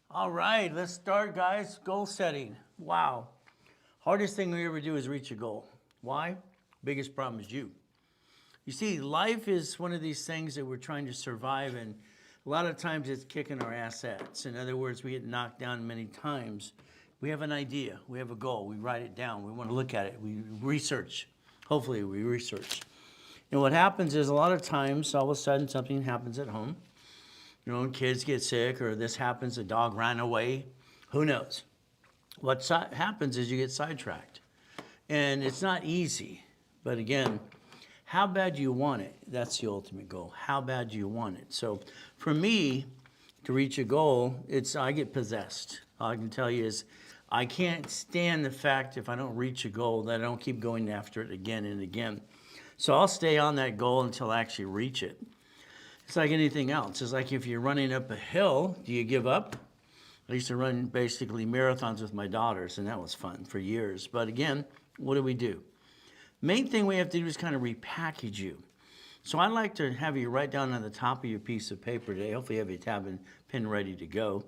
All right, let's start, guys. Goal setting. Wow. Hardest thing we ever do is reach a goal. Why? Biggest problem is you. You see, life is one of these things that we're trying to survive, and a lot of times it's kicking our assets. In other words, we get knocked down many times. We have an idea, we have a goal, we write it down, we want to look at it, we research. Hopefully, we research. And what happens is a lot of times, all of a sudden, something happens at home. You know, kids get sick, or this happens, a dog ran away. Who knows? What happens is you get sidetracked. And it's not easy. But again, how bad do you want it? That's the ultimate goal. How bad do you want it? So for me, to reach a goal, I get possessed. All I can tell you is I can't stand the fact if I don't reach a goal that I don't keep going after it again and again. So I'll stay on that goal until I actually reach it. It's like anything else. It's like if you're running up a hill, do you give up? I used to run basically marathons with my daughters, and that was fun for years. But again, what do? Main thing we have to do is kind of repackage you. So I'd like to have you write down on the top of your piece of paper today. Hopefully you have your tab and pen ready to go.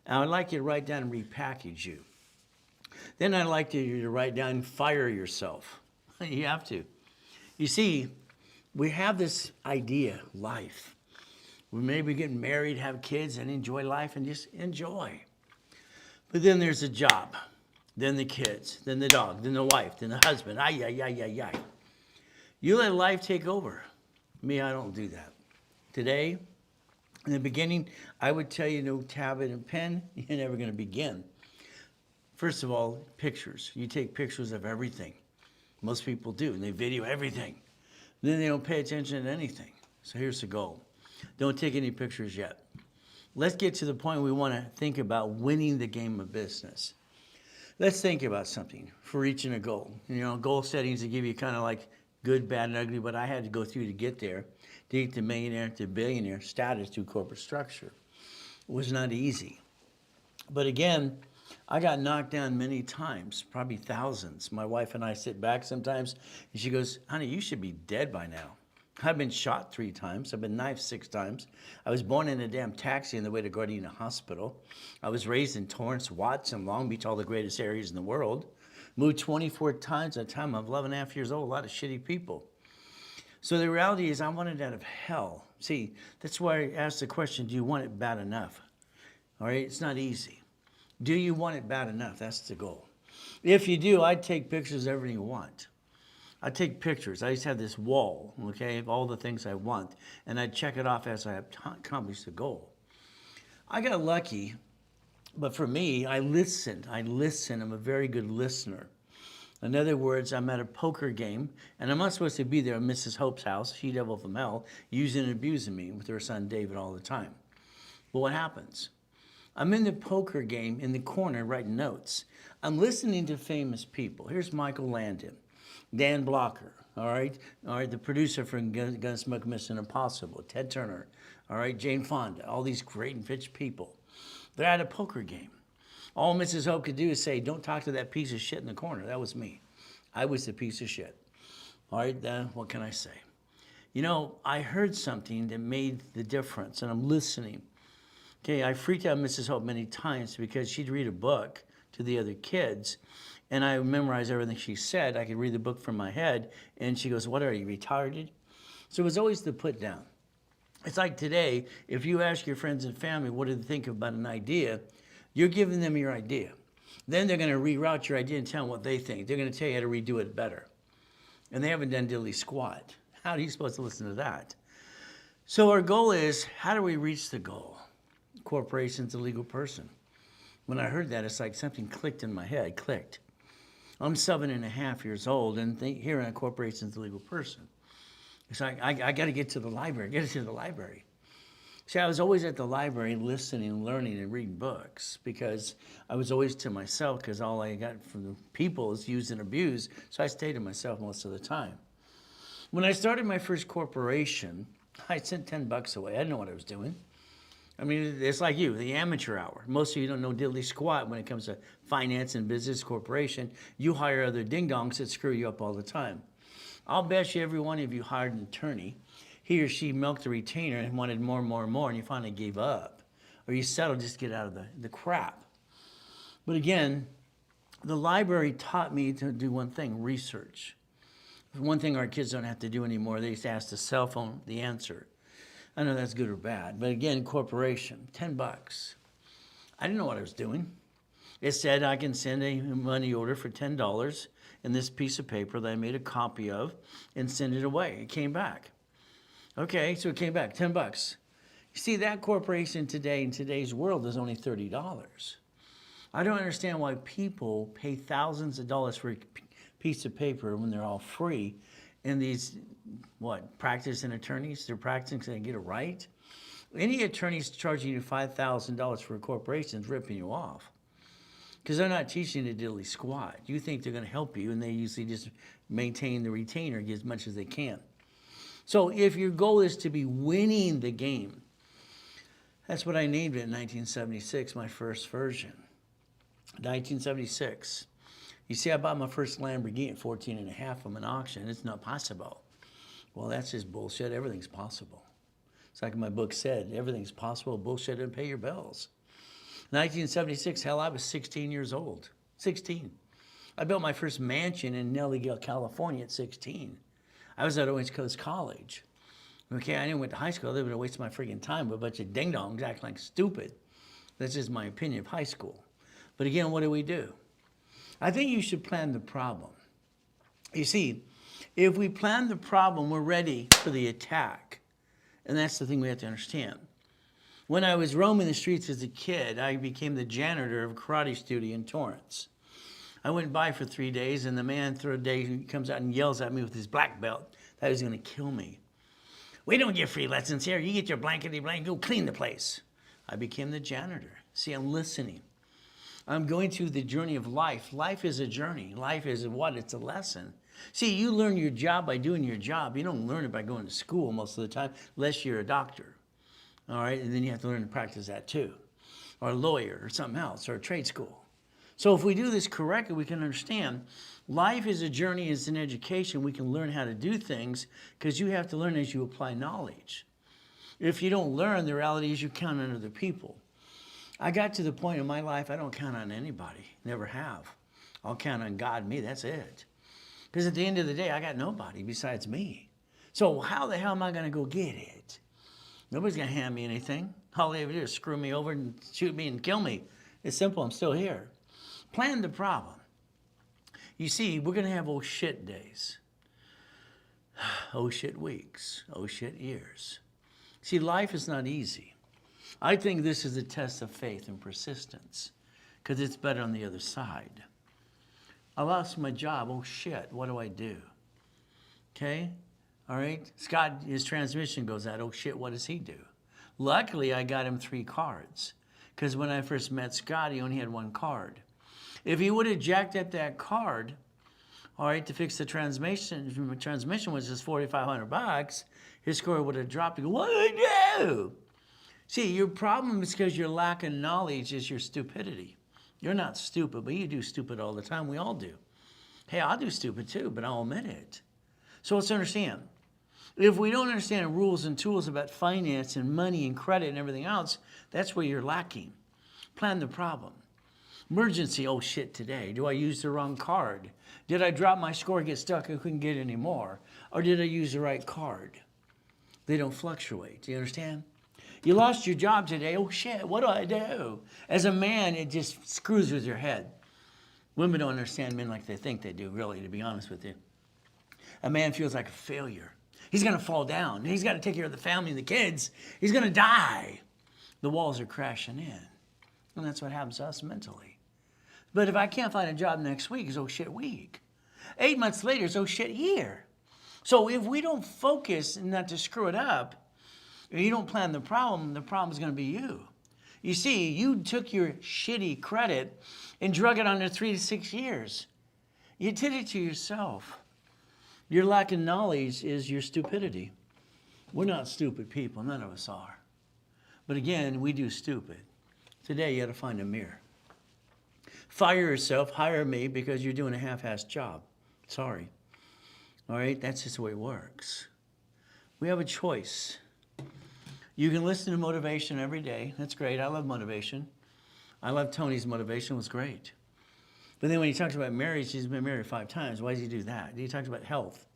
And I'd like you to write down and repackage you. Then I'd like you to write down fire yourself. You have to. You see, we have this idea, life. We maybe get married, have kids, and enjoy life and just enjoy. But then there's a job, then the kids, then the dog, then the wife, then the husband. Ay. You let life take over. Me, I don't do that. Today, in the beginning, I would tell you no tablet and pen, you're never going to begin. First of all, pictures. You take pictures of everything. Most people do, and they video everything. Then they don't pay attention to anything. So here's the goal. Don't take any pictures yet. Let's get to the point we want to think about winning the game of business. Let's think about something for reaching a goal. You know, goal settings to give you kind of like good, bad, and ugly, what I had to go through to get there, to get to millionaire to billionaire status through corporate structure. It was not easy. But again, I got knocked down many times, probably thousands. My wife and I sit back sometimes, and she goes, honey, you should be dead by now. I've been shot 3 times. I've been knifed 6 times. I was born in a damn taxi on the way to Gardena Hospital. I was raised in Torrance, Watts, and Long Beach, all the greatest areas in the world. Moved 24 times at the time of 11 and a half years old, a lot of shitty people. So the reality is I wanted out of hell. See, that's why I asked the question, do you want it bad enough? All right, it's not easy. Do you want it bad enough? That's the goal. If you do, I'd take pictures of everything you want. I take pictures. I used to have this wall, okay, of all the things I want, and I'd check it off as I accomplished the goal. I got lucky, but for me, I listened. I'm a very good listener. In other words, I'm at a poker game, and I'm not supposed to be there at Mrs. Hope's house, she-devil from hell, using and abusing me with her son David all the time. But what happens? I'm in the poker game in the corner writing notes. I'm listening to famous people. Here's Michael Landon. Dan Blocker, all right, the producer from Gunsmoke Mission Impossible, Ted Turner, all right, Jane Fonda, all these great and rich people. They're at a poker game. All Mrs. Hope could do is say, don't talk to that piece of shit in the corner. That was me. I was the piece of shit. All right, what can I say? You know, I heard something that made the difference, and I'm listening. Okay, I freaked out Mrs. Hope many times because she'd read a book to the other kids, and I memorized everything she said. I could read the book from my head, and she goes, what are you, retarded? So it was always the put down. It's like today, if you ask your friends and family what do they think about an idea, you're giving them your idea. Then they're going to reroute your idea and tell them what they think. They're going to tell you how to redo it better. And they haven't done diddly squat. How are you supposed to listen to that? So our goal is, how do we reach the goal? Corporation's a legal person. When I heard that, it's like something clicked in my head, clicked. I'm 7.5 years old, and here in a corporation's a legal person. It's like, I got to get to the library, See, I was always at the library listening, learning, and reading books because I was always to myself because all I got from the people is use and abuse, so I stayed to myself most of the time. When I started my first corporation, I sent $10 away. I didn't know what I was doing. I mean, it's like you, the amateur hour. Most of you don't know diddly squat when it comes to finance and business corporation. You hire other ding-dongs that screw you up all the time. I'll bet you every one of you hired an attorney. He or she milked a retainer and wanted more, and you finally gave up. or you settle just to get out of the crap. But again, the library taught me to do one thing, research. One thing our kids don't have to do anymore, they used to ask the cell phone the answer. I know that's good or bad, but again, corporation, $10. I didn't know what I was doing. It said I can send a money order for $10 in this piece of paper that I made a copy of and send it away. It came back. Okay, so it came back, $10. You see, that corporation today in today's world is only $30. I don't understand why people pay thousands of dollars for a piece of paper when they're all free. And these, practicing attorneys, they're practicing so they get it right. Any attorneys charging you $5,000 for a corporation is ripping you off. Because they're not teaching you to diddly squat. You think they're going to help you, and they usually just maintain the retainer, get as much as they can. So if your goal is to be winning the game, that's what I named it in 1976, my first version. 1976. You see, I bought my first Lamborghini at 14 and a half from an auction. It's not possible. Well, that's just bullshit. Everything's possible. It's like my book said, everything's possible. Bullshit and pay your bills. 1976, hell, I was 16 years old. 16. I built my first mansion in Nellie, California at 16. I was at Orange Coast College. Okay, I didn't went to high school. They would have wasted my freaking time with a bunch of ding-dongs acting like stupid. That's just my opinion of high school. But again, what do? I think you should plan the problem. You see, if we plan the problem, we're ready for the attack. And that's the thing we have to understand. When I was roaming the streets as a kid, I became the janitor of a karate studio in Torrance. I went by for 3 days, and the man third day comes out and yells at me with his black belt that he was going to kill me. We don't give free lessons here. You get your blankety blank, go clean the place. I became the janitor. See, I'm listening. I'm going through the journey of life. Life is a journey. Life is what? It's a lesson. See, you learn your job by doing your job. You don't learn it by going to school most of the time, unless you're a doctor. All right, and then you have to learn to practice that too. Or a lawyer or something else, or a trade school. So if we do this correctly, we can understand life is a journey, it's an education. We can learn how to do things because you have to learn as you apply knowledge. If you don't learn, the reality is you count on other people. I got to the point in my life, I don't count on anybody, never have. I'll count on God, me, that's it. Because at the end of the day, I got nobody besides me. So how the hell am I going to go get it? Nobody's going to hand me anything. All they ever do is screw me over and shoot me and kill me. It's simple. I'm still here. Plan the problem. You see, we're going to have oh shit days. Oh shit weeks. Oh shit years. See, life is not easy. I think this is a test of faith and persistence because it's better on the other side. I lost my job. Oh shit, what do I do? Okay? All right, Scott, his transmission goes out. Oh shit, what does he do? Luckily, I got him 3 cards because when I first met Scott, he only had 1 card. If he would have jacked up that card, all right, to fix the transmission was just $4,500, his score would have dropped. He go, what do I do? See, your problem is because your lack of knowledge is your stupidity. You're not stupid, but you do stupid all the time. We all do. Hey, I'll do stupid too, but I'll admit it. So let's understand. If we don't understand rules and tools about finance and money and credit and everything else, that's where you're lacking. Plan the problem. Emergency, oh shit, today. Do I use the wrong card? Did I drop my score, get stuck, I couldn't get any more? Or did I use the right card? They don't fluctuate. Do you understand? You lost your job today. Oh shit, what do I do? As a man, it just screws with your head. Women don't understand men like they think they do, really, to be honest with you. A man feels like a failure. He's going to fall down. He's got to take care of the family and the kids. He's going to die. The walls are crashing in. And that's what happens to us mentally. But if I can't find a job next week, it's oh shit week. 8 months later, it's oh shit year. So if we don't focus not to screw it up, if you don't plan the problem is going to be you. You see, you took your shitty credit and drug it on to 3 to 6 years. You did it to yourself. Your lack of knowledge is your stupidity. We're not stupid people. None of us are. But again, we do stupid. Today, you got to find a mirror. Fire yourself, hire me because you're doing a half-assed job. Sorry. All right? That's just the way it works. We have a choice. You can listen to motivation every day. That's great. I love motivation. I love Tony's motivation. It was great. But then when he talks about marriage, he's been married 5 times. Why does he do that? He talks about health.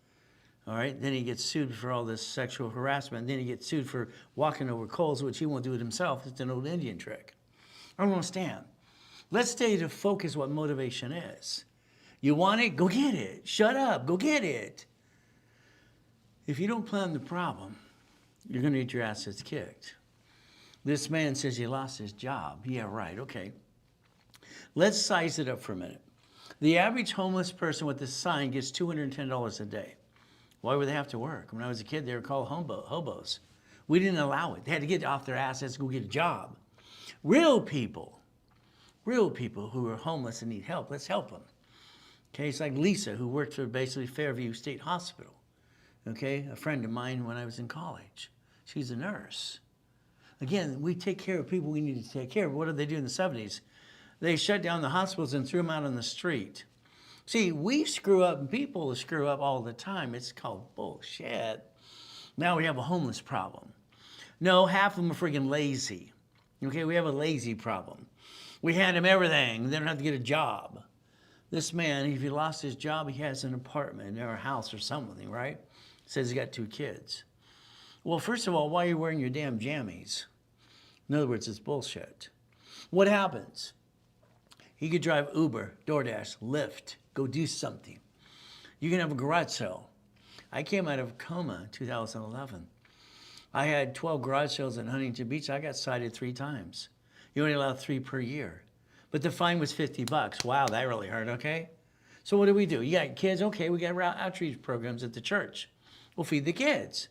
All right. Then he gets sued for all this sexual harassment. Then he gets sued for walking over coals, which he won't do it himself. It's an old Indian trick. I don't understand. Let's stay to focus what motivation is. You want it? Go get it. Shut up. Go get it. If you don't plan the problem, you're going to get your assets kicked. This man says he lost his job. Yeah, right. Okay. Let's size it up for a minute. The average homeless person with this sign gets $210 a day. Why would they have to work? When I was a kid, they were called hobos. We didn't allow it. They had to get off their assets and go get a job. Real people who are homeless and need help, let's help them. Okay, it's like Lisa, who worked for basically Fairview State Hospital. Okay, a friend of mine when I was in college. She's a nurse. Again, we take care of people we need to take care of. What did they do in the 70s? They shut down the hospitals and threw them out on the street. See, we screw up and people screw up all the time. It's called bullshit. Now we have a homeless problem. No, half of them are freaking lazy. Okay, we have a lazy problem. We hand them everything. They don't have to get a job. This man, if he lost his job, he has an apartment or a house or something, right? Says he's got 2 kids. Well, first of all, why are you wearing your damn jammies? In other words, it's bullshit. What happens? He could drive Uber, DoorDash, Lyft, go do something. You can have a garage sale. I came out of a coma in 2011. I had 12 garage sales in Huntington Beach. I got cited 3 times. You only allow 3 per year. But the fine was $50. Wow, that really hurt, okay? So what do? You got kids? Okay, we got outreach programs at the church. We'll feed the kids.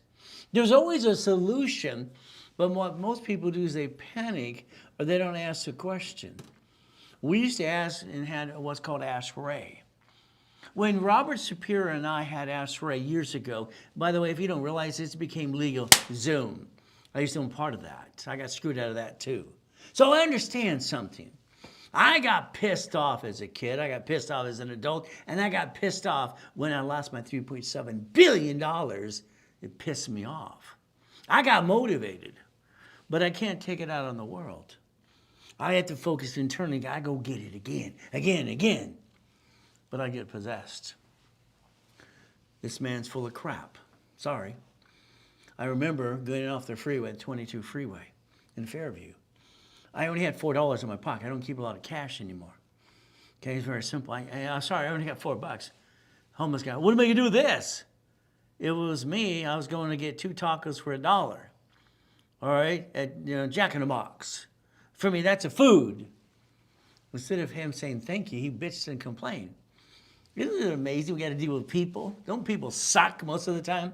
There's always a solution, but what most people do is they panic or they don't ask the question. We used to ask and had what's called Ask Ray. When Robert Shapiro and I had Ask Ray years ago, by the way, if you don't realize this, became legal, Zoom. I used to own part of that. I got screwed out of that too. So I understand something. I got pissed off as a kid. I got pissed off as an adult. And I got pissed off when I lost my $3.7 billion. It pissed me off. I got motivated. But I can't take it out on the world. I had to focus internally. I go get it again. But I get possessed. This man's full of crap. Sorry. I remember going off the freeway, 22 freeway in Fairview. I only had $4 in my pocket. I don't keep a lot of cash anymore. Okay, it's very simple. Sorry, I only got $4. Homeless guy, what am I gonna do with this? It was me. I was going to get 2 tacos for $1. All right, at Jack in the Box. For me, that's a food. Instead of him saying thank you, he bitched and complained. Isn't it amazing? We got to deal with people. Don't people suck most of the time?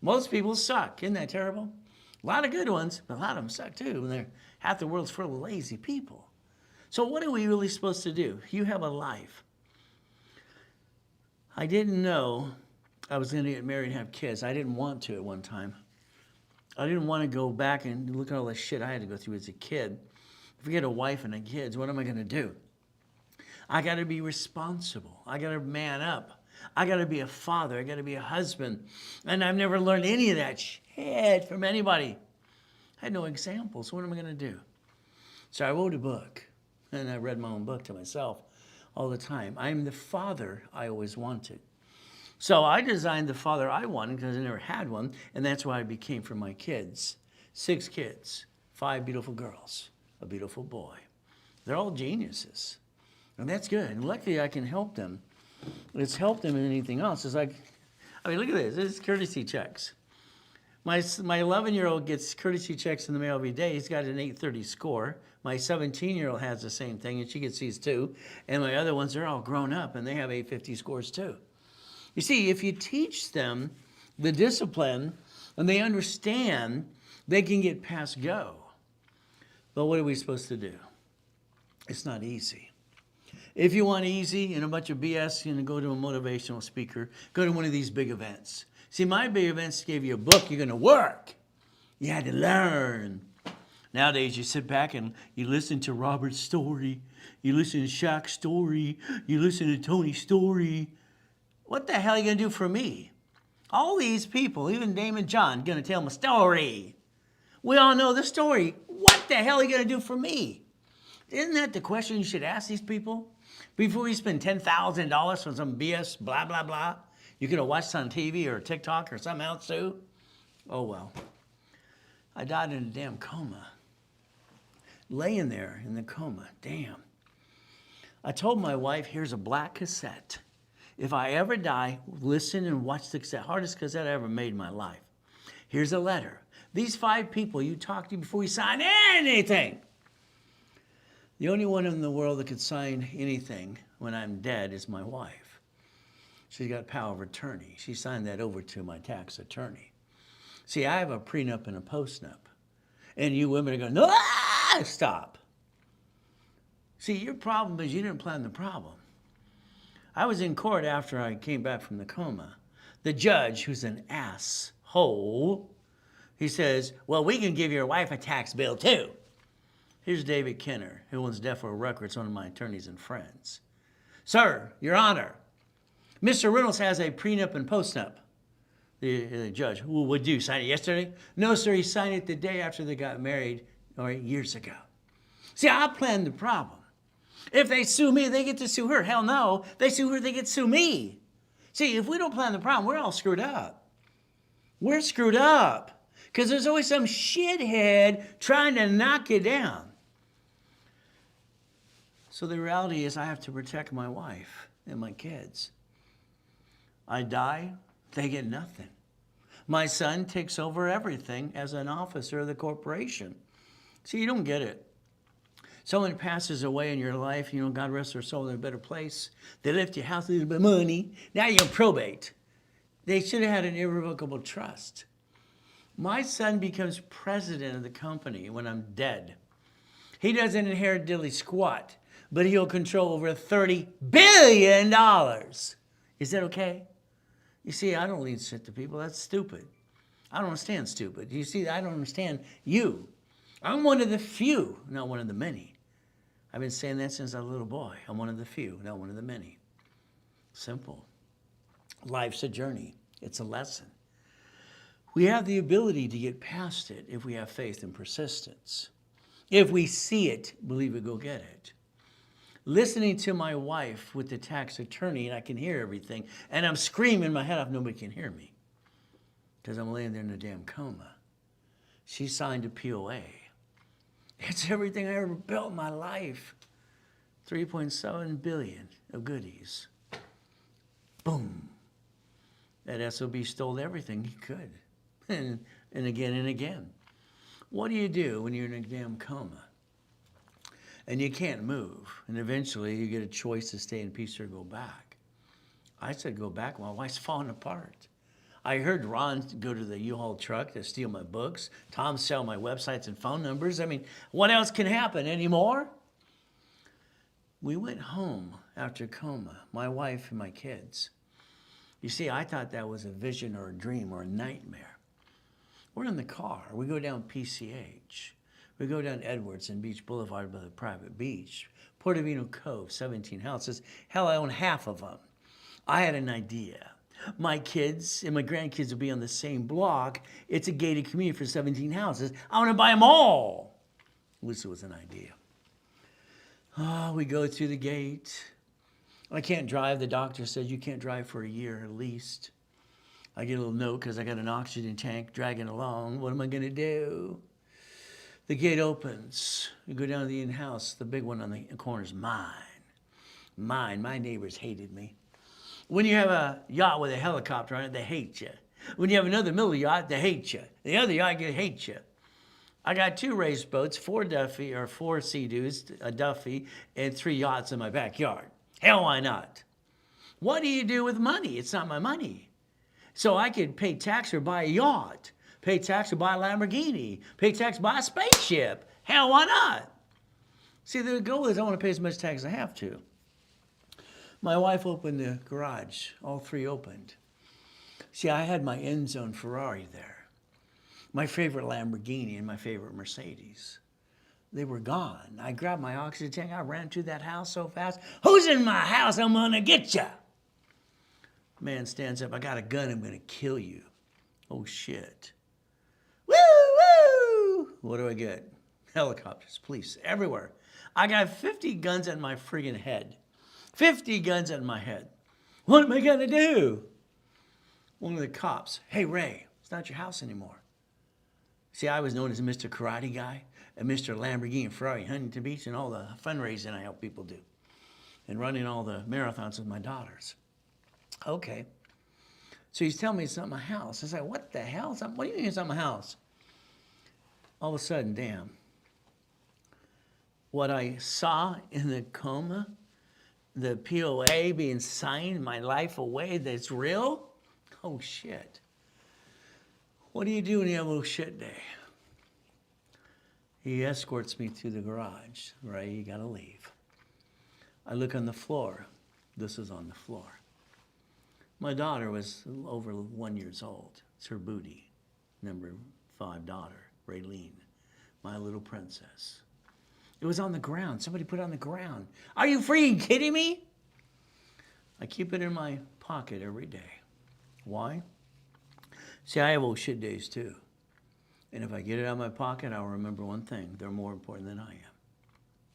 Most people suck. Isn't that terrible? A lot of good ones, but a lot of them suck too. And half the world's full of lazy people. So what are we really supposed to do? You have a life. I didn't know I was going to get married and have kids. I didn't want to at one time. I didn't want to go back and look at all the shit I had to go through as a kid. Forget a wife and the kids. What am I going to do? I got to be responsible. I got to man up. I got to be a father. I got to be a husband. And I've never learned any of that shit from anybody. I had no examples. What am I going to do? So I wrote a book, and I read my own book to myself all the time. I'm the father I always wanted. So I designed the father I wanted because I never had one, and that's why I became for my kids. 6 kids, 5 beautiful girls, a beautiful boy. They're all geniuses. And that's good. And luckily I can help them. It's helped them in anything else. It's like, look at this. This is courtesy checks. My 11-year-old gets courtesy checks in the mail every day. He's got an 830 score. My 17-year-old has the same thing, and she gets these too. And my other ones, they're all grown up, and they have 850 scores too. You see, if you teach them the discipline, and they understand, they can get past go. But what are we supposed to do? It's not easy. If you want easy and a bunch of BS, go to a motivational speaker. Go to one of these big events. See, my big events gave you a book. You're going to work. You had to learn. Nowadays, you sit back and you listen to Robert's story. You listen to Shaq's story. You listen to Tony's story. What the hell are you going to do for me? All these people, even Damon John, going to tell them a story. We all know the story. What the hell are you going to do for me? Isn't that the question you should ask these people? Before you spend $10,000 on some BS, blah, blah, blah, you could have watched on TV or TikTok or something else too. Oh, well. I died in a damn coma. Laying there in the coma. Damn. I told my wife, here's a black cassette. If I ever die, listen and watch the cassette. Hardest cassette I ever made in my life. Here's a letter. These 5 people you talked to before you sign anything. The only one in the world that could sign anything when I'm dead is my wife. She's got power of attorney. She signed that over to my tax attorney. See, I have a prenup and a postnup. And you women are going, no, stop. See, your problem is you didn't plan the problem. I was in court after I came back from the coma. The judge, who's an asshole, he says, well, we can give your wife a tax bill too. Here's David Kenner, who owns Death Row Records, one of my attorneys and friends. Sir, Your Honor, Mr. Reynolds has a prenup and postnup. The judge, well, would you sign it yesterday? No, sir, he signed it the day after they got married, or years ago. See, I planned the problem. If they sue me, they get to sue her. Hell no, they sue her, they get to sue me. See, if we don't plan the problem, we're all screwed up. We're screwed up. Because there's always some shithead trying to knock you down. So the reality is I have to protect my wife and my kids. I die, they get nothing. My son takes over everything as an officer of the corporation. See, you don't get it. Someone passes away in your life, you know, God rest their soul in a better place. They left your house a little bit of money. Now you're on probate. They should have had an irrevocable trust. My son becomes president of the company when I'm dead. He doesn't inherit diddly squat, but he'll control over $30 billion. Is that okay? You see, I don't lead shit to people. That's stupid. I don't understand stupid. You see, I don't understand you. I'm one of the few, not one of the many. I've been saying that since I was a little boy. I'm one of the few, not one of the many. Simple. Life's a journey. It's a lesson. We have the ability to get past it if we have faith and persistence. If we see it, believe it, go get it. Listening to my wife with the tax attorney, and I can hear everything, and I'm screaming my head off, nobody can hear me because I'm laying there in a damn coma. She signed a POA. It's everything I ever built in my life. 3.7 billion of goodies. Boom. That SOB stole everything he could. And again and again. What do you do when you're in a damn coma? And you can't move. And eventually you get a choice to stay in peace or go back. I said go back. My wife's falling apart. I heard Ron go to the U-Haul truck to steal my books. Tom sell my websites and phone numbers. I mean, what else can happen anymore? We went home after coma, my wife and my kids. You see, I thought that was a vision or a dream or a nightmare. We're in the car. We go down PCH. We go down Edwards and Beach Boulevard by the private beach. Portofino Cove, 17 houses. Hell, I own half of them. I had an idea. My kids and my grandkids will be on the same block. It's a gated community for 17 houses. I want to buy them all. At least it was an idea. Oh, we go through the gate. I can't drive. The doctor said you can't drive for a year at least. I get a little note because I got an oxygen tank dragging along. What am I going to do? The gate opens. You go down to the in-house. The big one on the corner is mine. Mine. My neighbors hated me. When you have a yacht with a helicopter on it, they hate you. When you have another middle yacht, they hate you. The other yacht, they hate you. I got 2 race boats, 4 Sea-Doos, a Duffy, and 3 yachts in my backyard. Hell, why not? What do you do with money? It's not my money. So I could pay tax or buy a yacht, pay tax or buy a Lamborghini, pay tax or buy a spaceship. Hell, why not? See, the goal is I want to pay as much tax as I have to. My wife opened the garage. All 3 opened. See, I had my end zone Ferrari there, my favorite Lamborghini and my favorite Mercedes. They were gone. I grabbed my oxygen tank. I ran to that house so fast. Who's in my house? I'm going to get you. Man stands up. I got a gun. I'm going to kill you. Oh, shit. Woo, woo. what do I get? Helicopters, police, everywhere. I got 50 guns at my friggin' head. 50 guns at my head. What am I gonna do? One of the cops, hey Ray, it's not your house anymore. See, I was known as Mr. Karate Guy and Mr. Lamborghini Ferrari, Huntington Beach, and all the fundraising I help people do. And running all the marathons with my daughters. Okay. So he's telling me it's not my house. I said, what the hell? What do you mean it's not my house? All of a sudden, damn. What I saw in the coma, the POA being signed, my life away, that's real? Oh, shit. What do you do when you have a little shit day? He escorts me to the garage. Ray, you gotta leave. I look on the floor. This is on the floor. My daughter was over 1 year old. It's her booty. Number 5 daughter, Raylene, my little princess. It was on the ground. Somebody put it on the ground. Are you freaking kidding me? I keep it in my pocket every day. Why? See, I have old shit days too. And if I get it out of my pocket, I'll remember one thing. They're more important than I am.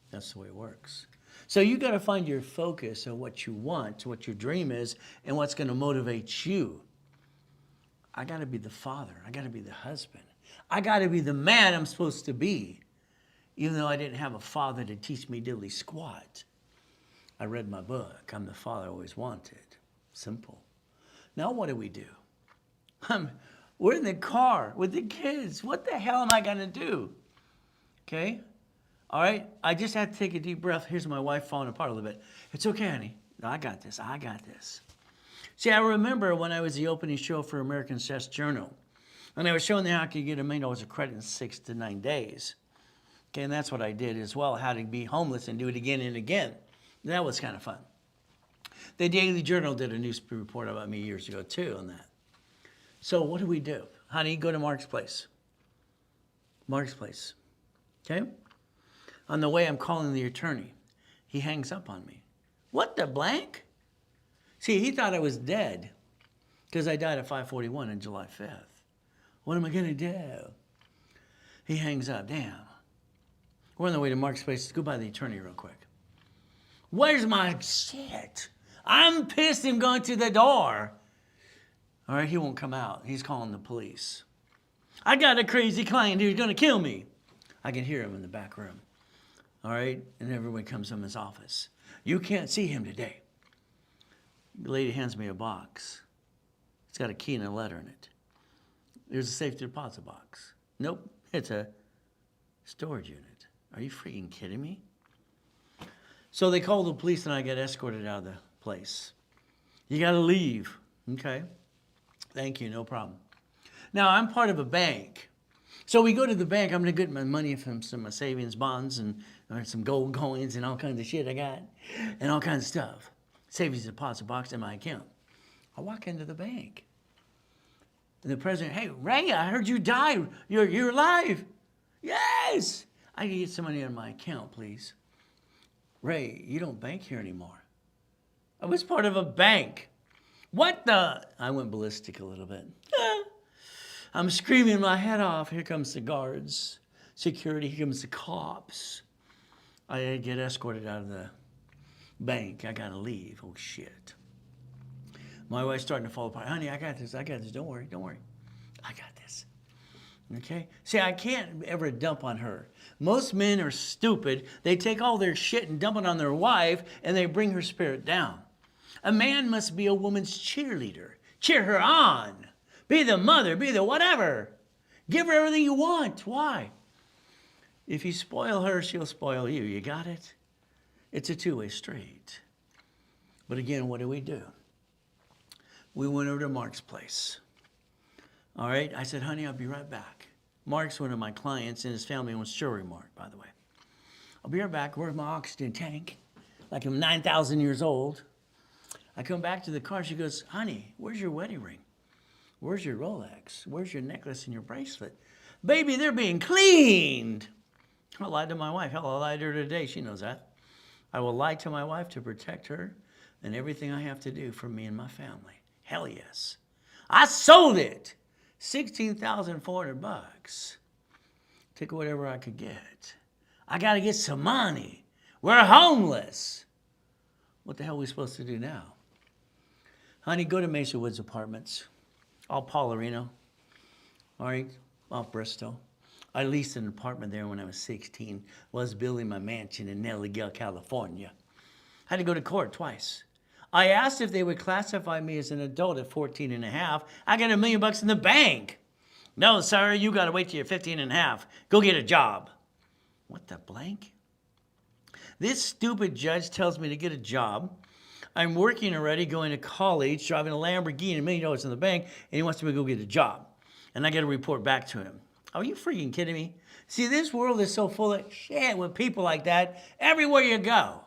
That's the way it works. So you got to find your focus on what you want, what your dream is, and what's going to motivate you. I got to be the father. I got to be the husband. I got to be the man I'm supposed to be, even though I didn't have a father to teach me diddly squat. I read my book. I'm the father I always wanted. Simple. Now what do? We're in the car with the kids. What the hell am I going to do? Okay? All right? I just had to take a deep breath. Here's my wife falling apart a little bit. It's okay, honey. No, I got this. I got this. See, I remember when I was the opening show for American Chess Journal, and I was showing them how I could get $1 million of credit in 6 to 9 days. Okay, and that's what I did as well, how to be homeless and do it again and again. That was kind of fun. The Daily Journal did a news report about me years ago, too, on that. So what do? Honey, go to Mark's place. Mark's place. Okay? On the way, I'm calling the attorney. He hangs up on me. What the blank? See, he thought I was dead because I died at 5:41 on July 5th. What am I going to do? He hangs up. Damn. We're on the way to Mark's place. Go by the attorney real quick. Where's my shit? I'm pissed him going to the door. All right, he won't come out. He's calling the police. I got a crazy client who's going to kill me. I can hear him in the back room. All right, and everyone comes from his office. You can't see him today. The lady hands me a box. It's got a key and a letter in it. There's a safety deposit box. Nope, it's a storage unit. Are you freaking kidding me? So they called the police and I got escorted out of the place. You got to leave. Okay. Thank you, no problem. Now, I'm part of a bank. So we go to the bank. I'm going to get my money from some savings bonds and some gold coins and all kinds of shit I got and all kinds of stuff. Savings deposit box in my account. I walk into the bank. And the president, hey, Ray, I heard you died. You're alive. Yes. I can get some money on my account, please. Ray, you don't bank here anymore. I was part of a bank. What the? I went ballistic a little bit. I'm screaming my head off. Here comes the guards, security, here comes the cops. I get escorted out of the bank. I gotta leave. Oh, shit. My wife's starting to fall apart. Honey, I got this. Don't worry. I got this. Okay? See, I can't ever dump on her. Most men are stupid. They take all their shit and dump it on their wife, and they bring her spirit down. A man must be a woman's cheerleader. Cheer her on. Be the mother, be the whatever. Give her everything you want. Why? If you spoil her, she'll spoil you. You got it? It's a two-way street. But again, what do? We went over to Mark's place. All right? I said, honey, I'll be right back. Mark's one of my clients, and his family owns Jewelry Mart, by the way. I'll be right back. Where's my oxygen tank? Like I'm 9,000 years old. I come back to the car. She goes, honey, where's your wedding ring? Where's your Rolex? Where's your necklace and your bracelet? Baby, they're being cleaned. I lied to my wife. Hell, I lied to her today. She knows that. I will lie to my wife to protect her and everything I have to do for me and my family. Hell yes. I sold it. $16,400 Take whatever I could get. I got to get some money. We're homeless. What the hell are we supposed to do now? Honey, go to Mesa Woods Apartments. Off Paularino. All right, off Bristol. I leased an apartment there when I was 16. Was building my mansion in Nellie, California. Had to go to court twice. I asked if they would classify me as an adult at 14 and a half. I got $1 million in the bank. No, sir, you got to wait till you're 15 and a half. Go get a job. What the blank? This stupid judge tells me to get a job. I'm working already, going to college, driving a Lamborghini, $1 million in the bank, and he wants me to go get a job. And I got to report back to him. Are you freaking kidding me? See, this world is so full of shit with people like that everywhere you go.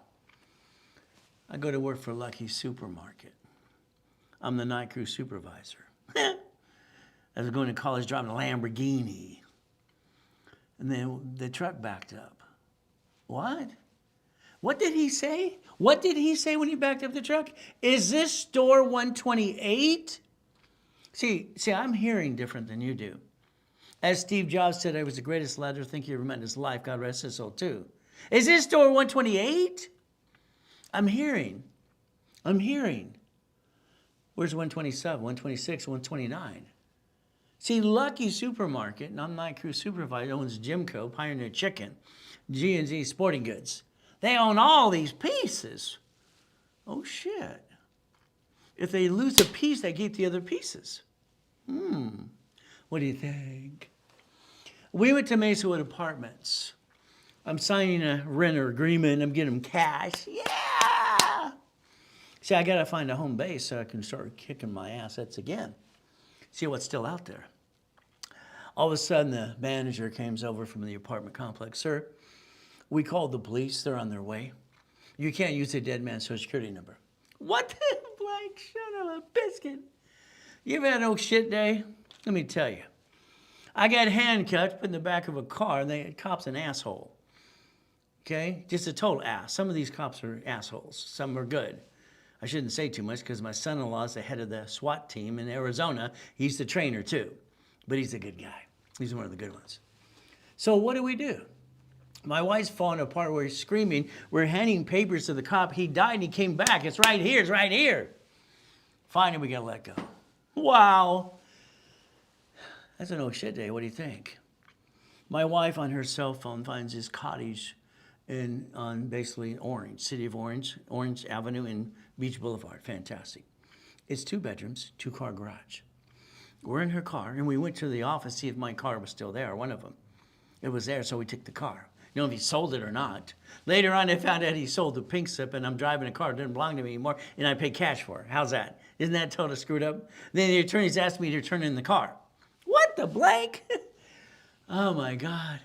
I go to work for Lucky Supermarket. I'm the night crew supervisor. I was going to college driving a Lamborghini. And then the truck backed up. What? What did he say? What did he say when he backed up the truck? Is this store 128? See, I'm hearing different than you do. As Steve Jobs said, I was the greatest leather think he ever met in his life. God rest his soul too. Is this store 128? I'm hearing. Where's 127, 126, 129? See, Lucky Supermarket, and I'm Night Crew Supervisor, owns Jimco, Pioneer Chicken, G&Z Sporting Goods. They own all these pieces. Oh, shit. If they lose a piece, they keep the other pieces. What do you think? We went to Mesawood Apartments. I'm signing a renter agreement. I'm getting them cash. Yeah! See, I got to find a home base so I can start kicking my assets again. See what's still out there. All of a sudden, the manager comes over from the apartment complex. Sir, we called the police. They're on their way. You can't use a dead man's social security number. What the blank son of a biscuit? You ever had an old shit day? Let me tell you. I got handcuffed, put in the back of a car, and the cop's an asshole. Okay? Just a total ass. Some of these cops are assholes. Some are good. I shouldn't say too much because my son-in-law is the head of the SWAT team in Arizona. He's the trainer too. But he's a good guy. He's one of the good ones. So what do? My wife's falling apart. We're screaming. We're handing papers to the cop. He died and he came back. It's right here. It's right here. Finally, we got to let go. Wow. That's an old shit day. What do you think? My wife on her cell phone finds this cottage on basically Orange, City of Orange, Orange Avenue and Beach Boulevard. Fantastic. It's 2 bedrooms, 2-car garage. We're in her car, and we went to the office to see if my car was still there, one of them. It was there, so we took the car. You know if he sold it or not. Later on, I found out he sold the pink slip, and I'm driving a car. It didn't belong to me anymore, and I paid cash for it. How's that? Isn't that totally screwed up? Then the attorneys asked me to turn in the car. What the blank? Oh, my God.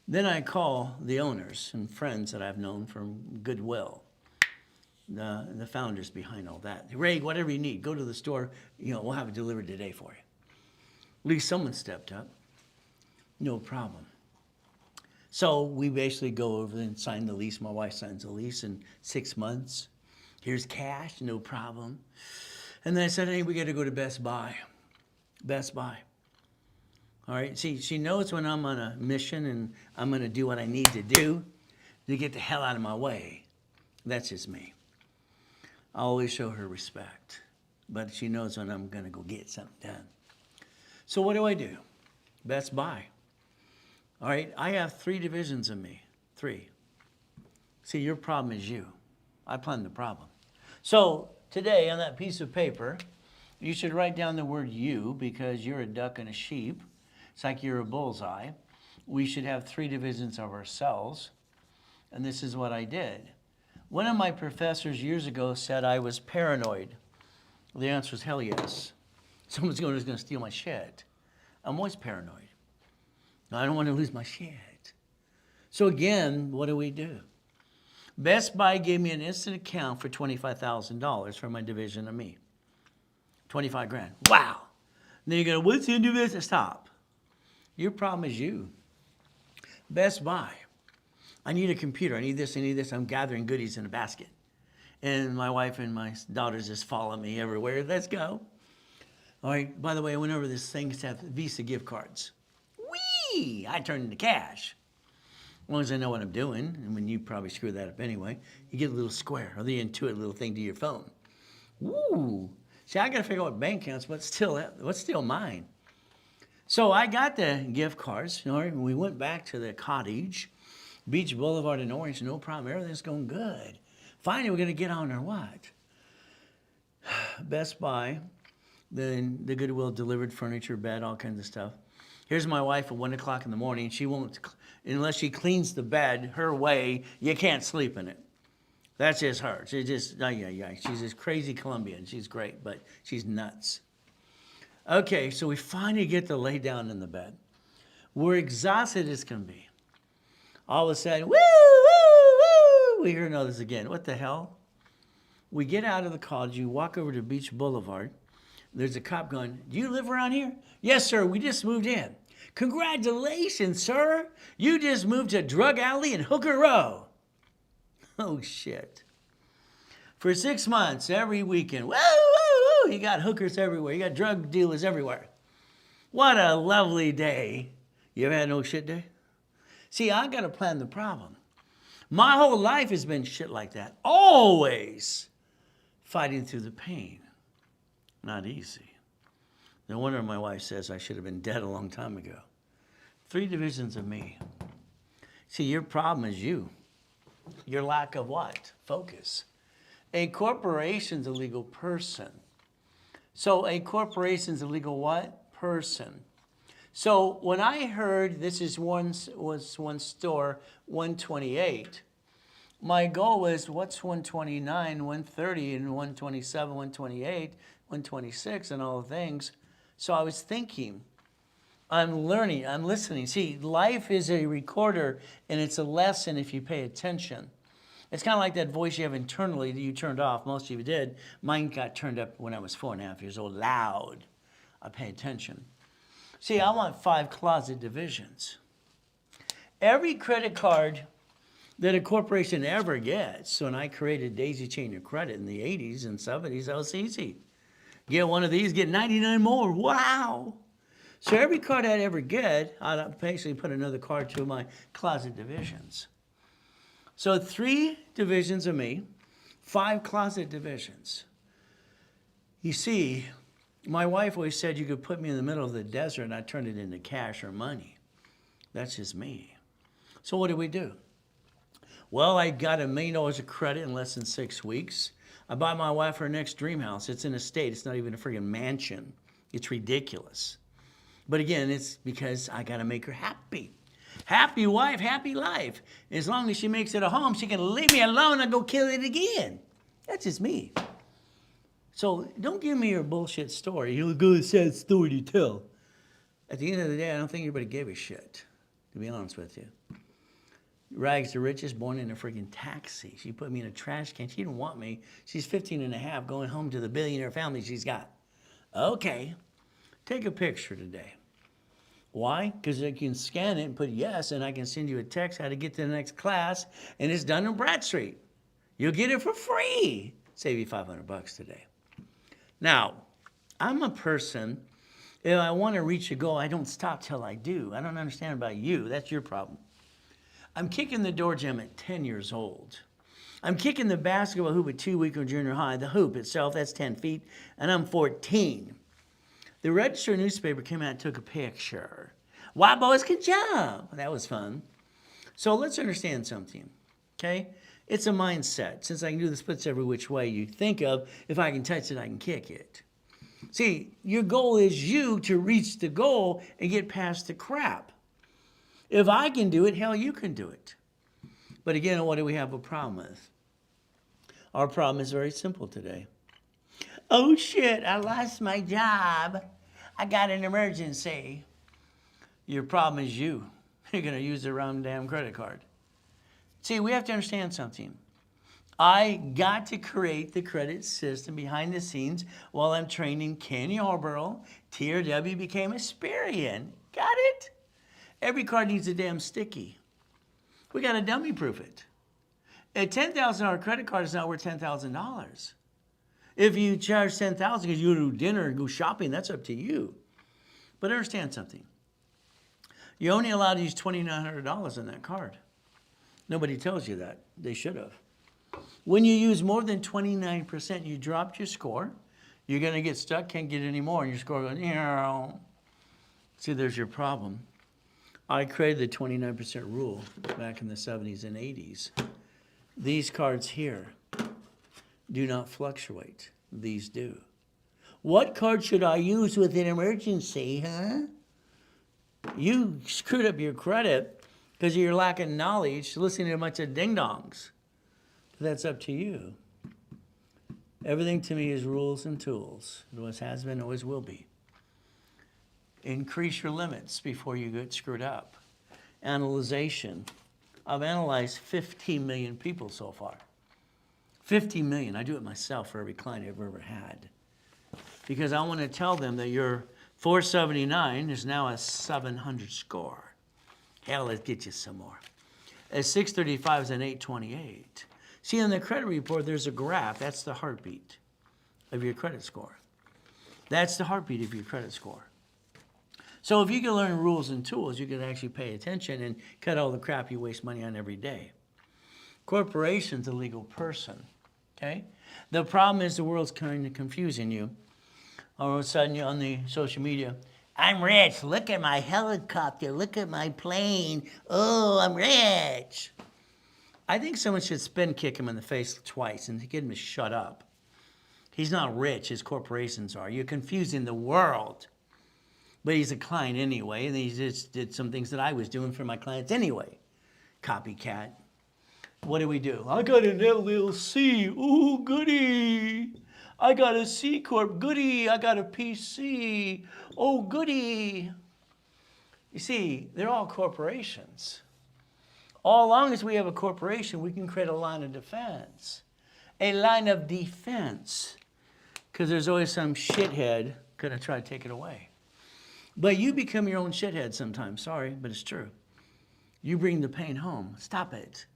Then I call the owners and friends that I've known from Goodwill, the founders behind all that. Ray, whatever you need, go to the store. We'll have it delivered today for you. At least someone stepped up. No problem. So we basically go over and sign the lease. My wife signs the lease in 6 months. Here's cash, no problem. And then I said, hey, we got to go to Best Buy. Best Buy. All right, see, she knows when I'm on a mission and I'm going to do what I need to do to get the hell out of my way. That's just me. I always show her respect, but she knows when I'm going to go get something done. So what do? Best Buy. All right, I have 3 divisions of me. 3. See, your problem is you. I planned the problem. So today on that piece of paper, you should write down the word you because you're a duck and a sheep. It's like you're a bullseye. We should have 3 divisions of ourselves. And this is what I did. One of my professors years ago said I was paranoid. The answer is hell yes. Someone's going to steal my shit. I'm always paranoid. I don't want to lose my shit. So again, what do? Best Buy gave me an instant account for $25,000 for my division of me. 25 grand. Wow. And then you go, what's the new business? Stop. Your problem is you. Best Buy. I need a computer. I need this. I need this. I'm gathering goodies in a basket. And my wife and my daughters just follow me everywhere. Let's go. All right. By the way, I went over this thing to have Visa gift cards. wee, I turn into cash. As long as I know what I'm doing, and when you probably screw that up anyway, you get a little square or the Intuit little thing to your phone. Woo! See, I got to figure out what bank accounts, what's still mine. So I got the gift cards. We went back to the cottage, Beach Boulevard in Orange, no problem. Everything's going good. Finally, we're going to get on our what? Best Buy, then the Goodwill delivered furniture, bed, all kinds of stuff. Here's my wife at 1 o'clock in the morning. She won't, unless she cleans the bed her way, you can't sleep in it. That's just her. She's just, she's this crazy Colombian. She's great, but she's nuts. Okay, so we finally get to lay down in the bed. We're exhausted as can be. All of a sudden, woo, woo, woo, we hear this again. What the hell? We get out of the college, you walk over to Beach Boulevard. There's a cop going, do you live around here? Yes, sir, we just moved in. Congratulations, sir. You just moved to Drug Alley and Hooker Row. Oh, shit. For 6 months, every weekend, woo, woo, woo, you got hookers everywhere. You got drug dealers everywhere. What a lovely day. You ever had no shit day? See, I got to plan the problem. My whole life has been shit like that. Always fighting through the pain. Not easy. No wonder my wife says I should have been dead a long time ago. 3 divisions of me. See, your problem is you. Your lack of what? Focus. A corporation's a legal person. So a corporation's a legal what? Person. So when I heard this is one store, 128, my goal was what's 129, 130, and 127, 128, 126, and all the things. So I was thinking, I'm learning, I'm listening. See, life is a recorder, and it's a lesson if you pay attention. It's kind of like that voice you have internally that you turned off. Most of you did. Mine got turned up when I was 4.5 years old, loud. I pay attention. See, I want 5 closet divisions. Every credit card that a corporation ever gets, so when I created Daisy Chain of Credit in the 80s and 70s, that was easy. Get one of these, get 99 more. Wow. So every card I'd ever get, I'd basically put another card to my closet divisions. So 3 divisions of me, 5 closet divisions. You see, my wife always said you could put me in the middle of the desert and I'd turn it into cash or money. That's just me. So what do? Well, I got $1 million of credit in less than 6 weeks. I bought my wife her next dream house. It's an estate. It's not even a friggin' mansion. It's ridiculous. But again, it's because I got to make her happy. Happy wife, happy life. As long as she makes it a home, she can leave me alone and go kill it again. That's just me. So don't give me your bullshit story. You'll go a sad story to tell. At the end of the day, I don't think anybody gave a shit, to be honest with you. Rags to riches, born in a freaking taxi. She put me in a trash can. She didn't want me. She's 15 and a half, going home to the billionaire family she's got. Okay, take a picture today. Why? Because I can scan it and put yes, and I can send you a text how to get to the next class, and it's Dun Bradstreet. You'll get it for free. Save you $500 today. Now, I'm a person, if I want to reach a goal, I don't stop till I do. I don't understand about you. That's your problem. I'm kicking the door jam at 10 years old. I'm kicking the basketball hoop at 2 weeks of junior high. The hoop itself, that's 10 feet, and I'm 14. The Register newspaper came out and took a picture. White boys can jump. That was fun. So let's understand something, okay? It's a mindset. Since I can do the splits every which way you think of, if I can touch it, I can kick it. See, your goal is you to reach the goal and get past the crap. If I can do it, hell, you can do it. But again, what do we have a problem with? Our problem is very simple today. Oh shit, I lost my job. I got an emergency. Your problem is you. You're going to use the wrong damn credit card. See, we have to understand something. I got to create the credit system behind the scenes while I'm training Kenny Arborough. TRW became Asperian. Got it? Every card needs a damn sticky. We got to dummy proof it. A $10,000 credit card is not worth $10,000. If you charge $10,000 because you go to dinner and go shopping, that's up to you. But understand something. You're only allowed to use $2,900 on that card. Nobody tells you that. They should have. When you use more than 29%, you dropped your score. You're going to get stuck, can't get any more, and your score goes, "Eow." See, there's your problem. I created the 29% rule back in the 70s and 80s. These cards here do not fluctuate. These do. What card should I use with an emergency, huh? You screwed up your credit because of your lack of knowledge, listening to a bunch of ding-dongs. That's up to you. Everything to me is rules and tools. It always has been, always will be. Increase your limits before you get screwed up. Analyzation. I've analyzed 15 million people so far. 50 million. I do it myself for every client I've ever had. Because I want to tell them that your 479 is now a 700 score. Hell, let's get you some more. A 635 is an 828. See, on the credit report, there's a graph. That's the heartbeat of your credit score. That's the heartbeat of your credit score. So if you can learn rules and tools, you can actually pay attention and cut all the crap you waste money on every day. Corporation's a legal person, okay? The problem is the world's kind of confusing you. All of a sudden, you're on the social media. I'm rich. Look at my helicopter. Look at my plane. Oh, I'm rich. I think someone should spin kick him in the face twice and get him to shut up. He's not rich. His corporations are. You're confusing the world. But he's a client anyway, and he just did some things that I was doing for my clients anyway. Copycat. What do? I got an LLC. Ooh, goody. I got a C Corp. Goody. I got a PC. Oh, goody. You see, they're all corporations. All long as we have a corporation, we can create a line of defense. A line of defense. Because there's always some shithead going to try to take it away. But you become your own shithead sometimes. Sorry, but it's true. You bring the pain home. Stop it.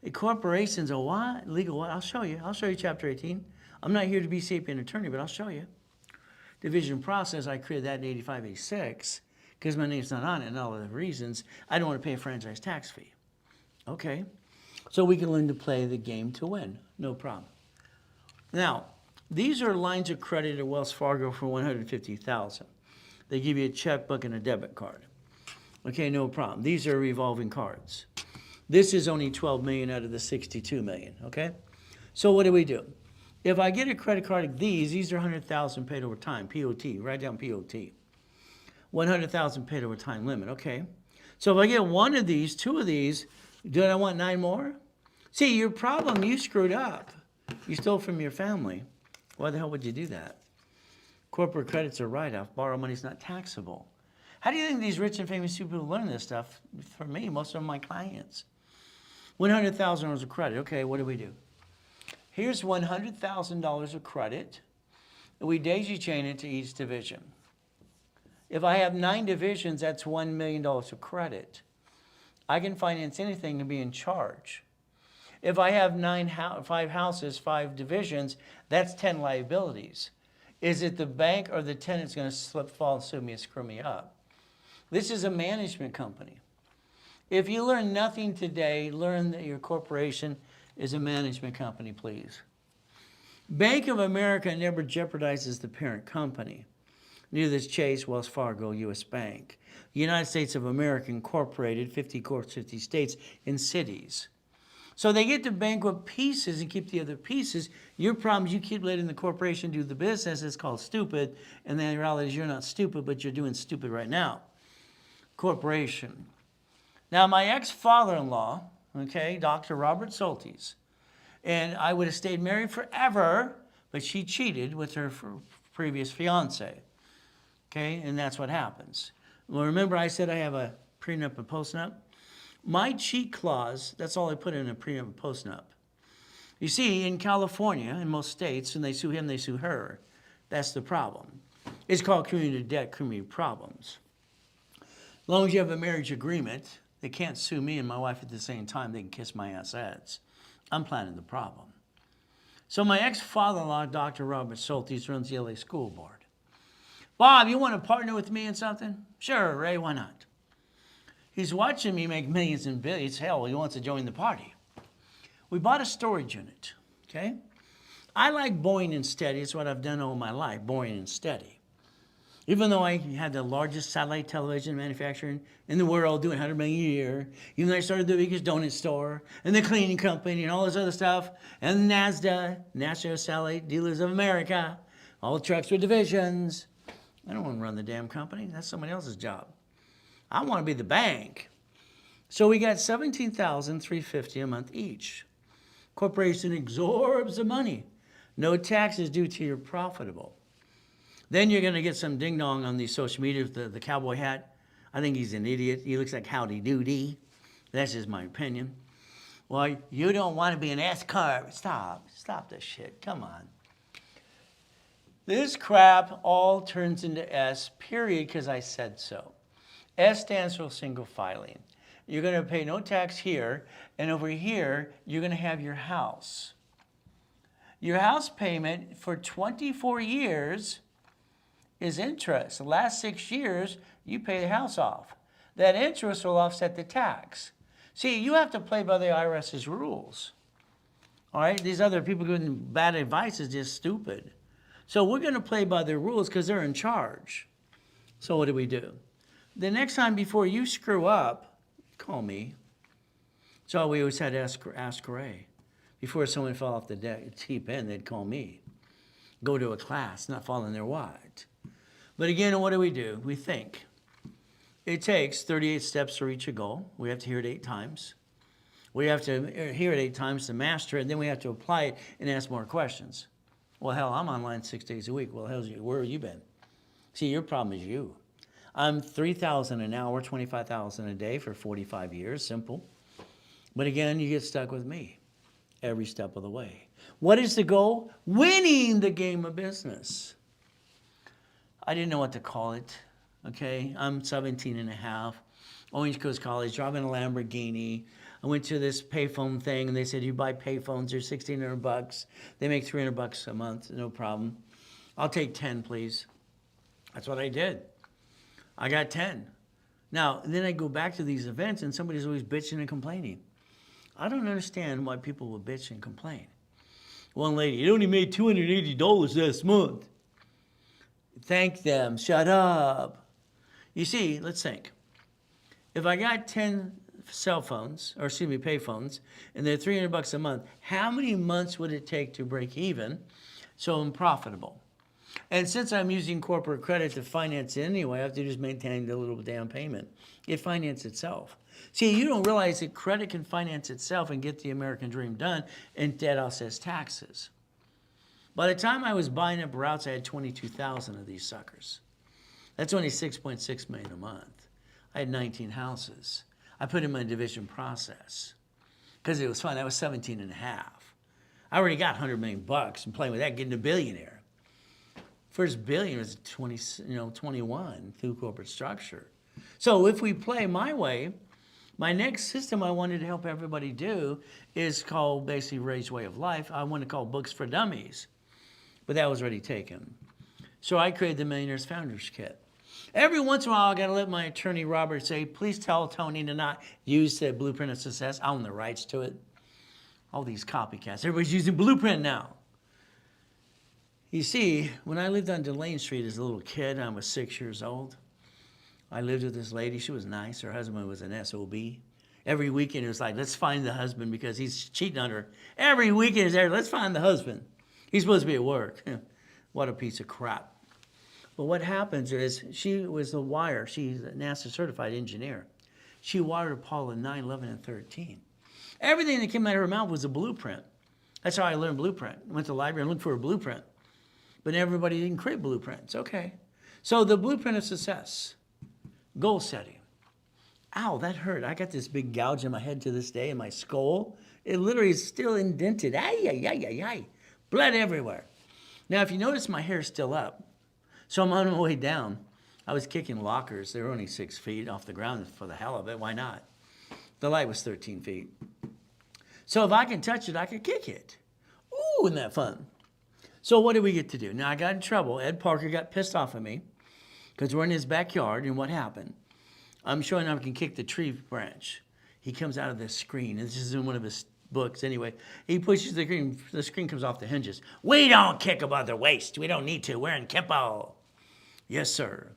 A corporation's a what? Legal what? I'll show you. I'll show you chapter 18. I'm not here to be sapient attorney, but I'll show you. Division process, I created that in 85, 86, because my name's not on it and all of the reasons. I don't want to pay a franchise tax fee. Okay. So we can learn to play the game to win. No problem. Now, these are lines of credit at Wells Fargo for $150,000. They give you a checkbook and a debit card. Okay, no problem. These are revolving cards. This is only 12 million out of the 62 million, okay? So what do? If I get a credit card like these are 100,000 paid over time, POT, write down POT. 100,000 paid over time limit, okay? So if I get one of these, two of these, do I want 9 more? See, your problem, you screwed up. You stole from your family. Why the hell would you do that? Corporate credit's a write-off. Borrow money's not taxable. How do you think these rich and famous people learn this stuff? For me, most of my clients. $100,000 of credit. Okay, what do? Here's $100,000 of credit. We daisy chain it to each division. If I have 9 divisions, that's $1 million of credit. I can finance anything and be in charge. If I have 5 houses, 5 divisions, that's 10 liabilities. Is it the bank or the tenant's going to slip, fall, and sue me and screw me up? This is a management company. If you learn nothing today, learn that your corporation is a management company, please. Bank of America never jeopardizes the parent company. Neither does Chase, Wells Fargo, U.S. Bank. United States of America Incorporated, 50 courts, 50 states, and cities. So they get to bank with pieces and keep the other pieces. Your problem is you keep letting the corporation do the business. It's called stupid. And the reality is you're not stupid, but you're doing stupid right now. Corporation. Now, my ex-father-in-law, okay, Dr. Robert Soltis, and I would have stayed married forever, but she cheated with her previous fiance. Okay, and that's what happens. Well, remember I said I have a prenup and postnup? My cheat clause, that's all I put in a prenup and postnup. You see, in California, in most states, when they sue him, they sue her. That's the problem. It's called community debt, community problems. As long as you have a marriage agreement, they can't sue me and my wife at the same time. They can kiss my assets. I'm planning the problem. So my ex-father-in-law, Dr. Robert Soltis, runs the LA School Board. Bob, you want to partner with me in something? Sure, Ray, why not? He's watching me make millions and billions. Hell, he wants to join the party. We bought a storage unit, okay? I like boring and steady. It's what I've done all my life, boring and steady. Even though I had the largest satellite television manufacturer in the world, doing $100 million a year, even though I started the biggest donut store, and the cleaning company, and all this other stuff, and NASDA, National Satellite Dealers of America, all the trucks with divisions. I don't want to run the damn company. That's somebody else's job. I want to be the bank. So we got $17,350 a month each. Corporation absorbs the money. No taxes due till you're profitable. Then you're going to get some ding-dong on these social media with the cowboy hat. I think he's an idiot. He looks like Howdy Doody. That's just my opinion. Well, you don't want to be an S-corp. Stop this shit. Come on. This crap all turns into S, period, because I said so. S stands for single filing. You're going to pay no tax here, and over here, you're going to have your house. Your house payment for 24 years is interest. The last 6 years, you pay the house off. That interest will offset the tax. See, you have to play by the IRS's rules. All right? These other people giving bad advice is just stupid. So we're going to play by their rules because they're in charge. So what do? The next time before you screw up, call me. So we always had to ask Ray. Before someone fell off the deep end, they'd call me. Go to a class, not fall in their what. But again, what do? We think. It takes 38 steps to reach a goal. We have to hear it 8 times. We have to hear it 8 times to master it, and then we have to apply it and ask more questions. Well, hell, I'm online 6 days a week. Well, where have you been? See, your problem is you. I'm $3,000 an hour, $25,000 a day for 45 years, simple. But again, you get stuck with me every step of the way. What is the goal? Winning the game of business. I didn't know what to call it, okay? I'm 17 and a half, Orange Coast College, driving a Lamborghini. I went to this payphone thing, and they said, you buy payphones, they're $1,600. They make $300 a month, no problem. I'll take 10, please. That's what I did. I got 10. Now, then I go back to these events, and somebody's always bitching and complaining. I don't understand why people will bitch and complain. One lady, it only made $280 this month. Thank them. Shut up. You see, let's think. If I got 10 cell phones, or excuse me, pay phones, and they're $300 a month, how many months would it take to break even so I'm profitable? And since I'm using corporate credit to finance it anyway, I have to just maintain the little down payment. It finances itself. See, you don't realize that credit can finance itself and get the American dream done, and debt offsets taxes. By the time I was buying up routes, I had 22,000 of these suckers. That's only 6.6 million a month. I had 19 houses. I put in my division process because it was fun. I was 17 and a half. I already got $100 million and playing with that, getting a billionaire. First billion was 21 through corporate structure. So if we play my way, my next system I wanted to help everybody do is called basically Ray's Way of Life. I want to call Books for Dummies, but that was already taken. So I created the Millionaires Founders Kit. Every once in a while, I got to let my attorney Robert say, please tell Tony to not use the Blueprint of Success. I own the rights to it. All these copycats. Everybody's using Blueprint now. You see, when I lived on Delane Street as a little kid, I was 6 years old. I lived with this lady. She was nice. Her husband was an SOB. Every weekend, it was like, let's find the husband because he's cheating on her. Every weekend, it was there, let's find the husband. He's supposed to be at work. What a piece of crap. But what happens is she was a wire. She's a NASA certified engineer. She wired Apollo 9, 11, and 13. Everything that came out of her mouth was a blueprint. That's how I learned blueprint. Went to the library and looked for a blueprint. But everybody didn't create blueprints. Okay. So the Blueprint of Success, goal setting. Ow, that hurt. I got this big gouge in my head to this day in my skull. It literally is still indented. Ay, ay, ay, ay, ay. Blood everywhere. Now, if you notice, my hair's still up. So I'm on my way down. I was kicking lockers. They were only 6 feet off the ground for the hell of it. Why not? The light was 13 feet. So if I can touch it, I can kick it. Ooh, isn't that fun? So what did we get to do? Now, I got in trouble. Ed Parker got pissed off at me because we're in his backyard, and what happened? I'm showing him I can kick the tree branch. He comes out of the screen, and this is in one of his books anyway. He pushes the screen comes off the hinges. We don't kick above the waist. We don't need to. We're in Kempo. Yes, sir.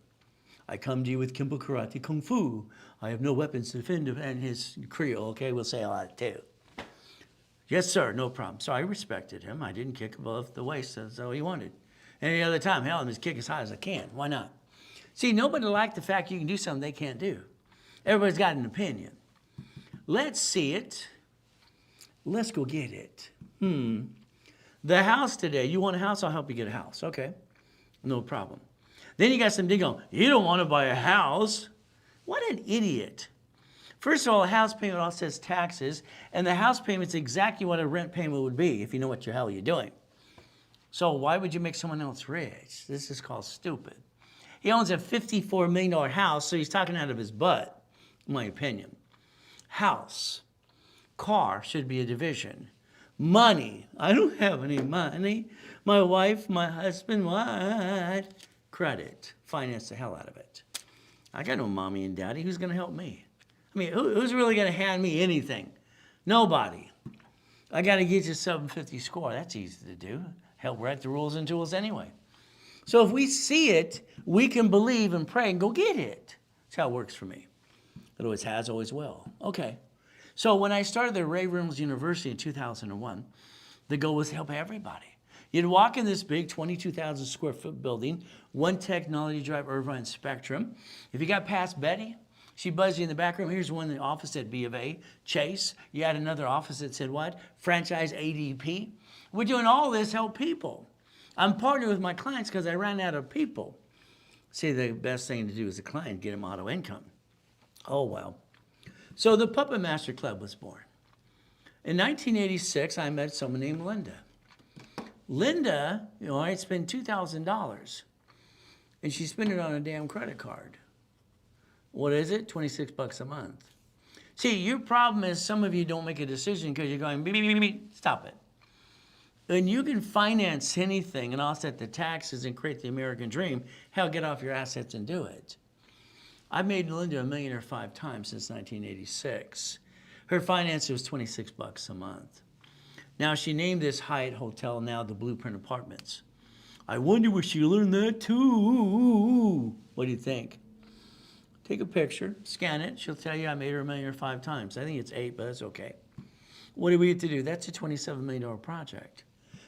I come to you with Kempo Karate Kung Fu. I have no weapons to defend, and his Creole, okay, we'll say a lot too. Yes, sir, no problem. So I respected him. I didn't kick above the waist, that's all he wanted. Any other time, hell, I'm just kick as high as I can. Why not? See, nobody liked the fact you can do something they can't do. Everybody's got an opinion. Let's see it. Let's go get it. The house today. You want a house? I'll help you get a house. Okay, no problem. Then you got some dig on. You don't want to buy a house. What an idiot. First of all, a house payment offsets taxes, and the house payment's exactly what a rent payment would be if you know what the hell you're doing. So why would you make someone else rich? This is called stupid. He owns a $54 million house, so he's talking out of his butt, in my opinion. House. Car should be a division. Money. I don't have any money. My wife, my husband, what? Credit. Finance the hell out of it. I got no mommy and daddy. Who's going to help me? I mean, who's really going to hand me anything? Nobody. I got to get you a 750 score. That's easy to do. Help write the rules and tools anyway. So if we see it, we can believe and pray and go get it. That's how it works for me. It always has, always will. Okay. So when I started the Reynolds University in 2001, the goal was to help everybody. You'd walk in this big 22,000 square foot building, one Technology Drive, Irvine Spectrum. If you got past Betty, she buzzed you in the back room. Here's one in the office at B of A, Chase. You had another office that said what? Franchise ADP. We're doing all this to help people. I'm partnering with my clients because I ran out of people. See, the best thing to do as a client, get them auto income. Oh, well. So the Puppet Master Club was born. In 1986, I met someone named Linda. Linda, I'd spend $2,000, and she spent it on a damn credit card. What is it? 26 bucks a month. See, your problem is some of you don't make a decision because you're going, beep, beep, beep, beep. Stop it. And you can finance anything and offset the taxes and create the American dream. Hell, get off your assets and do it. I've made Linda $1 million 5 times since 1986. Her finance was 26 bucks a month. Now, she named this Hyatt Hotel now the Blueprint Apartments. I wonder where she learned that too. What do you think? Take a picture, scan it. She'll tell you I made her $1 million 5 times. I think it's 8, but that's okay. What do we get to do? That's a $27 million project.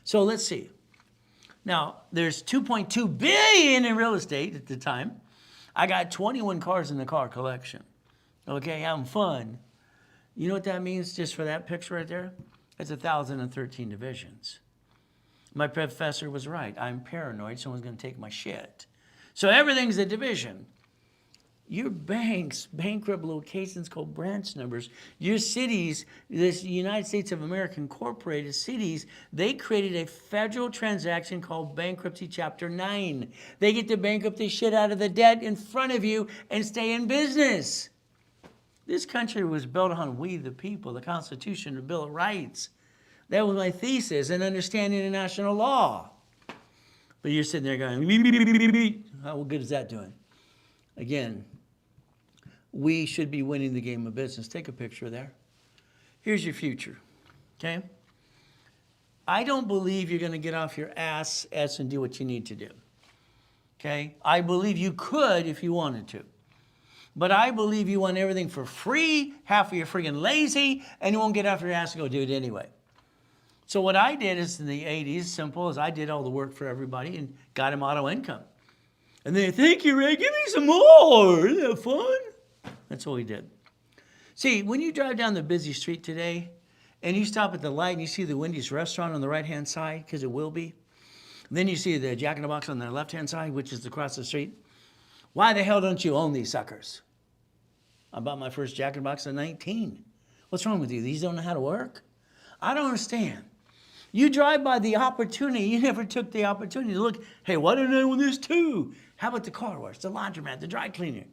So let's see. Now, there's $2.2 billion in real estate at the time. I got 21 cars in the car collection. Okay, having fun. You know what that means just for that picture right there? That's 1,013 divisions. My professor was right. I'm paranoid. Someone's going to take my shit. So everything's a division. Your banks, bankrupt locations called branch numbers. Your cities, this United States of America Incorporated cities, they created a federal transaction called Bankruptcy Chapter 9. They get to bankrupt the shit out of the debt in front of you and stay in business. This country was built on we the people, the Constitution, the Bill of Rights. That was my thesis in understanding international law. But you're sitting there going, how good is that doing? Again, we should be winning the game of business. Take a picture there. Here's your future, okay? I don't believe you're going to get off your ass and do what you need to do, okay? I believe you could if you wanted to. But I believe you want everything for free, half of you're friggin' lazy, and you won't get off your ass and go do it anyway. So what I did is in the 80s, simple as I did all the work for everybody and got them auto income. And they thank you, Ray, give me some more. Isn't that fun? That's what we did. See, when you drive down the busy street today and you stop at the light and you see the Wendy's restaurant on the right-hand side, because it will be, and then you see the Jack in the Box on the left-hand side, which is across the street, why the hell don't you own these suckers? I bought my first Jack in the Box at 19. What's wrong with you? These don't know how to work? I don't understand. You drive by the opportunity. You never took the opportunity to look, hey, why don't I own this too? How about the car wash, the laundromat, the dry cleaner?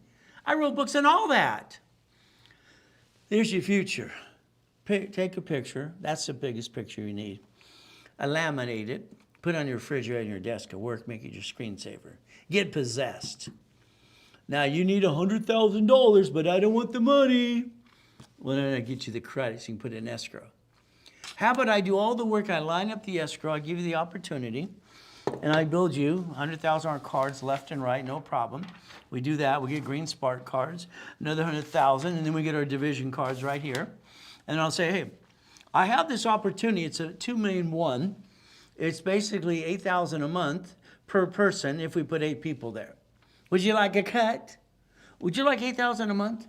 I wrote books on all that. There's your future. Take a picture. That's the biggest picture you need. Laminate it. Put it on your refrigerator and your desk at work. Make it your screensaver. Get possessed. Now you need $100,000, but I don't want the money. Well, then I get you the credit so you can put it in escrow. How about I do all the work, I line up the escrow, I give you the opportunity, and I build you 100,000 cards left and right, no problem. We do that, we get green spark cards, another 100,000, and then we get our division cards right here. And I'll say, hey, I have this opportunity, it's a 2,000,001. It's basically 8,000 a month per person if we put 8 people there. Would you like a cut? Would you like 8,000 a month?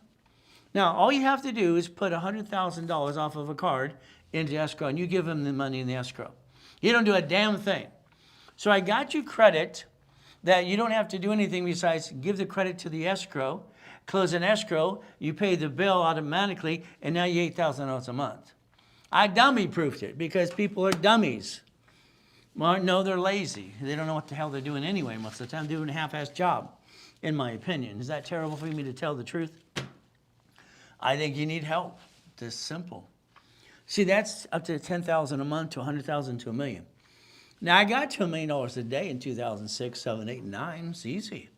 Now, all you have to do is put $100,000 off of a card into escrow, and you give them the money in the escrow. You don't do a damn thing. So I got you credit that you don't have to do anything besides give the credit to the escrow, close an escrow, you pay the bill automatically, and now you $8,000 a month. I dummy-proofed it because people are dummies. Well, no, they're lazy. They don't know what the hell they're doing anyway most of the time, doing a half-assed job, in my opinion. Is that terrible for me to tell the truth? I think you need help. It's simple. See, that's up to $10,000 a month to $100,000 to $1 million. Now, I got to $1 million a day in 2006, 7, 8, and 9. It's easy.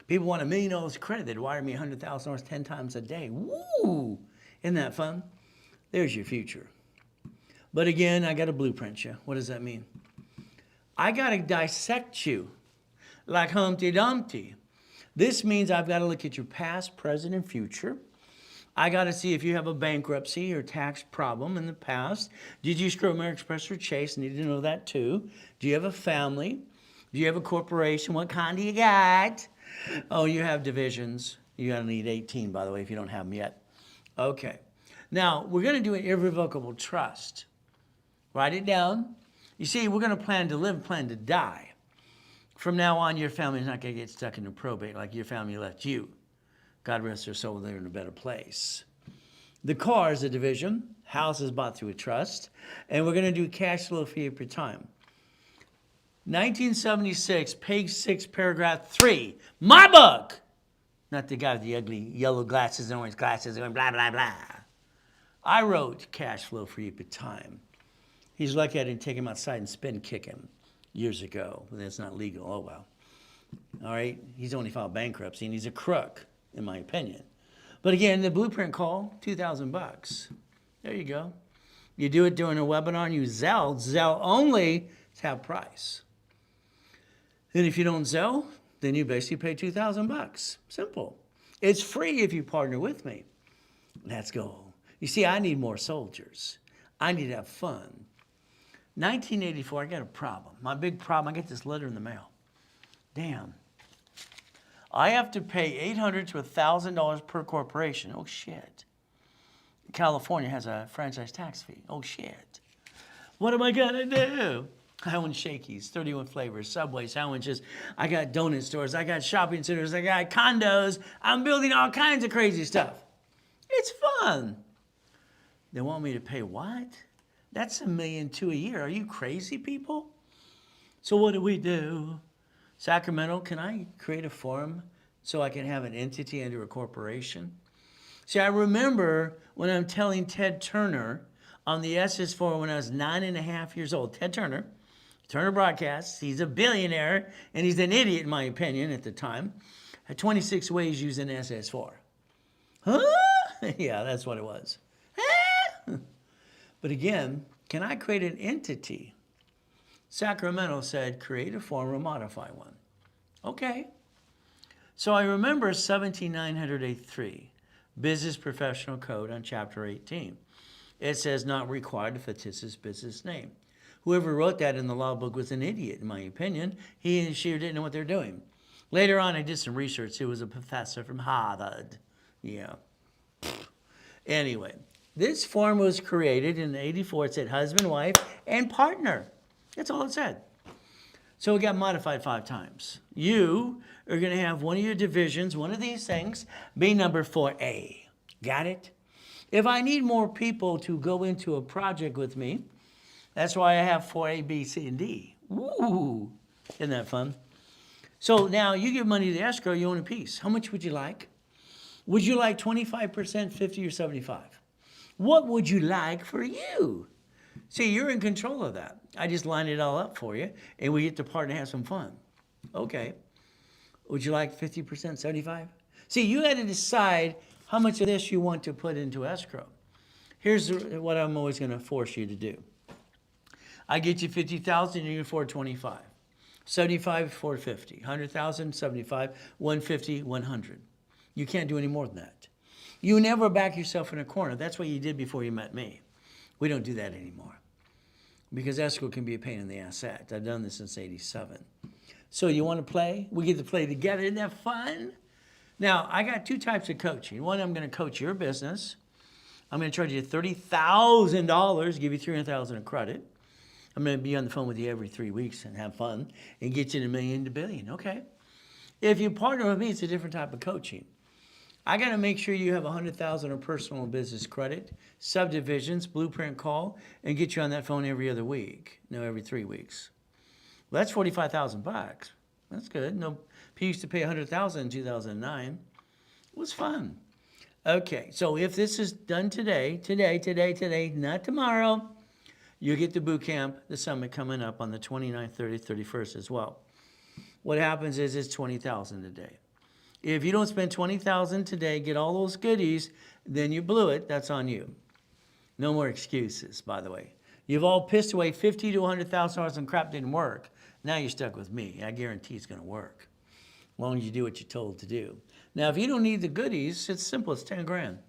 People want $1 million credit. They'd wire me $100,000 10 times a day. Woo! Isn't that fun? There's your future. But again, I got to blueprint you. What does that mean? I got to dissect you like Humpty Dumpty. This means I've got to look at your past, present, and future. I got to see if you have a bankruptcy or tax problem in the past. Did you screw American Express or Chase? Need to know that too. Do you have a family? Do you have a corporation? What kind do you got? Oh, you have divisions. You're going to need 18, by the way, if you don't have them yet. Okay. Now, we're going to do an irrevocable trust. Write it down. You see, we're going to plan to live, plan to die. From now on, your family's not going to get stuck in the probate like your family left you. God rest their soul, they're in a better place. The car is a division. House is bought through a trust. And we're going to do cash flow for you per time. 1976, page 6, paragraph 3. My book! Not the guy with the ugly yellow glasses and orange glasses going blah, blah, blah. I wrote cash flow for you per time. He's lucky I didn't take him outside and spin kick him years ago. That's not legal. Oh, well. All right? He's only filed bankruptcy, and he's a crook, in my opinion. But again, the blueprint call, $2,000. There you go. You do it during a webinar and use Zelle. Zelle only is half price. And if you don't Zelle, then you basically pay $2,000. Simple. It's free if you partner with me. Let's go. You see, I need more soldiers. I need to have fun. 1984, I got a problem. My big problem, I get this letter in the mail. Damn. I have to pay $800 to $1,000 per corporation. Oh, shit. California has a franchise tax fee. Oh, shit. What am I going to do? I own Shakey's, 31 flavors, Subway sandwiches. I got donut stores. I got shopping centers. I got condos. I'm building all kinds of crazy stuff. It's fun. They want me to pay what? That's $1.2 million a year. Are you crazy, people? So what do? Sacramento, can I create a form so I can have an entity under a corporation? See, I remember when I'm telling Ted Turner on the SS4 when I was 9.5 years old. Ted Turner, Turner Broadcasts, he's a billionaire, and he's an idiot in my opinion at the time. Had 26 ways using SS4. Huh? Yeah, that's what it was. But again, can I create an entity? Sacramento said, create a form or modify one. Okay. So I remember 17983, Business Professional Code on Chapter 18. It says not required a fictitious business name. Whoever wrote that in the law book was an idiot, in my opinion. He and she didn't know what they're doing. Later on, I did some research. He was a professor from Harvard. Yeah. Anyway, this form was created in 84. It said husband, wife, and partner. That's all it said. So it got modified 5 times. You are going to have one of your divisions, one of these things, be number 4A. Got it? If I need more people to go into a project with me, that's why I have 4A, B, C, and D. Woo! Isn't that fun? So now you give money to the escrow, you own a piece. How much would you like? Would you like 25%, 50, or 75? What would you like for you? See, you're in control of that. I just line it all up for you, and we get to partner and have some fun. Okay. Would you like 50%, 75? See, you had to decide how much of this you want to put into escrow. Here's what I'm always going to force you to do. I get you 50,000, you can afford 25. 75, 450. 100,000, 75, 150, 100. You can't do any more than that. You never back yourself in a corner. That's what you did before you met me. We don't do that anymore because escrow can be a pain in the ass act. I've done this since '87. So you want to play? We get to play together. Isn't that fun? Now, I got two types of coaching. One, I'm going to coach your business. I'm going to charge you $30,000, give you $300,000 in credit. I'm going to be on the phone with you every 3 weeks and have fun and get you to $1 million to $1 billion. Okay. If you partner with me, it's a different type of coaching. I got to make sure you have $100,000 of personal and business credit, subdivisions, blueprint call, and get you on that phone every other week. No, every 3 weeks. Well, that's $45,000. That's good. No, P used to pay $100,000 in 2009. It was fun. Okay, so if this is done today, not tomorrow, you get the boot camp, the summit coming up on the 29th, 30th, 31st as well. What happens is it's $20,000 a day. If you don't spend $20,000 today, get all those goodies, then you blew it. That's on you. No more excuses, by the way. You've all pissed away $50,000 to $100,000 and crap didn't work. Now you're stuck with me. I guarantee it's going to work, as long as you do what you're told to do. Now, if you don't need the goodies, it's simple. It's 10 grand.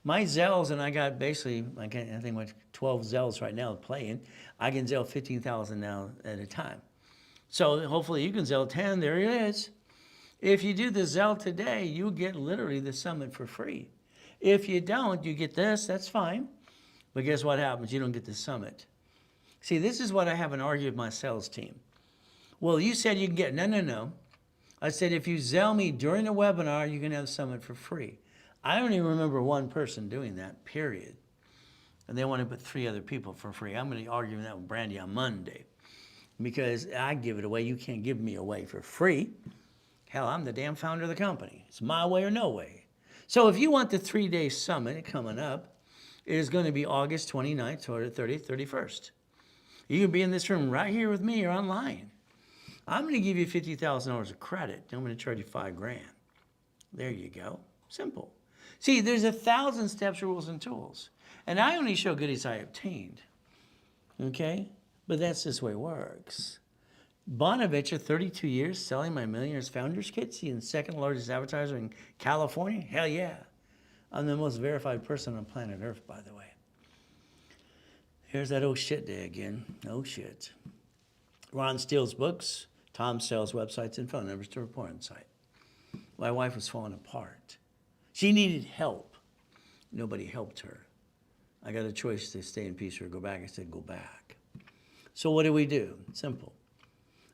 My Zells, and I got basically, I think like 12 Zells right now playing. I can Zell 15,000 now at a time. So hopefully you can Zell 10. There it is. If you do the Zell today, you get literally the summit for free. If you don't, you get this. That's fine. But guess what happens? You don't get the summit. See, this is what I haven't argued with my sales team. Well, you said you can get, no. I said, if you Zell me during the webinar, you can have the summit for free. I don't even remember one person doing that, period. And they want to put 3 other people for free. I'm going to argue that with Brandy on Monday because I give it away. You can't give me away for free. Hell, I'm the damn founder of the company. It's my way or no way. So if you want the 3-day summit coming up, it is going to be August 29th, 30th, 31st. You can be in this room right here with me or online. I'm going to give you $50,000 of credit. I'm going to charge you $5 grand. There you go. Simple. See, there's 1,000 steps, rules, and tools. And I only show goodies I obtained. Okay? But that's just the way it works. Bonaventure, 32 years, selling my Millionaires Founders Kit, seeing the second largest advertiser in California. Hell yeah. I'm the most verified person on planet Earth, by the way. Here's that oh shit day again. Oh shit. Ron steals books. Tom sells websites and phone numbers to report on site. My wife was falling apart. She needed help. Nobody helped her. I got a choice to stay in peace or go back. I said, go back. So what do? Simple.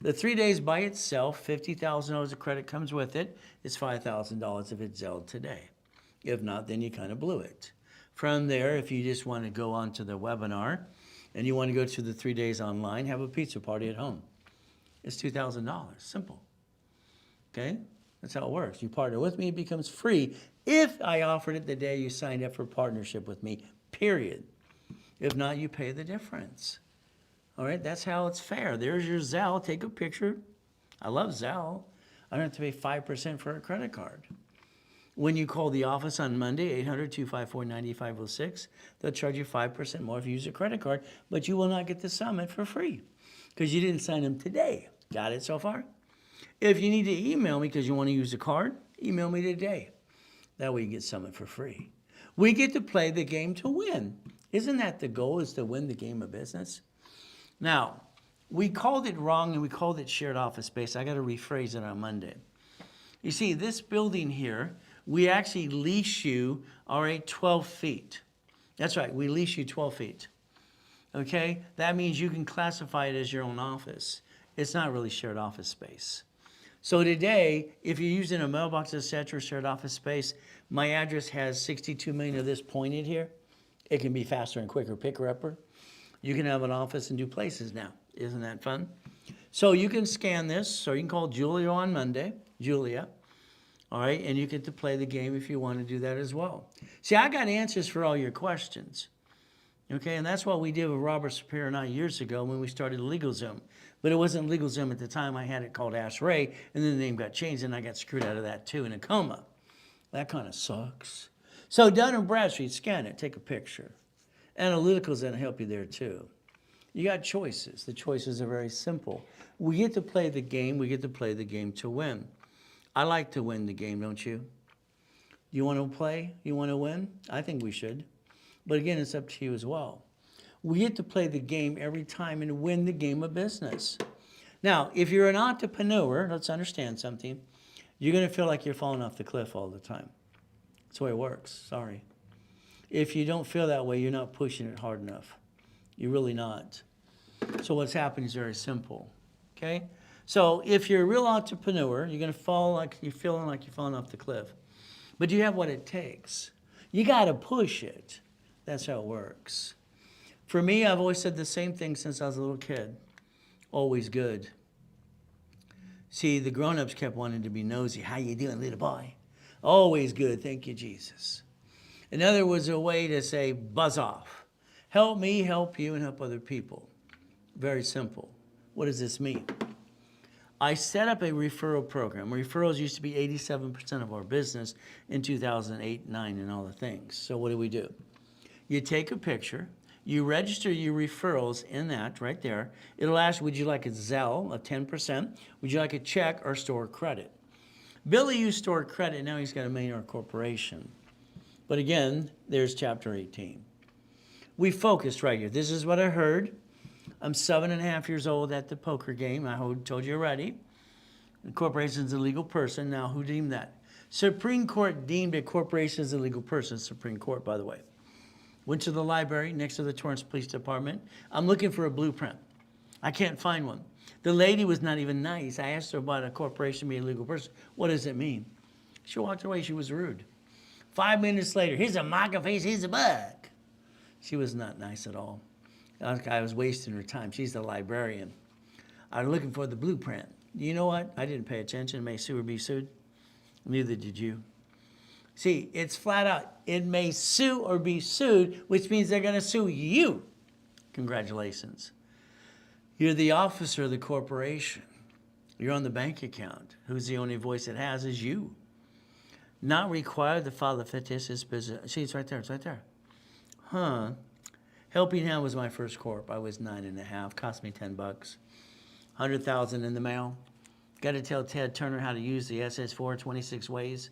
The 3 days by itself, $50,000 of credit comes with it. It's $5,000 if it's Zelled today. If not, then you kind of blew it. From there, if you just want to go on to the webinar and you want to go to the 3 days online, have a pizza party at home. It's $2,000. Simple. Okay? That's how it works. You partner with me, it becomes free if I offered it the day you signed up for partnership with me, period. If not, you pay the difference. All right, that's how it's fair. There's your Zelle. Take a picture. I love Zelle. I don't have to pay 5% for a credit card. When you call the office on Monday, 800-254-9506, they'll charge you 5% more if you use a credit card, but you will not get the summit for free because you didn't sign them today. Got it so far? If you need to email me because you want to use a card, email me today. That way you get summit for free. We get to play the game to win. Isn't that the goal, is to win the game of business? Now, we called it wrong and we called it shared office space. I got to rephrase it on Monday. You see, this building here, we actually lease you, all right, 12 feet. That's right, we lease you 12 feet. Okay? That means you can classify it as your own office. It's not really shared office space. So today, if you're using a mailbox, etc., shared office space, my address has 62 million of this pointed here. It can be faster and quicker picker-upper. You can have an office in 2 places now. Isn't that fun? So you can scan this, or you can call Julia on Monday, Julia, all right, and you get to play the game if you want to do that as well. See, I got answers for all your questions, Okay, and that's what we did with Robert Sapir and I years ago when we started LegalZoom. But it wasn't LegalZoom at the time. I had it called Ash Ray, and then the name got changed, and I got screwed out of that too in a coma. That kind of sucks. So Dun Bradstreet, scan it, take a picture. Analytical's going to help you there too. You got choices. The choices are very simple. We get to play the game. We get to play the game to win. I like to win the game, don't you? You want to play? You want to win? I think we should. But again, it's up to you as well. We get to play the game every time and win the game of business. Now, if you're an entrepreneur, let's understand something. You're going to feel like you're falling off the cliff all the time. That's the way it works. Sorry. If you don't feel that way, you're not pushing it hard enough. You're really not. So what's happening is very simple. Okay? So if you're a real entrepreneur, you're going to fall like you're feeling like you're falling off the cliff. But you have what it takes. You got to push it. That's how it works. For me, I've always said the same thing since I was a little kid. Always good. See, the grown-ups kept wanting to be nosy. How you doing, little boy? Always good. Thank you, Jesus. In other words, a way to say, buzz off. Help me, help you, and help other people. Very simple. What does this mean? I set up a referral program. Referrals used to be 87% of our business in 2008, 9, and all the things. So what do? You take a picture. You register your referrals in that right there. It'll ask, would you like a Zelle of 10%? Would you like a check or store credit? Billy used store credit. Now he's got a $1 million corporation. But again, there's chapter 18. We focused right here. This is what I heard. I'm 7.5 years old at the poker game. I told you already. The corporation's a legal person. Now, who deemed that? Supreme Court deemed a corporation as a legal person. Supreme Court, by the way. Went to the library next to the Torrance Police Department. I'm looking for a blueprint. I can't find one. The lady was not even nice. I asked her about a corporation being a legal person. What does it mean? She walked away. She was rude. 5 minutes later, here's a market face, here's a buck. She was not nice at all. I was wasting her time. She's the librarian. I'm looking for the blueprint. You know what? I didn't pay attention. May sue or be sued. Neither did you. See, it's flat out. It may sue or be sued, which means they're going to sue you. Congratulations. You're the officer of the corporation. You're on the bank account. Who's the only voice it has is you. Not required to file the fictitious business. See, it's right there. It's right there. Huh. Helping Hand was my first corp. I was 9.5. Cost me $10. $100,000 in the mail. Got to tell Ted Turner how to use the SS4 26 ways.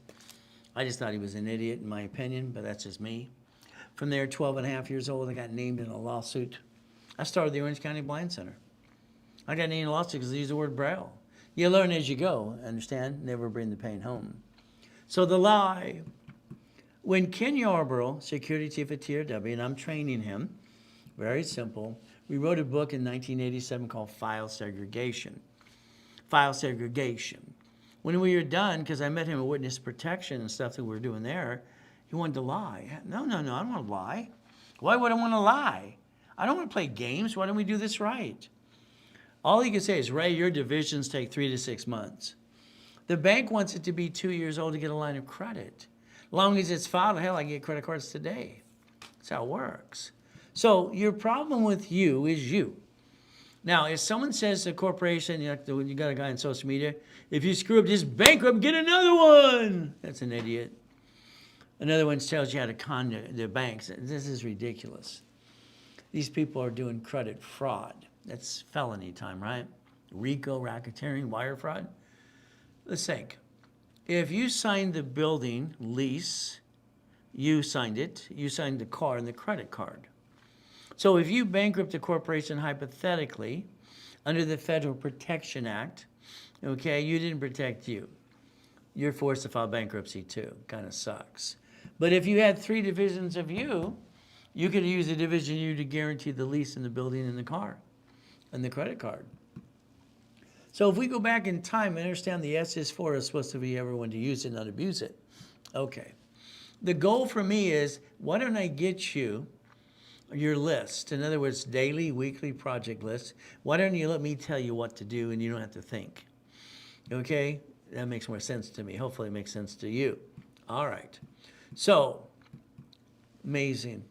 I just thought he was an idiot, in my opinion, but that's just me. From there, 12.5 years old, I got named in a lawsuit. I started the Orange County Blind Center. I got named in a lawsuit because I used the word Braille. You learn as you go, understand? Never bring the pain home. So the lie. When Ken Yarborough, security chief at TRW, and I'm training him, very simple, we wrote a book in 1987 called File Segregation. File Segregation. When we were done, because I met him at witness protection and stuff that we were doing there, he wanted to lie. No, I don't want to lie. Why would I want to lie? I don't want to play games. Why don't we do this right? All he can say is, Ray, your divisions take 3 to 6 months. The bank wants it to be 2 years old to get a line of credit. As long as it's filed, hell, I can get credit cards today. That's how it works. So your problem with you is you. Now, if someone says to a corporation, you got a guy on social media, if you screw up this bankrupt, get another one. That's an idiot. Another one tells you how to con the banks. This is ridiculous. These people are doing credit fraud. That's felony time, right? RICO, racketeering, wire fraud. Let's think. If you signed the building lease, you signed it. You signed the car and the credit card. So if you bankrupt a corporation hypothetically under the Federal Protection Act, okay, you didn't protect you. You're forced to file bankruptcy too. Kind of sucks. But if you had 3 divisions of you, you could use a division U to guarantee the lease in the building and the car and the credit card. So if we go back in time and understand the SS4 is supposed to be everyone to use it, not abuse it. Okay. The goal for me is, why don't I get you your list? In other words, daily, weekly project list. Why don't you let me tell you what to do and you don't have to think? Okay? That makes more sense to me. Hopefully it makes sense to you. All right. So, amazing.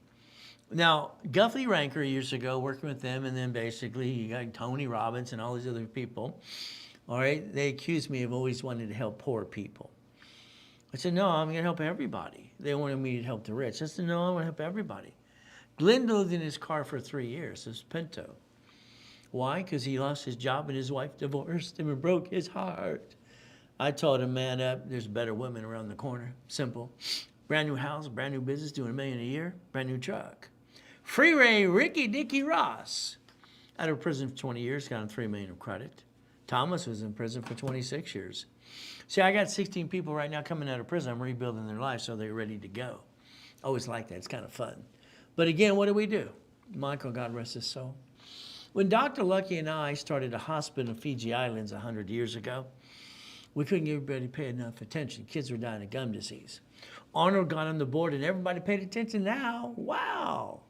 Now, Guthrie Ranker years ago, working with them, and then basically you got Tony Robbins and all these other people. All right, they accused me of always wanting to help poor people. I said, no, I'm going to help everybody. They wanted me to help the rich. I said, no, I want to help everybody. Glenn lived in his car for 3 years, his Pinto. Why? Because he lost his job and his wife divorced him and broke his heart. I told him, man up, there's better women around the corner. Simple. Brand new house, brand new business, doing $1 million a year, brand new truck. Freeway Ricky Dicky Ross, out of prison for 20 years, got him $3 million of credit. Thomas was in prison for 26 years. See, I got 16 people right now coming out of prison. I'm rebuilding their life so they're ready to go. I always like that. It's kind of fun. But again, what do? Michael, God rest his soul. When Dr. Lucky and I started a hospital in Fiji Islands 100 years ago, we couldn't get everybody pay enough attention. Kids were dying of gum disease. Arnold got on the board and everybody paid attention now. Wow.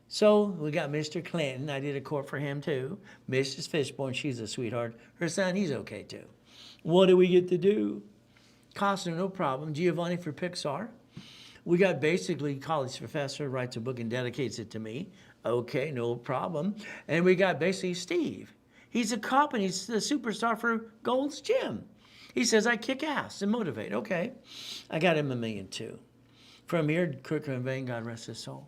So we got Mr. Clinton. I did a court for him too. Mrs. Fishborn, she's a sweetheart. Her son, he's okay too. What do we get to do? Costner, no problem. Giovanni for Pixar. We got basically college professor writes a book and dedicates it to me. Okay, no problem. And we got basically Steve. He's a cop and he's the superstar for Gold's Gym. He says, I kick ass and motivate. Okay. I got him $1 million too. From here, Kirk Van Vane, God rest his soul.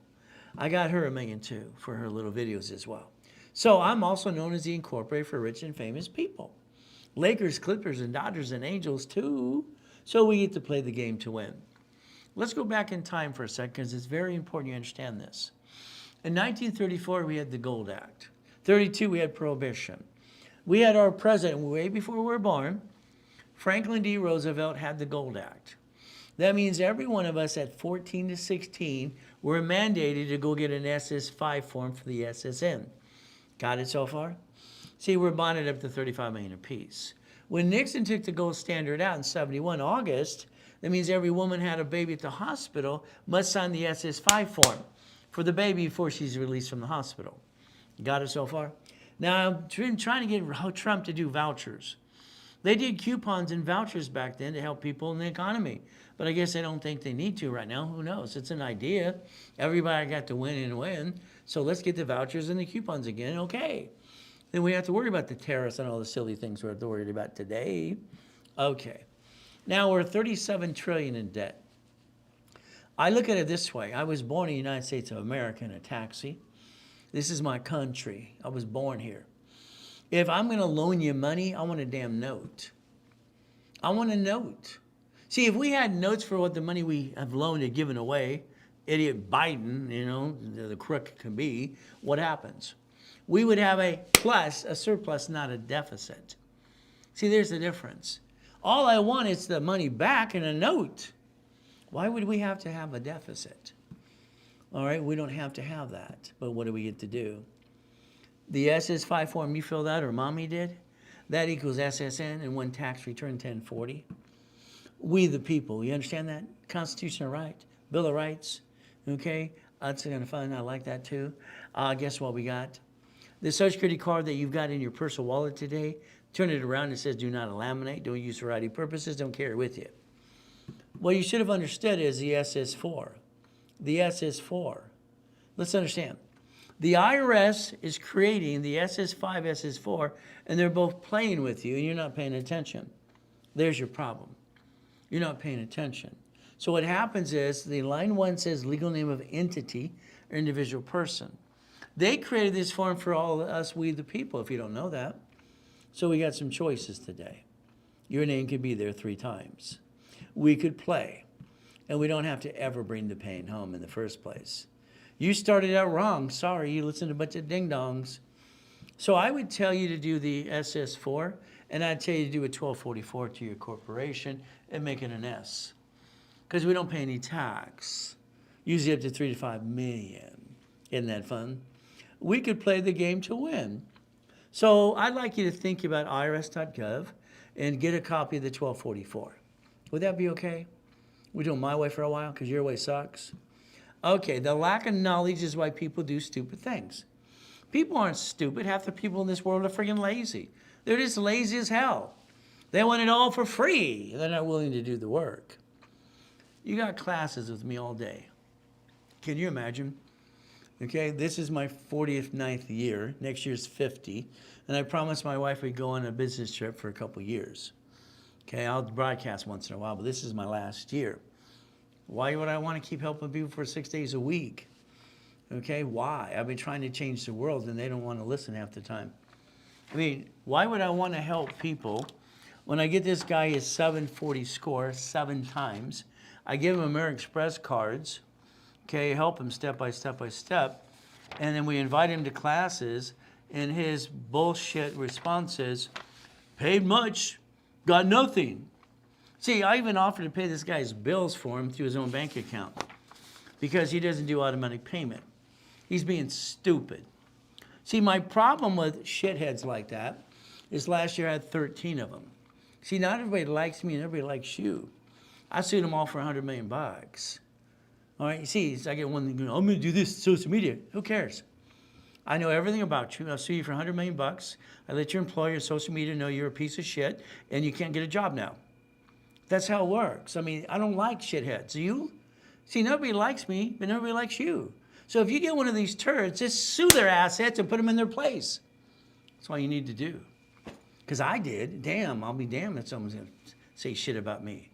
I got her $1 million too for her little videos as well. So I'm also known as the Incorporated for Rich and Famous People. Lakers, Clippers, and Dodgers and Angels too. So we get to play the game to win. Let's go back in time for a second because it's very important you understand this. In 1934, we had the Gold Act. 32, we had Prohibition. We had our president way before we were born. Franklin D. Roosevelt had the Gold Act. That means every one of us at 14 to 16 were mandated to go get an SS5 form for the SSN. Got it so far? See, we're bonded up to $35 million apiece. When Nixon took the gold standard out in 71 August, that means every woman had a baby at the hospital must sign the SS5 form for the baby before she's released from the hospital. Got it so far? Now, I'm trying to get Trump to do vouchers. They did coupons and vouchers back then to help people in the economy. But I guess they don't think they need to right now. Who knows? It's an idea. Everybody got to win and win. So let's get the vouchers and the coupons again. Okay. Then we have to worry about the tariffs and all the silly things we're worried about today. Okay. Now we're $37 trillion in debt. I look at it this way. I was born in the United States of America in a taxi. This is my country. I was born here. If I'm going to loan you money, I want a damn note. I want a note. See, if we had notes for what the money we have loaned and given away, idiot Biden, you know, the crook can be, what happens? We would have a plus, a surplus, not a deficit. See, there's the difference. All I want is the money back in a note. Why would we have to have a deficit? All right, we don't have to have that. But what do we get to do? The SS5 form you filled out or mommy did, that equals SSN and one tax return 1040. We the people, you understand that? Constitutional right, Bill of Rights, okay? That's kind of fun, I like that too. Guess what we got? The Social Security card that you've got in your personal wallet today, turn it around and it says do not laminate, don't use for ID purposes, don't carry it with you. What you should have understood is the SS4. The SS4. Let's understand. The IRS is creating the SS5, SS4, and they're both playing with you, and you're not paying attention. There's your problem. You're not paying attention. So what happens is the line 1 says legal name of entity or individual person. They created this form for all of us, we the people, if you don't know that. So we got some choices today. Your name could be there 3 times. We could play, and we don't have to ever bring the pain home in the first place. You started out wrong. Sorry, you listened to a bunch of ding-dongs. So I would tell you to do the SS4, and I'd tell you to do a 1244 to your corporation and make it an S. Because we don't pay any tax. Usually up to 3 to 5 million. Isn't that fun? We could play the game to win. So I'd like you to think about irs.gov and get a copy of the 1244. Would that be okay? We do it my way for a while because your way sucks. Okay, the lack of knowledge is why people do stupid things. People aren't stupid. Half the people in this world are freaking lazy. They're just lazy as hell. They want it all for free. They're not willing to do the work. You got classes with me all day. Can you imagine? Okay, this is my 49th year. Next year's 50. And I promised my wife we'd go on a business trip for a couple years. Okay, I'll broadcast once in a while, but this is my last year. Why would I want to keep helping people for 6 days a week? Okay, why? I've been trying to change the world and they don't want to listen half the time. I mean, why would I want to help people when I get this guy his 740 score 7 times? I give him American Express cards, okay, help him step by step by step, and then we invite him to classes, and his bullshit response is, paid much, got nothing. See, I even offered to pay this guy's bills for him through his own bank account because he doesn't do automatic payment. He's being stupid. See, my problem with shitheads like that is last year I had 13 of them. See, not everybody likes me and everybody likes you. I sued them all for $100 million. All right, you see, I get one thing, I'm gonna do this social media. Who cares? I know everything about you. I'll sue you for $100 million. I let your employer, social media, know you're a piece of shit and you can't get a job now. That's how it works. I mean, I don't like shitheads. You? See, nobody likes me, but nobody likes you. So if you get one of these turds, just sue their assets and put them in their place. That's all you need to do. Because I did. Damn, I'll be damned if someone's going to say shit about me.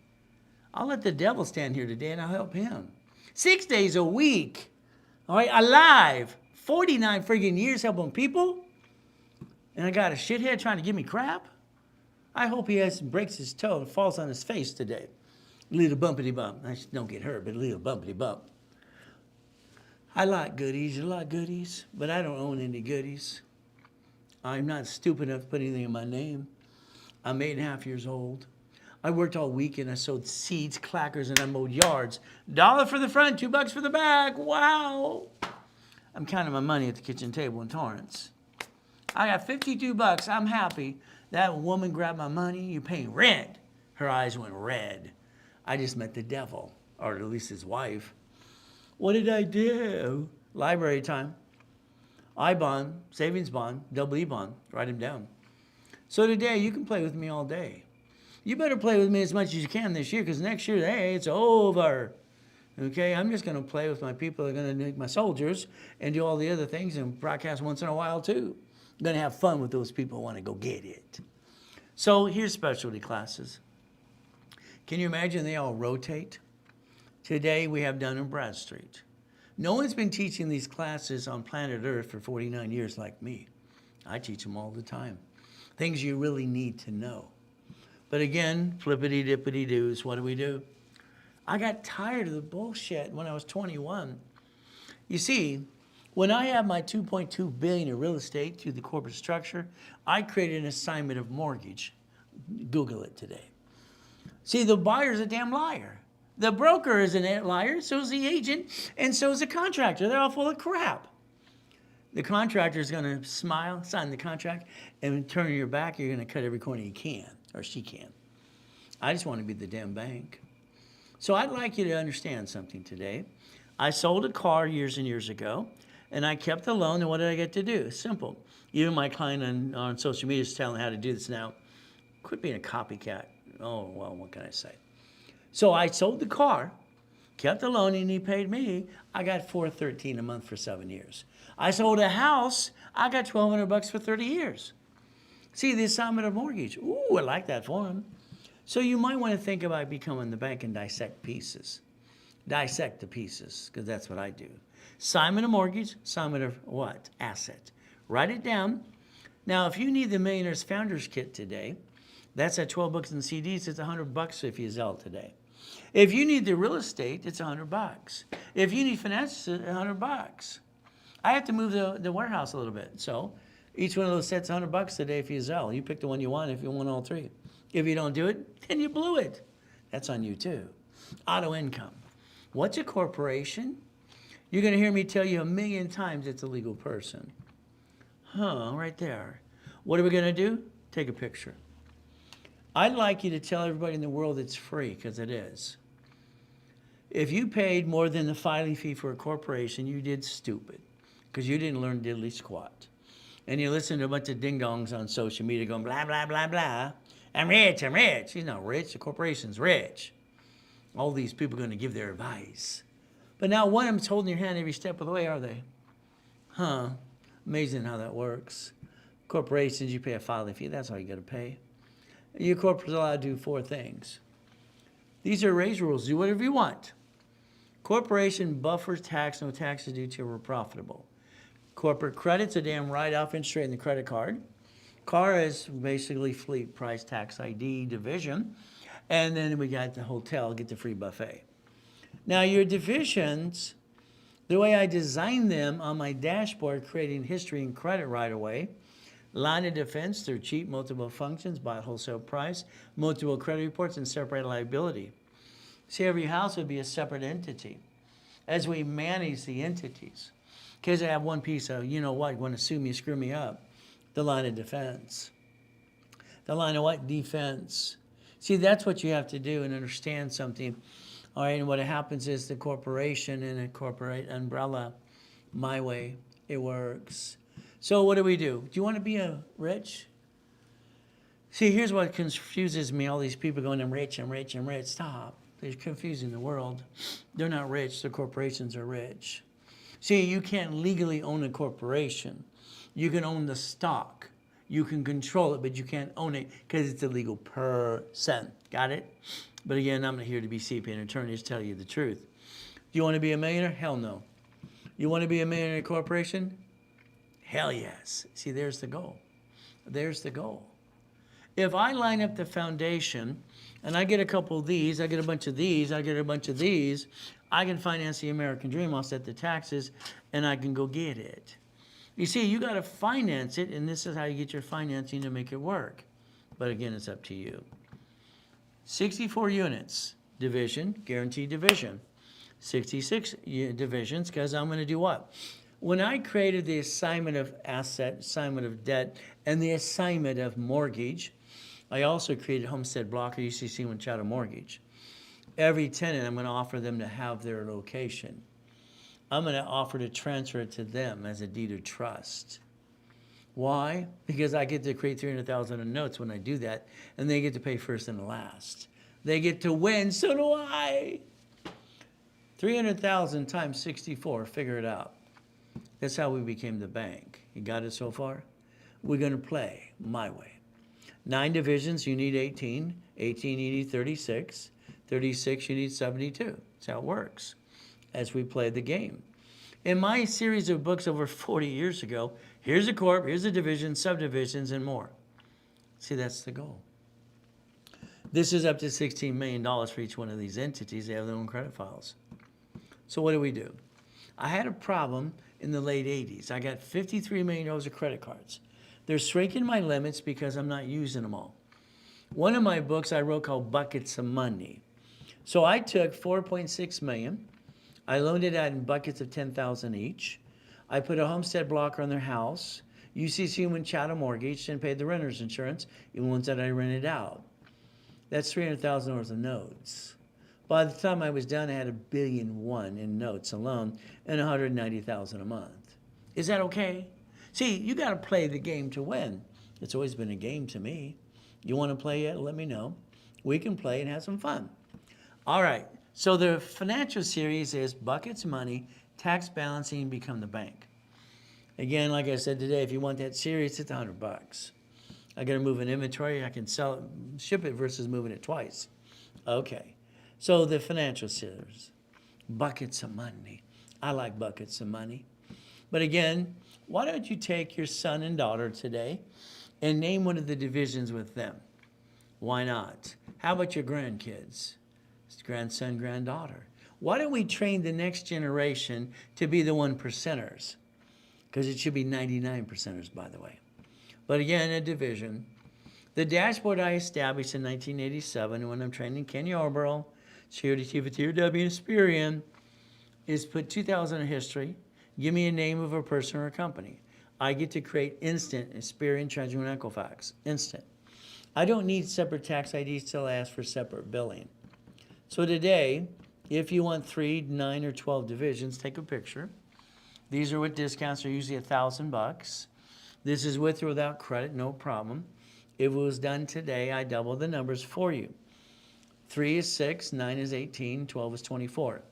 I'll let the devil stand here today and I'll help him. 6 days a week. All right, alive. 49 friggin' years helping people. And I got a shithead trying to give me crap. I hope he breaks his toe and falls on his face today. A little bumpity bump. I don't get hurt, but a little bumpity bump. I like goodies, but I don't own any goodies. I'm not stupid enough to put anything in my name. I'm 8.5 years old. I worked all weekend. I sowed seeds, clackers, and I mowed yards. $1 for the front, $2 for the back. Wow. I'm counting my money at the kitchen table in Torrance. I got $52. I'm happy. That woman grabbed my money. You're paying rent. Her eyes went red. I just met the devil, or at least his wife. What did I do? Library time. I-bond, savings bond, double E-bond. Write them down. So today, you can play with me all day. You better play with me as much as you can this year, because next year, hey, it's over. Okay, I'm just going to play with my people. I'm going to make my soldiers and do all the other things and broadcast once in a while, too. I'm going to have fun with those people who want to go get it. So here's specialty classes. Can you imagine they all rotate? Today we have Dun Bradstreet. No one's been teaching these classes on planet Earth for 49 years like me. I teach them all the time. Things you really need to know. But again, flippity-dippity-doos, what do? I got tired of the bullshit when I was 21. You see, when I have my $2.2 billion in real estate through the corporate structure, I created an assignment of mortgage. Google it today. See, the buyer's a damn liar. The broker is a liar, so is the agent, and so is the contractor. They're all full of crap. The contractor is going to smile, sign the contract, and turn your back, you're going to cut every corner you can, or she can. I just want to be the damn bank. So I'd like you to understand something today. I sold a car years and years ago, and I kept the loan, and what did I get to do? Simple. Even my client on social media is telling how to do this now. Quit being a copycat. Oh, well, what can I say? So I sold the car, kept the loan, and he paid me. I got $413 a month for 7 years. I sold a house. I got $1,200 for 30 years. See, the assignment of mortgage. Ooh, I like that for him. So you might want to think about becoming the bank and dissect pieces. Dissect the pieces, because that's what I do. Assignment of mortgage, assignment of what? Asset. Write it down. Now, if you need the Millionaire's Founders Kit today, that's at 12 books and CDs. It's $100 if you sell today. If you need the real estate, it's $100. If you need finance, it's $100. I have to move the warehouse a little bit. So each one of those sets $100 today if you sell. You pick the one you want if you want all three. If you don't do it, then you blew it. That's on you too. Auto income. What's a corporation? You're going to hear me tell you 1,000,000 times it's a legal person. Right there. What are we going to do? Take a picture. I'd like you to tell everybody in the world it's free, because it is. If you paid more than the filing fee for a corporation, you did stupid, because you didn't learn diddly squat. And you listen to a bunch of ding-dongs on social media going blah, blah, blah, blah. I'm rich, I'm rich. He's not rich, the corporation's rich. All these people are going to give their advice. But now one of them's holding your hand every step of the way, are they? Huh. Amazing how that works. Corporations, you pay a filing fee. That's all you got to pay. Your corporate's allowed to do 4 things. These are raise rules. Do whatever you want. Corporation buffers tax, no taxes due till we're profitable. Corporate credit's a damn write-off interest rate in the credit card. Car is basically fleet price tax ID division. And then we got the hotel, get the free buffet. Now your divisions, the way I designed them on my dashboard, creating history and credit right away. Line of defense, they're cheap, multiple functions, buy at wholesale price, multiple credit reports, and separate liability. See, every house would be a separate entity as we manage the entities. In case I have one piece of, you know what, want to sue me, screw me up, the line of defense. The line of what? Defense. See, that's what you have to do and understand something. All right, and what happens is the corporation and a corporate umbrella, my way, it works. So what do? Do you want to be a rich? See, here's what confuses me. All these people going, I'm rich, I'm rich, I'm rich. Stop. They're confusing the world. They're not rich. The corporations are rich. See, you can't legally own a corporation. You can own the stock. You can control it, but you can't own it because it's a legal person. Got it? But again, I'm not here to be CPA and attorney, just tell you the truth. Do you want to be a millionaire? Hell no. You want to be a millionaire corporation? Hell yes. See, there's the goal. There's the goal. If I line up the foundation and I get a couple of these, I get a bunch of these, I get a bunch of these, I can finance the American dream, I'll set the taxes, and I can go get it. You see, you got to finance it, and this is how you get your financing to make it work. But again, it's up to you. 64 units, division, guaranteed division. 66 divisions, because I'm going to do what? When I created the assignment of asset, assignment of debt, and the assignment of mortgage, I also created homestead block or UCC when chattel mortgage. Every tenant, I'm going to offer them to have their location. I'm going to offer to transfer it to them as a deed of trust. Why? Because I get to create 300,000 in notes when I do that, and they get to pay first and last. They get to win, so do I. 300,000 times 64, figure it out. That's how we became the bank. You got it so far? We're going to play my way. 9 divisions, you need 18. 18, you need 36. 36, you need 72. That's how it works as we play the game. In my series of books over 40 years ago, here's a corp, here's a division, subdivisions, and more. See, that's the goal. This is up to $16 million for each one of these entities. They have their own credit files. So what do? I had a problem in the late 80s. I got $53 million of credit cards. They're shrinking my limits because I'm not using them all. One of my books I wrote called Buckets of Money. So I took $4.6 million. I loaned it out in buckets of $10,000 each. I put a homestead blocker on their house, UCC when chattel mortgage, and paid the renter's insurance, even ones that I rented out. That's $300,000 of notes. By the time I was done, I had $1.1 billion in notes alone and $190,000 a month. Is that okay? See, you got to play the game to win. It's always been a game to me. You want to play it? Let me know. We can play and have some fun. All right. So the financial series is buckets, money, tax balancing, become the bank. Again, like I said today, if you want that series, it's $100. I got to move an inventory. I can sell it, ship it versus moving it twice. Okay. So the financial series, buckets of money. I like buckets of money. But again, why don't you take your son and daughter today and name one of the divisions with them? Why not? How about your grandkids? Grandson, granddaughter. Why don't we train the next generation to be the 1%ers? Because it should be 99%ers, by the way. But again, a division. The dashboard I established in 1987 when I'm training Ken Yarborough, Charity Chief at TRW and Experian, is put 2,000 in history. Give me a name of a person or a company. I get to create instant Experian, Treasury, and Equifax. Instant. I don't need separate tax IDs till I ask for separate billing. So today, if you want 3, 9, or 12 divisions, take a picture. These are with discounts, are usually $1,000. This is with or without credit, no problem. If it was done today, I double the numbers for you. 3 is 6, 9 is 18, 12 is 24.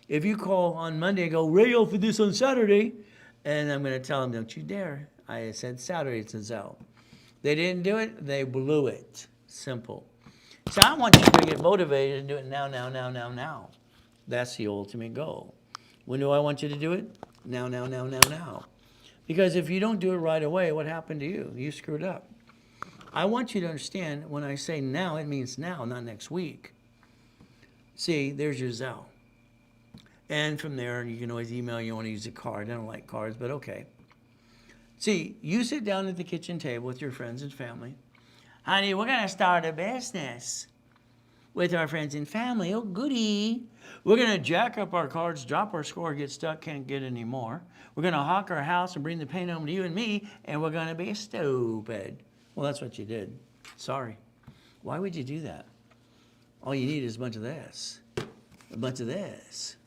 If you call on Monday and go, Ray, for this on Saturday, And I'm going to tell them, don't you dare. I said Saturday to Zell. They didn't do it, they blew it. Simple. So I want you to get motivated and do it now, now, now, now, now. That's the ultimate goal. When do I want you to do it? Now, now, now, now, now. Because if you don't do it right away, what happened to you? You screwed up. I want you to understand when I say now, it means now, not next week. See, there's your Zelle. And from there, you can always email. You want to use a card. I don't like cards, but okay. See, you sit down at the kitchen table with your friends and family. Honey, we're going to start a business with our friends and family. Oh, goody. We're going to jack up our cards, drop our score, get stuck, can't get any more. We're going to hawk our house and bring the pain home to you and me, and we're going to be stupid. Well, that's what you did. Sorry. Why would you do that? All you need is a bunch of this, a bunch of this.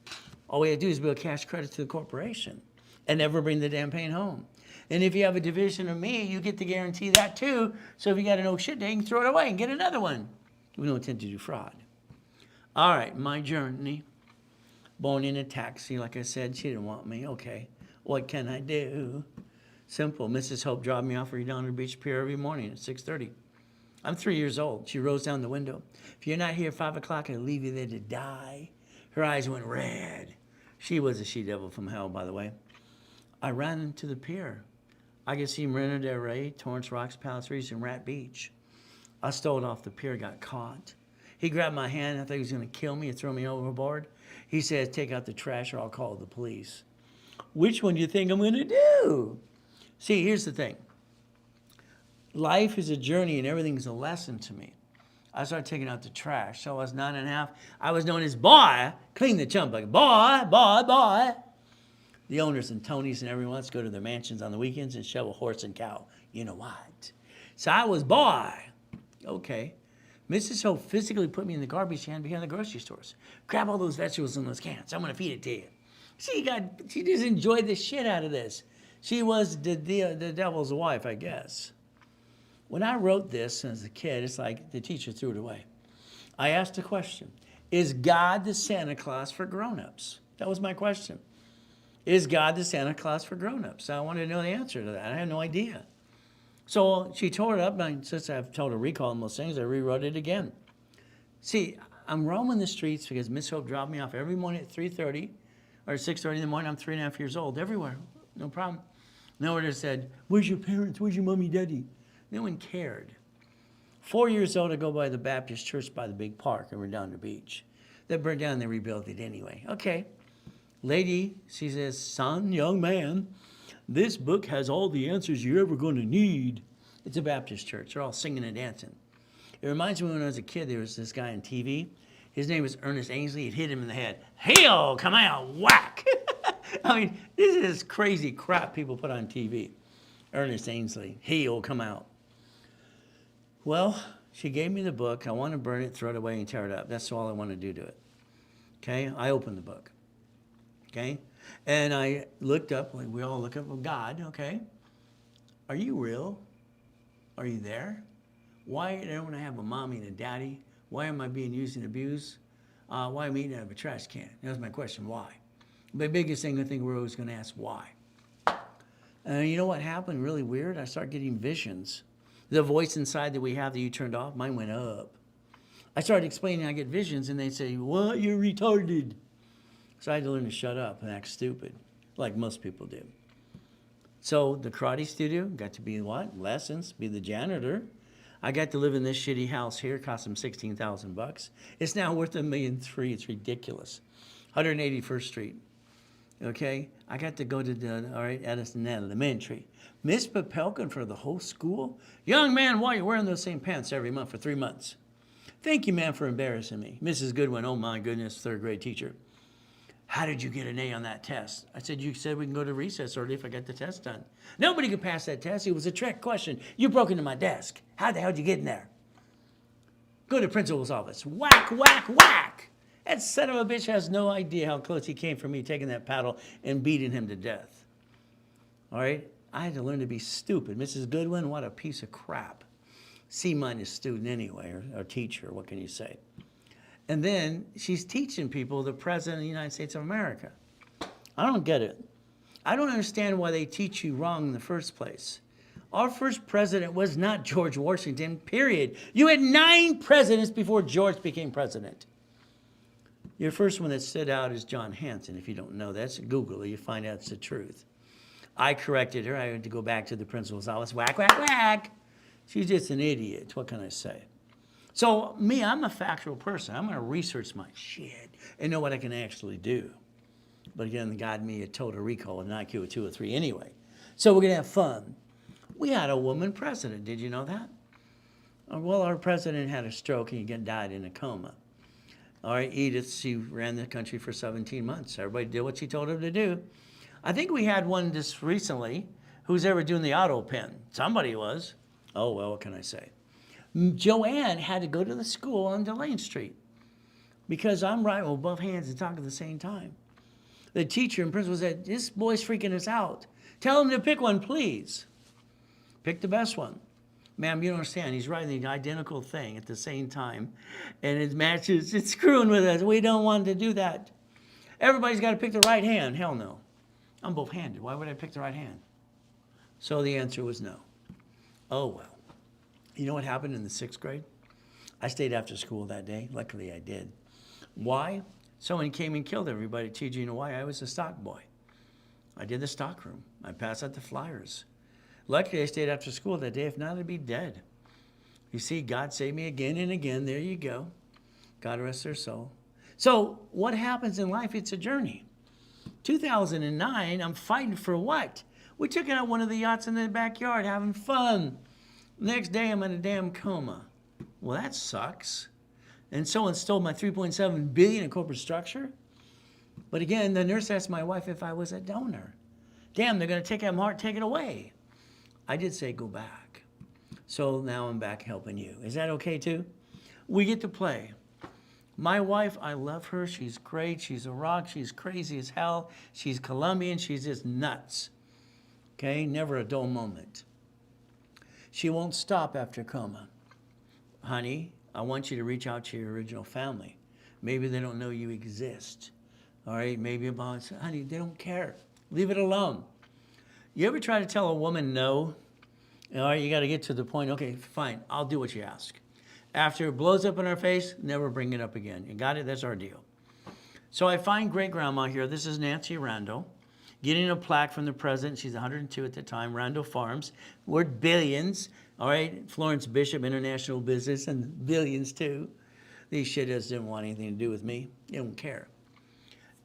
All we have to do is bill cash credit to the corporation and never bring the damn pain home. And if you have a division of me, you get to guarantee that too. So if you got an old shit day, you can throw it away and get another one. We don't intend to do fraud. All right, my journey. Born in a taxi, like I said, she didn't want me. Okay, what can I do? Simple. Mrs. Hope dropped me off for Redondo Beach Pier every morning at 6:30. I'm 3 years old. She rolls down the window. If you're not here at 5 o'clock, I'll leave you there to die. Her eyes went red. She was a she-devil from hell, by the way. I ran into the pier. I could see Marina del Rey, Torrance Rocks, Palace Reefs, and Rat Beach. I stole it off the pier, got caught. He grabbed my hand. I thought he was going to kill me and throw me overboard. He says, take out the trash or I'll call the police. Which one do you think I'm going to do? See, here's the thing. Life is a journey and everything's a lesson to me. I started taking out the trash. So I was 9.5. I was known as Boy. Clean the chump bucket. Boy, boy, boy. The owners and Tonys and everyone else go to their mansions on the weekends and shovel horse and cow. You know what? So I was Boy. Okay. Mrs. Hope physically put me in the garbage can behind the grocery stores. Grab all those vegetables in those cans. I'm going to feed it to you. She just enjoyed the shit out of this. She was the devil's wife, I guess. When I wrote this as a kid, it's like the teacher threw it away. I asked a question. Is God the Santa Claus for grown-ups? That was my question. Is God the Santa Claus for grown-ups? I wanted to know the answer to that. I had no idea. So she tore it up, and since I've told her recall most things, I rewrote it again. See, I'm roaming the streets because Miss Hope dropped me off every morning at 3:30 or 6:30 in the morning. I'm 3.5 years old, everywhere. No problem. No one ever said, where's your parents? Where's your mommy, daddy? No one cared. 4 years old, I go by the Baptist church by the big park in Redondo Beach. They burned down, they rebuilt it anyway. Okay. Lady, she says, son, young man, this book has all the answers you're ever going to need. It's a Baptist church. They're all singing and dancing. It reminds me when I was a kid, there was this guy on TV. His name was Ernest Ainsley. It hit him in the head. Hey-oh, come out, whack. I mean, this is crazy crap people put on TV. Ernest Ainsley. Hey-oh, come out. Well, she gave me the book. I want to burn it, throw it away, and tear it up. That's all I want to do to it. Okay? I opened the book. Okay? And I looked up, like we all look up, well, God, okay? Are you real? Are you there? Why don't I have a mommy and a daddy? Why am I being used and abused? Why am I eating out of a trash can? That was my question, why? The biggest thing I think we're always going to ask, why? You know what happened? Really weird. I started getting visions. The voice inside that we have that you turned off, mine went up. I started explaining I get visions, and they'd say, what? You're retarded. So I had to learn to shut up and act stupid, like most people do. So the karate studio got to be what? Lessons, be the janitor. I got to live in this shitty house here, cost them $16,000. It's now worth $1.3 million. It's ridiculous. 181st Street. Okay, I got to go to the Edison Elementary. Miss Papelkin for the whole school. Young man, why are you wearing those same pants every month for 3 months? Thank you, ma'am, for embarrassing me. Mrs. Goodwin, oh my goodness, third grade teacher. How did you get an A on that test? I said, you said we can go to recess early if I got the test done. Nobody could pass that test. It was a trick question. You broke into my desk. How the hell did you get in there? Go to the principal's office. Whack, whack, whack. That son of a bitch has no idea how close he came for me taking that paddle and beating him to death. All right? I had to learn to be stupid. Mrs. Goodwin, what a piece of crap. C- student anyway, or teacher, what can you say? And then she's teaching people the President of the United States of America. I don't get it. I don't understand why they teach you wrong in the first place. Our first president was not George Washington, period. You had 9 presidents before George became president. Your first one that stood out is John Hanson. If you don't know, that's Google it. You find out it's the truth. I corrected her. I had to go back to the principal's office. Whack, whack, whack. She's just an idiot. What can I say? So me, I'm a factual person. I'm going to research my shit and know what I can actually do. But again, God me a total recall and an IQ of 2 or 3 anyway. So we're going to have fun. We had a woman president. Did you know that? Well, our president had a stroke and he died in a coma. All right, Edith, she ran the country for 17 months. Everybody did what she told them to do. I think we had one just recently. Who's ever doing the auto pen? Somebody was. Oh, well, what can I say? Joanne had to go to the school on Delane Street because I'm right with both hands and talk at the same time. The teacher and principal said, this boy's freaking us out. Tell him to pick one, please. Pick the best one. Ma'am, you don't understand. He's writing the identical thing at the same time, and it matches. It's screwing with us. We don't want to do that. Everybody's got to pick the right hand. Hell no. I'm both-handed. Why would I pick the right hand? So the answer was no. Oh, well. You know what happened in the 6th grade? I stayed after school that day. Luckily, I did. Why? Someone came and killed everybody at TG and why I was a stock boy. I did the stock room. I passed out the flyers. Luckily, I stayed after school that day. If not, I'd be dead. You see, God saved me again and again. There you go. God rest their soul. So what happens in life? It's a journey. 2009, I'm fighting for what? We took out one of the yachts in the backyard, having fun. Next day, I'm in a damn coma. Well, that sucks. And someone stole my $3.7 billion in corporate structure. But again, the nurse asked my wife if I was a donor. Damn, they're going to take out my heart, take it away. I did say go back. So now I'm back helping you. Is that okay too? We get to play. My wife, I love her. She's great. She's a rock. She's crazy as hell. She's Colombian. She's just nuts. Okay? Never a dull moment. She won't stop after coma. Honey, I want you to reach out to your original family. Maybe they don't know you exist. All right? Maybe about, honey, they don't care. Leave it alone. You ever try to tell a woman no? All right, you got to get to the point, okay, fine, I'll do what you ask. After it blows up in our face, never bring it up again. You got it? That's our deal. So I find great-grandma here. This is Nancy Randall, getting a plaque from the president. She's 102 at the time, Randall Farms. Worth billions, all right? Florence Bishop, international business, and billions too. These shitheads didn't want anything to do with me. They don't care.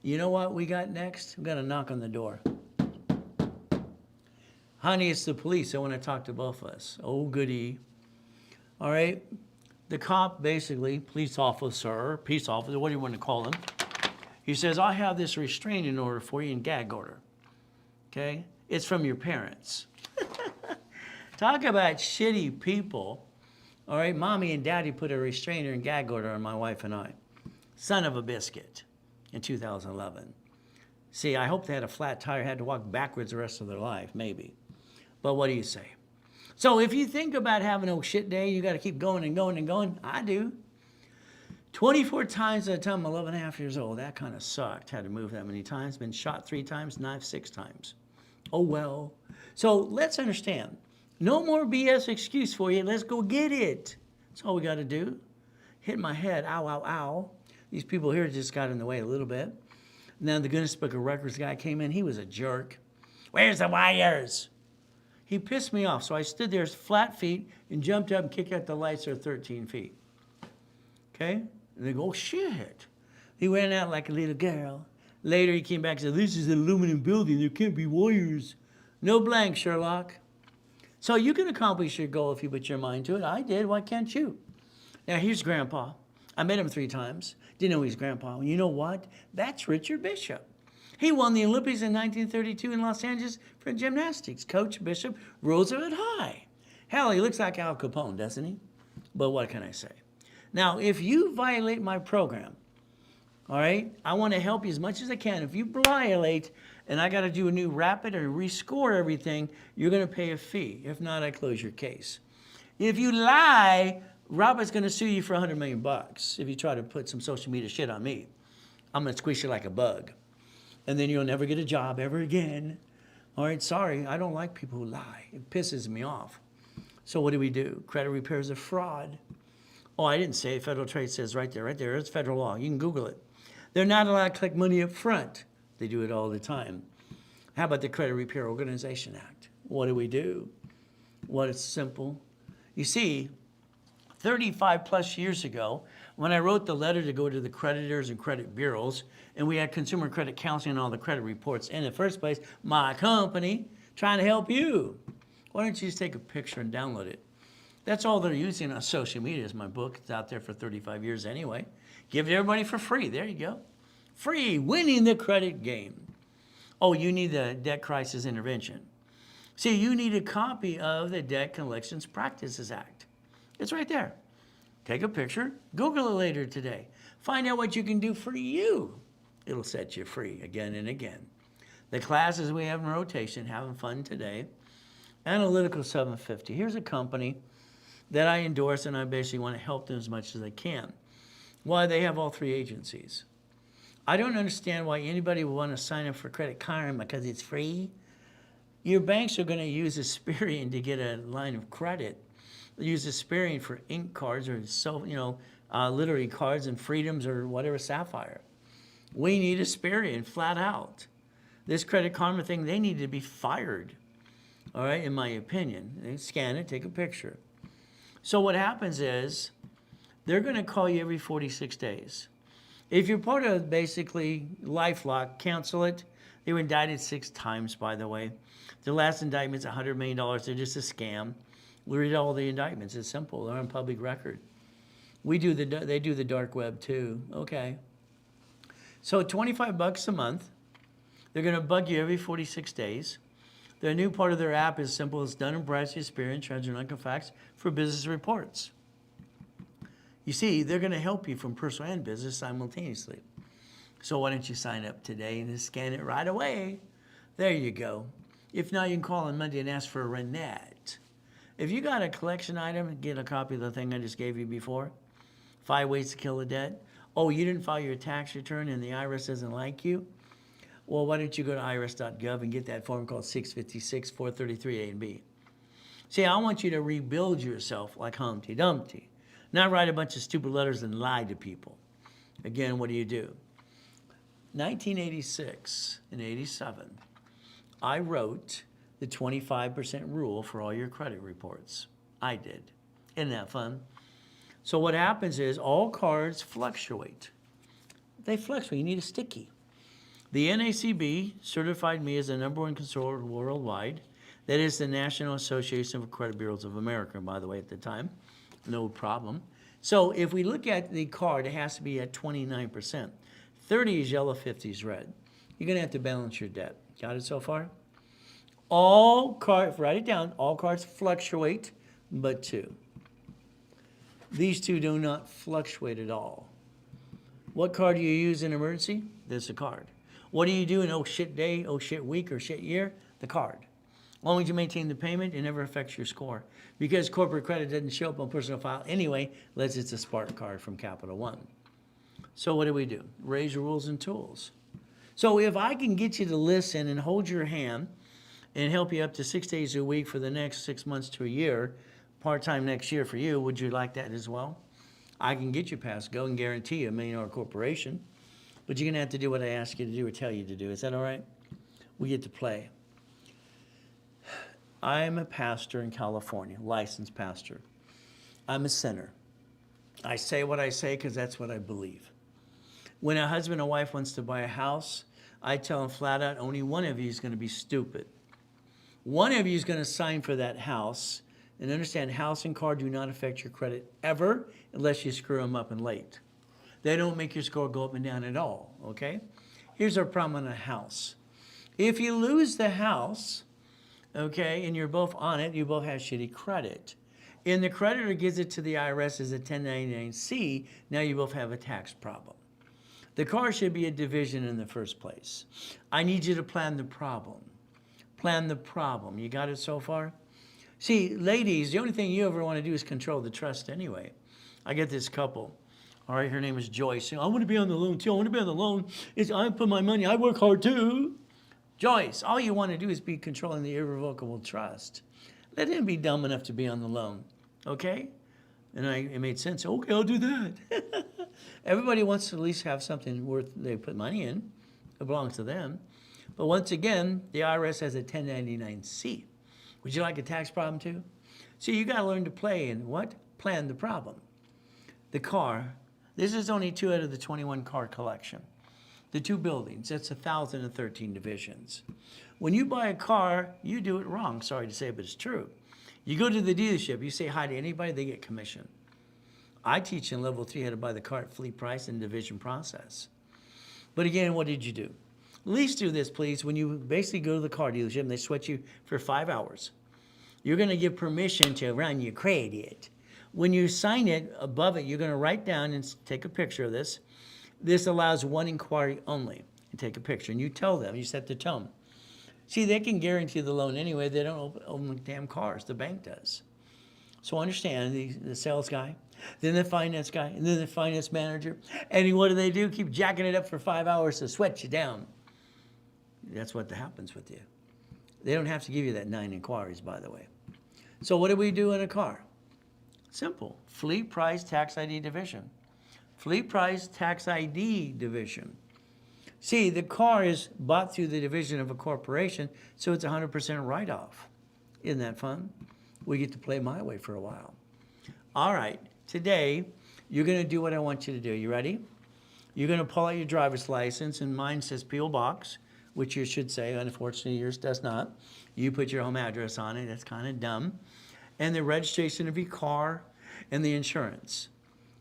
You know what we got next? We got a knock on the door. Honey, it's the police. I want to talk to both of us. Oh, goody. All right. The cop, basically, police officer, peace officer, what do you want to call him? He says, I have this restraining order for you and gag order. Okay? It's from your parents. Talk about shitty people. All right? Mommy and daddy put a restrainer and gag order on my wife and I. Son of a biscuit in 2011. See, I hope they had a flat tire, had to walk backwards the rest of their life, maybe. But what do you say? So if you think about having a shit day, you got to keep going and going and going. I do. 24 times at the time I'm 11 and a half years old. That kind of sucked. Had to move that many times. Been shot 3 times, knifed 6 times. Oh, well. So let's understand. No more BS excuse for you. Let's go get it. That's all we got to do. Hit my head. Ow, ow, ow. These people here just got in the way a little bit. Now the Guinness Book of Records guy came in. He was a jerk. Where's the wires? He pissed me off. So I stood there flat feet and jumped up and kicked out the lights that are 13 feet. Okay? And they go, oh, shit. He went out like a little girl. Later he came back and said, this is an aluminum building. There can't be wires. No blank, Sherlock. So you can accomplish your goal if you put your mind to it. I did. Why can't you? Now here's Grandpa. I met him 3 times. Didn't know he's Grandpa. And you know what? That's Richard Bishop. He won the Olympics in 1932 in Los Angeles for gymnastics. Coach Bishop, Roosevelt High. Hell, he looks like Al Capone, doesn't he? But what can I say? Now, if you violate my program, all right, I want to help you as much as I can. If you violate and I got to do a new rapid or rescore everything, you're going to pay a fee. If not, I close your case. If you lie, Robert's going to sue you for $100 million if you try to put some social media shit on me. I'm going to squish you like a bug. And then you'll never get a job ever again. All right, sorry, I don't like people who lie. It pisses me off. So what do? Credit repair is a fraud. Oh, I didn't say it. Federal Trade says right there. It's federal law. You can Google it. They're not allowed to collect money up front. They do it all the time. How about the Credit Repair Organization Act? What do? Well, it's simple. You see, 35 plus years ago, when I wrote the letter to go to the creditors and credit bureaus, and we had consumer credit counseling and all the credit reports in the first place, my company trying to help you. Why don't you just take a picture and download it? That's all they're using on social media is my book. It's out there for 35 years anyway. Give it to everybody for free. There you go. Free, winning the credit game. Oh, you need the debt crisis intervention. See, you need a copy of the Debt Collections Practices Act. It's right there. Take a picture, Google it later today. Find out what you can do for you. It'll set you free again and again. The classes we have in rotation, having fun today. Analytical 750. Here's a company that I endorse, and I basically want to help them as much as I can. Why? They have all three agencies. I don't understand why anybody would want to sign up for Credit Karma because it's free. Your banks are going to use Experian to get a line of credit. They use Experian for ink cards or literary cards and Freedoms or whatever, Sapphire. We need Experian flat out. This Credit Karma thing, they need to be fired. All right, in my opinion. They scan it, take a picture. So what happens is they're going to call you every 46 days. If you're part of basically LifeLock, cancel it. They were indicted 6 times, by the way. The last indictment's $100 million. They're just a scam. We read all the indictments. It's simple. They're on public record. They do the dark web too. Okay. So $25 a month. They're going to bug you every 46 days. The new part of their app is simple. It's Dun Bradstreet Experian, Transatlantic Facts for business reports. You see, they're going to help you from personal and business simultaneously. So why don't you sign up today and just scan it right away? There you go. If not, you can call on Monday and ask for a Renette. If you got a collection item, get a copy of the thing I just gave you before. 5 ways to kill a debt. Oh, you didn't file your tax return and the IRS doesn't like you? Well, why don't you go to irs.gov and get that form called 656 433 A and B. See, I want you to rebuild yourself like Humpty Dumpty. Not write a bunch of stupid letters and lie to people. Again, what do? 1986 and 87, I wrote the 25% rule for all your credit reports. I did. Isn't that fun? So what happens is all cards fluctuate. They fluctuate. You need a sticky. The NACB certified me as the #1 controller worldwide. That is the National Association of Credit Bureaus of America, by the way, at the time. No problem. So if we look at the card, it has to be at 29%. 30 is yellow, 50 is red. You're going to have to balance your debt. Got it so far? All cards, write it down, all cards fluctuate, but 2. These 2 do not fluctuate at all. What card do you use in emergency? This is a card. What do you do in oh shit day, oh shit week, or shit year? The card. As long as you maintain the payment, it never affects your score. Because corporate credit doesn't show up on personal file anyway, unless it's a Spark card from Capital One. So what do? Raise your rules and tools. So if I can get you to listen and hold your hand and help you up to 6 days a week for the next 6 months to a year, part-time next year for you, would you like that as well? I can get you past go and guarantee you $1 million corporation, but you're going to have to do what I ask you to do or tell you to do. Is that all right? We get to play. I'm a pastor in California, licensed pastor. I'm a sinner. I say what I say because that's what I believe. When a husband and wife wants to buy a house, I tell them flat out, only one of you is going to be stupid. One of you is going to sign for that house, and understand house and car do not affect your credit ever unless you screw them up and late. They don't make your score go up and down at all, okay? Here's our problem on a house. If you lose the house, okay, and you're both on it, you both have shitty credit, and the creditor gives it to the IRS as a 1099-C, now you both have a tax problem. The car should be a division in the first place. I need you to plan the problem. Plan the problem. You got it so far? See, ladies, the only thing you ever want to do is control the trust anyway. I get this couple. All right, her name is Joyce. I want to be on the loan too. I want to be on the loan. I put my money. I work hard too. Joyce, all you want to do is be controlling the irrevocable trust. Let him be dumb enough to be on the loan, okay? And it made sense. Okay, I'll do that. Everybody wants to at least have something worth they put money in. It belongs to them. But once again, the IRS has a 1099-C. Would you like a tax problem too? See, you got to learn to play and what? Plan the problem. The car, this is only 2 out of the 21 car collection. The 2 buildings, that's 1,013 divisions. When you buy a car, you do it wrong. Sorry to say, but it's true. You go to the dealership, you say hi to anybody, they get commission. I teach in level 3 how to buy the car at fleet price and division process. But again, what did you do? At least do this, please. When you basically go to the car dealership and they sweat you for 5 hours, you're going to give permission to run your credit. When you sign it, above it, you're going to write down and take a picture of this. This allows one inquiry only. And take a picture, and you tell them, you set the tone. See, they can guarantee the loan anyway. They don't own the damn cars. The bank does. So understand, the sales guy, then the finance guy, and then the finance manager. And what do? Keep jacking it up for 5 hours to sweat you down. That's what happens with you. They don't have to give you that 9 inquiries, by the way. So what do we do in a car? Simple. Fleet price tax ID division. Fleet price tax ID division. See, the car is bought through the division of a corporation, so it's 100% write-off. Isn't that fun? We get to play my way for a while. All right, today, you're going to do what I want you to do. You ready? You're going to pull out your driver's license, and mine says P.O. Box, which you should say. Unfortunately, yours does not. You put your home address on it. That's kind of dumb. And the registration of your car and the insurance.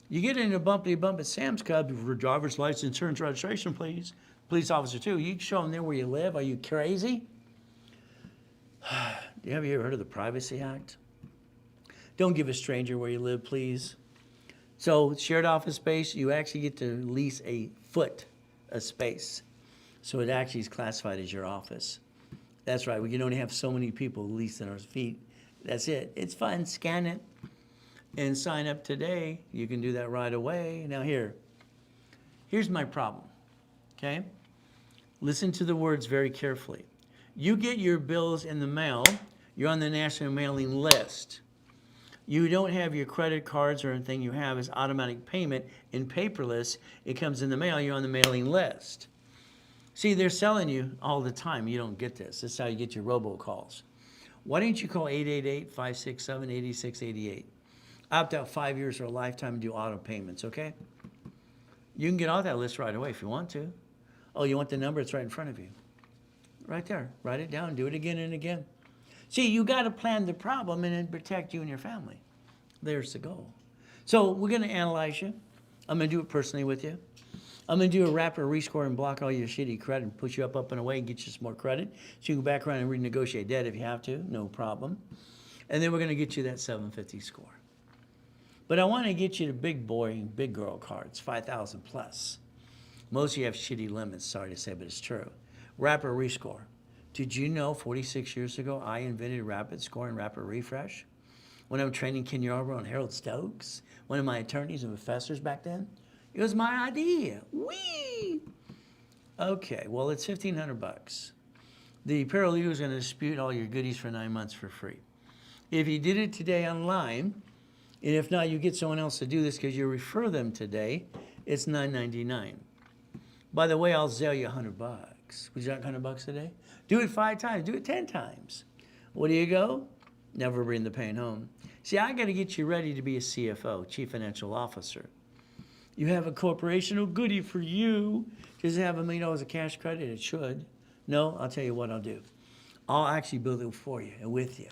You get in a bumpity bump at Sam's Club for driver's license, insurance, registration, please. Police officer, too. You show them there where you live. Are you crazy? Have you ever heard of the Privacy Act? Don't give a stranger where you live, please. So, shared office space, you actually get to lease a foot of space. So it actually is classified as your office. That's right. We can only have so many people leasing our feet. That's it. It's fun. Scan it and sign up today. You can do that right away. Now here's my problem, okay? Listen to the words very carefully. You get your bills in the mail. You're on the national mailing list. You don't have your credit cards or anything you have is automatic payment in paperless. It comes in the mail. You're on the mailing list. See, they're selling you all the time. You don't get this. This is how you get your robocalls. Why don't you call 888-567-8688? Opt out 5 years or a lifetime and do auto payments, okay? You can get off that list right away if you want to. Oh, you want the number? It's right in front of you. Right there. Write it down. Do it again and again. See, you got to plan the problem and then protect you and your family. There's the goal. So we're going to analyze you. I'm going to do it personally with you. I'm going to do a wrap or rescore and block all your shitty credit and push you up and away and get you some more credit. So you can go back around and renegotiate debt if you have to. No problem. And then we're going to get you that 750 score. But I want to get you the big boy, big girl cards, 5,000 plus. Most of you have shitty limits, sorry to say, but it's true. Wrap or rescore. Did you know 46 years ago I invented rapid score and rapid refresh? When I'm training Ken Yarbrough and Harold Stokes, one of my attorneys and professors back then, it was my idea. Whee! Okay, well, it's $1,500. The paralegal is going to dispute all your goodies for 9 months for free. If you did it today online, and if not, you get someone else to do this because you refer them today, it's $9.99. By the way, I'll sell you $100. Would you like $100 today? Do it 5 times. Do it 10 times. Where do you go? Never bring the pain home. See, I got to get you ready to be a CFO, Chief Financial Officer. You have a corporation, oh goody for you. Does it have $1 million of cash credit? It should. No, I'll tell you what I'll do. I'll actually build it for you and with you.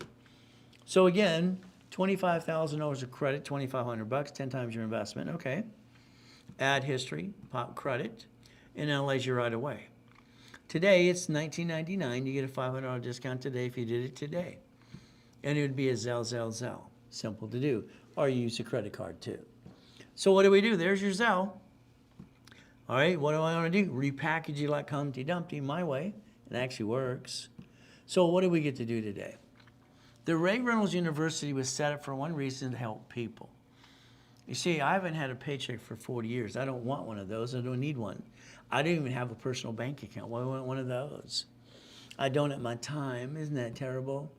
So again, $25,000 of credit, $2,500, 10 times your investment. Okay. Add history, pop credit, and analyze you right away. Today it's $19.99. You get a $500 discount today if you did it today. And it would be a Zelle. Simple to do. Or you use a credit card too. So what do we do? There's your Zelle. All right, what do I want to do? Repackage you like Humpty Dumpty my way. It actually works. So what do we get to do today? The Reynolds University was set up for one reason, to help people. You see, I haven't had a paycheck for 40 years. I don't want one of those. I don't need one. I don't even have a personal bank account. Why would I want one of those? I donate my time. Isn't that terrible?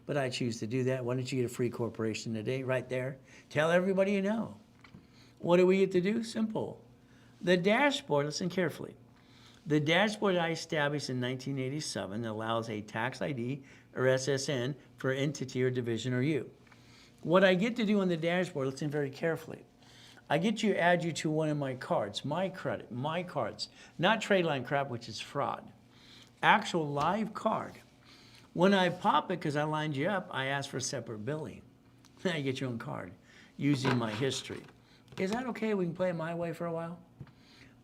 But I choose to do that. Why don't you get a free corporation today, right there? Tell everybody you know. What do we get to do? Simple. The dashboard, listen carefully. The dashboard I established in 1987 allows a tax ID or SSN for entity or division or you. What I get to do on the dashboard, listen very carefully. I get to add you to one of my cards, my credit, my cards, not trade line crap, which is fraud. Actual live card. When I pop it, because I lined you up, I ask for separate billing. Now you get your own card using my history. Is that okay? We can play it my way for a while?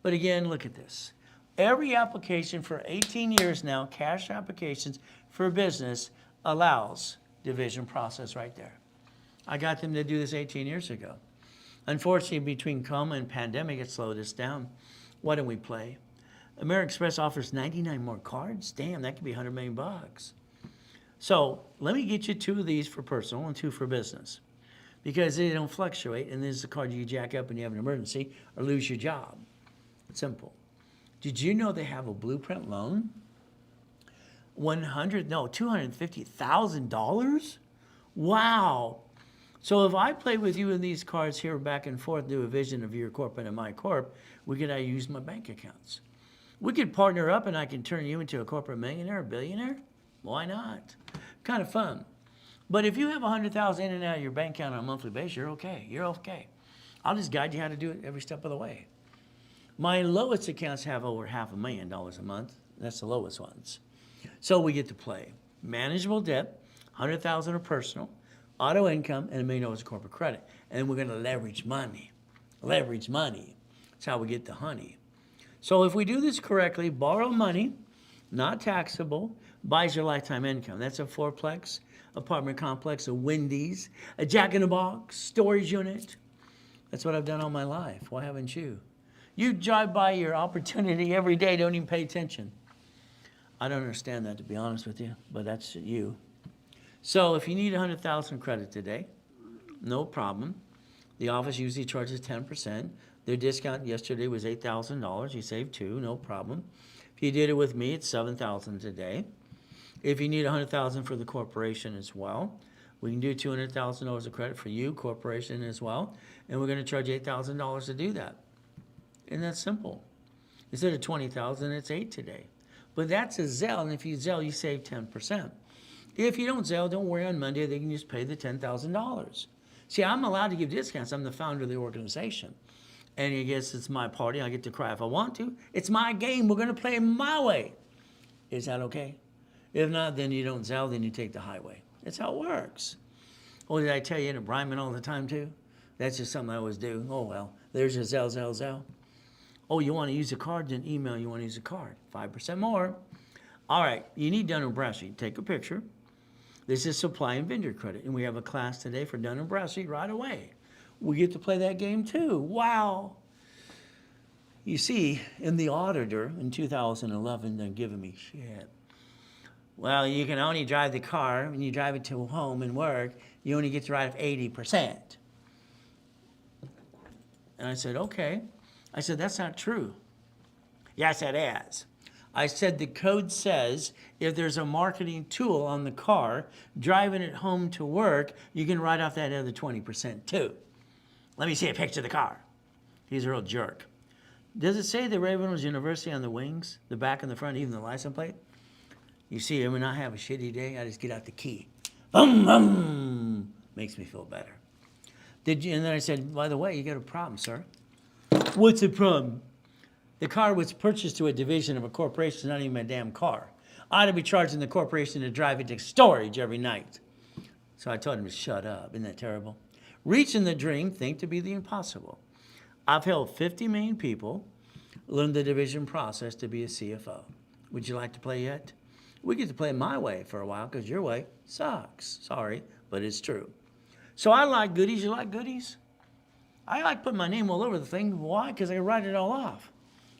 But again, look at this. Every application for 18 years now, cash applications for business allows division process right there. I got them to do this 18 years ago. Unfortunately, between coma and pandemic, it slowed us down. Why don't we play? American Express offers 99 more cards. Damn, that could be 100 million bucks. So let me get you 2 of these for personal and 2 for business, because they don't fluctuate, and this is the card you jack up when you have an emergency or lose your job. Simple. Did you know they have a blueprint loan? $250,000? Wow. So if I play with you in these cards here back and forth, do a vision of your corporate and my corp, we could use my bank accounts. We could partner up and I can turn you into a corporate millionaire, a billionaire. Why not? Kind of fun. But if you have 100,000 in and out of your bank account on a monthly basis, you're okay. You're okay. I'll just guide you how to do it every step of the way. My lowest accounts have over $500,000 a month. That's the lowest ones. So we get to play manageable debt, 100,000 of personal, auto income, and $1 million of corporate credit. And we're going to leverage money. Leverage money. That's how we get the honey. So if we do this correctly, borrow money, not taxable, buys your lifetime income. That's a 4-plex apartment complex, a Wendy's, a Jack in the Box, storage unit. That's what I've done all my life. Why haven't you? You drive by your opportunity every day, don't even pay attention. I don't understand that, to be honest with you, but that's you. So if you need 100,000 credit today, no problem. The office usually charges 10%. Their discount yesterday was $8,000. You saved $2,000, no problem. If you did it with me, it's $7,000 today. If you need 100,000 for the corporation as well, we can do $200,000 of credit for you, corporation as well, and we're going to charge $8,000 to do that. And that's simple. Instead of 20,000, it's 8 today. But that's a Zelle, and if you Zelle, you save 10%. If you don't Zelle, don't worry, on Monday they can just pay the $10,000. See, I'm allowed to give discounts. I'm the founder of the organization. And I guess it's my party. I get to cry if I want to. It's my game. We're going to play my way. Is that okay? If not, then you don't Zelle, then you take the highway. That's how it works. Oh, did I tell you in a rhyming all the time too? That's just something I always do. Oh, well, there's your Zelle, Zelle, Zelle. Oh, you want to use a card? Then email you want to use a card. 5% more. All right, you need Dun Bradstreet. Take a picture. This is supply and vendor credit. And we have a class today for Dun Bradstreet right away. We get to play that game too. Wow. You see, in the auditor in 2011, they're giving me shit. Well, you can only drive the car when you drive it to home and work. You only get to drive 80%. And I said, okay. I said, that's not true. Yes, it is. I said, the code says if there's a marketing tool on the car, driving it home to work, you can write off that other 20% too. Let me see a picture of the car. He's a real jerk. Does it say the Reynolds University on the wings, the back and the front, even the license plate? You see, when I have a shitty day, I just get out the key. Makes me feel better. And then I said, by the way, you got a problem, sir. What's the problem? The car was purchased to a division of a corporation. It's not even my damn car. I ought to be charging the corporation to drive it to storage every night. So I told him to shut up. Isn't that terrible? Reaching the dream, think to be the impossible. I've helped 50 million people learn the division process to be a CFO. Would you like to play yet? We get to play my way for a while because your way sucks. Sorry, but it's true. So I like goodies. You like goodies? I like putting my name all over the thing. Why? Because I can write it all off.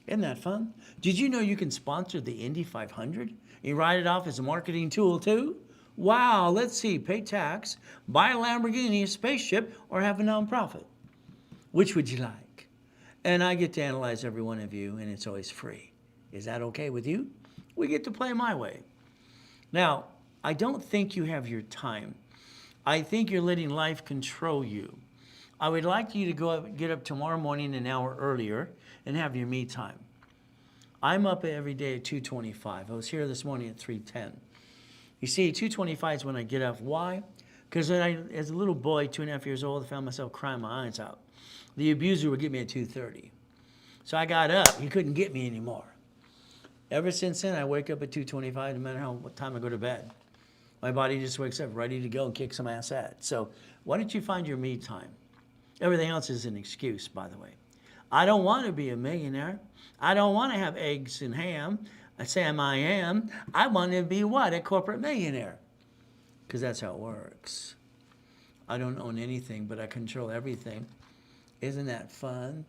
Isn't that fun? Did you know you can sponsor the Indy 500? You write it off as a marketing tool too? Wow, let's see. Pay tax, buy a Lamborghini, a spaceship, or have a nonprofit. Which would you like? And I get to analyze every one of you, and it's always free. Is that okay with you? We get to play my way. Now, I don't think you have your time. I think you're letting life control you. I would like you to get up tomorrow morning an hour earlier and have your me time. I'm up every day at 2:25. I was here this morning at 3:10. You see, 2:25 is when I get up. Why? Because as a little boy, 2.5 years old, I found myself crying my eyes out. The abuser would get me at 2:30. So I got up. He couldn't get me anymore. Ever since then, I wake up at 2:25, no matter what time I go to bed. My body just wakes up ready to go and kick some ass at. So why don't you find your me time? Everything else is an excuse, by the way. I don't want to be a millionaire. I don't want to have eggs and ham. I am. I want to be what? A corporate millionaire. Because that's how it works. I don't own anything, but I control everything. Isn't that fun?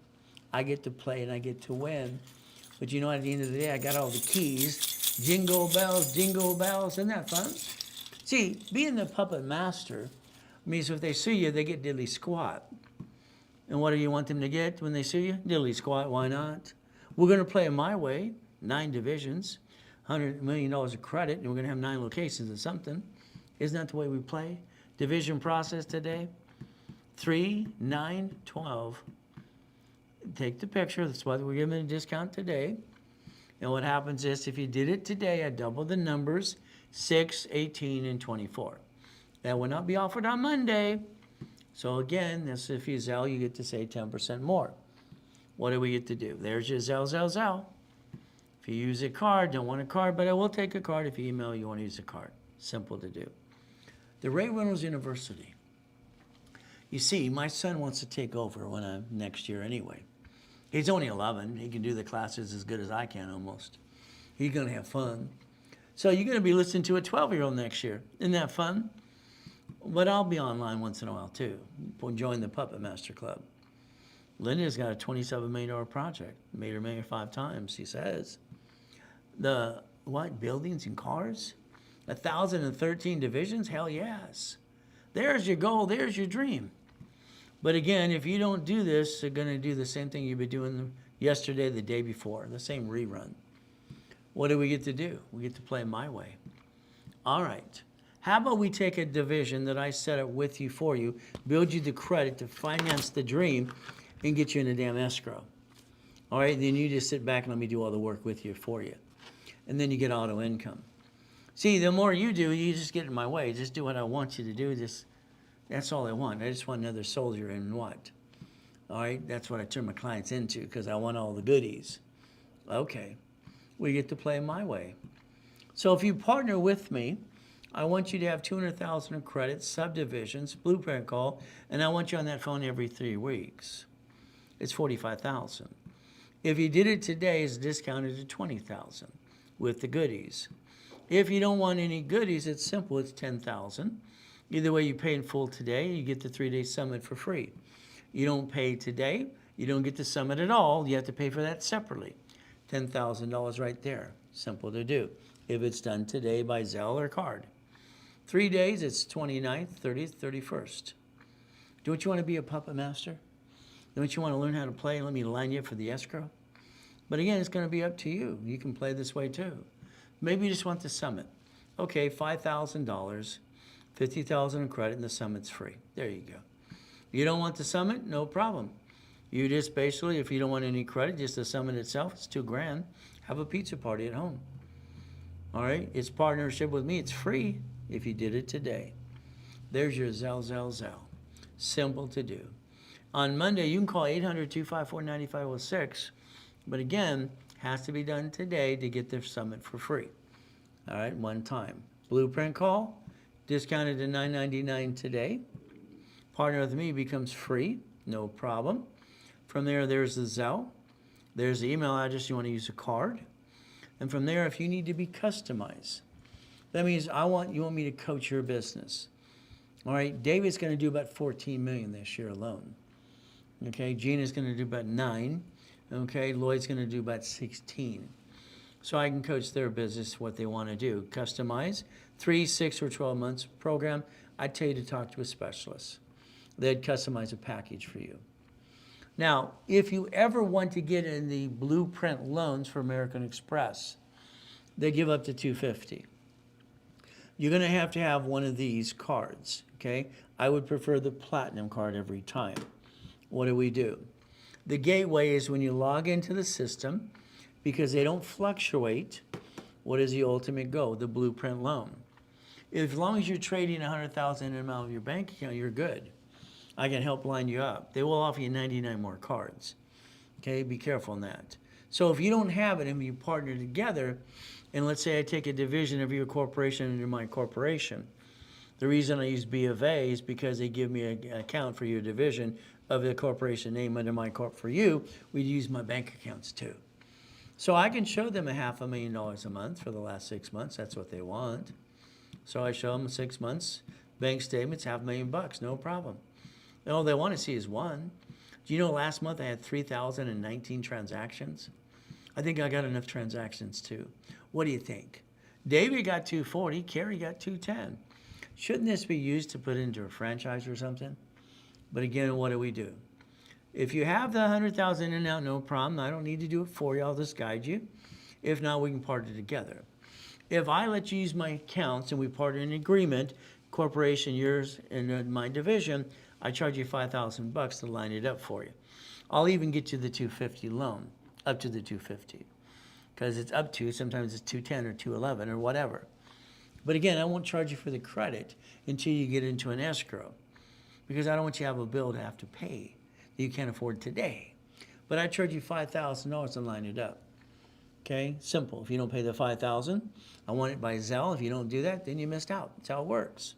I get to play and I get to win. But you know, at the end of the day, I got all the keys. Jingle bells, jingle bells. Isn't that fun? See, being the puppet master means if they sue you, they get diddly squat. And what do you want them to get when they sue you? Diddly squat, why not? We're going to play it my way. 9 divisions, $100 million of credit, and we're going to have 9 locations or something. Isn't that the way we play? Division process today. 3, 9, 12. Take the picture. That's why we're giving a discount today. And what happens is if you did it today, I double the numbers, 6, 18, and 24. That will not be offered on Monday. So again, that's if you Zelle, you get to save 10% more. What do we get to do? There's your Zelle. If you use a card, don't want a card, but I will take a card if you email you want to use a card. Simple to do. The Reynolds University. You see, my son wants to take over next year anyway. He's only 11. He can do the classes as good as I can almost. He's going to have fun. So you're going to be listening to a 12-year-old next year. Isn't that fun? But I'll be online once in a while too. Join the Puppet Master Club. Linda's got a $27 million project. Made her mayor 5 times, he says. The what? Buildings and cars? 1,013 divisions? Hell yes. There's your goal. There's your dream. But again, if you don't do this, they're going to do the same thing you've been doing yesterday, the day before, the same rerun. What do we get to do? We get to play my way. All right. How about we take a division that I set up with you for you, build you the credit to finance the dream, and get you in a damn escrow. All right, then you just sit back and let me do all the work with you for you. And then you get auto income. See, the more you do, you just get in my way. Just do what I want you to do. That's all I want. I just want another soldier in what? All right, that's what I turn my clients into because I want all the goodies. Okay, we get to play my way. So if you partner with me, I want you to have 200,000 in credit, subdivisions, blueprint call, and I want you on that phone every 3 weeks. It's 45,000. If you did it today, it's discounted to 20,000 with the goodies. If you don't want any goodies, it's simple. It's 10,000. Either way, you pay in full today, you get the 3-day summit for free. You don't pay today, you don't get the summit at all. You have to pay for that separately. $10,000 right there. Simple to do. If it's done today by Zelle or card. 3 days, it's 29th, 30th, 31st. Don't you want to be a puppet master? Don't you want to learn how to play? Let me line you up for the escrow. But again, it's going to be up to you. You can play this way too. Maybe you just want the summit. Okay, $5,000, 50,000 in credit, and the summit's free. There you go. You don't want the summit? No problem. You just basically, if you don't want any credit, just the summit itself, it's $2,000. Have a pizza party at home. All right, it's partnership with me. It's free if you did it today. There's your Zelle. Simple to do. On Monday, you can call 800-254-9506. But again, has to be done today to get the summit for free. All right, one time. Blueprint call, discounted to $9.99 today. Partner with me becomes free, no problem. From there, there's the Zelle. There's the email address you want to use a card. And from there, if you need to be customized, that means you want me to coach your business. All right, David's going to do about 14 million this year alone. Okay, Gina's going to do about 9. Okay, Lloyd's going to do about 16. So I can coach their business what they want to do. Customize, 3, 6, or 12 months program. I'd tell you to talk to a specialist. They'd customize a package for you. Now, if you ever want to get in the blueprint loans for American Express, they give up to $250. you're going to have one of these cards, okay? I would prefer the platinum card every time. What do? The gateway is when you log into the system, because they don't fluctuate. What is the ultimate goal? The blueprint loan. As long as you're trading $100,000 in and out of your bank account, you're good. I can help line you up. They will offer you 99 more cards. Okay, be careful on that. So if you don't have it and you partner together, and let's say I take a division of your corporation into my corporation, the reason I use B of A is because they give me an account for your division of the corporation name under my corp for you. We use my bank accounts too. So I can show them $500,000 a month for the last 6 months. That's what they want. So I show them 6 months, bank statements, $500,000, no problem. And all they want to see is one. Do you know last month I had 3,019 transactions? I think I got enough transactions too. What do you think? David got 240, Carrie got 210. Shouldn't this be used to put into a franchise or something? But again, what do? If you have the 100,000 in and out, no problem. I don't need to do it for you. I'll just guide you. If not, we can partner together. If I let you use my accounts and we partner in agreement, corporation, yours, and my division, I charge you $5,000 to line it up for you. I'll even get you the 250 loan, up to the 250, because it's up to, sometimes it's 210 or 211 or whatever. But again, I won't charge you for the credit until you get into an escrow, because I don't want you to have a bill to have to pay that you can't afford today. But I charge you $5,000 to line it up. Okay, simple. If you don't pay the $5,000, I want it by Zelle. If you don't do that, then you missed out. That's how it works.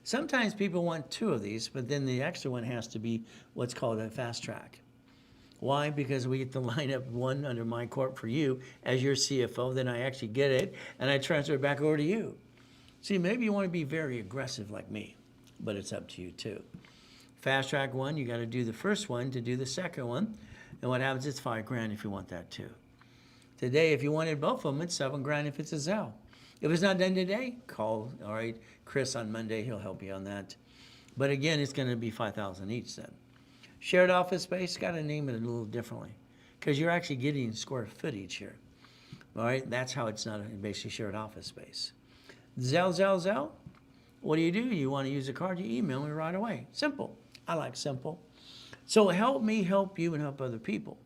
Sometimes people want 2 of these, but then the extra one has to be what's called a fast track. Why? Because we get to line up one under my corp for you as your CFO, then I actually get it, and I transfer it back over to you. See, maybe you want to be very aggressive like me, but it's up to you too. Fast track one, you got to do the first one to do the second one, and what happens, it's $5,000 if you want that too. Today, if you wanted both of them, it's $7,000 if it's a Zelle. If it's not done today, call, all right, Chris on Monday, he'll help you on that. But again, it's going to be $5,000 each then. Shared office space, got to name it a little differently, because you're actually getting square footage here. All right, that's how it's not basically shared office space. Zelle. What do? You want to use a card, you email me right away. Simple. I like simple. So help me help you and help other people.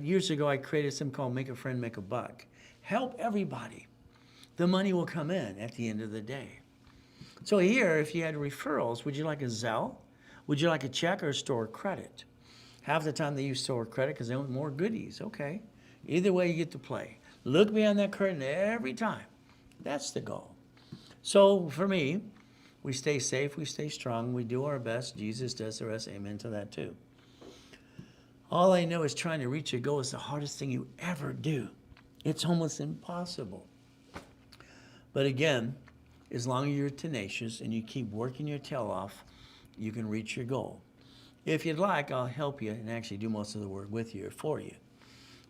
Years ago, I created something called Make a Friend, Make a Buck. Help everybody. The money will come in at the end of the day. So here, if you had referrals, would you like a Zelle? Would you like a check or a store credit? Half the time they use store credit because they want more goodies. Okay. Either way, you get to play. Look behind that curtain every time. That's the goal. So for me, we stay safe, we stay strong, we do our best. Jesus does the rest. Amen to that too. All I know is trying to reach a goal is the hardest thing you ever do. It's almost impossible. But again, as long as you're tenacious and you keep working your tail off, you can reach your goal. If you'd like, I'll help you and actually do most of the work with you or for you,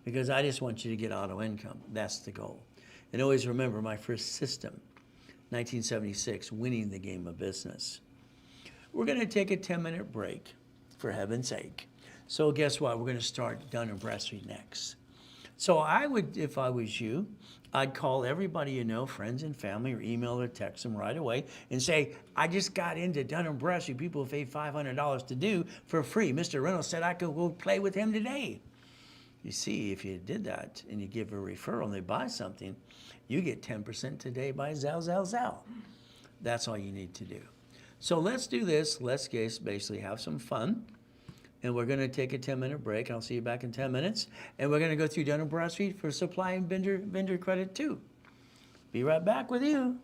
because I just want you to get auto income. That's the goal. And always remember my first system, 1976, winning the game of business. We're going to take a 10-minute break, for heaven's sake. So guess what? We're going to start Dun Bradstreet next. So I would, if I was you, I'd call everybody you know, friends and family, or email or text them right away and say, I just got into Dun Bradstreet. People have paid $500 to do for free. Mr. Reynolds said I could go play with him today. You see, if you did that and you give a referral and they buy something, you get 10% today by Zelle. That's all you need to do. So let's do this. Let's basically have some fun. And we're going to take a 10-minute break. I'll see you back in 10 minutes. And we're going to go through Dun Bradstreet for supply and vendor credit too. Be right back with you.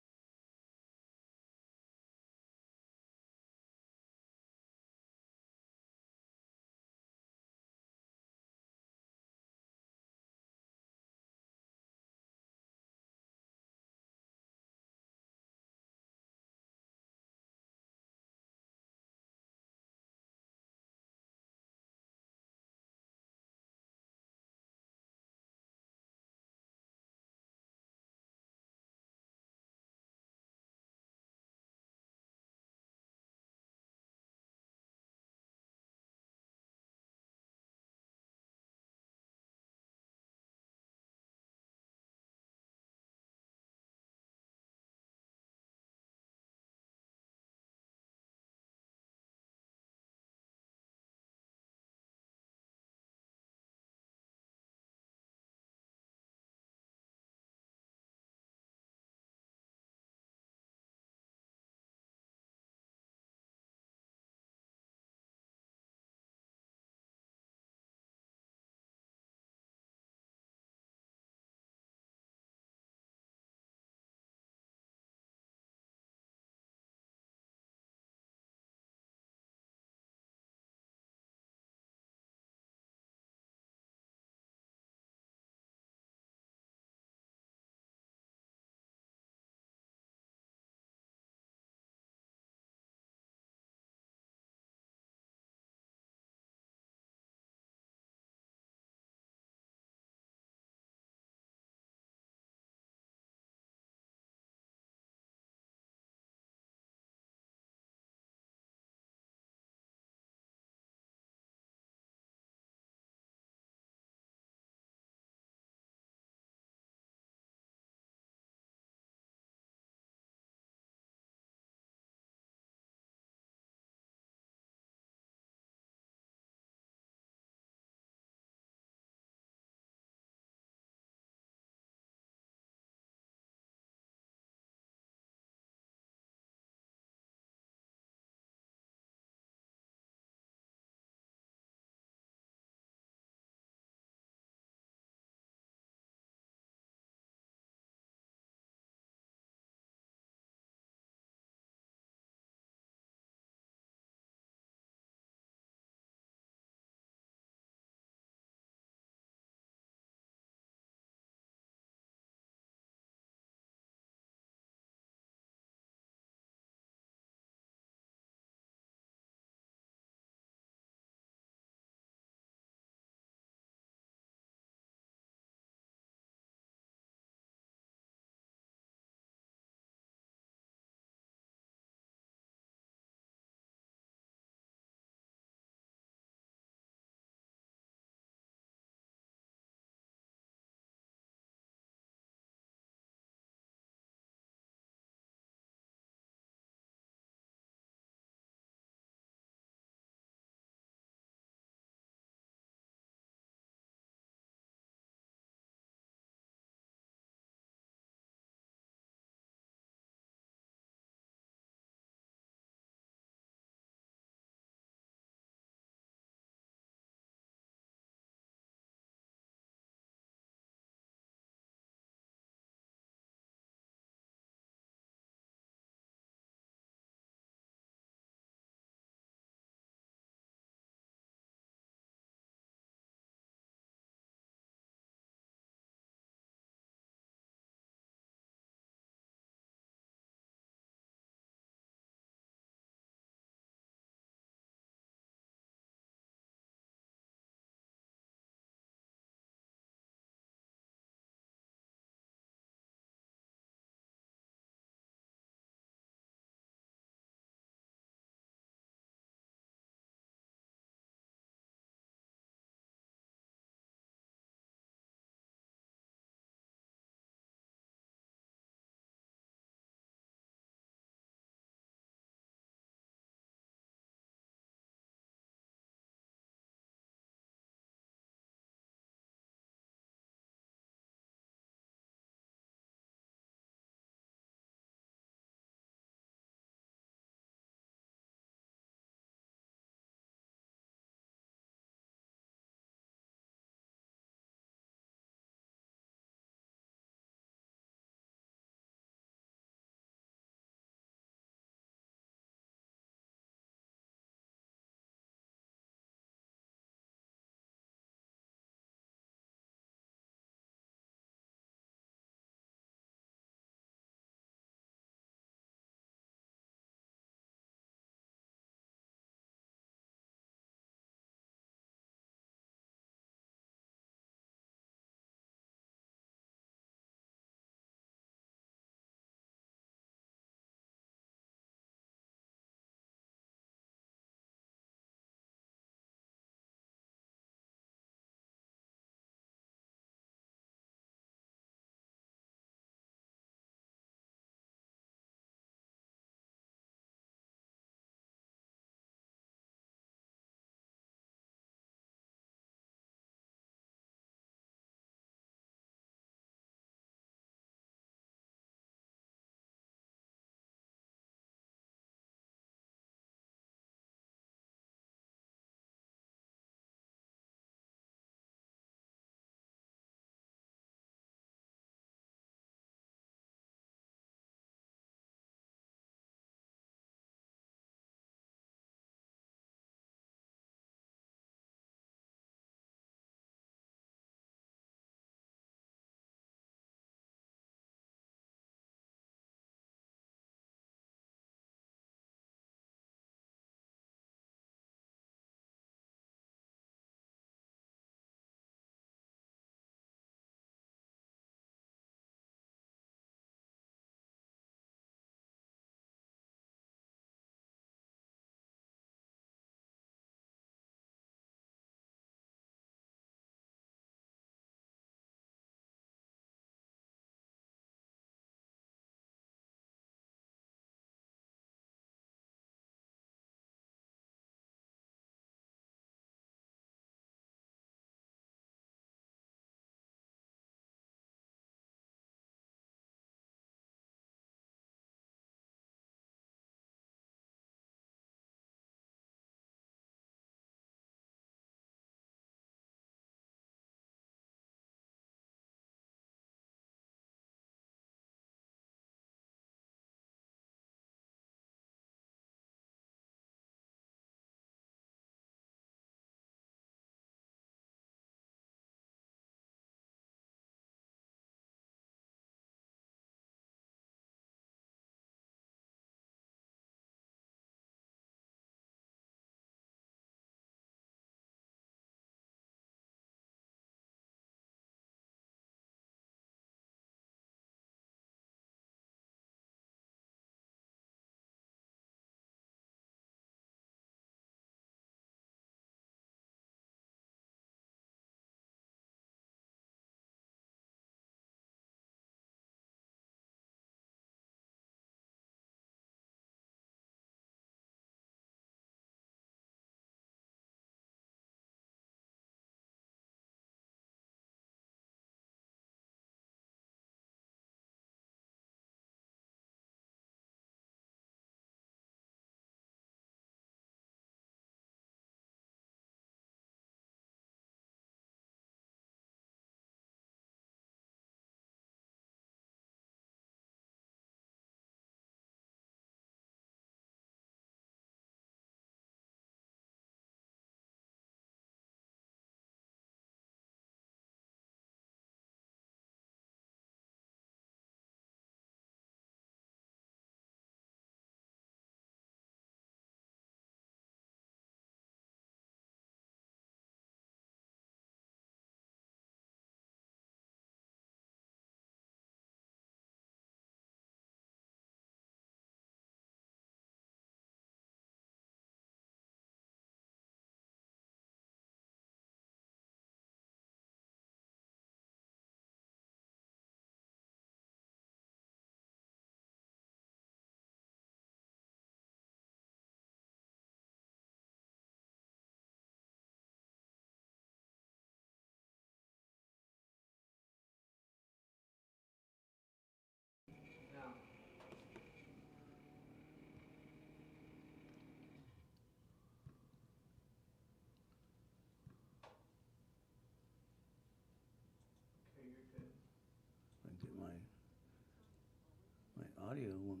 audio won't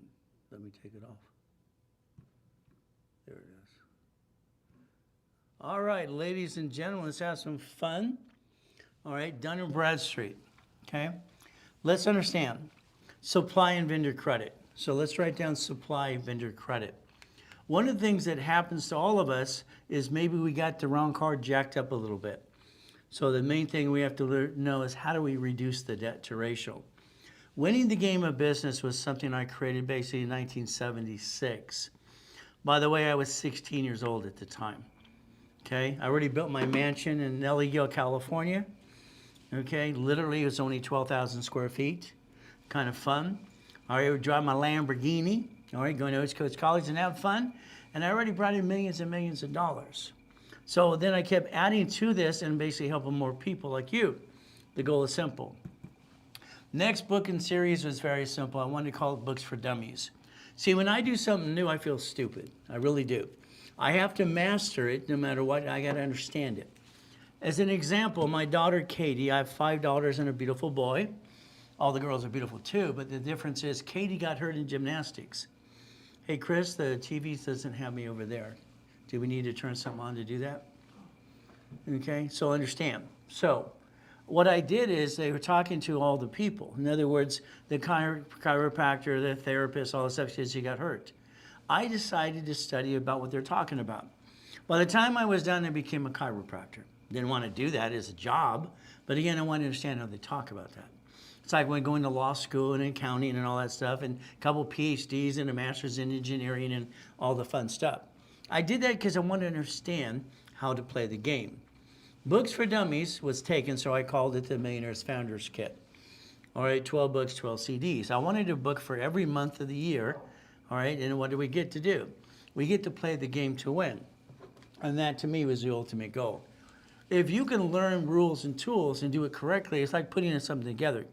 let me take it off. There it is. All right, ladies and gentlemen, let's have some fun. All right, Dun Bradstreet, okay? Let's understand supply and vendor credit. So let's write down supply vendor credit. One of the things that happens to all of us is maybe we got the wrong card jacked up a little bit. So the main thing we have to know is how do we reduce the debt to ratio? Winning the game of business was something I created basically in 1976. By the way, I was 16 years old at the time. Okay, I already built my mansion in El Ego, California. Okay, literally it was only 12,000 square feet. Kind of fun. All right, I would drive my Lamborghini. All right, going to East Coast College and have fun. And I already brought in millions and millions of dollars. So then I kept adding to this and basically helping more people like you. The goal is simple. Next book in series was very simple. I wanted to call it Books for Dummies. See, when I do something new, I feel stupid. I really do. I have to master it no matter what. I got to understand it. As an example, my daughter Katie, I have 5 daughters and a beautiful boy. All the girls are beautiful too, but the difference is Katie got hurt in gymnastics. Hey Chris, the TV doesn't have me over there. Do we need to turn something on to do that? Okay, so understand. So what I did is they were talking to all the people. In other words, the chiropractor, the therapist, all the stuff says she got hurt. I decided to study about what they're talking about. By the time I was done, I became a chiropractor. Didn't want to do that as a job, but again, I wanted to understand how they talk about that. It's like when going to law school and accounting and all that stuff, and a couple PhDs and a master's in engineering and all the fun stuff. I did that because I wanted to understand how to play the game. Books for Dummies was taken, so I called it the Millionaire's Founders Kit. All right, 12 books, 12 CDs. I wanted a book for every month of the year. All right, and what do we get to do? We get to play the game to win. And that to me was the ultimate goal. If you can learn rules and tools and do it correctly, it's like putting something together.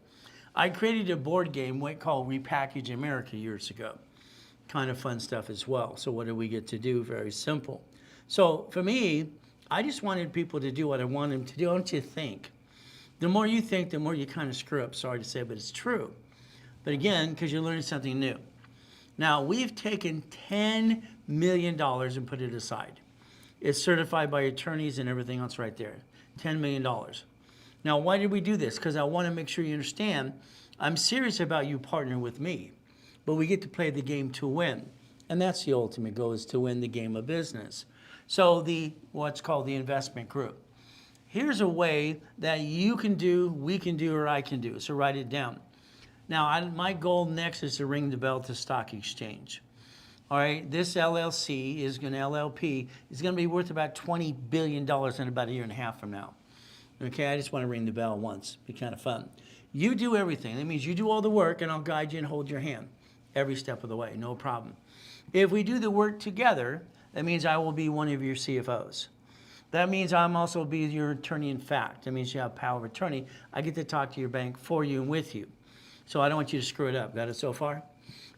I created a board game called Repackage America years ago. Kind of fun stuff as well. So what do we get to do? Very simple. So for me, I just wanted people to do what I want them to do. Don't you think? The more you think, the more you kind of screw up. Sorry to say, but it's true. But again, because you're learning something new. Now, we've taken $10 million and put it aside. It's certified by attorneys and everything else right there. $10 million. Now, why did we do this? Because I want to make sure you understand I'm serious about you partnering with me. But we get to play the game to win. And that's the ultimate goal, is to win the game of business. So what's called the investment group. Here's a way that you can do, we can do, or I can do. So write it down. Now, my goal next is to ring the bell to stock exchange. All right, this LLP is going to be worth about $20 billion in about a year and a half from now. Okay, I just want to ring the bell once. Be kind of fun. You do everything. That means you do all the work, and I'll guide you and hold your hand every step of the way. No problem. If we do the work together, that means I will be one of your CFOs. That means I'm also be your attorney in fact. That means you have power of attorney. I get to talk to your bank for you and with you. So I don't want you to screw it up. Got it so far?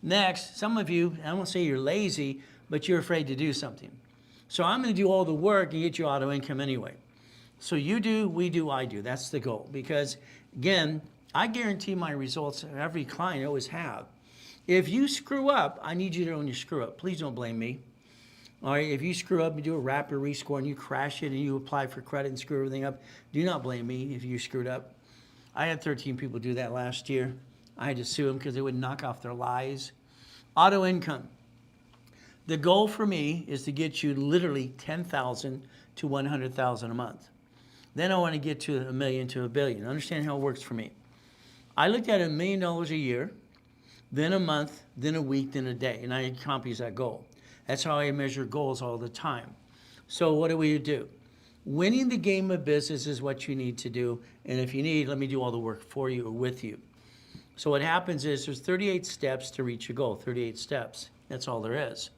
Next, some of you, I won't say you're lazy, but you're afraid to do something. So I'm going to do all the work and get you auto income anyway. So you do, we do, I do. That's the goal. Because, again, I guarantee my results, every client I always have. If you screw up, I need you to own your screw up. Please don't blame me. All right, if you screw up and do a rapid rescore and you crash it and you apply for credit and screw everything up, do not blame me if you screwed up. I had 13 people do that last year. I had to sue them because they would knock off their lies. Auto income. The goal for me is to get you literally $10,000 to $100,000 a month. Then I want to get to $1 million to $1 billion. Understand how it works for me. I looked at $1 million a year, then a month, then a week, then a day, and I accomplish that goal. That's how I measure goals all the time. So what do we do? Winning the game of business is what you need to do. And if you need, let me do all the work for you or with you. So what happens is there's 38 steps to reach your goal, 38 steps. That's all there is.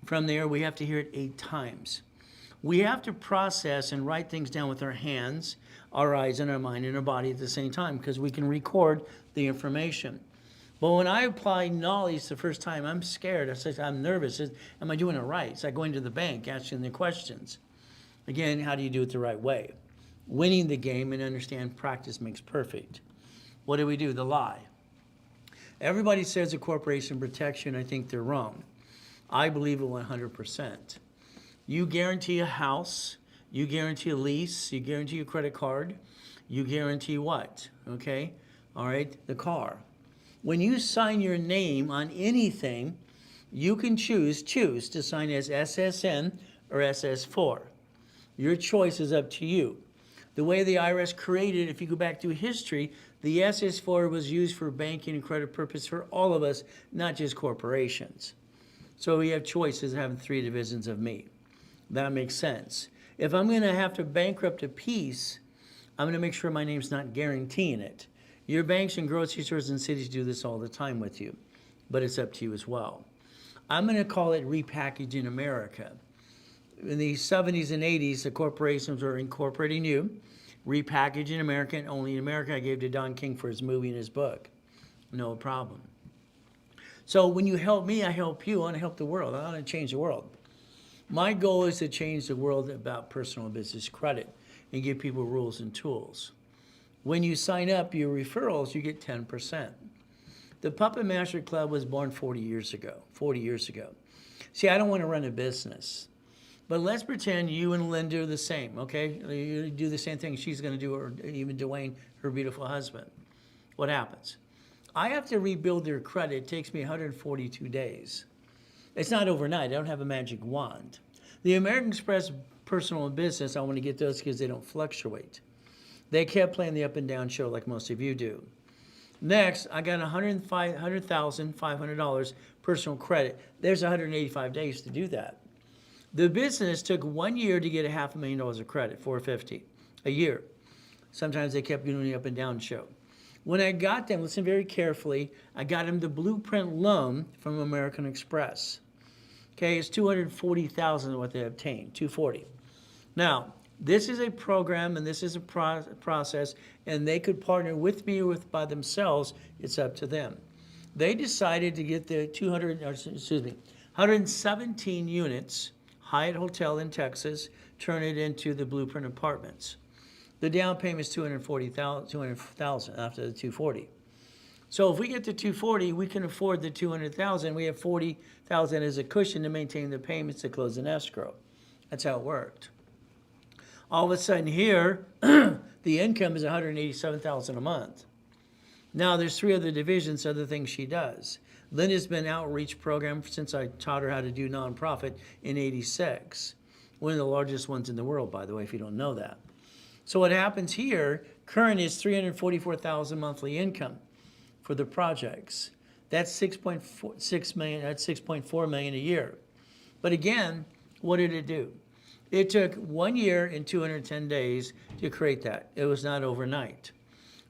From there, we have to hear it 8 times. We have to process and write things down with our hands, our eyes, and our mind and our body at the same time because we can record the information. But when I apply knowledge the first time, I'm scared. I'm nervous. Am I doing it right? It's like going to the bank, asking the questions. Again, how do you do it the right way? Winning the game and understand practice makes perfect. What do? The lie. Everybody says a corporation protects you, and I think they're wrong. I believe it 100%. You guarantee a house, you guarantee a lease, you guarantee a credit card, you guarantee what? Okay? All right? The car. When you sign your name on anything, you can choose to sign as SSN or SS4. Your choice is up to you. The way the IRS created, if you go back through history, the SS4 was used for banking and credit purpose for all of us, not just corporations. So we have choices of having 3 divisions of me. That makes sense. If I'm going to have to bankrupt a piece, I'm going to make sure my name's not guaranteeing it. Your banks and grocery stores and cities do this all the time with you, but it's up to you as well. I'm going to call it Repackage in America. In the 70s and 80s, the corporations were incorporating you. Repackage in America, and only in America. I gave to Don King for his movie and his book. No problem. So when you help me, I help you. I want to help the world. I want to change the world. My goal is to change the world about personal and business credit and give people rules and tools. When you sign up your referrals, you get 10%. The Puppet Master Club was born 40 years ago. See, I don't want to run a business. But let's pretend you and Linda are the same, okay? You do the same thing she's going to do, or even Dwayne, her beautiful husband. What happens? I have to rebuild their credit. It takes me 142 days. It's not overnight. I don't have a magic wand. The American Express personal and business, I want to get those because they don't fluctuate. They kept playing the up and down show like most of you do. Next, I got $100,500 personal credit. There's 185 days to do that. The business took 1 year to get $500,000 of credit, $450 a year. Sometimes they kept doing the up and down show. When I got them, listen very carefully, I got them the blueprint loan from American Express. Okay, it's $240,000 what they obtained, $240,000. Now, this is a program and this is a process, and they could partner with me or by themselves. It's up to them. They decided to get the 117 units, Hyatt Hotel in Texas, turn it into the Blueprint Apartments. The down payment is $240,000 after the $240,000. So if we get to $240,000, we can afford the $200,000. We have $40,000 as a cushion to maintain the payments to close an escrow. That's how it worked. All of a sudden here, the income is $187,000 a month. Now there's 3 other divisions, other things she does. Linda's been outreach program since I taught her how to do nonprofit in '86. One of the largest ones in the world, by the way, if you don't know that. So what happens here, current is $344,000 monthly income for the projects. That's $6.4 million, that's $6.4 million a year. But again, what did it do? It took 1 year and 210 days to create that. It was not overnight.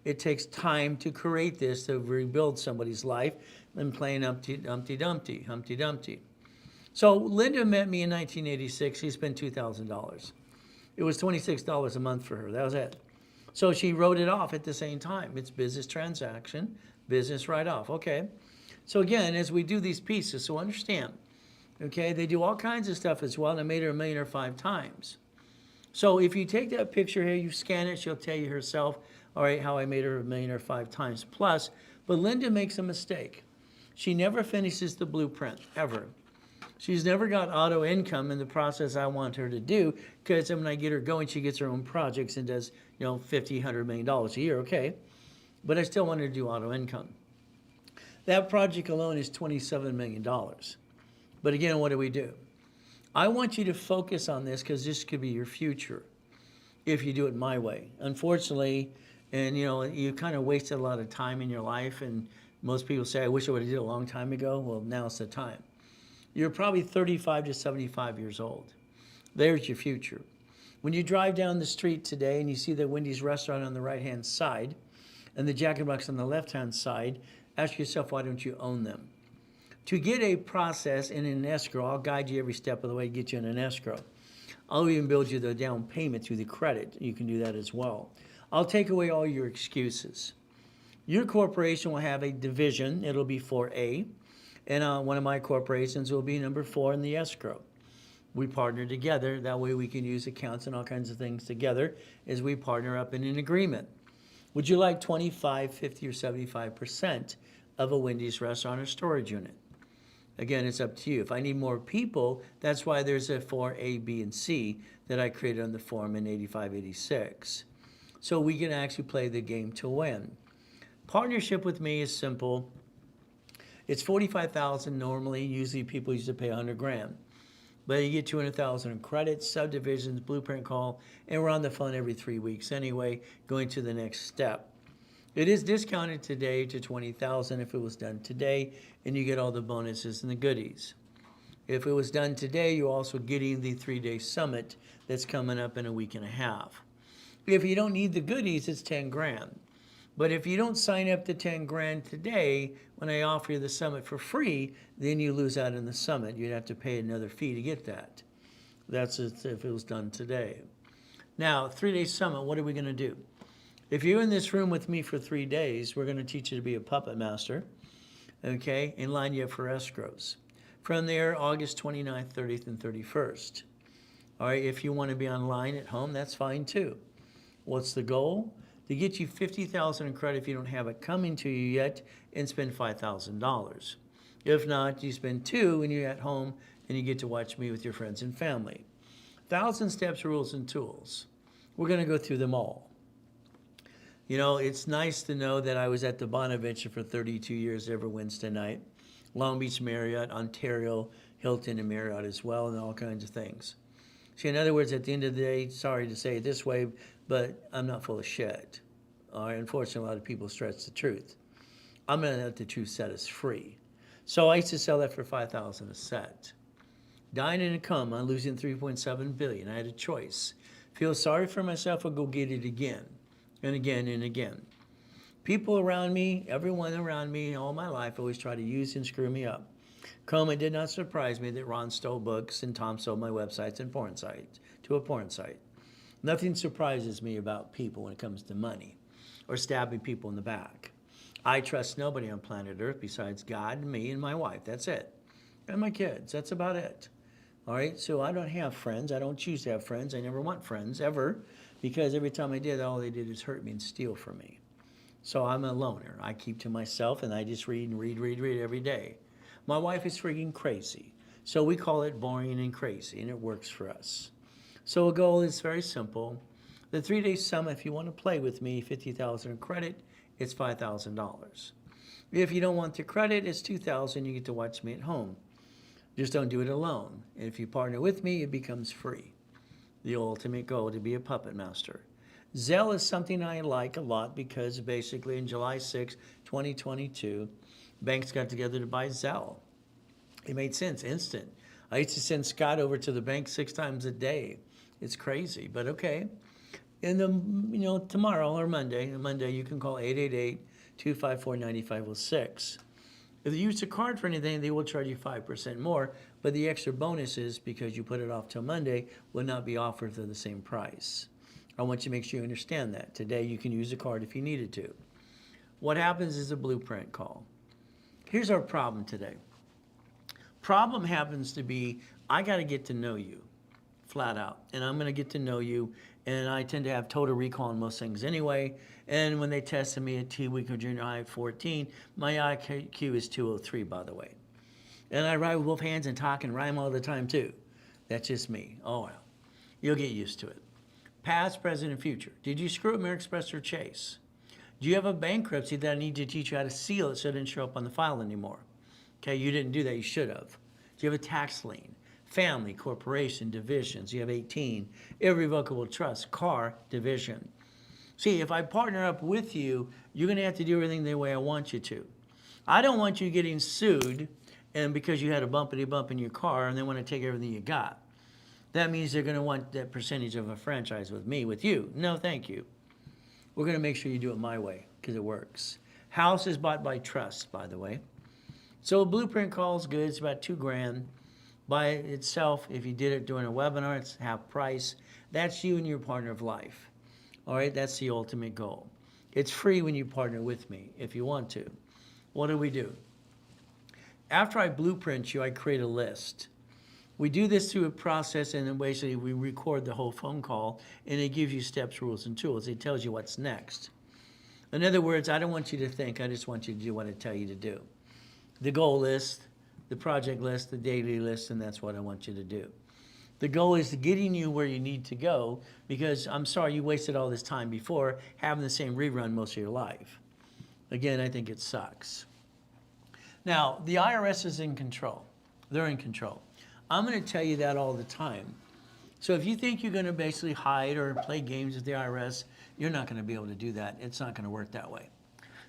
It takes time to create this, to rebuild somebody's life, and playing Humpty Dumpty. So Linda met me in 1986. He spent $2,000. It was $26 a month for her. That was it. So she wrote it off at the same time. It's business transaction, business write-off. Okay. So again, as we do these pieces, so understand, okay, they do all kinds of stuff as well, and I made her $1 million 5 times. So if you take that picture here, you scan it, she'll tell you herself, all right, how I made her $1 million 5 times plus. But Linda makes a mistake. She never finishes the blueprint, ever. She's never got auto income in the process I want her to do, because when I get her going, she gets her own projects and does, $50, $100 million a year, okay. But I still want her to do auto income. That project alone is $27 million. But again, what do? I want you to focus on this because this could be your future if you do it my way. Unfortunately, and you kind of wasted a lot of time in your life, and most people say, I wish I would have did it a long time ago. Well, now's the time. You're probably 35 to 75 years old. There's your future. When you drive down the street today and you see the Wendy's restaurant on the right-hand side and the Jack in the Box on the left-hand side, ask yourself, why don't you own them? To get a process in an escrow, I'll guide you every step of the way to get you in an escrow. I'll even build you the down payment through the credit. You can do that as well. I'll take away all your excuses. Your corporation will have a division. It'll be 4A. And one of my corporations will be number 4 in the escrow. We partner together. That way we can use accounts and all kinds of things together as we partner up in an agreement. Would you like 25, 50, or 75% of a Wendy's restaurant or storage unit. Again, it's up to you. If I need more people, that's why there's a 4A, B, and C that I created on the form in 8586. So we can actually play the game to win. Partnership with me is simple. It's $45,000 normally. Usually people used to pay $100,000. But you get $200,000 in credits, subdivisions, blueprint call, and we're on the phone every 3 weeks anyway, going to the next step. It is discounted today to $20,000 if it was done today, and you get all the bonuses and the goodies. If it was done today, you're also getting the 3-day summit that's coming up in a week and a half. If you don't need the goodies, it's $10,000. But if you don't sign up to $10,000 today, when I offer you the summit for free, then you lose out on the summit. You'd have to pay another fee to get that. That's if it was done today. Now, 3-day summit, what are we going to do? If you're in this room with me for 3 days, we're going to teach you to be a puppet master, okay, and line you up for escrows. From there, August 29th, 30th, and 31st. All right, if you want to be online at home, that's fine too. What's the goal? To get you $50,000 in credit if you don't have it coming to you yet, and spend $5,000. If not, you spend $2,000 and you're at home and you get to watch me with your friends and family. 1,000 steps, rules, and tools. We're going to go through them all. You know, it's nice to know that I was at the Bonaventure for 32 years every Wednesday night. Long Beach Marriott, Ontario, Hilton and Marriott as well, and all kinds of things. See, in other words, at the end of the day, sorry to say it this way, but I'm not full of shit. All right, unfortunately, a lot of people stretch the truth. I'm going to let the truth set us free. So I used to sell that for $5,000 a set. Dine and come on losing $3.7 billion. I had a choice. Feel sorry for myself or go get it again and again and again. People around me, everyone around me all my life always try to use and screw me up. It did not surprise me that Ron stole books and Tom sold my websites and porn sites to a porn site. Nothing surprises me about people when it comes to money or stabbing people in the back. I trust nobody on planet Earth besides God, me, and my wife. That's it. And my kids. That's about it. All right? So I don't have friends. I don't choose to have friends. I never want friends, ever, because every time I did, all they did is hurt me and steal from me. So I'm a loner. I keep to myself, and I just read and read every day. My wife is freaking crazy. So we call it boring and crazy, and it works for us. So a goal is very simple. The 3-day summit, if you want to play with me, $50,000 in credit, it's $5,000. If you don't want the credit, it's $2,000. You get to watch me at home. Just don't do it alone. And if you partner with me, it becomes free. The ultimate goal, to be a puppet master. Zelle is something I like a lot because basically in July 6, 2022, banks got together to buy Zelle. It made sense, instant. I used to send Scott over to the bank 6 times a day. It's crazy, but okay. And then, tomorrow or Monday you can call 888-254-9506. If you use a card for anything, they will charge you 5% more, but the extra bonuses, because you put it off till Monday, will not be offered for the same price. I want you to make sure you understand that. Today you can use a card if you needed to. What happens is a blueprint call. Here's our problem today. Problem happens to be, I got to get to know you, flat out. And I'm going to get to know you, and I tend to have total recall on most things anyway. And when they tested me at T-Week of junior high at 14, my IQ is 203, by the way. And I ride with both hands and talk and rhyme all the time, too. That's just me. Oh, well. You'll get used to it. Past, present, and future. Did you screw American Express or Chase? Do you have a bankruptcy that I need to teach you how to seal it so it didn't show up on the file anymore? Okay, you didn't do that. You should have. Do you have a tax lien? Family, corporation, divisions. You have 18. Irrevocable trust, car, division. See, if I partner up with you, you're going to have to do everything the way I want you to. I don't want you getting sued and because you had a bumpity bump in your car and they want to take everything you got. That means they're going to want that percentage of a franchise with me, with you. No, thank you. We're going to make sure you do it my way because it works. House is bought by trust, by the way. So a blueprint call is good. It's about $2,000. By itself, if you did it during a webinar, it's half price. That's you and your partner of life. All right, that's the ultimate goal. It's free when you partner with me if you want to. What do we do? After I blueprint you, I create a list. We do this through a process, and then basically we record the whole phone call, and it gives you steps, rules, and tools. It tells you what's next. In other words, I don't want you to think, I just want you to do what I tell you to do. The goal list, the project list, the daily list, and that's what I want you to do. The goal is getting you where you need to go, because I'm sorry you wasted all this time before having the same rerun most of your life. Again, I think it sucks. Now, the IRS is in control. They're in control. I'm going to tell you that all the time. So if you think you're going to basically hide or play games with the IRS, you're not going to be able to do that. It's not going to work that way.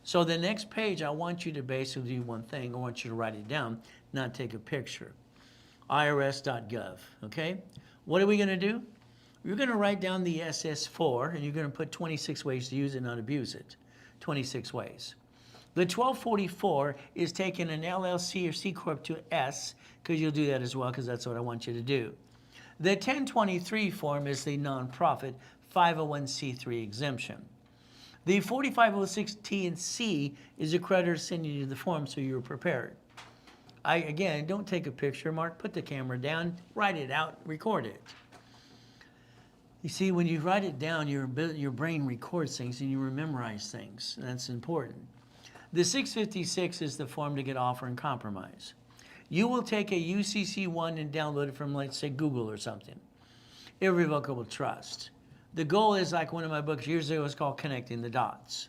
So the next page, I want you to basically do one thing. I want you to write it down, not take a picture. IRS.gov, okay? What are we going to do? You're going to write down the SS4, and you're going to put 26 ways to use it and not abuse it. 26 ways. The 1244 is taking an LLC or C Corp to S, because you'll do that as well, because that's what I want you to do. The 1023 form is the nonprofit 501c3 exemption. The 4506T and C is a creditor sending you the form so you're prepared. Again, don't take a picture, Mark. Put the camera down, write it out, record it. You see, when you write it down, your brain records things and you memorize things. And that's important. The 656 is the form to get offer and compromise. You will take a UCC1 and download it from, let's say, Google or something. Irrevocable trust. The goal is, like one of my books years ago was called Connecting the Dots.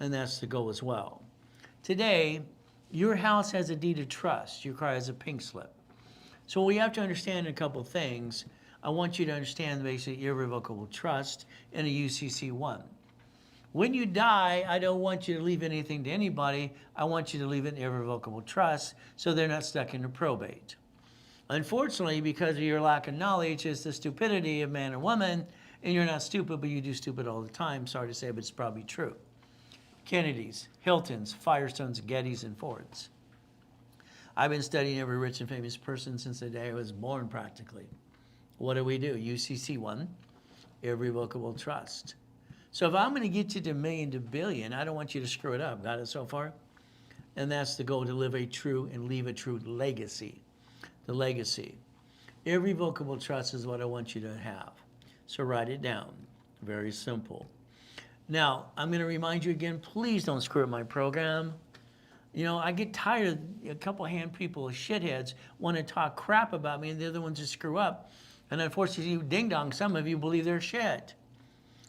And that's the goal as well. Today, your house has a deed of trust. Your car has a pink slip. So we have to understand a couple things. I want you to understand basically irrevocable trust and a UCC1. When you die, I don't want you to leave anything to anybody. I want you to leave an irrevocable trust so they're not stuck into probate. Unfortunately, because of your lack of knowledge, it's the stupidity of man and woman, and you're not stupid, but you do stupid all the time. Sorry to say, but it's probably true. Kennedys, Hiltons, Firestones, Gettys, and Fords. I've been studying every rich and famous person since the day I was born, practically. What do? UCC1, irrevocable trust. So if I'm going to get you to million to billion, I don't want you to screw it up. Got it so far? And that's the goal, to live a true and leave a true legacy. The legacy. Irrevocable trust is what I want you to have. So write it down. Very simple. Now, I'm going to remind you again, please don't screw up my program. You know, I get tired of a couple hand people, shitheads, want to talk crap about me, and they're the ones that screw up. And unfortunately, you ding-dong, some of you believe they're shit.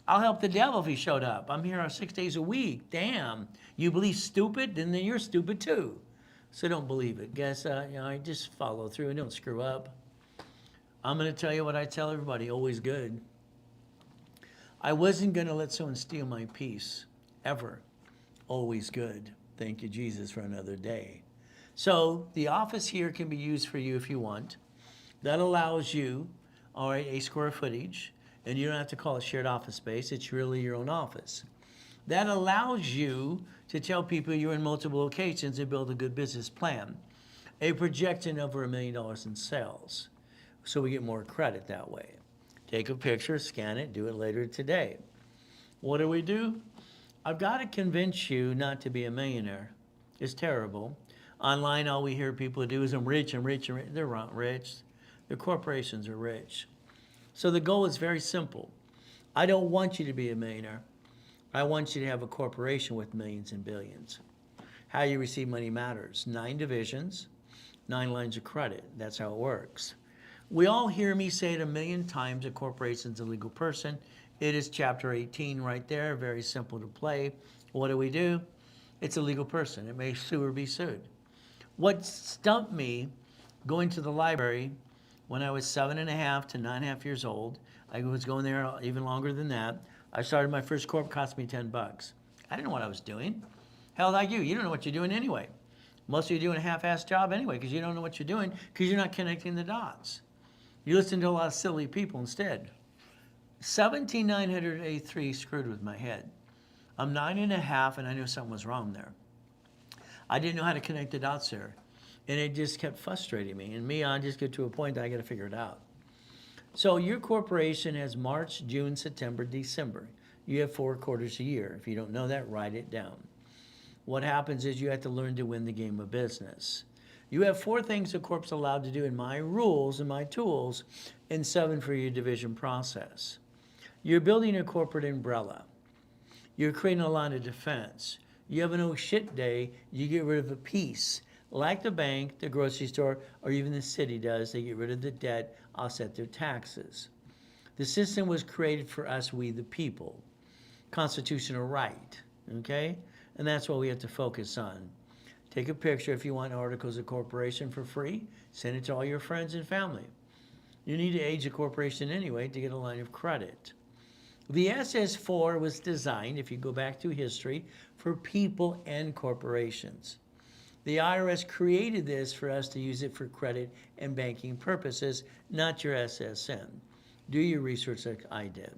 I'll help the devil if he showed up. I'm here 6 days a week. Damn. You believe stupid? Then you're stupid too. So don't believe it. Guess, I just follow through and don't screw up. I'm going to tell you what I tell everybody, always good. I wasn't going to let someone steal my peace, ever. Always good. Thank you, Jesus, for another day. So the office here can be used for you if you want. That allows you, all right, a square footage. And you don't have to call it shared office space. It's really your own office. That allows you to tell people you're in multiple locations and build a good business plan. A projection over $1 million in sales. So we get more credit that way. Take a picture, scan it, do it later today. What do? I've got to convince you not to be a millionaire. It's terrible. Online, all we hear people do is I'm rich, I'm rich, I'm rich. They're not rich. Their corporations are rich. So the goal is very simple. I don't want you to be a millionaire. I want you to have a corporation with millions and billions. How you receive money matters. 9 divisions, 9 lines of credit. That's how it works. We all hear me say it a million times, a corporation's a legal person. It is chapter 18 right there, very simple to play. What do? It's a legal person. It may sue or be sued. What stumped me going to the library when I was 7.5 to 9.5 years old, I was going there even longer than that. I started my first corp, cost me $10. I didn't know what I was doing. Hell, like you don't know what you're doing anyway. Most of you are doing a half-assed job anyway because you don't know what you're doing because you're not connecting the dots. You listen to a lot of silly people instead. 17983 screwed with my head. I'm 9.5 and I knew something was wrong there. I didn't know how to connect the dots there. And it just kept frustrating me. And I just get to a point that I got to figure it out. So your corporation has March, June, September, December. You have 4 quarters a year. If you don't know that, write it down. What happens is you have to learn to win the game of business. You have 4 things a corp's allowed to do in my rules and my tools, and 7 for your division process. You're building a corporate umbrella. You're creating a line of defense. You have an oh shit day, you get rid of a piece. Like the bank, the grocery store, or even the city does, they get rid of the debt, offset their taxes. The system was created for us, we the people. Constitutional right, okay? And that's what we have to focus on. Take a picture if you want articles of corporation for free. Send it to all your friends and family. You need to age a corporation anyway to get a line of credit. The SS4 was designed, if you go back to history, for people and corporations. The IRS created this for us to use it for credit and banking purposes, not your SSN. Do your research like I did.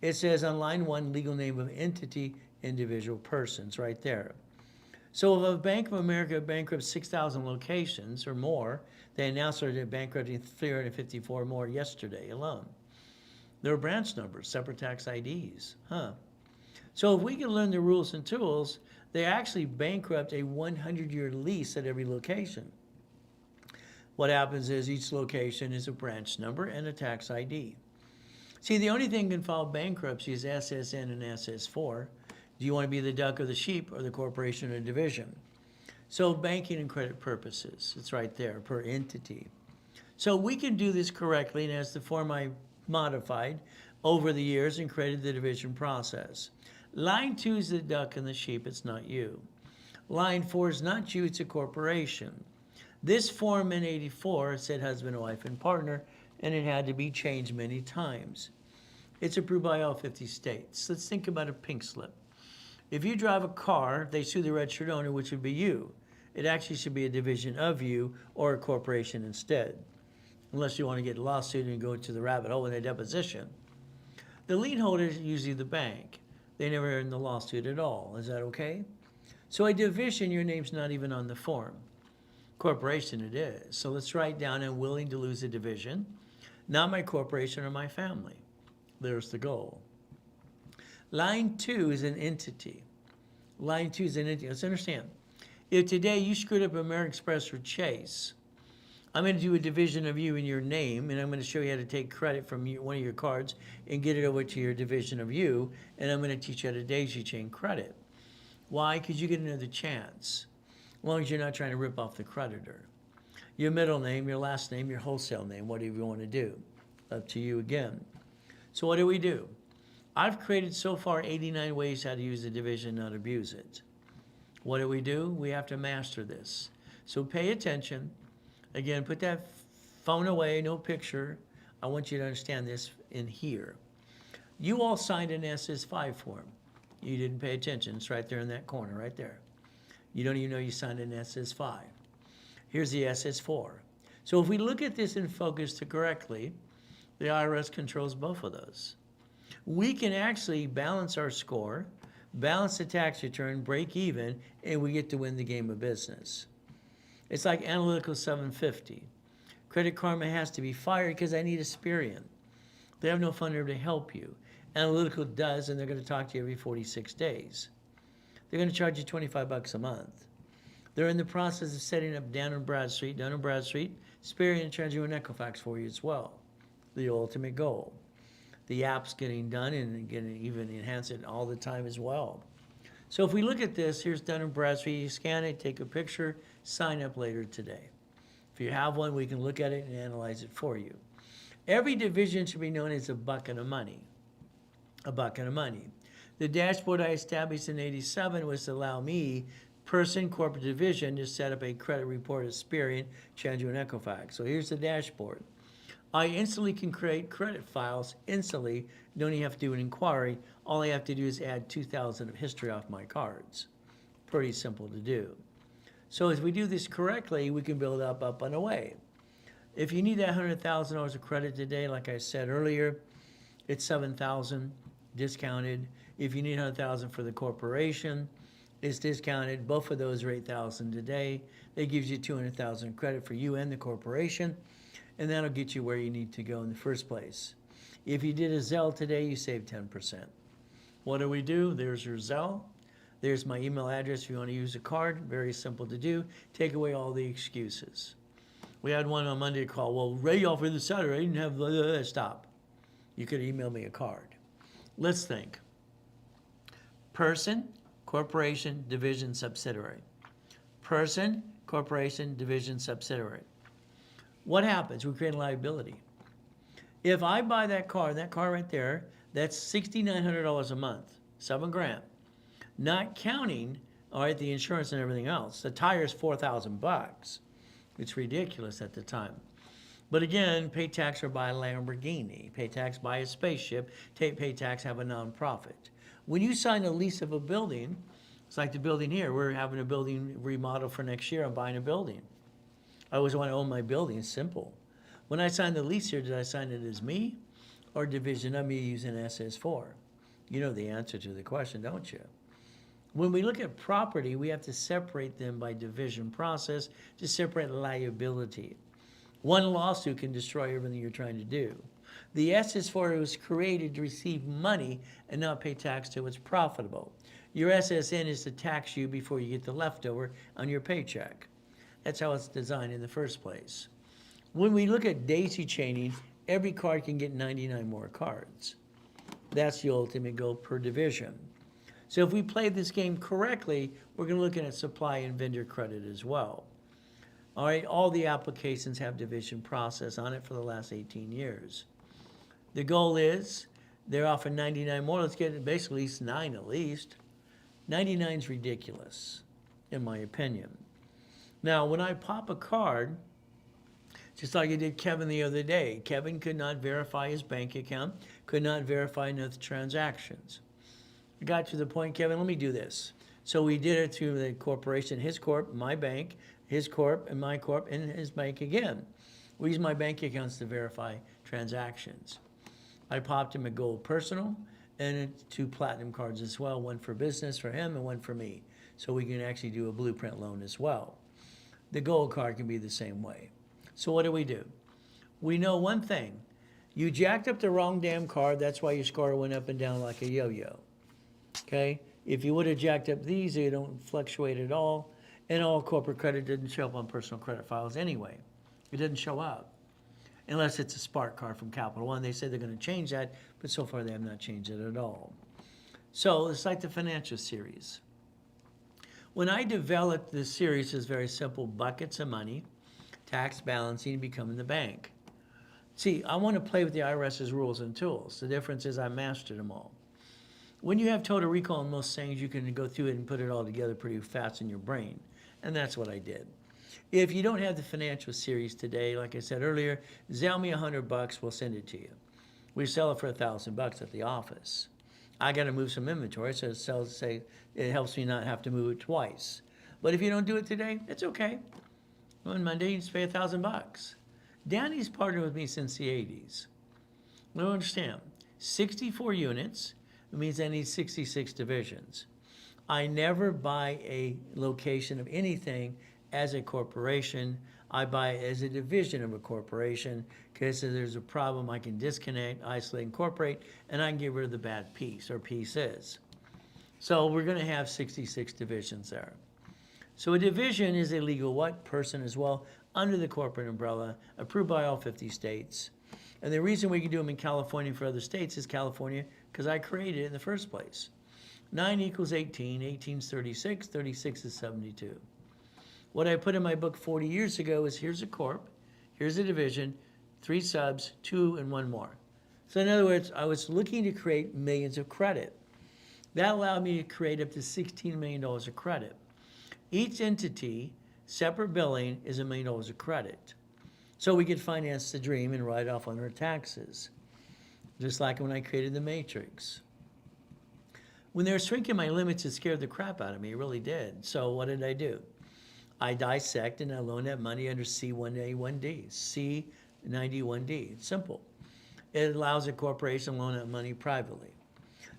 It says on line 1, legal name of entity, individual persons, right there. So if Bank of America bankrupts 6,000 locations or more, they announced they're bankrupting 354 more yesterday alone. Their branch numbers, separate tax IDs, So if we can learn the rules and tools, they actually bankrupt a 100-year lease at every location. What happens is each location is a branch number and a tax ID. See, the only thing that can file bankruptcy is SSN and SS4. Do you want to be the duck or the sheep or the corporation or division? So banking and credit purposes, it's right there, per entity. So we can do this correctly, and as the form I modified over the years and created the division process. Line 2 is the duck and the sheep, it's not you. Line 4 is not you, it's a corporation. This form in 84 said husband, wife, and partner, and it had to be changed many times. It's approved by all 50 states. Let's think about a pink slip. If you drive a car, they sue the registered owner, which would be you. It actually should be a division of you or a corporation instead, unless you want to get a lawsuit and go to the rabbit hole in a deposition. The lien holder is usually the bank. They never earn the lawsuit at all. Is that okay? So a division, your name's not even on the form. Corporation it is. So let's write down, I'm willing to lose a division, not my corporation or my family. There's the goal. Line 2 is an entity. Line 2 is an entity. Let's understand. If today you screwed up American Express or Chase, I'm going to do a division of you in your name, and I'm going to show you how to take credit from one of your cards and get it over to your division of you, and I'm going to teach you how to daisy chain credit. Why? Because you get another chance, as long as you're not trying to rip off the creditor. Your middle name, your last name, your wholesale name, whatever you want to do. Up to you again. So what do? I've created so far 89 ways how to use the division, not abuse it. What do? We have to master this. So pay attention. Again, put that phone away, no picture. I want you to understand this in here. You all signed an SS5 form. You didn't pay attention. It's right there in that corner, right there. You don't even know you signed an SS5. Here's the SS4. So if we look at this and focus to correctly, the IRS controls both of those. We can actually balance our score, balance the tax return, break even, and we get to win the game of business. It's like Analytical 750. Credit Karma has to be fired because I need Experian. They have no funder to help you. Analytical does, and they're going to talk to you every 46 days. They're going to charge you $25 a month. They're in the process of setting up Dun Bradstreet, Experian, Treasury, and Equifax for you as well. The ultimate goal. The app's getting done and getting even enhance it all the time as well. So if we look at this, here's Dun & Bradstreet. You scan it, take a picture, sign up later today. If you have one, we can look at it and analyze it for you. Every division should be known as a bucket of money. A bucket of money. The dashboard I established in 87 was to allow me, person, corporate division, to set up a credit report at Experian, Treasury, and Equifax. So here's the dashboard. I instantly can create credit files instantly. Don't even have to do an inquiry. All I have to do is add 2,000 of history off my cards. Pretty simple to do. So as we do this correctly, we can build up, and away. If you need that $100,000 of credit today, like I said earlier, it's $7,000 discounted. If you need $100,000 for the corporation, it's discounted. Both of those are $8,000 today. That gives you $200,000 credit for you and the corporation. And that'll get you where you need to go in the first place. If you did a Zelle today, you save 10%. What do? There's your Zelle. There's my email address if you want to use a card. Very simple to do. Take away all the excuses. We had one on Monday call, well, Ray offered this Saturday, I didn't have, stop. You could email me a card. Let's think. Person, corporation, division, subsidiary. Person, corporation, division, subsidiary. What happens? We create a liability. If I buy that car right there, that's $6,900 a month, $7,000. Not counting, all right, the insurance and everything else. The tire's $4,000. It's ridiculous at the time. But again, pay tax or buy a Lamborghini, pay tax, buy a spaceship, pay tax, have a nonprofit. When you sign a lease of a building, it's like the building here. We're having a building remodel for next year. I'm buying a building. I always want to own my building. It's simple. When I signed the lease here, did I sign it as me or division of me using SS4? You know the answer to the question, don't you? When we look at property, we have to separate them by division process to separate liability. One lawsuit can destroy everything you're trying to do. The SS4 was created to receive money and not pay tax till it's profitable. Your SSN is to tax you before you get the leftover on your paycheck. That's how it's designed in the first place. When we look at daisy chaining, every card can get 99 more cards. That's the ultimate goal per division. So if we play this game correctly, we're going to look at supply and vendor credit as well. All right, all the applications have division process on it for the last 18 years. The goal is they're offering 99 more. Let's get basically at least 9 at least. 99 is ridiculous, in my opinion. Now, when I pop a card, just like I did Kevin the other day, Kevin could not verify his bank account, could not verify enough transactions. I got to the point, Kevin, let me do this. So we did it through the corporation, his corp, my bank, his corp, and my corp, and his bank again. We use my bank accounts to verify transactions. I popped him a gold personal and 2 platinum cards as well, one for business for him and one for me. So we can actually do a blueprint loan as well. The gold card can be the same way. So what do? We know one thing. You jacked up the wrong damn card, that's why your score went up and down like a yo-yo. Okay? If you would have jacked up these, they don't fluctuate at all. And all corporate credit didn't show up on personal credit files anyway. It didn't show up. Unless it's a Spark card from Capital One. They said they're going to change that, but so far they have not changed it at all. So it's like the financial series. When I developed this series, it's very simple. Buckets of money, tax balancing, becoming the bank. See, I want to play with the IRS's rules and tools. The difference is I mastered them all. When you have total recall on most things, you can go through it and put it all together pretty fast in your brain. And that's what I did. If you don't have the financial series today, like I said earlier, Zelle me $100, we'll send it to you. We sell it for $1,000 at the office. I got to move some inventory, so it helps me not have to move it twice. But if you don't do it today, it's okay. On Monday, you just pay $1,000. Danny's partnered with me since the 80s. Now understand, 64 units means I need 66 divisions. I never buy a location of anything as a corporation. I buy it as a division of a corporation because if there's a problem, I can disconnect, isolate, incorporate, and I can get rid of the bad piece or pieces. So we're going to have 66 divisions there. So a division is a legal what? Person as well, under the corporate umbrella, approved by all 50 states. And the reason we can do them in California for other states is California, because I created it in the first place. 9 equals 18, 18 is 36, 36 is 72. What I put in my book 40 years ago is here's a corp, here's a division, 3 subs, 2 and 1 more. So in other words, I was looking to create millions of credit. That allowed me to create up to $16 million of credit. Each entity, separate billing, is $1 million of credit. So we could finance the dream and write off on our taxes. Just like when I created the Matrix. When they were shrinking my limits, it scared the crap out of me. It really did. So what did I do? I dissect and I loan that money under C1A1D, C91D. It's simple. It allows a corporation to loan that money privately.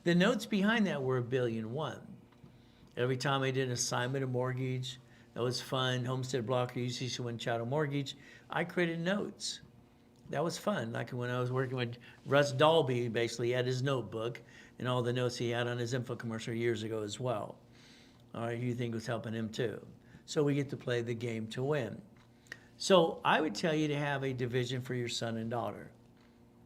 The notes behind that were $1.1 billion. Every time I did an assignment of mortgage, that was fun. Homestead Blocker, UCC One Chattel Mortgage, I created notes. That was fun. Like when I was working with Russ Dalby, basically, he had his notebook and all the notes he had on his info commercial years ago as well. All right, you think was helping him too. So we get to play the game to win. So I would tell you to have a division for your son and daughter,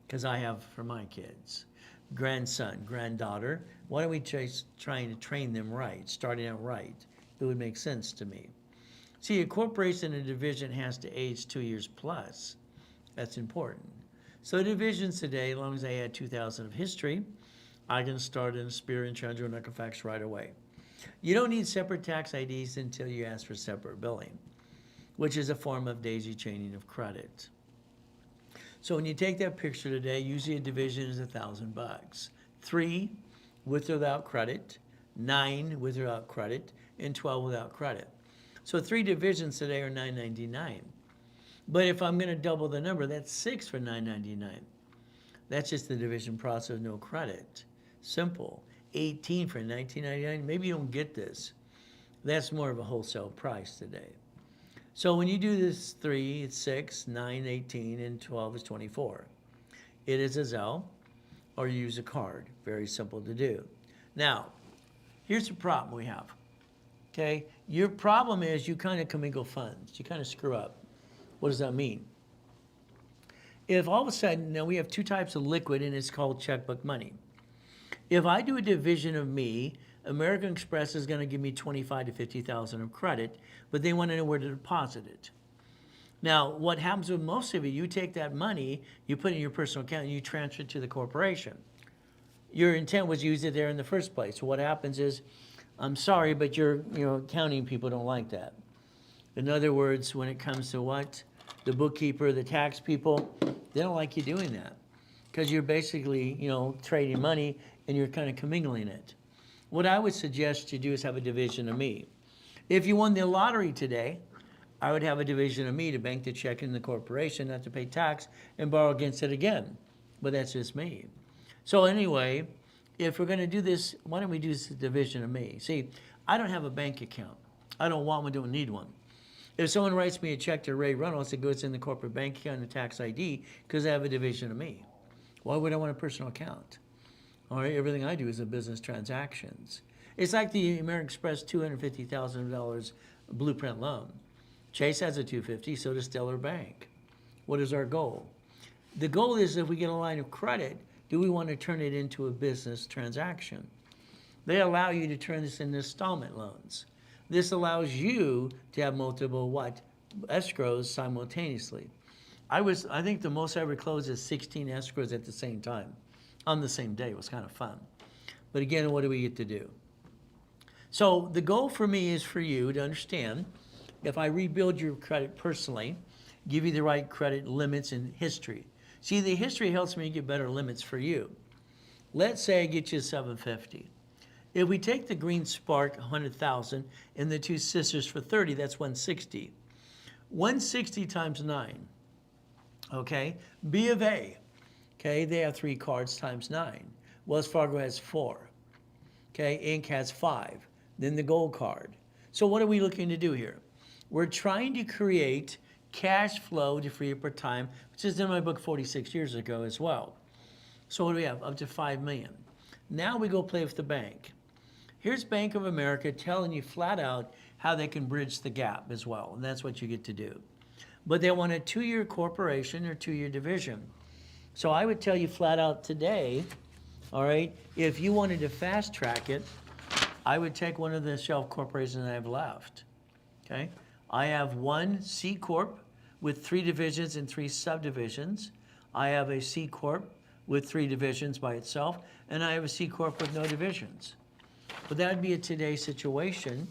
because I have for my kids. grandson, granddaughter. Why don't we trying to train them right, starting out right? It would make sense to me. See, a corporation and a division has to age 2 years plus. That's important. So divisions today, as long as they add 2,000 of history, I can start in Spear and Chandra and Equifax right away. You don't need separate tax IDs until you ask for separate billing, which is a form of daisy chaining of credit. So when you take that picture today, usually a division is $1,000. 3 with or without credit, 9 with or without credit, and 12 without credit. So 3 divisions today are $9.99. But if I'm going to double the number, that's 6 for $9.99. That's just the division process, no credit. Simple. 18 for $19.99. Maybe you don't get this. That's more of a wholesale price today. So when you do this 3, it's 6, 9, 18, and 12 is 24. It is a Zelle, or you use a card. Very simple to do. Now, here's the problem we have. Okay, your problem is you kind of commingle funds. You kind of screw up. What does that mean? If all of a sudden, now we have 2 types of liquid, and it's called checkbook money. If I do a division of me, American Express is going to give me 25 to 50,000 of credit, but they want to know where to deposit it. Now, what happens with most of you take that money, you put it in your personal account, and you transfer it to the corporation. Your intent was to use it there in the first place. So what happens is, I'm sorry, but your accounting people don't like that. In other words, when it comes to what? The bookkeeper, the tax people, they don't like you doing that because you're basically, trading money and you're kind of commingling it. What I would suggest you do is have a division of me. If you won the lottery today, I would have a division of me to bank the check in the corporation, not to pay tax, and borrow against it again. But that's just me. So anyway, if we're going to do this, why don't we do this division of me? See, I don't have a bank account. I don't want one, don't need one. If someone writes me a check to Ray Reynolds, it goes in the corporate bank account and tax ID because I have a division of me. Why would I want a personal account? All right, everything I do is a business transactions. It's like the American Express $250,000 blueprint loan. Chase has a $250, so does Stellar Bank. What is our goal? The goal is if we get a line of credit, do we want to turn it into a business transaction? They allow you to turn this into installment loans. This allows you to have multiple escrows simultaneously. I think the most I ever closed is 16 escrows at the same time on the same day. It was kind of fun. But again, what do we get to do? So the goal for me is for you to understand if I rebuild your credit personally, give you the right credit limits and history. See, the history helps me get better limits for you. Let's say I get you 750. If we take the green spark, 100,000, and the 2 sisters for 30, that's 160. 160 times 9, okay? B of A, okay, they have 3 cards times 9. Wells Fargo has 4, okay? Inc. has 5, then the gold card. So what are we looking to do here? We're trying to create cash flow to free up our time, which is in my book 46 years ago as well. So what do we have? Up to 5 million. Now we go play with the bank. Here's Bank of America telling you flat out how they can bridge the gap as well, and that's what you get to do. But they want a 2-year corporation or 2-year division. So I would tell you flat out today, all right, if you wanted to fast track it, I would take one of the shelf corporations I have left, okay? I have 1 C Corp with 3 divisions and 3 subdivisions. I have a C Corp with 3 divisions by itself, and I have a C Corp with no divisions. But that would be a today situation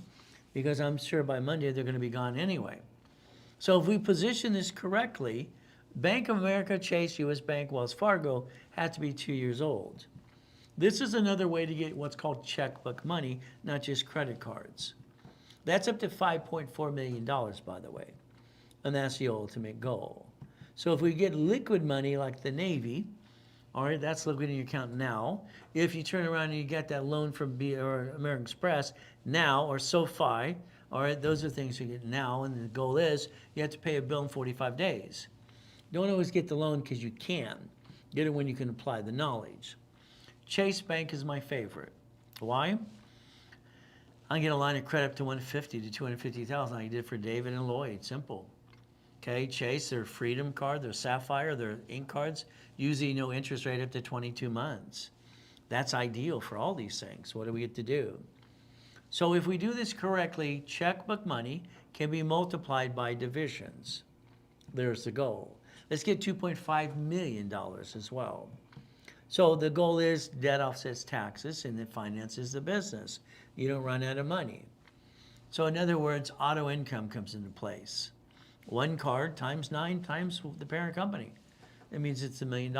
because I'm sure by Monday they're going to be gone anyway. So if we position this correctly, Bank of America, Chase, U.S. Bank, Wells Fargo have to be 2 years old. This is another way to get what's called checkbook money, not just credit cards. That's up to $5.4 million, by the way, and that's the ultimate goal. So if we get liquid money like the Navy, all right, that's liquid in your account now. If you turn around and you get that loan from American Express now or SoFi, all right, those are things you get now, and the goal is you have to pay a bill in 45 days. Don't always get the loan because you can. Get it when you can apply the knowledge. Chase Bank is my favorite. Why? I get a line of credit up to 150 to 250,000 like I did for David and Lloyd. Simple. Okay, Chase, their Freedom card, their Sapphire, their Inc. cards, usually no interest rate up to 22 months. That's ideal for all these things. What do we get to do? So if we do this correctly, checkbook money can be multiplied by divisions. There's the goal. Let's get $2.5 million as well. So the goal is debt offsets taxes and it finances the business. You don't run out of money. So in other words, auto income comes into place. One card times 9 times the parent company. That means it's $1 million.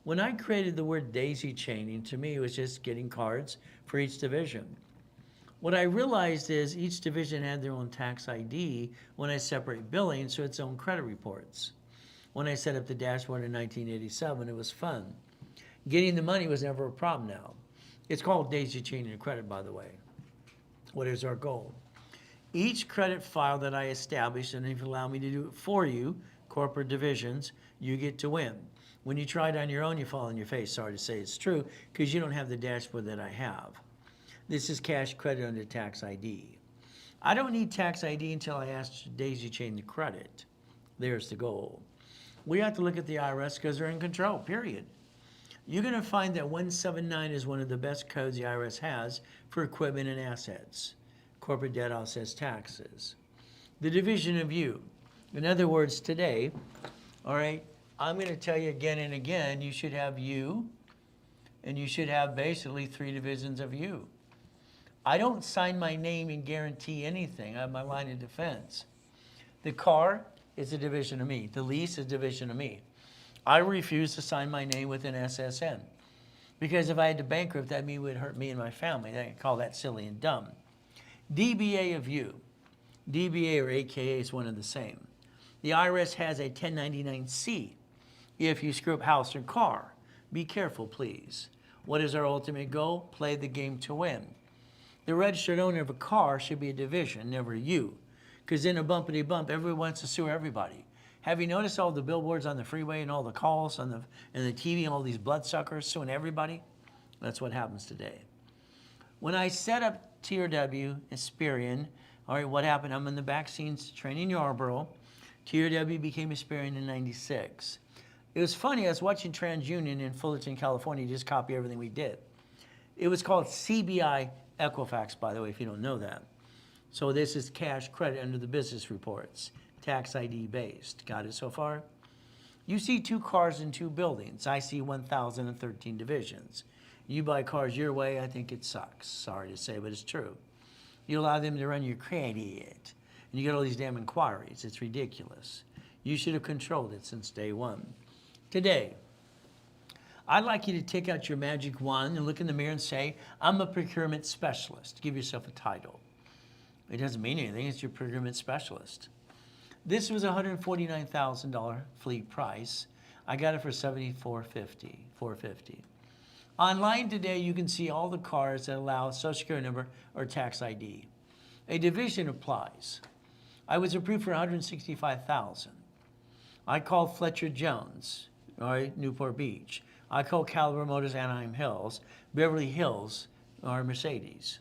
When I created the word daisy chaining, to me it was just getting cards for each division. What I realized is each division had their own tax ID when I separate billing, so its own credit reports. When I set up the dashboard in 1987, it was fun. Getting the money was never a problem now. It's called daisy chaining of credit, by the way. What is our goal? Each credit file that I establish, and if you allow me to do it for you, corporate divisions, you get to win. When you try it on your own, you fall on your face. Sorry to say it's true, because you don't have the dashboard that I have. This is cash credit under tax ID. I don't need tax ID until I ask daisy chain the credit. There's the goal. We have to look at the IRS because they're in control, period. You're going to find that 179 is one of the best codes the IRS has for equipment and assets. Corporate debt offsets taxes. The division of you. In other words, today, all right, I'm going to tell you again and again, you should have you, and you should have basically 3 divisions of you. I don't sign my name and guarantee anything. I have my line of defense. The car is a division of me. The lease is a division of me. I refuse to sign my name with an SSN because if I had to bankrupt, that would hurt me and my family. I call that silly and dumb. DBA of you. DBA or AKA is one and the same. The IRS has a 1099-C if you screw up house or car. Be careful, please. What is our ultimate goal? Play the game to win. The registered owner of a car should be a division, never you. Because in a bumpity bump, everyone wants to sue everybody. Have you noticed all the billboards on the freeway and all the calls on the TV and all these bloodsuckers suing everybody? That's what happens today. When I set up TRW, Experian, all right, what happened? I'm in the back scenes training Yarborough. TRW became Experian in '96. It was funny, I was watching TransUnion in Fullerton, California, just copy everything we did. It was called CBI Equifax, by the way, if you don't know that. So this is cash credit under the business reports, tax ID based. Got it so far? You see 2 cars in 2 buildings. I see 1,013 divisions. You buy cars your way, I think it sucks. Sorry to say, but it's true. You allow them to run your credit, and you get all these damn inquiries. It's ridiculous. You should have controlled it since day one. Today, I'd like you to take out your magic wand and look in the mirror and say, I'm a procurement specialist. Give yourself a title. It doesn't mean anything, it's your procurement specialist. This was a $149,000 fleet price. I got it for $74.50. Online today, you can see all the cars that allow Social Security number or tax ID. A division applies. I was approved for $165,000. I called Fletcher Jones, all right, Newport Beach. I called Caliber Motors, Anaheim Hills, Beverly Hills, or Mercedes.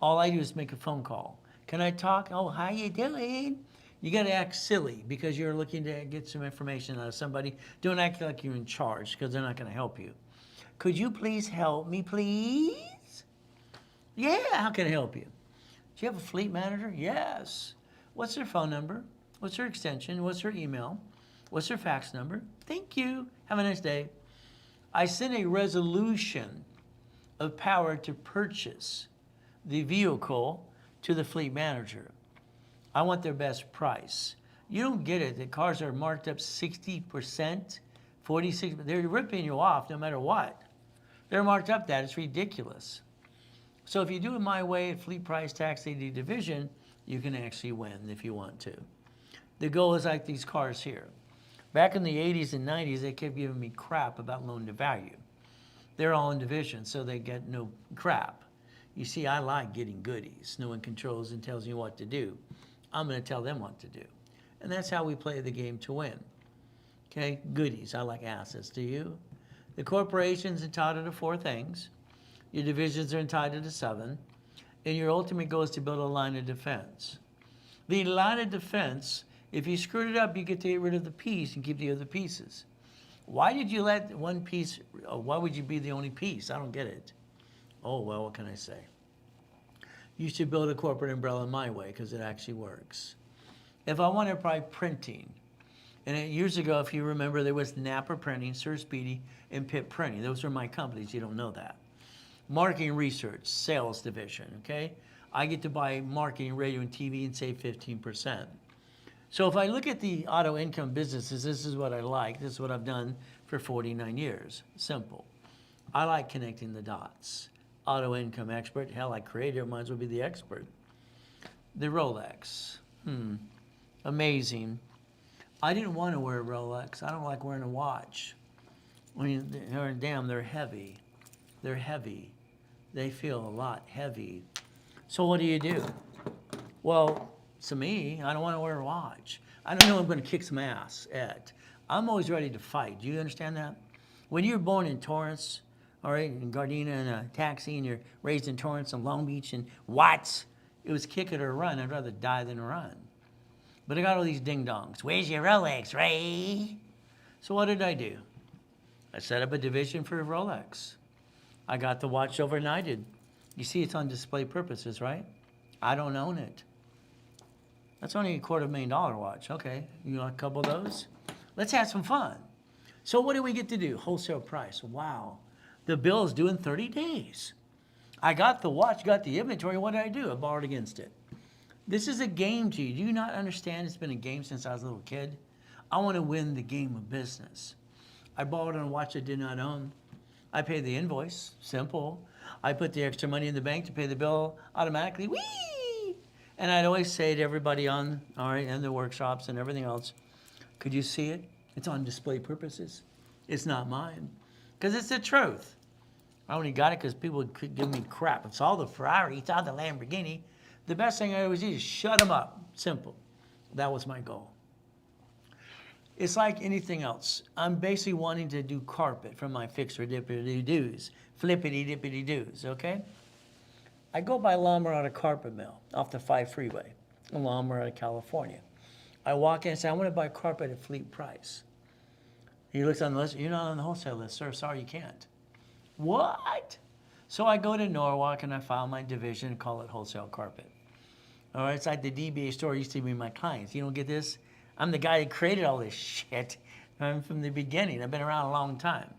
All I do is make a phone call. Can I talk? Oh, how you doing? You got to act silly because you're looking to get some information out of somebody. Don't act like you're in charge because they're not going to help you. Could you please help me, please? Yeah, how can I help you? Do you have a fleet manager? Yes. What's their phone number? What's their extension? What's their email? What's their fax number? Thank you. Have a nice day. I sent a resolution of power to purchase the vehicle to the fleet manager. I want their best price. You don't get it. The cars are marked up 60%, 46%. They're ripping you off no matter what. They're marked up that. It's ridiculous. So if you do it my way at Fleet Price Tax ID Division, you can actually win if you want to. The goal is like these cars here. Back in the 80s and 90s, they kept giving me crap about loan to value. They're all in division, so they get no crap. You see, I like getting goodies. No one controls and tells me what to do. I'm going to tell them what to do. And that's how we play the game to win. Okay, goodies. I like assets. Do you? The corporation's entitled to 4 things. Your divisions are entitled to 7. And your ultimate goal is to build a line of defense. The line of defense, if you screwed it up, you get to get rid of the piece and keep the other pieces. Why did you let one piece, why would you be the only piece? I don't get it. Oh, well, what can I say? You should build a corporate umbrella my way because it actually works. If I want to buy printing, and years ago, if you remember, there was Napa Printing, Sir Speedy, and Pitt Printing. Those are my companies. You don't know that. Marketing research, sales division, okay? I get to buy marketing, radio, and TV and save 15%. So if I look at the auto income businesses, this is what I like. This is what I've done for 49 years. Simple. I like connecting the dots. Auto income expert. Hell, I created it. Might as well be the expert. The Rolex. Amazing. I didn't want to wear a Rolex. I don't like wearing a watch. I mean, they're heavy. They're heavy. They feel a lot heavy. So what do? Well, to me, I don't want to wear a watch. I don't know I'm going to kick some ass at. I'm always ready to fight. Do you understand that? When you're born in Torrance, all right, in Gardena in a taxi, and you're raised in Torrance and Long Beach and Watts, it was kick it or run. I'd rather die than run. But I got all these ding-dongs. Where's your Rolex, Ray? So what did I do? I set up a division for Rolex. I got the watch overnighted. You see it's on display purposes, right? I don't own it. That's only a $250,000 watch. Okay, you want a couple of those? Let's have some fun. So what do we get to do? Wholesale price. Wow. The bill is due in 30 days. I got the watch, got the inventory. What did I do? I borrowed against it. This is a game to you. Do you not understand it's been a game since I was a little kid? I want to win the game of business. I borrowed on a watch I did not own. I paid the invoice. Simple. I put the extra money in the bank to pay the bill automatically. Whee! And I'd always say to everybody on, all right, in the workshops and everything else, could you see it? It's on display purposes. It's not mine. Because it's the truth. I only got it because people could give me crap. It's all the Ferrari. It's all the Lamborghini. The best thing I always do is shut them up. Simple. That was my goal. It's like anything else. I'm basically wanting to do carpet from my fixer-dippity-doos, flippity-dippity-doos, okay? I go buy lumber at a carpet mill off the 5 freeway, a lumber out of California. I walk in and say, I want to buy carpet at fleet price. He looks on the list. You're not on the wholesale list, sir. Sorry, you can't. What? So I go to Norwalk and I file my division and call it wholesale carpet. All right, it's like the DBA store used to be my clients. You don't get this? I'm the guy that created all this shit from the beginning. I've been around a long time.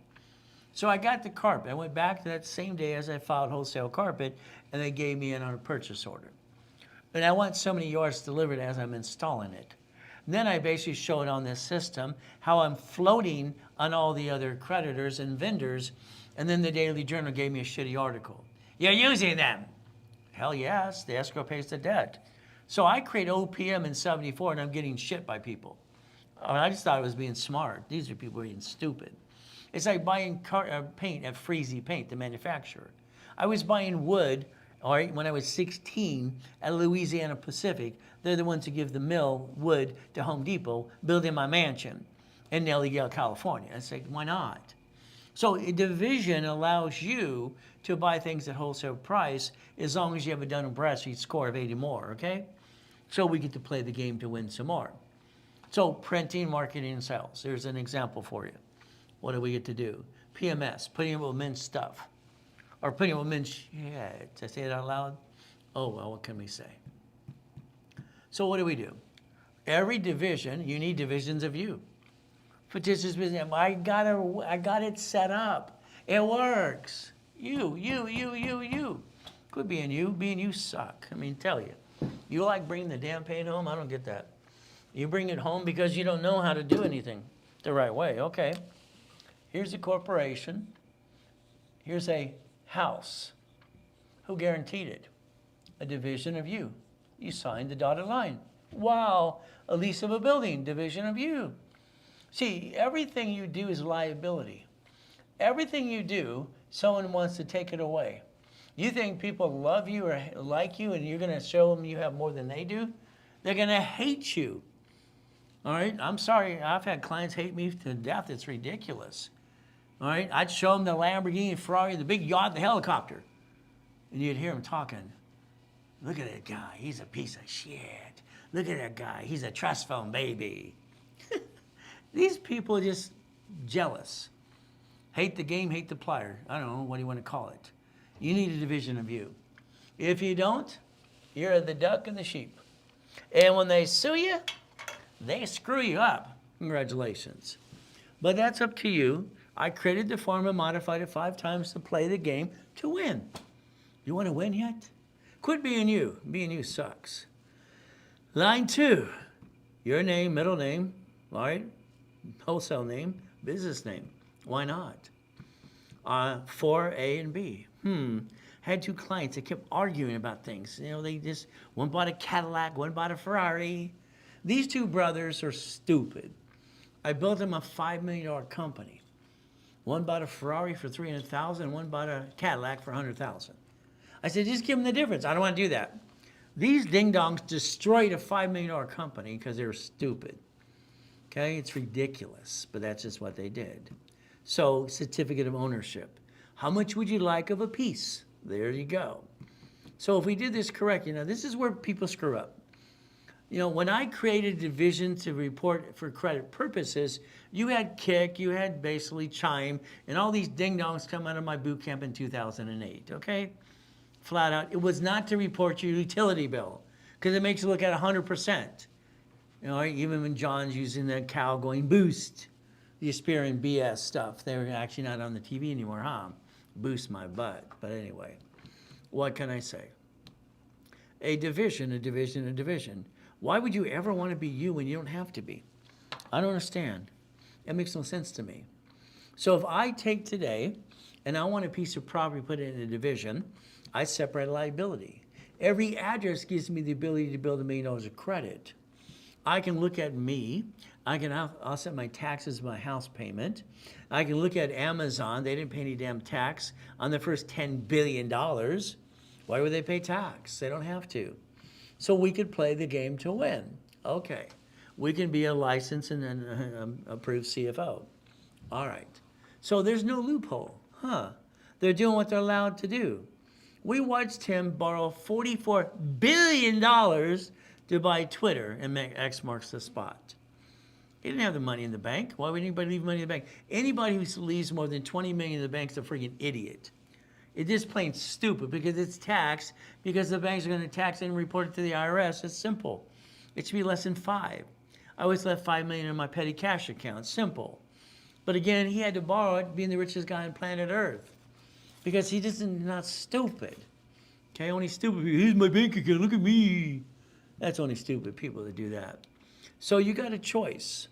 So I got the carpet. I went back to that same day as I filed wholesale carpet, and they gave me in on a purchase order. And I want so many yards delivered as I'm installing it. And then I basically showed on this system how I'm floating on all the other creditors and vendors, and then the Daily Journal gave me a shitty article. You're using them. Hell yes, the escrow pays the debt. So I create OPM in 74 and I'm getting shit by people. I just thought I was being smart. These are people being stupid. It's like buying paint at Freezy Paint, the manufacturer. I was buying wood, all right, when I was 16 at Louisiana Pacific. They're the ones who give the mill wood to Home Depot, building my mansion in Nellie Gale, California. I said, why not? So a division allows you to buy things at wholesale price as long as you have a Dun Bradstreet score of 80 more, okay? So we get to play the game to win some more. So printing, marketing, and sales. There's an example for you. What do we get to do? PMS, putting it with men's stuff. Or putting it with men's shit. Did I say it out loud? Oh, well, what can we say? So what do? Every division, you need divisions of you. Fictitious business, I got it set up. It works. You. Quit being you. Being you suck. I mean, tell you. You like bringing the damn paint home? I don't get that. You bring it home because you don't know how to do anything the right way. Okay. Here's a corporation. Here's a house. Who guaranteed it? A division of you. You signed the dotted line. Wow. A lease of a building. Division of you. See, everything you do is liability. Everything you do, someone wants to take it away. You think people love you or like you and you're going to show them you have more than they do? They're going to hate you. All right? I'm sorry. I've had clients hate me to death. It's ridiculous. All right? I'd show them the Lamborghini, Ferrari, the big yacht, the helicopter. And you'd hear them talking. Look at that guy. He's a piece of shit. Look at that guy. He's a trust fund baby. These people just jealous. Hate the game, hate the player. I don't know, what do you want to call it? You need a division of you. If you don't, you're the duck and the sheep. And when they sue you, they screw you up. Congratulations. But that's up to you. I created the form and modified it 5 times to play the game to win. You want to win yet? Quit being you. Being you sucks. Line 2, your name, middle name, all right? Wholesale name, business name. Why not? 4, A and B. Had 2 clients that kept arguing about things. You know, they just, one bought a Cadillac, one bought a Ferrari. These 2 brothers are stupid. I built them a $5 million company. One bought a Ferrari for $300,000, and one bought a Cadillac for $100,000. I said, just give them the difference. I don't want to do that. These ding-dongs destroyed a $5 million company because they were stupid. Okay, it's ridiculous, but that's just what they did. So, certificate of ownership. How much would you like of a piece? There you go. So if we did this correct, you know, this is where people screw up. You know, when I created a division to report for credit purposes, you had Kick, you had basically Chime, and all these ding-dongs come out of my boot camp in 2008, okay? Flat out. It was not to report your utility bill, because it makes you look at 100%. You know, even when John's using that cow going boost, the Aspirin BS stuff, they're actually not on the TV anymore, huh? Boost my butt. But anyway, what can I say? A division, a division, a division. Why would you ever want to be you when you don't have to be? I don't understand. It makes no sense to me. So if I take today and I want a piece of property, put it in a division, I separate liability. Every address gives me the ability to build $1 million of credit. I can look at me. I can offset my taxes, my house payment. I can look at Amazon. They didn't pay any damn tax on the first $10 billion. Why would they pay tax? They don't have to. So we could play the game to win. Okay. We can be a licensed and an approved CFO. All right. So there's no loophole. Huh. They're doing what they're allowed to do. We watched him borrow $44 billion to buy Twitter and make X marks the spot. He didn't have the money in the bank. Why would anybody leave money in the bank? Anybody who leaves more than $20 million in the bank is a freaking idiot. It's just plain stupid because it's taxed, because the banks are going to tax it and report it to the IRS. It's simple. It should be less than 5. I always left $5 million in my petty cash account. Simple. But again, he had to borrow it, being the richest guy on planet Earth, because he just is not stupid. Okay, only stupid people. Here's my bank account. Look at me. That's only stupid people that do that. So you got a choice.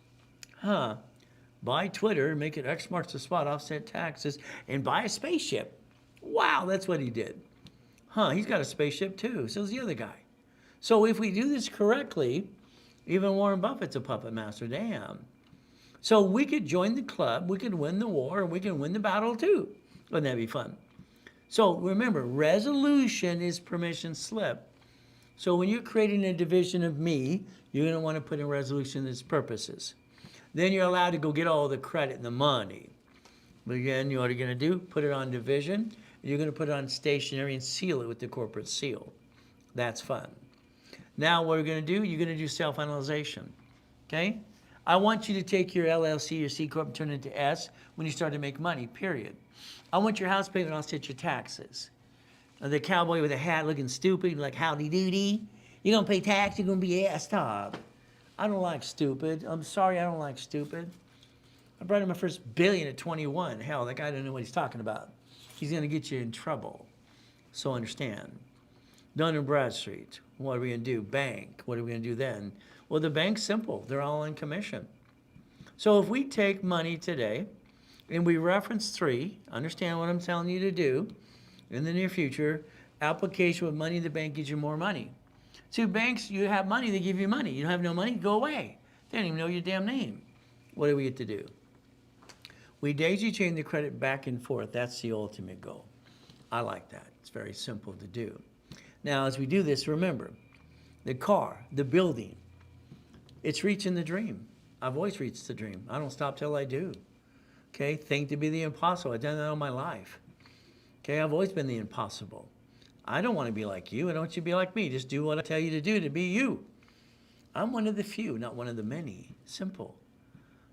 Buy Twitter, make it X marks the spot, offset taxes, and buy a spaceship. Wow, that's what he did. He's got a spaceship too. So does the other guy. So if we do this correctly, even Warren Buffett's a puppet master. Damn. So we could join the club, we could win the war, and we can win the battle too. Wouldn't that be fun? So remember, resolution is permission slip. So when you're creating a division of me, you're going to want to put in resolution as purposes. Then you're allowed to go get all the credit and the money. But again, you know what you're going to do? Put it on division. You're going to put it on stationery and seal it with the corporate seal. That's fun. Now what we're going to do, you're going to do self-analyzation. Okay? I want you to take your LLC, your C Corp, and turn it into S when you start to make money, period. I want your house payment to offset your taxes. The cowboy with a hat looking stupid, like howdy doody. You're going to pay tax, you're going to be ass top. I don't like stupid. I'm sorry, I don't like stupid. I brought him my first billion at 21. Hell, that guy doesn't know what he's talking about. He's going to get you in trouble. So understand. Dun Bradstreet. What are we going to do? Bank. What are we going to do then? Well, the bank's simple. They're all on commission. So if we take money today and we reference 3, understand what I'm telling you to do in the near future, application with money in the bank gives you more money. So banks, you have money, they give you money. You don't have no money, go away. They don't even know your damn name. What do we get to do? We daisy chain the credit back and forth. That's the ultimate goal. I like that. It's very simple to do. Now, as we do this, remember, the car, the building, it's reaching the dream. I've always reached the dream. I don't stop till I do. Okay, think to be the impossible. I've done that all my life. Okay, I've always been the impossible. I don't want to be like you. I don't want you to be like me. Just do what I tell you to do to be you. I'm one of the few, not one of the many. Simple.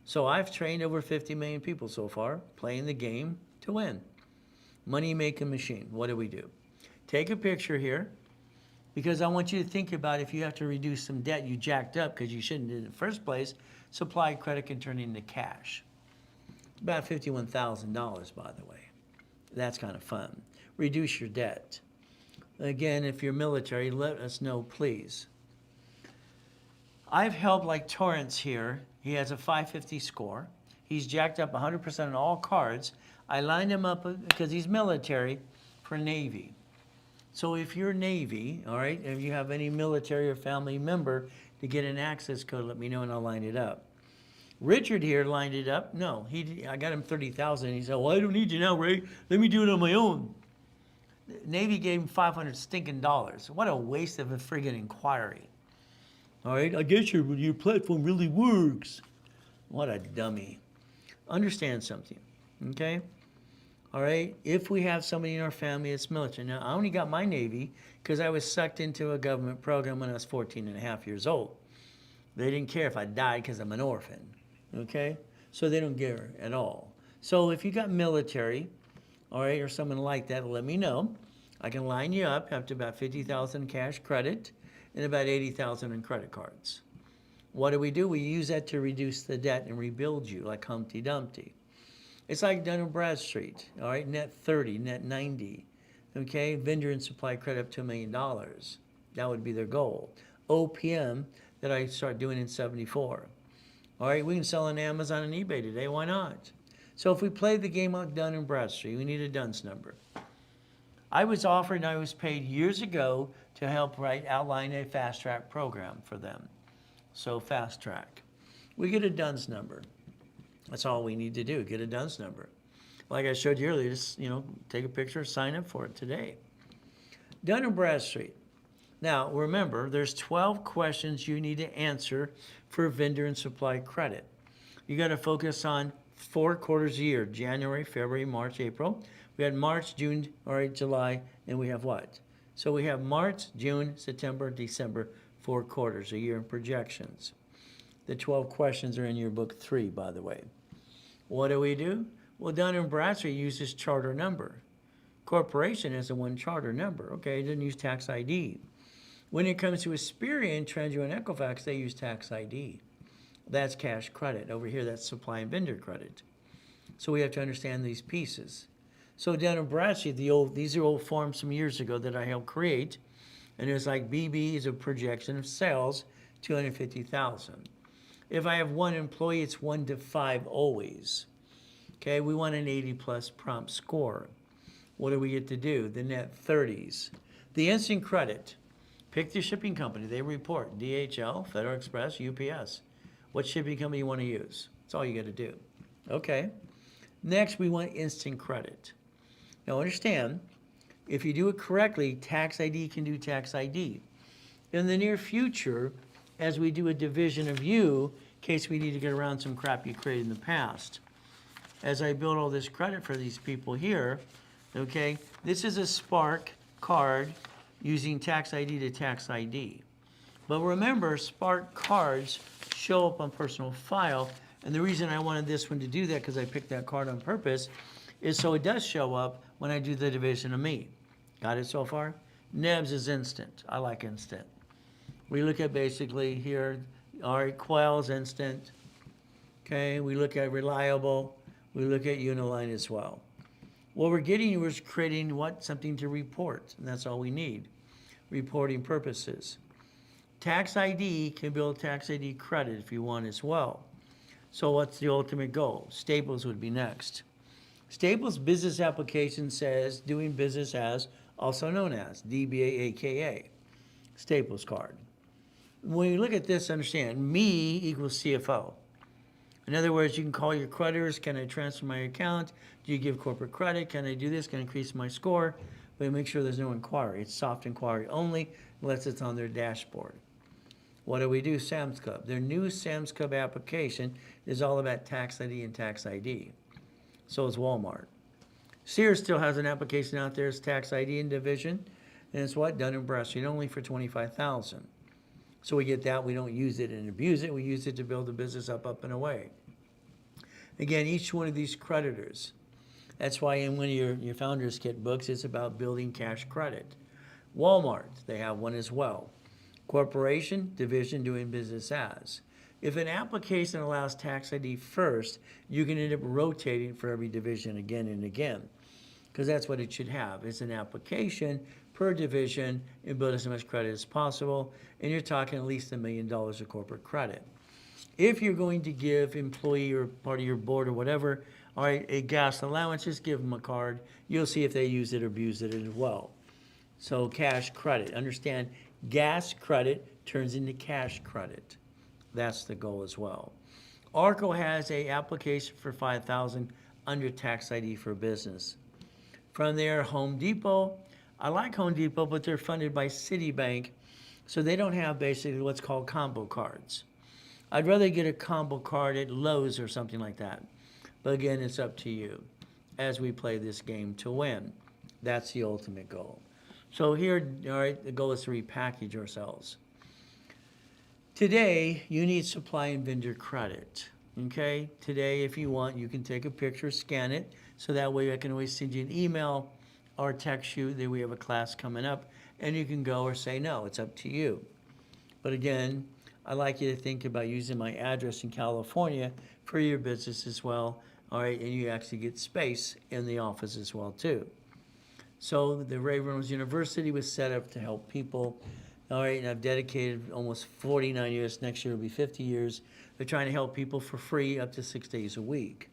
So I've trained over 50 million people so far playing the game to win. Money making machine. What do we do? Take a picture here because I want you to think about if you have to reduce some debt you jacked up because you shouldn't in the first place, supply credit can turn into cash. About $51,000, by the way. That's kind of fun. Reduce your debt. Again, if you're military, let us know, please. I've helped like Torrance here. He has a 550 score. He's jacked up 100% on all cards. I lined him up because he's military for Navy. So if you're Navy, all right, if you have any military or family member to get an access code, let me know and I'll line it up. Richard here lined it up. No, I got him 30,000. He said, well, I don't need you now, Ray. Let me do it on my own. Navy gave him $500 stinking dollars. What a waste of a friggin' inquiry. All right, I guess your platform really works. What a dummy. Understand something, okay? All right, if we have somebody in our family that's military. Now, I only got my Navy because I was sucked into a government program when I was 14 and a half years old. They didn't care if I died because I'm an orphan, okay? So they don't care at all. So if you got military, all right, or someone like that, let me know. I can line you up up to about 50,000 cash credit and about 80,000 in credit cards. What do? We use that to reduce the debt and rebuild you like Humpty Dumpty. It's like Dun Bradstreet, all right, net 30, net 90, okay? Vendor and supply credit up to $1 million. That would be their goal. OPM that I start doing in 74. All right, we can sell on Amazon and eBay today, why not? So if we play the game like Dun and Bradstreet, we need a DUNS number. I was offered and I was paid years ago to help outline a fast track program for them. So fast track. We get a DUNS number. That's all we need to do, get a DUNS number. Like I showed you earlier, just take a picture, sign up for it today. Dun and Bradstreet. Now remember, there's 12 questions you need to answer for vendor and supply credit. You got to focus on 4 quarters a year, January, February, March, April. We had March, June, all right, July, and we have what? So we have March, June, September, December, 4 quarters a year in projections. The 12 questions are in your book 3, by the way. What do? Well, Dun & Bradstreet uses charter number. Corporation has a 1 charter number. Okay, it doesn't use tax ID. When it comes to Experian, Trendure, and Equifax, they use tax ID. That's cash credit. Over here, that's supply and vendor credit. So we have to understand these pieces. So Dun & Bradstreet, these are old forms from years ago that I helped create. And it was like BB is a projection of sales, 250,000. If I have 1 employee, it's 1 to 5 always. Okay, we want an 80+ prompt score. What do we get to do? The net 30s. The instant credit. Pick the shipping company. They report DHL, Federal Express, UPS. What shipping company you want to use? That's all you got to do. Okay. Next, we want instant credit. Now understand, if you do it correctly, tax ID can do tax ID. In the near future, as we do a division of you, in case we need to get around some crap you created in the past. As I build all this credit for these people here, okay, this is a Spark card using tax ID to tax ID. But remember, Spark cards show up on personal file, and the reason I wanted this one to do that, because I picked that card on purpose, is so it does show up when I do the division of me. Got it so far? NEBS is instant. I like instant. We look at basically here, all right, Quell's instant. Okay, we look at reliable. We look at Uniline as well. What we're getting is creating what? Something to report, and that's all we need. Reporting purposes. Tax ID can build tax ID credit if you want as well. So what's the ultimate goal? Staples would be next. Staples business application says doing business as, also known as, DBA, AKA, Staples card. When you look at this, understand, me equals CFO. In other words, you can call your creditors, can I transfer my account? Do you give corporate credit? Can I do this? Can I increase my score? But make sure there's no inquiry. It's soft inquiry only, unless it's on their dashboard. What do? Sam's Club. Their new Sam's Club application is all about tax ID and tax ID. So is Walmart. Sears still has an application out there, it's tax ID and division, and it's what? Dun & Bradstreet, only for $25,000. So we get that, we don't use it and abuse it, we use it to build the business up and away. Again, each one of these creditors. That's why in one of your Founders Kit books, it's about building cash credit. Walmart, they have one as well. Corporation, division, doing business as. If an application allows tax ID first, you can end up rotating for every division again and again, because that's what it should have. It's an application per division and build as much credit as possible, and you're talking at least $1 million of corporate credit. If you're going to give employee or part of your board or whatever, all right, a gas allowance, just give them a card. You'll see if they use it or abuse it as well. So cash credit. Understand, gas credit turns into cash credit. That's the goal as well. ARCO has a application for $5,000 under tax ID for business. From there, Home Depot. I like Home Depot, but they're funded by Citibank, so they don't have basically what's called combo cards. I'd rather get a combo card at Lowe's or something like that. But again, it's up to you as we play this game to win. That's the ultimate goal. So here, all right, the goal is to repackage ourselves. Today, you need supply and vendor credit. Okay? Today, if you want, you can take a picture, scan it, so that way I can always send you an email or text you that we have a class coming up, and you can go or say no. It's up to you. But again, I'd like you to think about using my address in California for your business as well. All right, and you actually get space in the office as well too. So the Reynolds University was set up to help people. All right, and I've dedicated almost 49 years. Next year will be 50 years. They're trying to help people for free up to 6 days a week.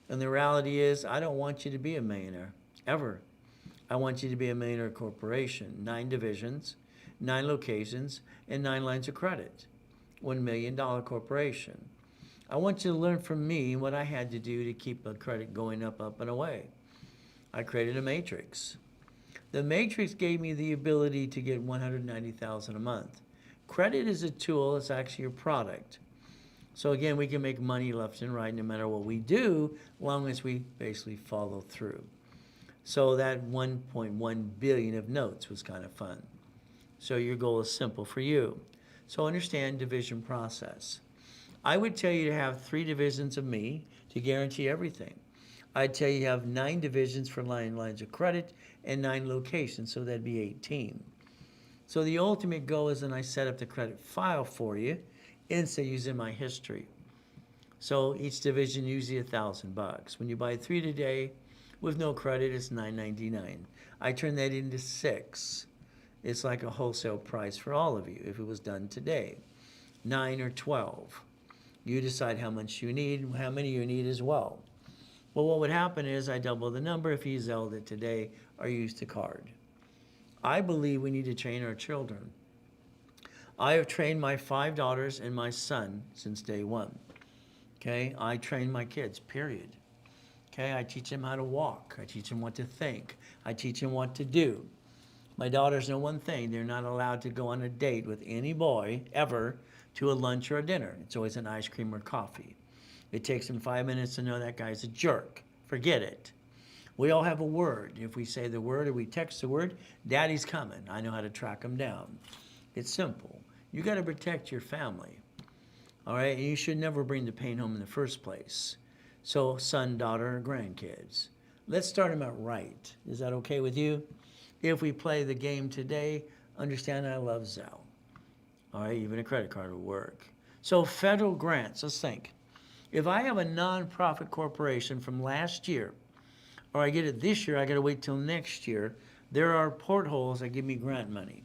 And the reality is, I don't want you to be a millionaire, ever. I want you to be a millionaire corporation. 9 divisions, 9 locations, and 9 lines of credit. $1 million corporation. I want you to learn from me what I had to do to keep the credit going up, up, and away. I created a matrix. The matrix gave me the ability to get $190,000 a month. Credit is a tool, it's actually a product. So again, we can make money left and right no matter what we do, as long as we basically follow through. So that 1.1 billion of notes was kind of fun. So your goal is simple for you. So understand division process. I would tell you to have 3 divisions of me to guarantee everything. I'd tell you have 9 divisions for 9 lines of credit and 9 locations, so that'd be 18. So the ultimate goal is, and I set up the credit file for you, instead using my history. So each division usually $1,000. When you buy 3 today with no credit, it's $9.99. I turn that into 6. It's like a wholesale price for all of you if it was done today. 9 or 12. You decide how much you need, how many you need as well. Well, what would happen is I double the number if you Zelled it today or used a card. I believe we need to train our children. I have trained my 5 daughters and my son since day one. Okay, I train my kids, period. Okay, I teach them how to walk. I teach them what to think. I teach them what to do. My daughters know one thing: they're not allowed to go on a date with any boy ever to a lunch or a dinner. It's always an ice cream or coffee. It takes them 5 minutes to know that guy's a jerk. Forget it. We all have a word. If we say the word or we text the word, Daddy's coming. I know how to track him down. It's simple. You got to protect your family. All right? And you should never bring the pain home in the first place. So son, daughter, grandkids. Let's start them out right. Is that okay with you? If we play the game today, understand I love Zelle. All right, even a credit card will work. So federal grants, let's think. If I have a nonprofit corporation from last year, or I get it this year, I got to wait till next year, there are portholes that give me grant money.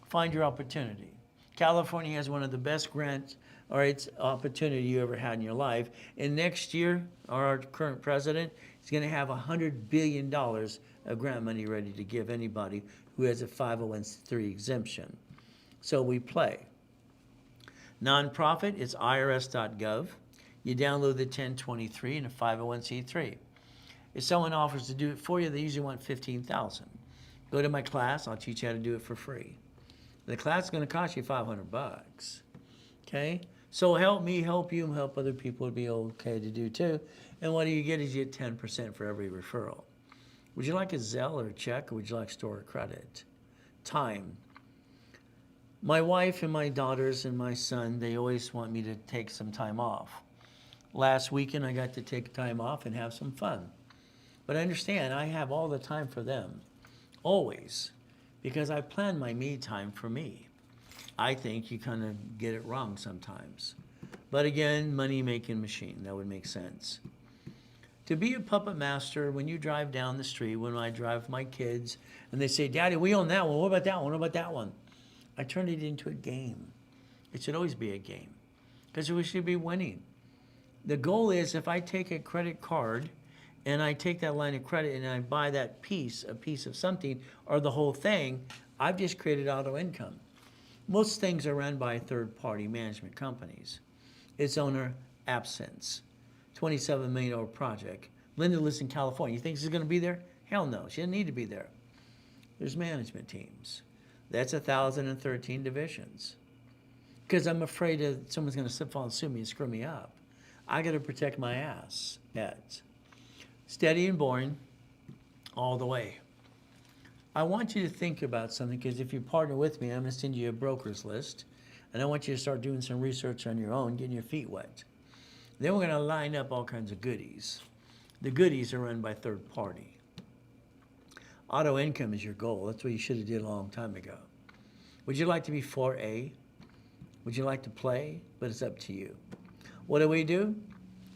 Find your opportunity. California has one of the best grants, all right, opportunity you ever had in your life. And next year, our current president is going to have $100 billion of grant money ready to give anybody who has a 501c3 exemption. So we play. Nonprofit, it's irs.gov. You download the 1023 and a 501c3. If someone offers to do it for you, they usually want $15,000. Go to my class, I'll teach you how to do it for free. The class is going to cost you $500. Okay? So help me, help you, and help other people would be okay to do too. And what do you get is you get 10% for every referral. Would you like a Zelle or a check, or would you like store or credit? Time. My wife and my daughters and my son, they always want me to take some time off. Last weekend, I got to take time off and have some fun. But understand, I have all the time for them, always, because I plan my me time for me. I think you kind of get it wrong sometimes. But again, money-making machine, that would make sense. To be a puppet master, when you drive down the street, when I drive my kids, and they say, Daddy, we own that one, what about that one, what about that one? I turn it into a game. It should always be a game, because we should be winning. The goal is if I take a credit card and I take that line of credit and I buy that piece, a piece of something, or the whole thing, I've just created auto income. Most things are run by third-party management companies. It's owner absence. $27 million project. Linda lives in California. You think she's going to be there? Hell no. She doesn't need to be there. There's management teams. That's 1,013 divisions. Because I'm afraid that someone's going to slip, fall, and sue me and screw me up. I got to protect my ass. That's steady and boring all the way. I want you to think about something, because if you partner with me, I'm going to send you a broker's list, and I want you to start doing some research on your own, getting your feet wet. Then we're going to line up all kinds of goodies. The goodies are run by third party. Auto income is your goal. That's what you should have did a long time ago. Would you like to be 4A? Would you like to play? But it's up to you. What do?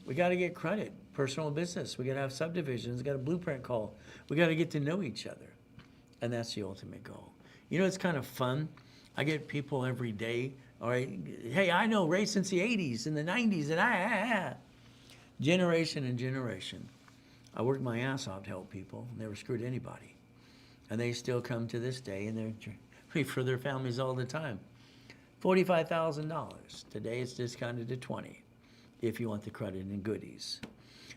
We got to get credit, personal business. We got to have subdivisions. We got a blueprint call. We got to get to know each other. And that's the ultimate goal. You know, it's kind of fun. I get people every day, all right, hey, I know Ray since the 80s and the 90s, and generation and generation. I worked my ass off to help people, never screwed anybody. And they still come to this day, and they're for their families all the time. $45,000. Today it's discounted to $20,000 if you want the credit and goodies.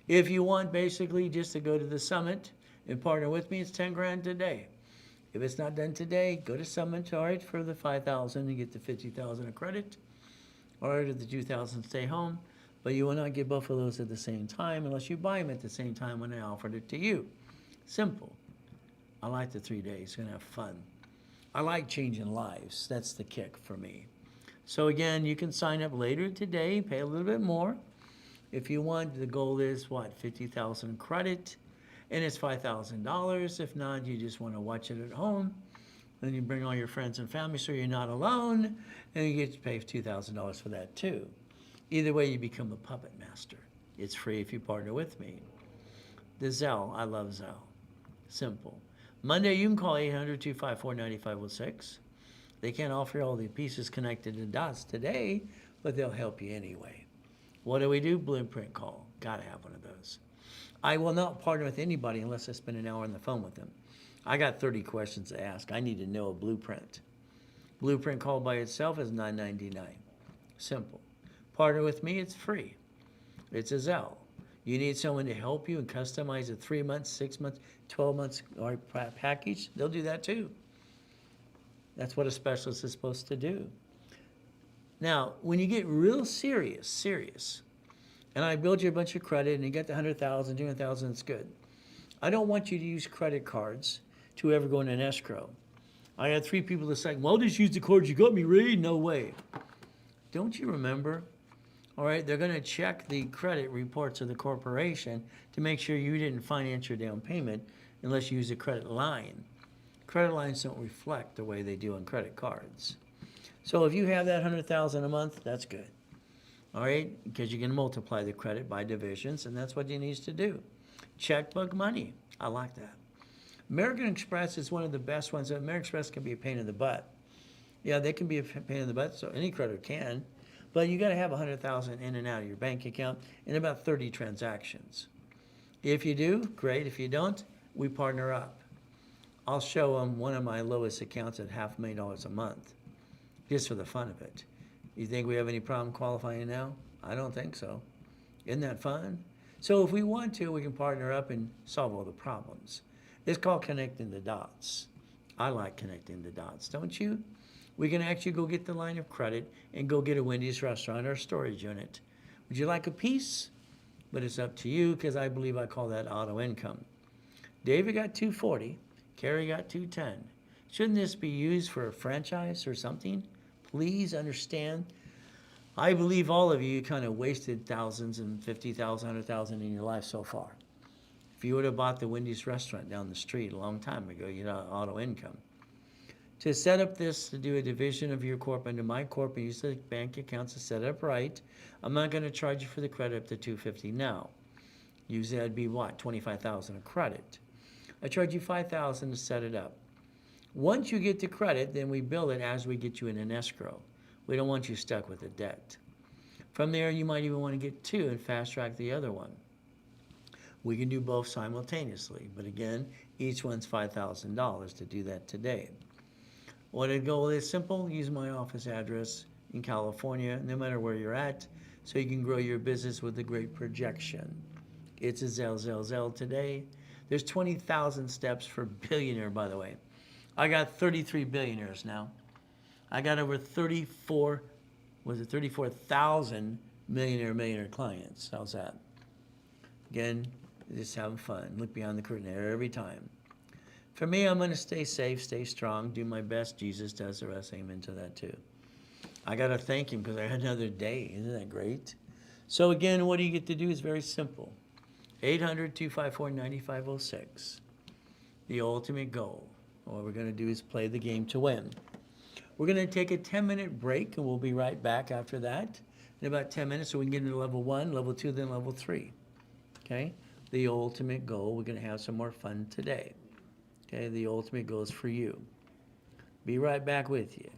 If you want basically just to go to the summit and partner with me, it's $10,000 today. If it's not done today, go to Summit, all right, for the $5,000 and get the $50,000 of credit, or the $2,000 stay home. But you will not get both of those at the same time unless you buy them at the same time when I offered it to you. Simple. I like the 3 days. Gonna have fun. I like changing lives. That's the kick for me. So again, you can sign up later today, pay a little bit more. If you want, the goal is what, 50,000 credit. And it's $5,000. If not, you just want to watch it at home. Then you bring all your friends and family so you're not alone. And you get to pay $2,000 for that too. Either way, you become a puppet master. It's free if you partner with me. The Zelle, I love Zelle. Simple. Monday, you can call 800-254-9506. They can't offer all the pieces connected to dots today, but they'll help you anyway. What do? Blueprint call. Gotta have one of those. I will not partner with anybody unless I spend an hour on the phone with them. I got 30 questions to ask. I need to know a blueprint. Blueprint call by itself is $9.99. Simple. Partner with me, it's free. It's a Zelle. You need someone to help you and customize a 3 months, 6 months, 12 months package, they'll do that too. That's what a specialist is supposed to do. Now, when you get real serious, and I build you a bunch of credit and you get the 100,000, 200,000, it's good. I don't want you to use credit cards to ever go in an escrow. I had 3 people that said, well, I'll just use the cards you got me, Ray. No way. Don't you remember? All right, they're going to check the credit reports of the corporation to make sure you didn't finance your down payment unless you use a credit line. Credit lines don't reflect the way they do on credit cards. So if you have that 100,000 a month, that's good. All right, because you can multiply the credit by divisions, and that's what you need to do. Checkbook money, I like that. American Express is one of the best ones. American Express can be a pain in the butt. Yeah, they can be a pain in the butt, so any creditor can. But you got to have 100,000 in and out of your bank account in about 30 transactions. If you do, great. If you don't, we partner up. I'll show them one of my lowest accounts at $500,000 a month, just for the fun of it. You think we have any problem qualifying now? I don't think so. Isn't that fun? So if we want to, we can partner up and solve all the problems. It's called connecting the dots. I like connecting the dots, don't you? We can actually go get the line of credit and go get a Wendy's restaurant or a storage unit. Would you like a piece? But it's up to you, because I believe I call that auto income. David got 240. Carrie got 210. Shouldn't this be used for a franchise or something? Please understand, I believe all of you kind of wasted thousands and 50,000, 100,000 in your life so far. If you would have bought the Wendy's restaurant down the street a long time ago, you'd have auto income. To set up this, to do a division of your corp into my corp and use the bank accounts to set it up right, I'm not going to charge you for the credit up to $250 now. Usually that'd be what, 25,000 a credit. I charge you 5,000 to set it up. Once you get the credit, then we bill it as we get you in an escrow. We don't want you stuck with a debt. From there, you might even want to get two and fast track the other one. We can do both simultaneously, but again, each one's $5,000 to do that today. What a goal is simple, use my office address in California, no matter where you're at, so you can grow your business with a great projection. It's a Zell today. There's 20,000 steps for billionaire, by the way. I got 33 billionaires now. I got over 34,000 millionaire clients. How's that? Again, just having fun. Look beyond the curtain every time. For me, I'm going to stay safe, stay strong, do my best. Jesus does the rest. Amen to that too. I got to thank him because I had another day. Isn't that great? So again, what do you get to do is very simple. 800-254-9506. The ultimate goal. What we're going to do is play the game to win. We're going to take a 10-minute break, and we'll be right back after that in about 10 minutes so we can get into level 1, level 2, then level 3. Okay? The ultimate goal. We're going to have some more fun today. Okay? The ultimate goal is for you. Be right back with you.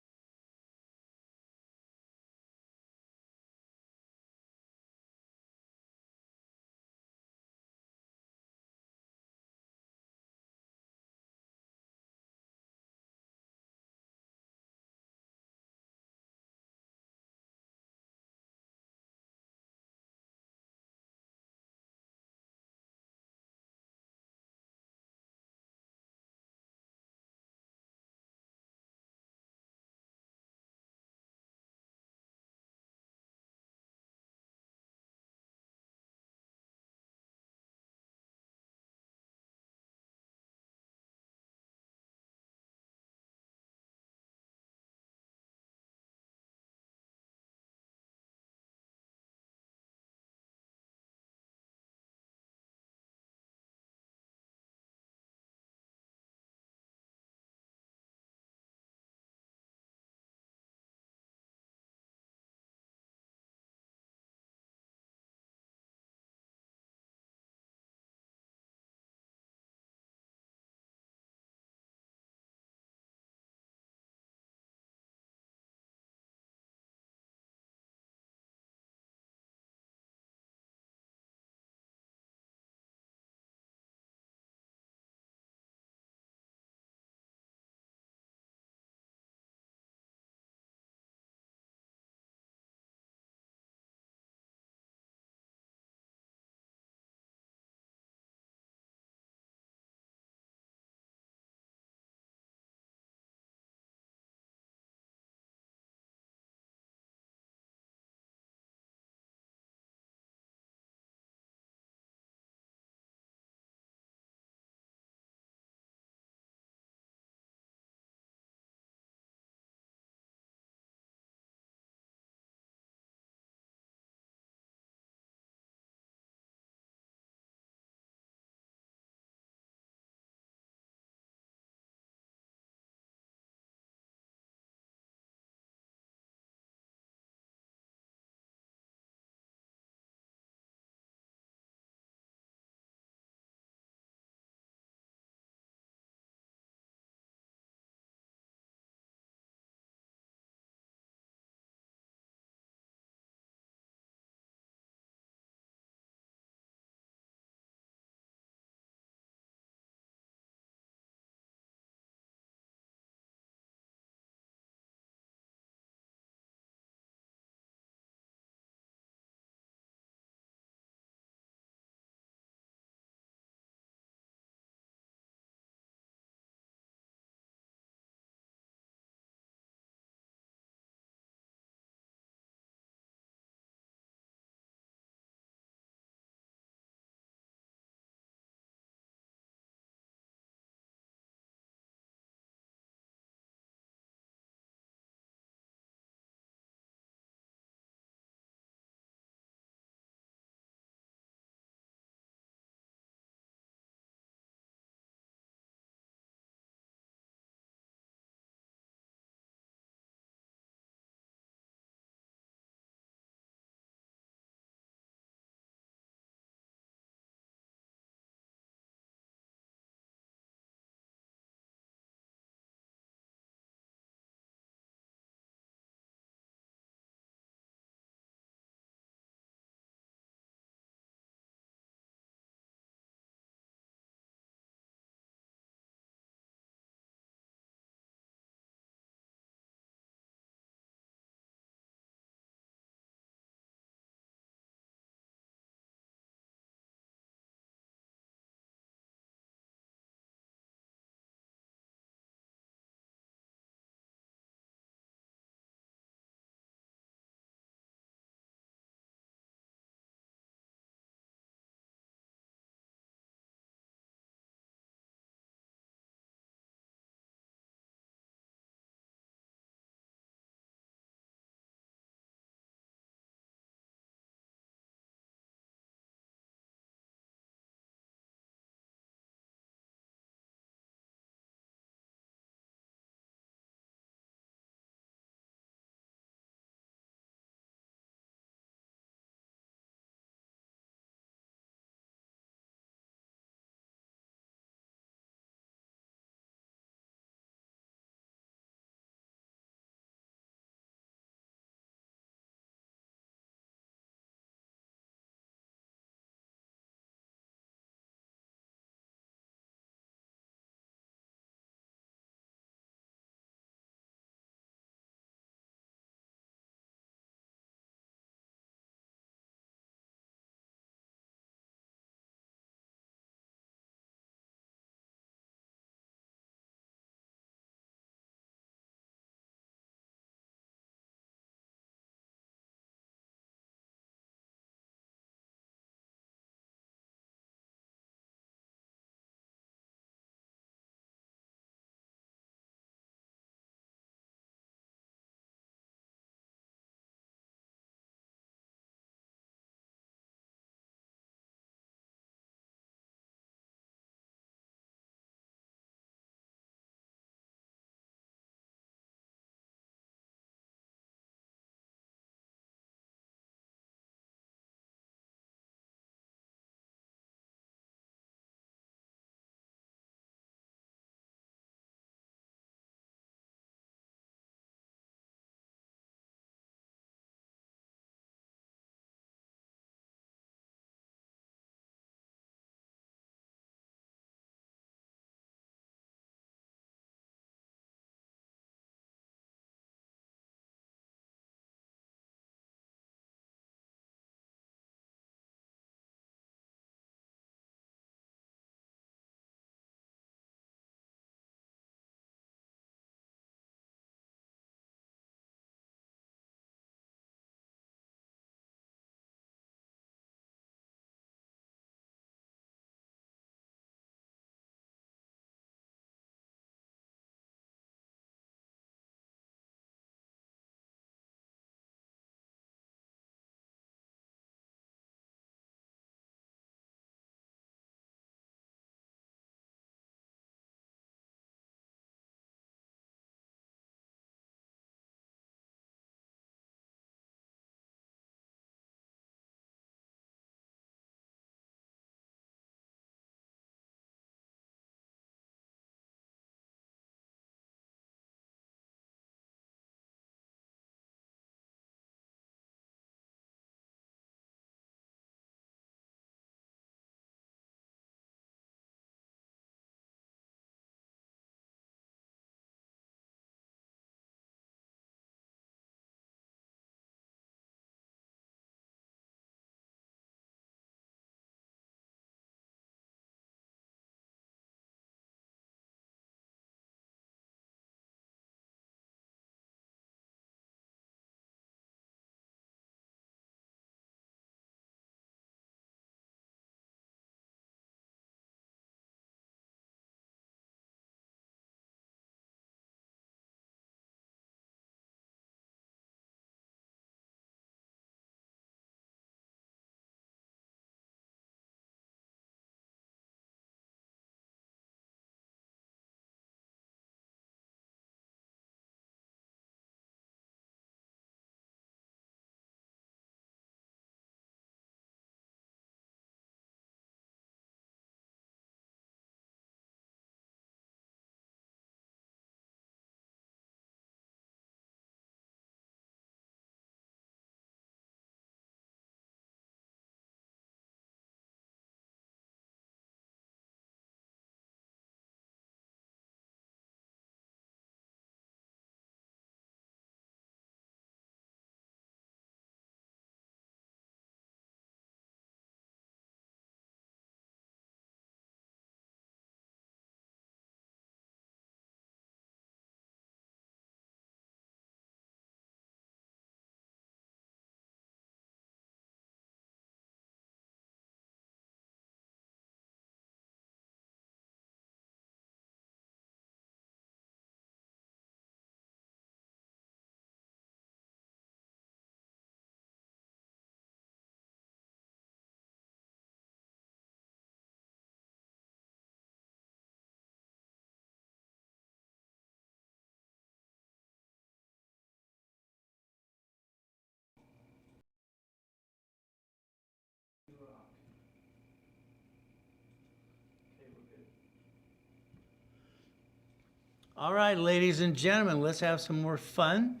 All right, ladies and gentlemen, let's have some more fun.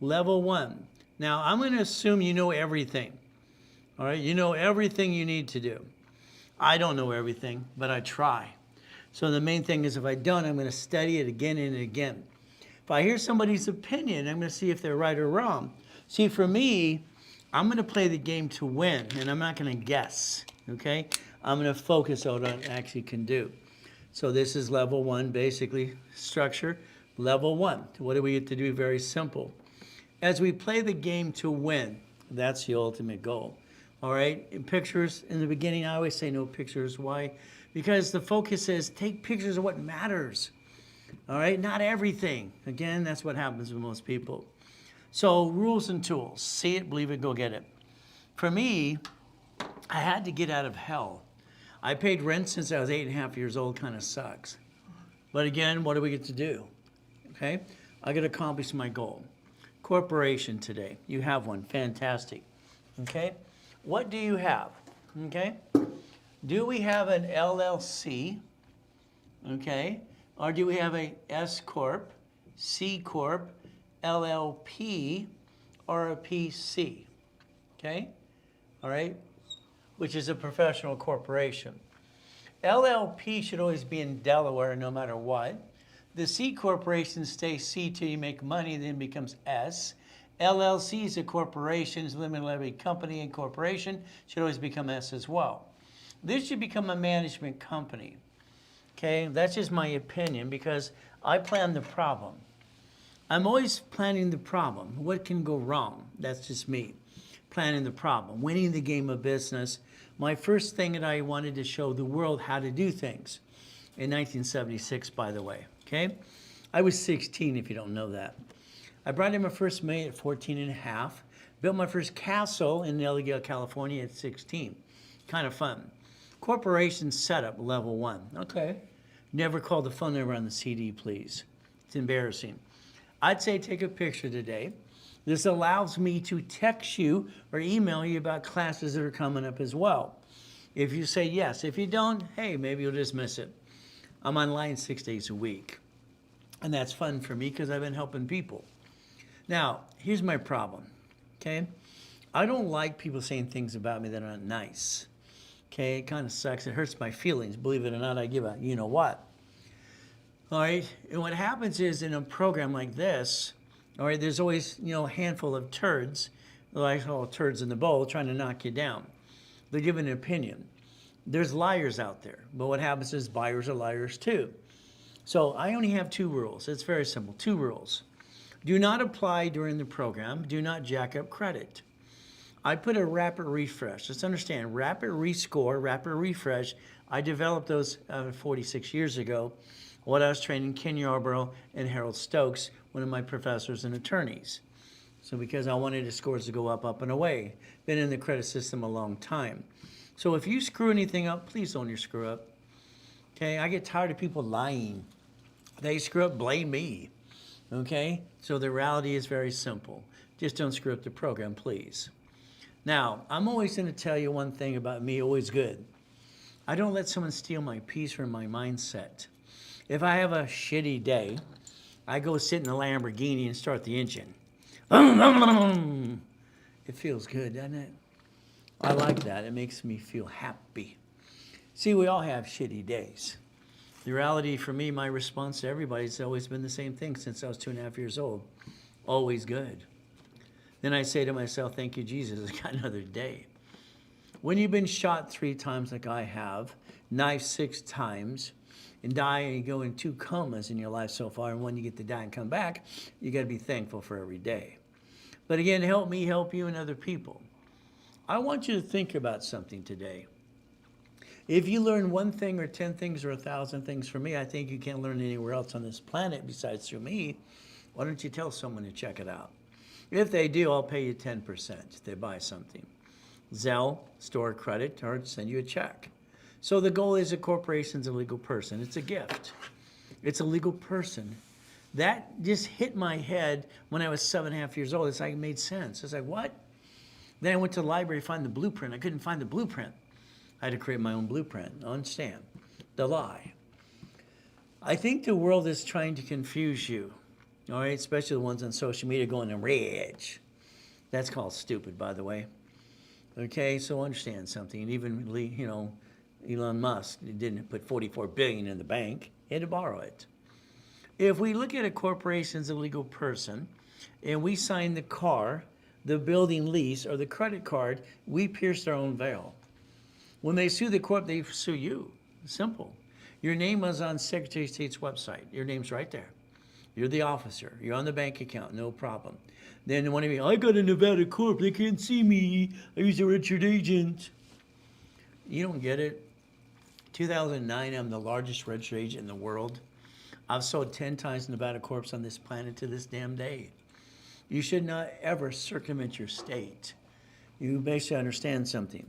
Level 1. Now, I'm going to assume you know everything. All right, you know everything you need to do. I don't know everything, but I try. So the main thing is if I don't, I'm going to study it again and again. If I hear somebody's opinion, I'm going to see if they're right or wrong. See, for me, I'm going to play the game to win, and I'm not going to guess, okay? I'm going to focus on what I actually can do. So this is level 1, basically, structure. Level 1, what do we get to do? Very simple. As we play the game to win, that's the ultimate goal. All right, in pictures, in the beginning, I always say no pictures. Why? Because the focus is take pictures of what matters. All right, not everything. Again, that's what happens with most people. So rules and tools. See it, believe it, go get it. For me, I had to get out of hell. I paid rent since I was 8.5 years old, kind of sucks. But again, what do we get to do? Okay, I got to accomplish my goal. Corporation today, you have one, fantastic. Okay, what do you have? Okay, do we have an LLC? Okay, or do we have a S Corp, C Corp, LLP, or a PC? Okay, all right, which is a professional corporation. LLP should always be in Delaware no matter what. The C corporation stays C till you make money, then becomes S. LLC is a corporation, is limited liability company, and corporation should always become S as well. This should become a management company. Okay, that's just my opinion because I plan the problem. I'm always planning the problem. What can go wrong? That's just me. Planning the problem, winning the game of business. My first thing that I wanted to show the world how to do things in 1976, by the way, okay? I was 16 if you don't know that. I brought in my first million at 14 and a half, built my first castle in Elligale, California at 16. Kind of fun. Corporation setup, level 1. Okay. Never call the phone number on the CD, please. It's embarrassing. I'd say take a picture today. This allows me to text you or email you about classes that are coming up as well. If you say yes, if you don't, hey, maybe you'll just miss it. I'm online 6 days a week. And that's fun for me because I've been helping people. Now, here's my problem, okay? I don't like people saying things about me that are not nice. Okay, it kind of sucks. It hurts my feelings. Believe it or not, I give a you know what. All right, and what happens is in a program like this, all right, there's always, a handful of turds, like I call turds in the bowl, trying to knock you down. They give an opinion. There's liars out there, but what happens is buyers are liars too. So I only have 2 rules. It's very simple, 2 rules. Do not apply during the program. Do not jack up credit. I put a rapid refresh. Let's understand, rapid rescore, rapid refresh. I developed those 46 years ago when I was training Ken Yarborough and Harold Stokes, one of my professors and attorneys. So because I wanted the scores to go up, up, and away. Been in the credit system a long time. So if you screw anything up, please don't you screw up. Okay, I get tired of people lying. They screw up, blame me. Okay, so the reality is very simple. Just don't screw up the program, please. Now, I'm always going to tell you one thing about me, always good. I don't let someone steal my peace or my mindset. If I have a shitty day, I go sit in a Lamborghini and start the engine. It feels good, doesn't it? I like that. It makes me feel happy. See, we all have shitty days. The reality for me, my response to everybody has always been the same thing since I was 2.5 years old. Always good. Then I say to myself, thank you, Jesus, I got another day. When you've been shot 3 times like I have, knifed 6 times, and die and you go in 2 comas in your life so far, and when you get to die and come back, you got to be thankful for every day. But again, help me help you and other people. I want you to think about something today. If you learn 1 thing or 10 things or 1,000 things from me, I think you can't learn anywhere else on this planet besides through me. Why don't you tell someone to check it out? If they do, I'll pay you 10% if they buy something. Zelle, store credit, or send you a check. So the goal is a corporation's a legal person. It's a gift. It's a legal person. That just hit my head when I was 7.5 years old. It's like it made sense. It's like, what? Then I went to the library to find the blueprint. I couldn't find the blueprint. I had to create my own blueprint. Understand the lie. I think the world is trying to confuse you, all right, especially the ones on social media going to rich. That's called stupid, by the way. Okay, so understand something. And even, Elon Musk didn't put 44 billion in the bank. He had to borrow it. If we look at a corporation as a legal person and we sign the car, the building lease, or the credit card, we pierce our own veil. When they sue the corp, they sue you. Simple. Your name was on Secretary of State's website. Your name's right there. You're the officer. You're on the bank account. No problem. Then one of you, I got a Nevada corp. They can't see me. I use a registered agent. You don't get it. 2009, I'm the largest registered agent in the world. I've sold 10 times Nevada corps on this planet to this damn day. You should not ever circumvent your state. You basically understand something.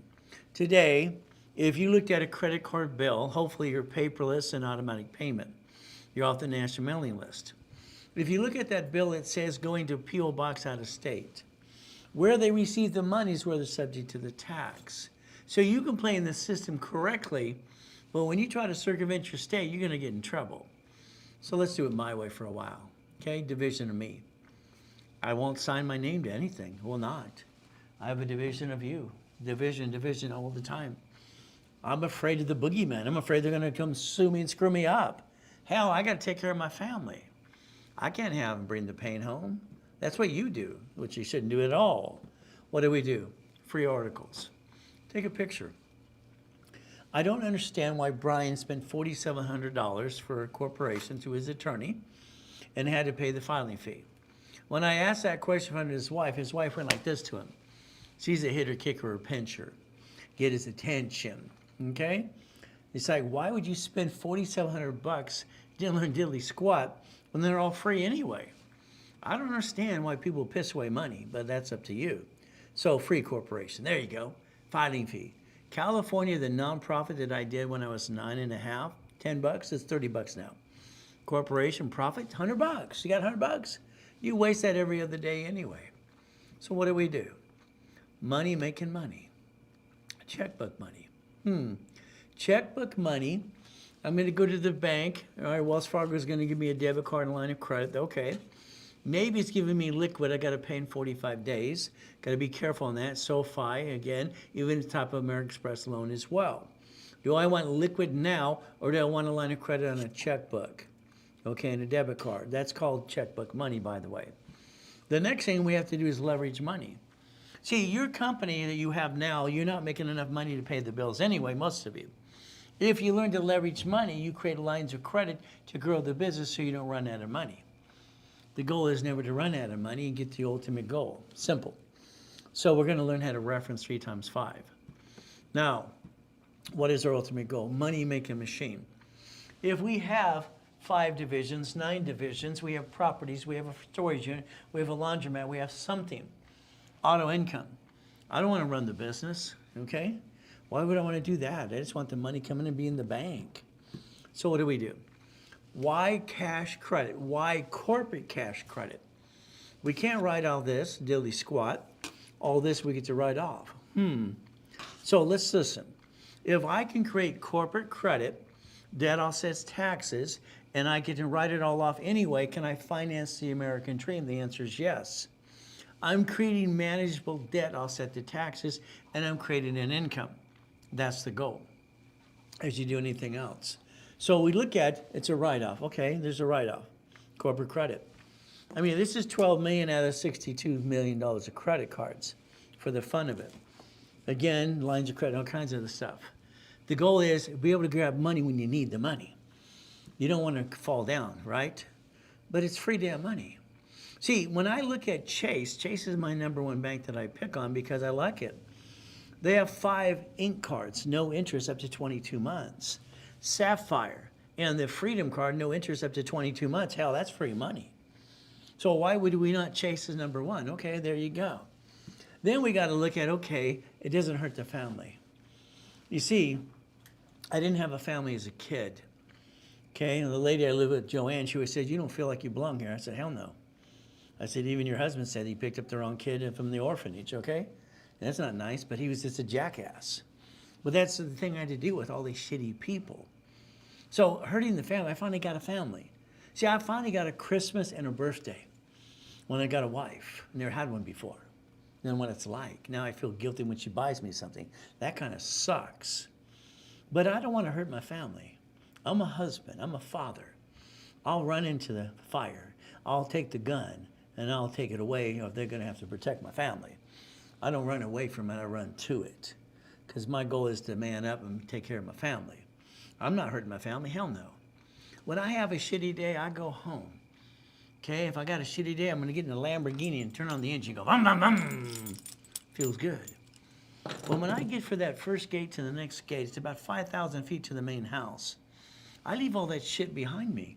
Today, if you looked at a credit card bill, hopefully you're paperless and automatic payment. You're off the national mailing list. If you look at that bill, it says going to a P.O. box out of state. Where they receive the money is where they're subject to the tax. So you can play in the system correctly, but when you try to circumvent your state, you're going to get in trouble. So let's do it my way for a while. Okay, division of me. I won't sign my name to anything. Will not. I have a division of you. Division all the time. I'm afraid of the boogeyman. I'm afraid they're going to come sue me and screw me up. Hell, I got to take care of my family. I can't have them bring the pain home. That's what you do, which you shouldn't do at all. What do? Free articles. Take a picture. I don't understand why Brian spent $4,700 for a corporation to his attorney and had to pay the filing fee. When I asked that question from his wife went like this to him. She's a hitter, kicker, or pincher. Get his attention, okay? It's like, why would you spend $4,700 diddly squat when they're all free anyway? I don't understand why people piss away money, but that's up to you. So, free corporation, there you go. Filing fee. California, the nonprofit that I did when I was 9.5, $10, it's $30 now. Corporation profit, $100. You got $100? You waste that every other day anyway. So what do? Money making money. Checkbook money. Checkbook money. I'm going to go to the bank. All right, Wells Fargo is going to give me a debit card and line of credit. Okay. Maybe it's giving me liquid. I got to pay in 45 days. Got to be careful on that. SoFi, again, even the type of American Express loan as well. Do I want liquid now, or do I want a line of credit on a checkbook? Okay, and a debit card. That's called checkbook money, by the way. The next thing we have to do is leverage money. See, your company that you have now, you're not making enough money to pay the bills anyway, most of you. If you learn to leverage money, you create lines of credit to grow the business so you don't run out of money. The goal is never to run out of money and get the ultimate goal. Simple. So we're going to learn how to reference 3 times 5. Now, what is our ultimate goal? Money making machine. If we have 5 divisions, 9 divisions, we have properties, we have a storage unit, we have a laundromat, we have something. Auto income. I don't want to run the business, okay? Why would I want to do that? I just want the money coming and be in the bank. So what do? Why cash credit? Why corporate cash credit? We can't write all this, dilly squat. All this we get to write off. So let's listen. If I can create corporate credit, debt offsets taxes, and I get to write it all off anyway, can I finance the American dream? The answer is yes. I'm creating manageable debt offset the taxes, and I'm creating an income. That's the goal, as you do anything else. So we look at, it's a write-off. Okay, there's a write-off. Corporate credit. I mean, this is $12 million out of $62 million of credit cards for the fun of it. Again, lines of credit, all kinds of other stuff. The goal is to be able to grab money when you need the money. You don't want to fall down, right? But it's free damn money. See, when I look at Chase is my #1 bank that I pick on because I like it. They have 5 Ink cards, no interest up to 22 months. Sapphire and the Freedom card, no interest up to 22 months. Hell, that's free money. So why would we not Chase as #1? Okay, there you go. Then we got to look at, okay, it doesn't hurt the family. You see, I didn't have a family as a kid. Okay, and the lady I lived with, Joanne, she always said, you don't feel like you belong here. I said, hell no. I said, even your husband said he picked up the wrong kid from the orphanage, okay? And that's not nice, but he was just a jackass. But that's the thing I had to deal with, all these shitty people. So hurting the family, I finally got a family. See, I finally got a Christmas and a birthday when I got a wife. Never had one before. Then what it's like. Now I feel guilty when she buys me something. That kind of sucks. But I don't want to hurt my family. I'm a husband. I'm a father. I'll run into the fire. I'll take the gun and I'll take it away if they're going to have to protect my family. I don't run away from it. I run to it. Because my goal is to man up and take care of my family. I'm not hurting my family. Hell no. When I have a shitty day, I go home. Okay, if I got a shitty day, I'm going to get in a Lamborghini and turn on the engine and go, bum, bum, bum. Feels good. Well, when I get for that first gate to the next gate, it's about 5,000 feet to the main house. I leave all that shit behind me.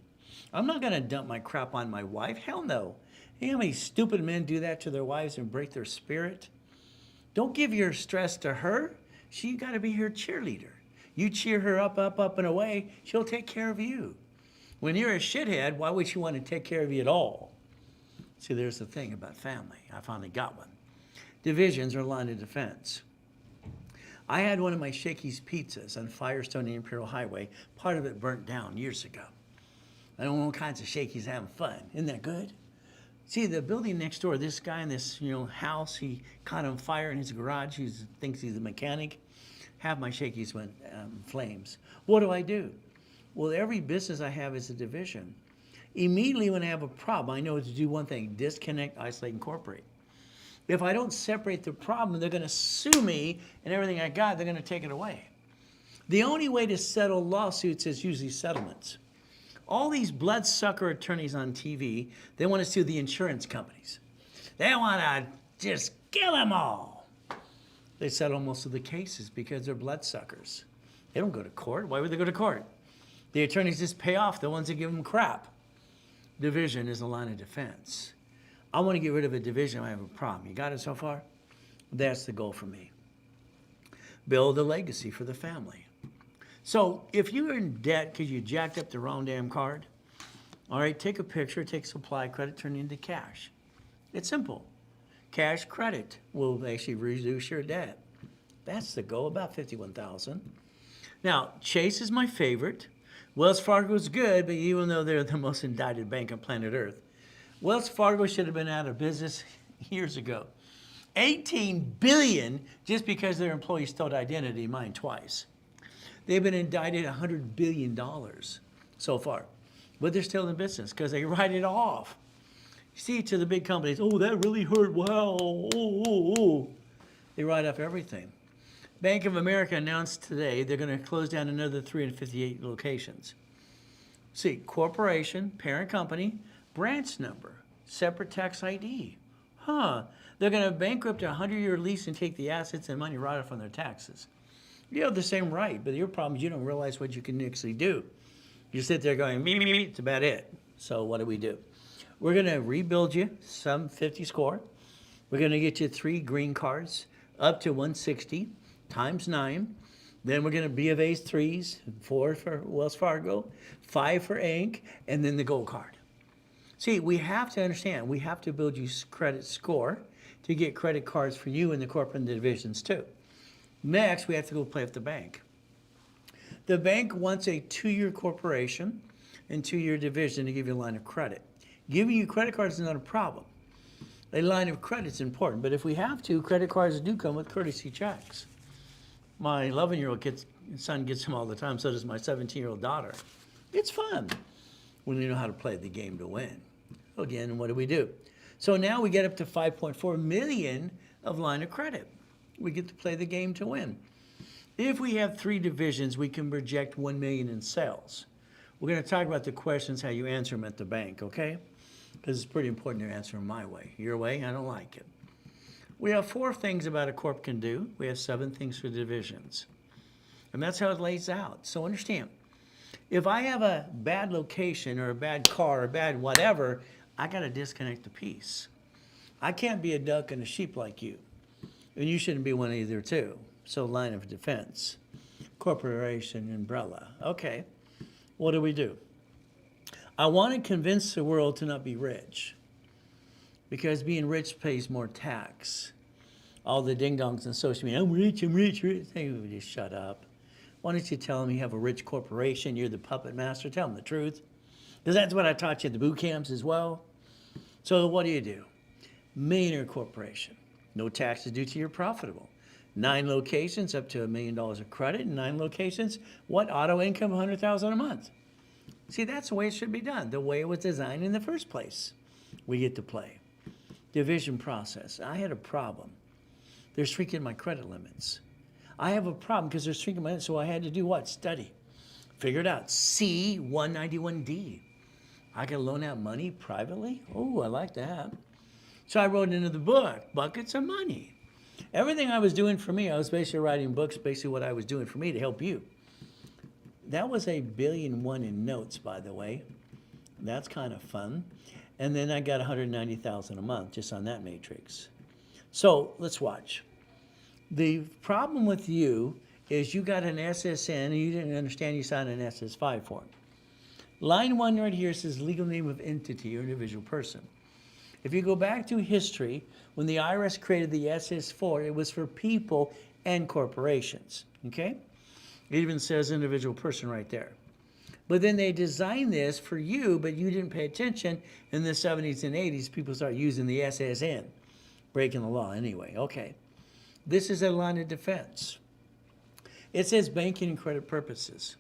I'm not going to dump my crap on my wife. Hell no. You know how many stupid men do that to their wives and break their spirit? Don't give your stress to her. She got to be your cheerleader. You cheer her up, up, up, and away. She'll take care of you. When you're a shithead, why would she want to take care of you at all? See, there's the thing about family. I finally got one. Divisions are line of defense. I had one of my Shakey's pizzas on Firestone and Imperial Highway. Part of it burnt down years ago. I don't know all kinds of Shakey's having fun. Isn't that good? See, the building next door, this guy in this house, he caught on fire in his garage. He thinks he's a mechanic. Half my Shakey's went flames. What do? Well, every business I have is a division. Immediately when I have a problem, I know to do one thing: disconnect, isolate, incorporate. If I don't separate the problem, they're going to sue me, and everything I got, they're going to take it away. The only way to settle lawsuits is usually settlements. All these bloodsucker attorneys on TV, they want to sue the insurance companies. They want to just kill them all. They settle most of the cases because they're bloodsuckers. They don't go to court. Why would they go to court? The attorneys just pay off the ones that give them crap. Division is a line of defense. I want to get rid of a division. I have a problem. You got it so far? That's the goal for me. Build a legacy for the family. So if you're in debt because you jacked up the wrong damn card, all right, take a picture, take supply credit, turn it into cash. It's simple. Cash credit will actually reduce your debt. That's the goal, about $51,000. Now, Chase is my favorite. Wells Fargo is good, but even though they're the most indicted bank on planet Earth, Wells Fargo should have been out of business years ago. $18 billion just because their employees stole identity, mine twice. They've been indicted $100 billion so far, but they're still in business because they write it off. See, to the big companies, oh, that really hurt, wow, oh. They write off everything. Bank of America announced today they're going to close down another 358 locations. See, corporation, parent company, branch number, separate tax ID. They're going to bankrupt a 100-year lease and take the assets and money right off on their taxes. You have the same right, but your problem is you don't realize what you can actually do. You sit there going, me, it's about it. So what do? We're going to rebuild you some 50 score. We're going to get you 3 green cards up to 160 times 9. Then we're going to B of A's 3s, 4 for Wells Fargo, 5 for Inc., and then the gold card. See, we have to understand, we have to build you credit score to get credit cards for you and the corporate divisions too. Next, we have to go play with the bank. The bank wants a 2-year corporation and 2-year division to give you a line of credit. Giving you credit cards is not a problem. A line of credit is important, but if we have to, credit cards do come with courtesy checks. My 11-year-old son gets them all the time, so does my 17-year-old daughter. It's fun when you know how to play the game to win. Again, what do? So now we get up to 5.4 million of line of credit. We get to play the game to win. If we have 3 divisions, we can project 1 million in sales. We're going to talk about the questions, how you answer them at the bank, okay? Because it's pretty important to answer them my way. Your way, I don't like it. We have 4 things about a corp can do. We have 7 things for divisions. And that's how it lays out. So understand, if I have a bad location or a bad car or bad whatever, I got to disconnect the piece. I can't be a duck and a sheep like you. And you shouldn't be one either too. So line of defense, corporation, umbrella. Okay, what do? I want to convince the world to not be rich because being rich pays more tax. All the ding-dongs on social media, I'm rich. Hey, just shut up. Why don't you tell them you have a rich corporation, you're the puppet master, tell them the truth. Because that's what I taught you at the boot camps as well. So what do? Millionaire corporation. No taxes due till you're profitable. 9 locations, up to $1 million of credit, and 9 locations. What? Auto income, $100,000 a month. See, that's the way it should be done, the way it was designed in the first place. We get to play. Division process. I had a problem. They're shrinking my credit limits. I have a problem because they're shrinking my limits, so I had to do what? Study. Figure it out. C-191D. I can loan out money privately? Oh, I like that. So I wrote into the book, Buckets of Money. Everything I was doing for me, I was basically writing books, basically what I was doing for me to help you. That was $1.1 billion in notes, by the way. That's kind of fun. And then I got $190,000 a month just on that matrix. So let's watch. The problem with you is you got an SSN and you didn't understand you signed an SS5 form. Line 1 right here says legal name of entity or individual person. If you go back to history, when the IRS created the SS4, it was for people and corporations, okay? It even says individual person right there. But then they designed this for you, but you didn't pay attention. In the 70s and 80s, people start using the SSN, breaking the law anyway, okay. This is a line of defense. It says banking and credit purposes.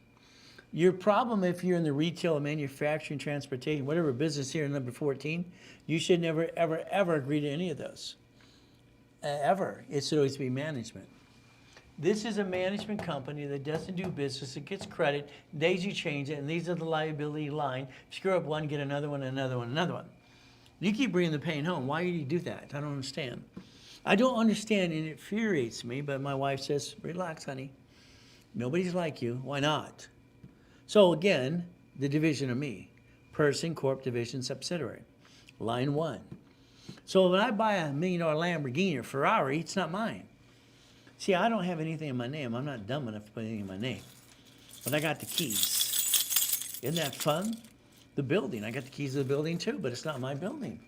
Your problem if you're in the retail, manufacturing, transportation, whatever business here in number 14, you should never, ever, ever agree to any of those. Ever. It should always be management. This is a management company that doesn't do business. It gets credit. Daisy chains it, and these are the liability line. Screw up one, get another one, another one, another one. You keep bringing the pain home. Why do you do that? I don't understand. I don't understand, and it infuriates me, but my wife says, relax, honey. Nobody's like you. Why not? So again, the division of me. Person, corp, division, subsidiary. Line 1. So when I buy $1 million Lamborghini or Ferrari, it's not mine. See, I don't have anything in my name. I'm not dumb enough to put anything in my name. But I got the keys. Isn't that fun? The building. I got the keys to the building too, but it's not my building.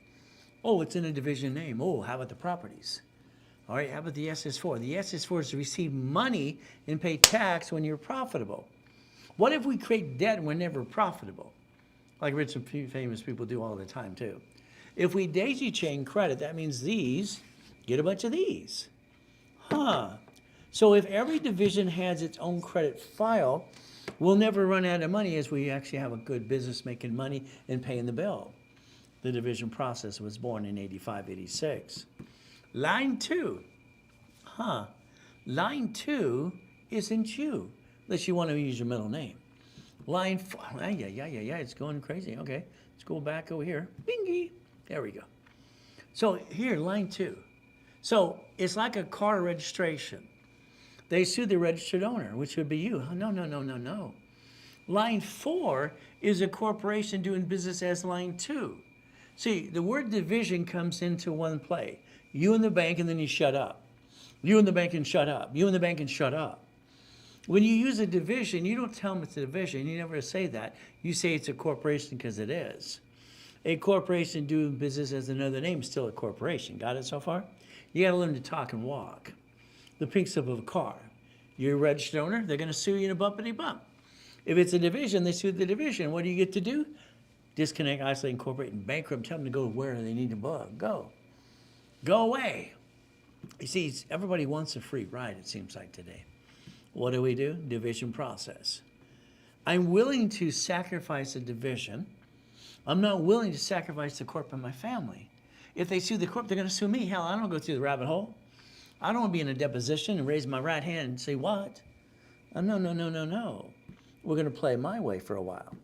Oh, it's in a division name. Oh, how about the properties? All right, how about the SS4? The SS4 is to receive money and pay tax when you're profitable. What if we create debt and we're never profitable? Like rich and famous people do all the time too. If we daisy chain credit, that means these get a bunch of these. Huh. So if every division has its own credit file, we'll never run out of money as we actually have a good business making money and paying the bill. The division process was born in 85, 86. Line 2. Huh. Line 2 isn't you, unless you want to use your middle name. Line 4. Yeah, it's going crazy. Okay, let's go back over here. Bingy. There we go. So here, line 2. So it's like a car registration. They sue the registered owner, which would be you. Oh, no. Line 4 is a corporation doing business as line 2. See, the word division comes into one play. You and the bank, and then you shut up. You and the bank and shut up. You and the bank and shut up. When you use a division, you don't tell them it's a division. You never say that. You say it's a corporation because it is. A corporation doing business as another name is still a corporation. Got it so far? You got to learn to talk and walk. The pink slip of a car. You're a registered owner, they're going to sue you in a bumpity bump. If it's a division, they sue the division. What do you get to do? Disconnect, isolate, incorporate, and bankrupt. Tell them to go where they need to go. Go away. You see, everybody wants a free ride, it seems like today. What do? Division process. I'm willing to sacrifice a division. I'm not willing to sacrifice the corp and my family. If they sue the corp, they're going to sue me. Hell, I don't go through the rabbit hole. I don't want to be in a deposition and raise my right hand and say, what? No. We're going to play my way for a while.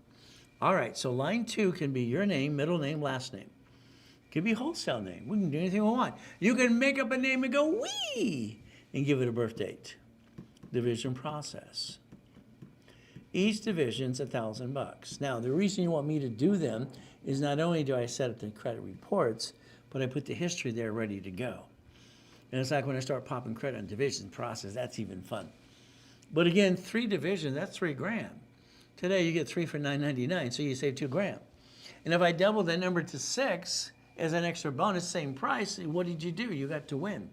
All right, so line 2 can be your name, middle name, last name. It could be wholesale name. We can do anything we want. You can make up a name and go, wee, and give it a birth date. Division process. Each division's $1,000. Now, the reason you want me to do them is not only do I set up the credit reports, but I put the history there ready to go. And it's like when I start popping credit on division process, that's even fun. But again, 3 divisions, that's $3,000. Today you get 3 for $9.99, so you save $2,000. And if I double that number to 6 as an extra bonus, same price, what did you do? You got to win.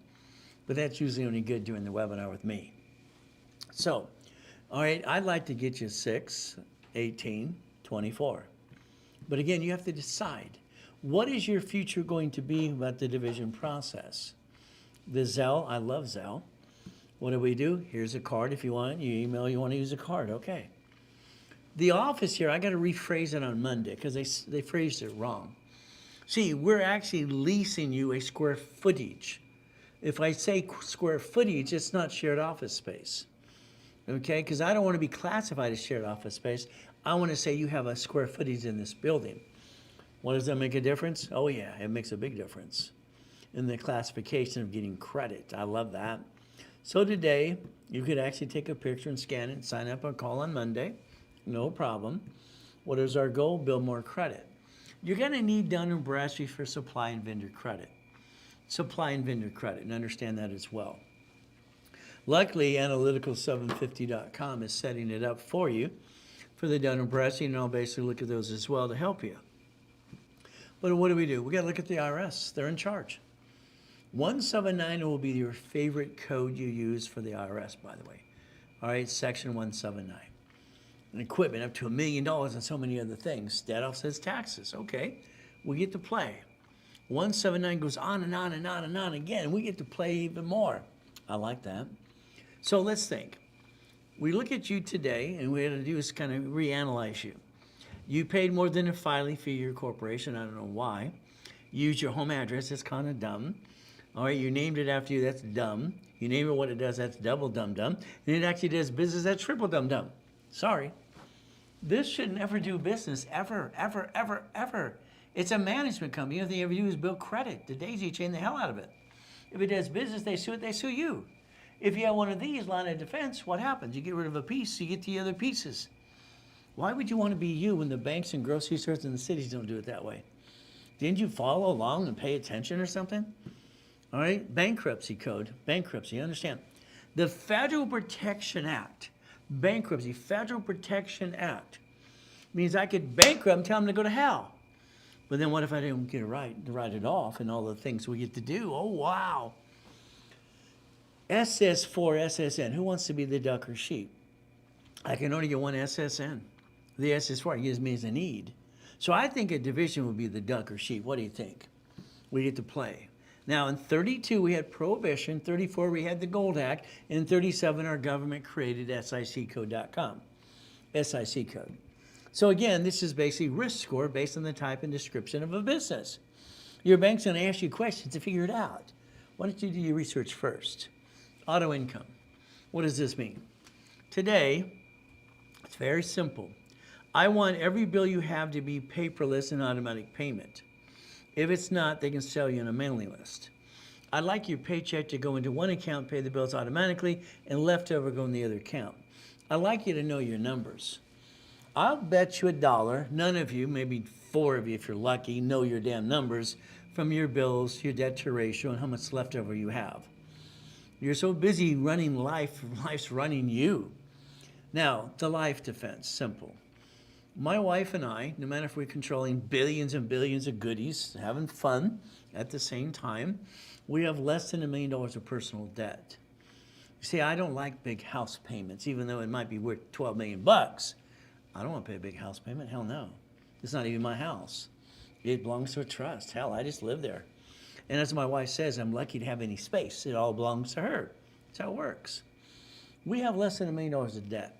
But that's usually only good during the webinar with me. So All right, I'd like to get you 6, 18, 24. But again, you have to decide, what is your future going to be about the division process? The Zelle, I love Zelle. What do? Here's a card if you want. You email, you want to use a card, okay. The office here, I got to rephrase it on Monday because they phrased it wrong. See, we're actually leasing you a square footage. If I say square footage, it's not shared office space. Okay, because I don't want to be classified as shared office space. I want to say you have a square footage in this building. What does that make a difference? Oh yeah, it makes a big difference in the classification of getting credit. I love that. So today, you could actually take a picture and scan it and sign up or call on Monday. No problem. What is our goal? Build more credit. You're going to need Dun Bradstreet for supply and vendor credit. Supply and vendor credit, and understand that as well. Luckily, analytical750.com is setting it up for you for the Dun Bradstreet, and I'll basically look at those as well to help you. But what do? We got to look at the IRS. They're in charge. 179 will be your favorite code you use for the IRS, by the way. All right, section 179. And equipment up to $1 million and so many other things. That offsets taxes. Okay, we get to play. 179 goes on and on and on and on again. We get to play even more. I like that. So let's think. We look at you today, and what we had to do is kind of reanalyze you. You paid more than a filing fee to your corporation. I don't know why. You used your home address. That's kind of dumb. All right, you named it after you. That's dumb. You name it what it does. That's double dumb. And it actually does business. That's triple dumb. Sorry. This should never do business, ever, ever, ever, ever. It's a management company. The only thing you ever do is build credit. The daisy chain the hell out of it. If it does business, they sue it, they sue you. If you have one of these, line of defense, what happens? You get rid of a piece, you get the other pieces. Why would you want to be you when the banks and grocery stores in the cities don't do it that way? Didn't you follow along and pay attention or something? All right, bankruptcy code, bankruptcy, understand. The Federal Protection Act, bankruptcy, Federal Protection Act, means I could bankrupt and tell them to go to hell. But then what if I didn't get it right, to write it off and all the things we get to do? Oh, wow. SS4, SSN, who wants to be the duck or sheep? I can only get one SSN. The SS4 gives me as a need. So I think a division would be the duck or sheep. What do you think? We get to play. Now in 32 we had Prohibition, 34 we had the Gold Act, and in 37 our government created SICcode.com. SIC code. So again, this is basically risk score based on the type and description of a business. Your bank's going to ask you questions to figure it out. Why don't you do your research first? Auto income. What does this mean? Today, it's very simple. I want every bill you have to be paperless and automatic payment. If it's not, they can sell you on a mailing list. I'd like your paycheck to go into one account, pay the bills automatically, and leftover go in the other account. I'd like you to know your numbers. I'll bet you $1, none of you, maybe 4 of you if you're lucky, know your damn numbers from your bills, your debt to ratio, and how much leftover you have. You're so busy running life, life's running you. Now, the life defense, simple. My wife and I, no matter if we're controlling billions and billions of goodies, having fun at the same time, we have less than $1 million of personal debt. You see, I don't like big house payments, even though it might be worth $12 million. I don't want to pay a big house payment. Hell no. It's not even my house. It belongs to a trust. Hell, I just live there. And as my wife says, I'm lucky to have any space. It all belongs to her. That's how it works. We have less than $1 million of debt.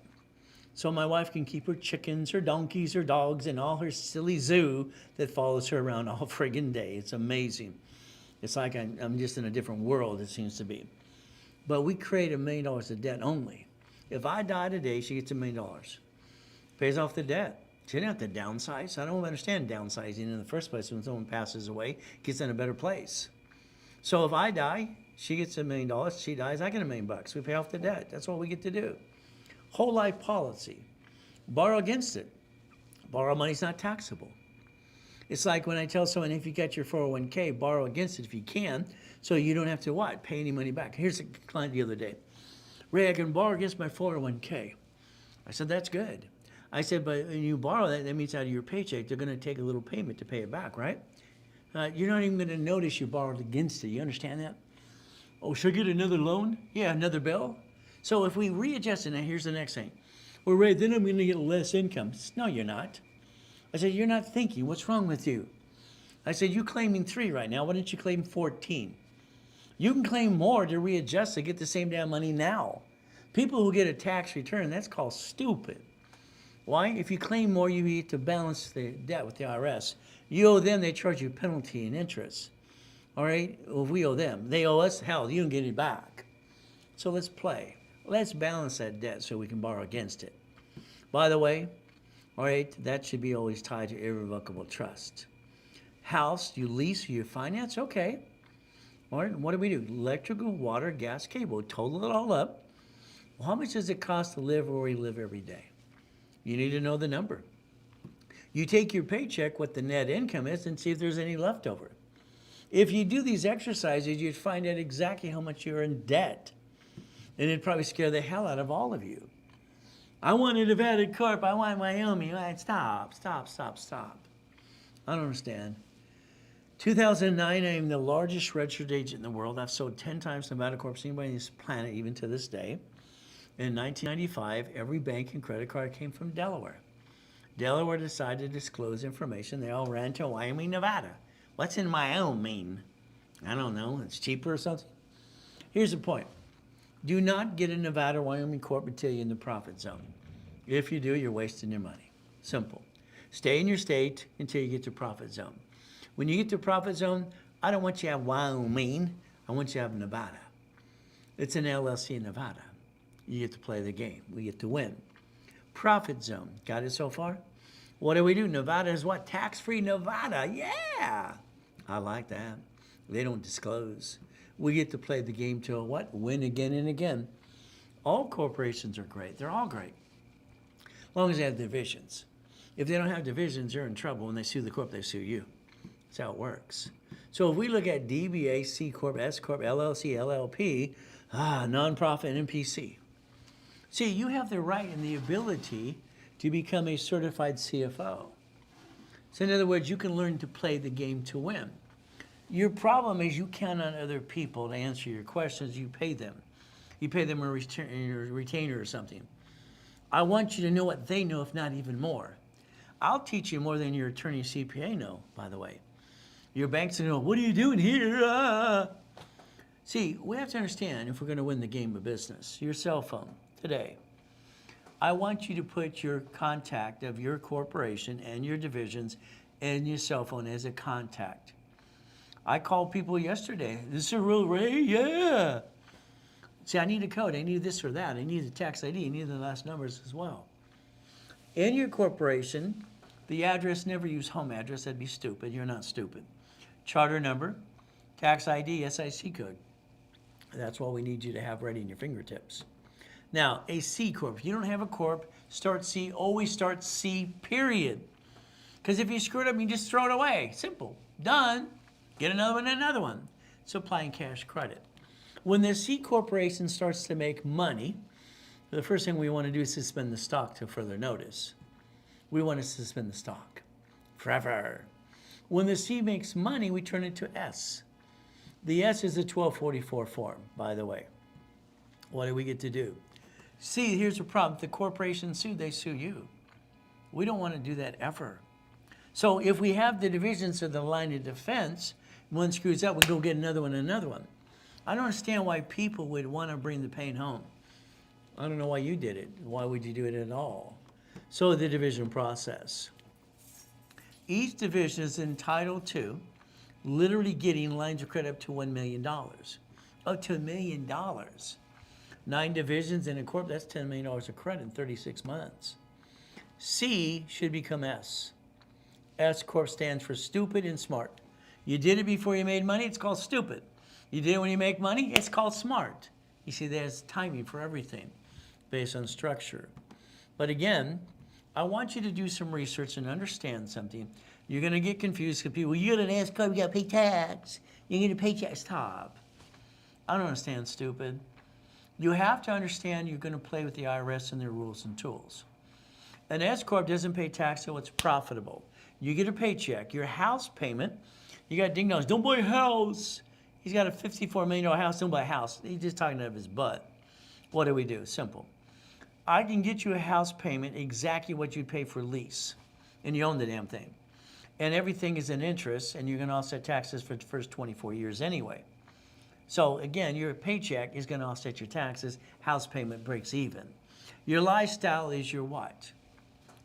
So my wife can keep her chickens, her donkeys, her dogs, and all her silly zoo that follows her around all friggin' day. It's amazing. It's like I'm just in a different world, it seems to be. But we create $1 million of debt only. If I die today, she gets $1 million. Pays off the debt. She didn't have to downsize. I don't understand downsizing in the first place. When someone passes away, gets in a better place. So if I die, she gets $1 million. She dies, I get $1 million. We pay off the debt. That's what we get to do. Whole life policy. Borrow against it. Borrow money's not taxable. It's like when I tell someone, if you got your 401k, borrow against it if you can, so you don't have to what? Pay any money back. Here's a client the other day. Ray, I can borrow against my 401k. I said, that's good. I said, but when you borrow that, that means out of your paycheck, they're going to take a little payment to pay it back, right? You're not even going to notice you borrowed against it. You understand that? Oh, should I get another loan? Yeah, another bill? So if we readjust it, now here's the next thing. Well, Ray, then I'm going to get less income. No, you're not. I said, you're not thinking. What's wrong with you? I said, you're claiming 3 right now. Why don't you claim 14? You can claim more to readjust to get the same damn money now. People who get a tax return, that's called stupid. Why? If you claim more, you need to balance the debt with the IRS. You owe them, they charge you penalty and interest. All right? Well, we owe them. They owe us, hell, you don't get it back. So let's play. Let's balance that debt so we can borrow against it. By the way, all right, that should be always tied to irrevocable trust. House, you lease or you finance? Okay. All right, what do we do? Electrical, water, gas, cable. Total it all up. Well, how much does it cost to live where we live every day? You need to know the number. You take your paycheck, what the net income is, and see if there's any left over. If you do these exercises, you'd find out exactly how much you're in debt. And it'd probably scare the hell out of all of you. I want a Nevada Corp. I want Wyoming. Stop. I don't understand. 2009, I am the largest registered agent in the world. I've sold 10 times Nevada Corp to anybody on this planet, even to this day. In 1995, every bank and credit card came from Delaware. Delaware decided to disclose information. They all ran to Wyoming, Nevada. What's in Wyoming? I don't know. It's cheaper or something. Here's the point. Do not get a Nevada, Wyoming Corp until you're in the profit zone. If you do, you're wasting your money. Simple. Stay in your state until you get to profit zone. When you get to profit zone, I don't want you to have Wyoming. I want you to have Nevada. It's an LLC in Nevada. You get to play the game. We get to win. Profit zone. Got it so far? What do? Nevada is what? Tax-free Nevada. Yeah. I like that. They don't disclose. We get to play the game till what? Win again and again. All corporations are great. They're all great. As long as they have divisions. If they don't have divisions, you're in trouble. When they sue the corp, they sue you. That's how it works. So if we look at DBA, C Corp, S Corp, LLC, LLP, nonprofit, and NPC. See, you have the right and the ability to become a certified CFO. So in other words, you can learn to play the game to win. Your problem is you count on other people to answer your questions. You pay them. You pay them a retainer or something. I want you to know what they know, if not even more. I'll teach you more than your attorney CPA know, by the way. Your banks know, what are you doing here? See, we have to understand if we're going to win the game of business. Your cell phone today. I want you to put your contact of your corporation and your divisions in your cell phone as a contact. I called people yesterday. This is a real Ray? Yeah. See, I need a code. I need this or that. I need the tax ID. I need the last numbers as well. In your corporation, the address, never use home address. That'd be stupid. You're not stupid. Charter number, tax ID, SIC code. That's what we need you to have ready in your fingertips. Now, a C Corp. If you don't have a Corp, start C. Always start C, period. Because if you screw it up, you just throw it away. Simple. Done. Get another one. It's applying cash credit. When the C Corporation starts to make money, the first thing we want to do is suspend the stock till further notice. We want to suspend the stock forever. When the C makes money, we turn it to S. The S is a 1244 form, by the way. What do we get to do? See, here's the problem. If the corporation sued, they sue you. We don't want to do that ever. So if we have the divisions of the line of defense, one screws up, we go get another one. I don't understand why people would want to bring the pain home. I don't know why you did it. Why would you do it at all? So the division process. Each division is entitled to literally getting lines of credit up to $1 million. Up to $1 million. 9 divisions in a corp, that's $10 million of credit in 36 months. C should become S. S Corp stands for stupid and smart. You did it before you made money, it's called stupid. You did it when you make money, it's called smart. You see, there's timing for everything based on structure. But again, I want you to do some research and understand something. You're going to get confused because people, you got an S Corp, you got to pay tax. You're going to pay tax. Stop. I don't understand, stupid. You have to understand you're going to play with the IRS and their rules and tools. An S Corp doesn't pay tax till it's profitable. You get a paycheck. Your house payment, you got ding dongs. Don't buy a house. He's got a $54 million house. Don't buy a house. He's just talking out of his butt. What do we do? Simple. I can get you a house payment exactly what you'd pay for lease, and you own the damn thing. And everything is in interest, and you're going to offset taxes for the first 24 years anyway. So again, your paycheck is going to offset your taxes. House payment breaks even. Your lifestyle is your what?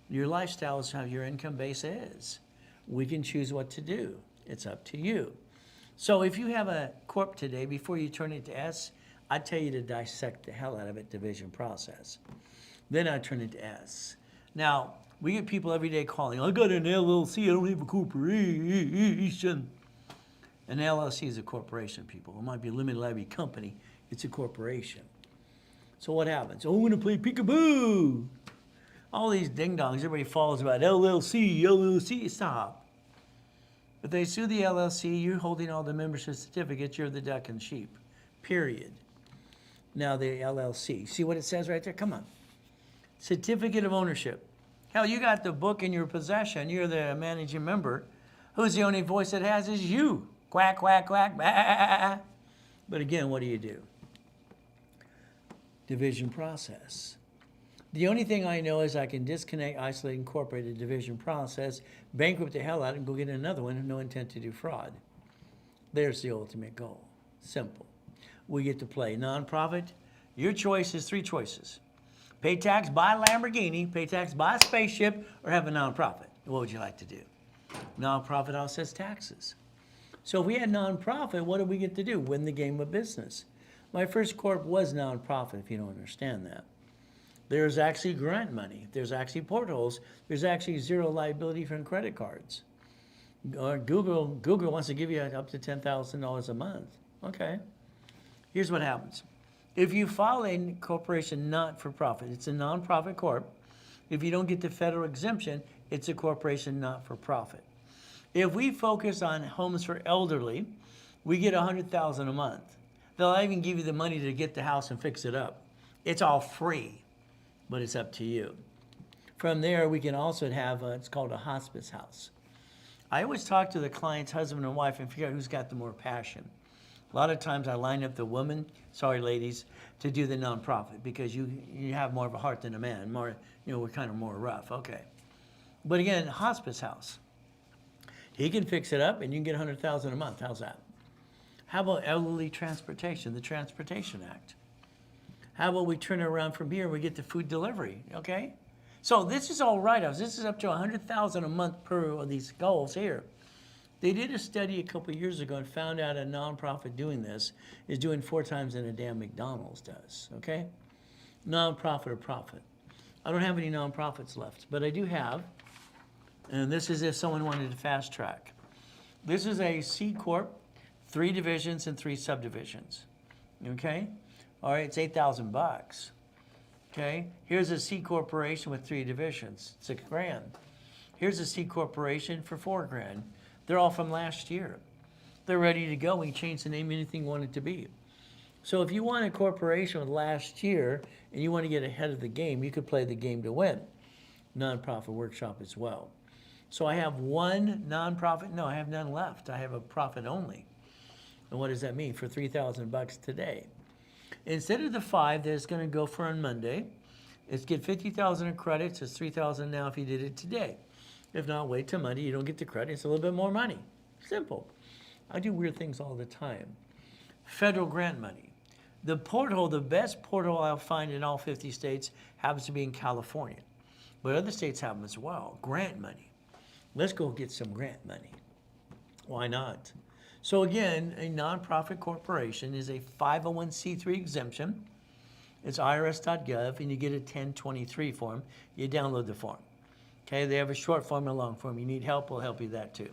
Your lifestyle is how your income base is. We can choose what to do. It's up to you. So if you have a corp today, before you turn it to S, I tell you to dissect the hell out of it, division process. Then I turn it to S. Now, we get people every day calling, I got an LLC, I don't have a corporation. An LLC is a corporation, people. It might be a limited liability company. It's a corporation. So what happens? Oh, I'm going to play peekaboo. All these ding-dongs, everybody follows about LLC. Stop. If they sue the LLC, you're holding all the membership certificates. You're the duck and sheep. Period. Now the LLC. See what it says right there? Come on. Certificate of ownership. Hell, you got the book in your possession. You're the managing member. Who's the only voice it has is you. Quack, quack, quack. Bah. But again, what do? Division process. The only thing I know is I can disconnect, isolate, incorporate a division process, bankrupt the hell out of it, and go get another one with no intent to do fraud. There's the ultimate goal. Simple. We get to play nonprofit. Your choice is 3 choices. Pay tax, buy a Lamborghini, pay tax, buy a spaceship, or have a nonprofit. What would you like to do? Nonprofit offsets taxes. So if we had nonprofit, what do we get to do? Win the game of business. My first corp was nonprofit, if you don't understand that. There's actually grant money. There's actually portholes. There's actually zero liability from credit cards. Or Google wants to give you up to $10,000 a month. Okay. Here's what happens. If you file a corporation not for profit, it's a nonprofit corp. If you don't get the federal exemption, it's a corporation not for profit. If we focus on homes for elderly, we get $100,000 a month. They'll even give you the money to get the house and fix it up. It's all free, but it's up to you. From there, we can also have, it's called a hospice house. I always talk to the client's husband and wife and figure out who's got the more passion. A lot of times I line up the woman, sorry ladies, to do the nonprofit because you have more of a heart than a man. More, we're kind of more rough, okay. But again, hospice house. He can fix it up and you can get $100,000 a month. How's that? How about elderly transportation, the Transportation Act? How about we turn it around from here and we get the food delivery, okay? So this is all write-offs. This is up to $100,000 a month per of these goals here. They did a study a couple of years ago and found out a nonprofit doing this is doing 4 times than a damn McDonald's does, okay? Nonprofit or profit. I don't have any nonprofits left, but I do have, and this is if someone wanted to fast track. This is a C Corp, 3 divisions and 3 subdivisions, okay? All right, it's $8,000, okay? Here's a C Corporation with 3 divisions, $6,000. Here's a C Corporation for $4,000. They're all from last year. They're ready to go. We can change the name, anything you want it to be. So if you want a corporation with last year and you want to get ahead of the game, you could play the game to win. Nonprofit workshop as well. So I have 1 nonprofit. No, I have none left. I have a profit only. And what does that mean? For $3,000 today. Instead of the 5 that's going to go for on Monday, it's get 50,000 in credits. It's 3,000 now if you did it today. If not, wait till Monday. You don't get the credit. It's a little bit more money. Simple. I do weird things all the time. Federal grant money. The porthole, the best porthole I'll find in all 50 states happens to be in California. But other states have them as well. Grant money. Let's go get some grant money. Why not? So again, a nonprofit corporation is a 501c3 exemption. It's irs.gov, and you get a 1023 form. You download the form. Okay, they have a short form and a long form. You need help, we'll help you that too.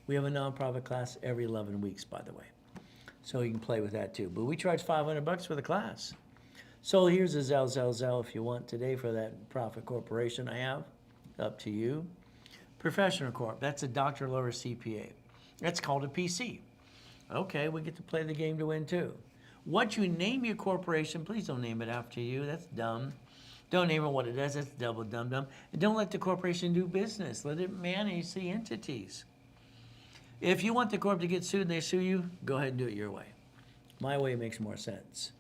We have a nonprofit class every 11 weeks, by the way. So you can play with that too. But we charge $500 for the class. So here's a Zell if you want today for that profit corporation I have. Up to you. Professional corp, that's a doctor, lawyer, CPA. That's called a PC. Okay, we get to play the game to win too. What you name your corporation, please don't name it after you. That's dumb. Don't name it what it does. That's double dumb. And don't let the corporation do business. Let it manage the entities. If you want the corp to get sued and they sue you, go ahead and do it your way. My way makes more sense.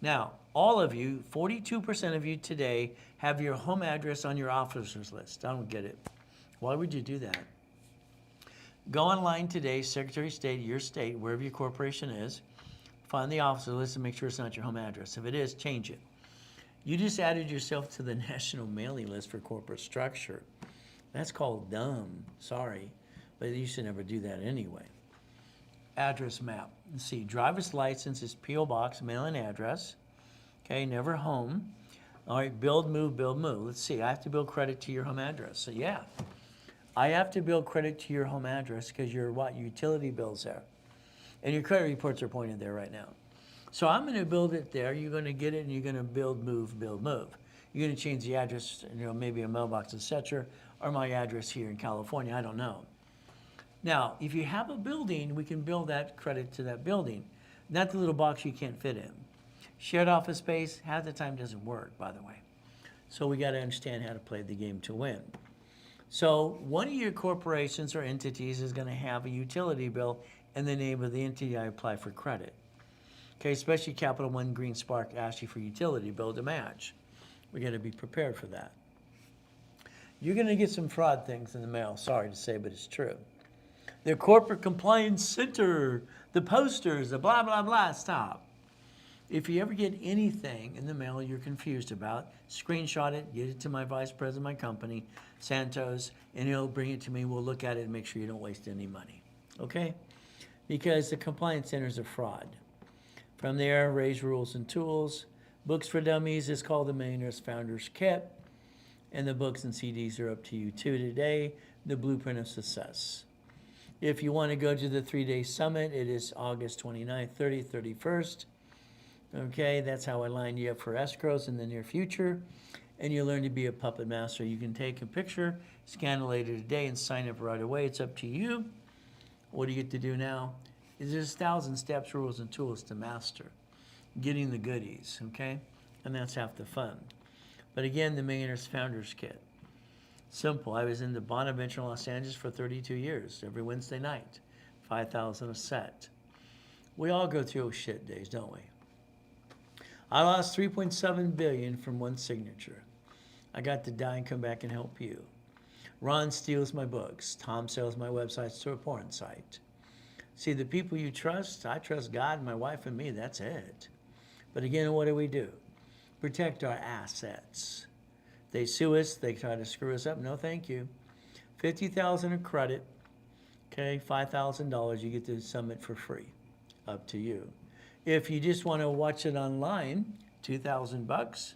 Now, all of you, 42% of you today, have your home address on your officer's list. I don't get it. Why would you do that? Go online today, Secretary of State, your state, wherever your corporation is, find the officer list and make sure it's not your home address. If it is, change it. You just added yourself to the national mailing list for corporate structure. That's called dumb. Sorry, but you should never do that anyway. Address map. Let's see, driver's license is P.O. Box, mailing address. Okay, never home. All right, build, move, build, move. Let's see, I have to build credit to your home address. So yeah, I have to build credit to your home address because your what? Utility bill's there. And your credit reports are pointed there right now. So I'm going to build it there. You're going to get it, and you're going to build, move, build, move. You're going to change the address, maybe a mailbox, etc., or my address here in California. I don't know. Now, if you have a building, we can build that credit to that building, not the little box you can't fit in. Shared office space, half the time doesn't work, by the way. So we got to understand how to play the game to win. So one of your corporations or entities is going to have a utility bill in the name of the entity I apply for credit. Okay, especially Capital One Green Spark asks you for utility bill to match. We got to be prepared for that. You're going to get some fraud things in the mail. Sorry to say, but it's true. The corporate compliance center, the posters, the blah, blah, blah. Stop. If you ever get anything in the mail you're confused about, screenshot it, get it to my vice president of my company, Santos, and he'll bring it to me. We'll look at it and make sure you don't waste any money. Okay? Because the compliance center is a fraud. From there, raise rules and tools. Books for Dummies is called the Millionaires Founders Kit. And the books and CDs are up to you too today. The Blueprint of Success. If you want to go to the 3-day summit, it is August 29th, 30th, 31st. Okay, that's how I line you up for escrows in the near future. And you learn to be a puppet master. You can take a picture, scan it later today, and sign up right away. It's up to you. What do you get to do now? There's 1,000 steps, rules, and tools to master. Getting the goodies, okay? And that's half the fun. But again, the Millionaires Founders Kit. Simple. I was in the Bonaventure, Los Angeles for 32 years, every Wednesday night. 5,000 a set. We all go through shit days, don't we? I lost $3.7 billion from one signature. I got to die and come back and help you. Ron steals my books. Tom sells my websites to a porn site. See, the people you trust, I trust God, my wife, and me. That's it. But again, what do? Protect our assets. They sue us. They try to screw us up. No, thank you. $50,000 in credit. Okay, $5,000. You get the summit for free. Up to you. If you just want to watch it online, $2,000,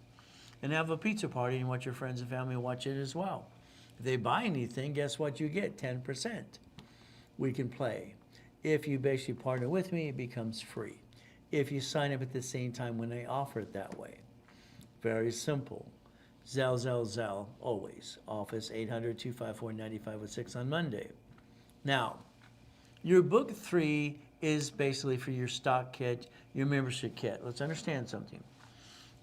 and have a pizza party and watch your friends and family watch it as well. If they buy anything, guess what you get? 10%. We can play. If you basically partner with me, it becomes free. If you sign up at the same time when they offer it that way. Very simple. Zell, always. Office 800-254-9506 on Monday. Now, your book 3 is basically for your stock kit, your membership kit. Let's understand something.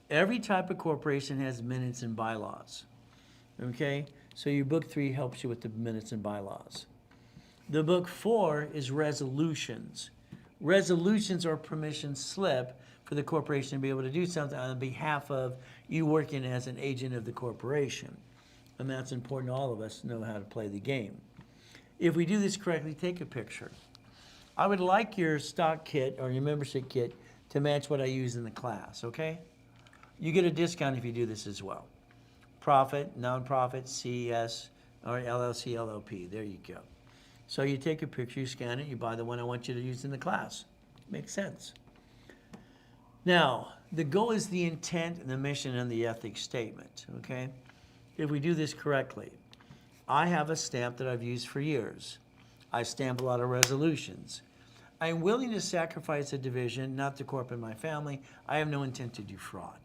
Every type of corporation has minutes and bylaws. Okay? So your book 3 helps you with the minutes and bylaws. The book 4 is resolutions. Resolutions are permission slip for the corporation to be able to do something on behalf of you working as an agent of the corporation. And that's important. All of us know how to play the game. If we do this correctly, take a picture. I would like your stock kit or your membership kit to match what I use in the class, okay? You get a discount if you do this as well. Profit, nonprofit, CES, or LLC, LLP. There you go. So you take a picture, you scan it, you buy the one I want you to use in the class. Makes sense. Now, the goal is the intent and the mission and the ethics statement, okay? If we do this correctly, I have a stamp that I've used for years. I stamp a lot of resolutions. I'm willing to sacrifice a division, not the corp and my family. I have no intent to defraud.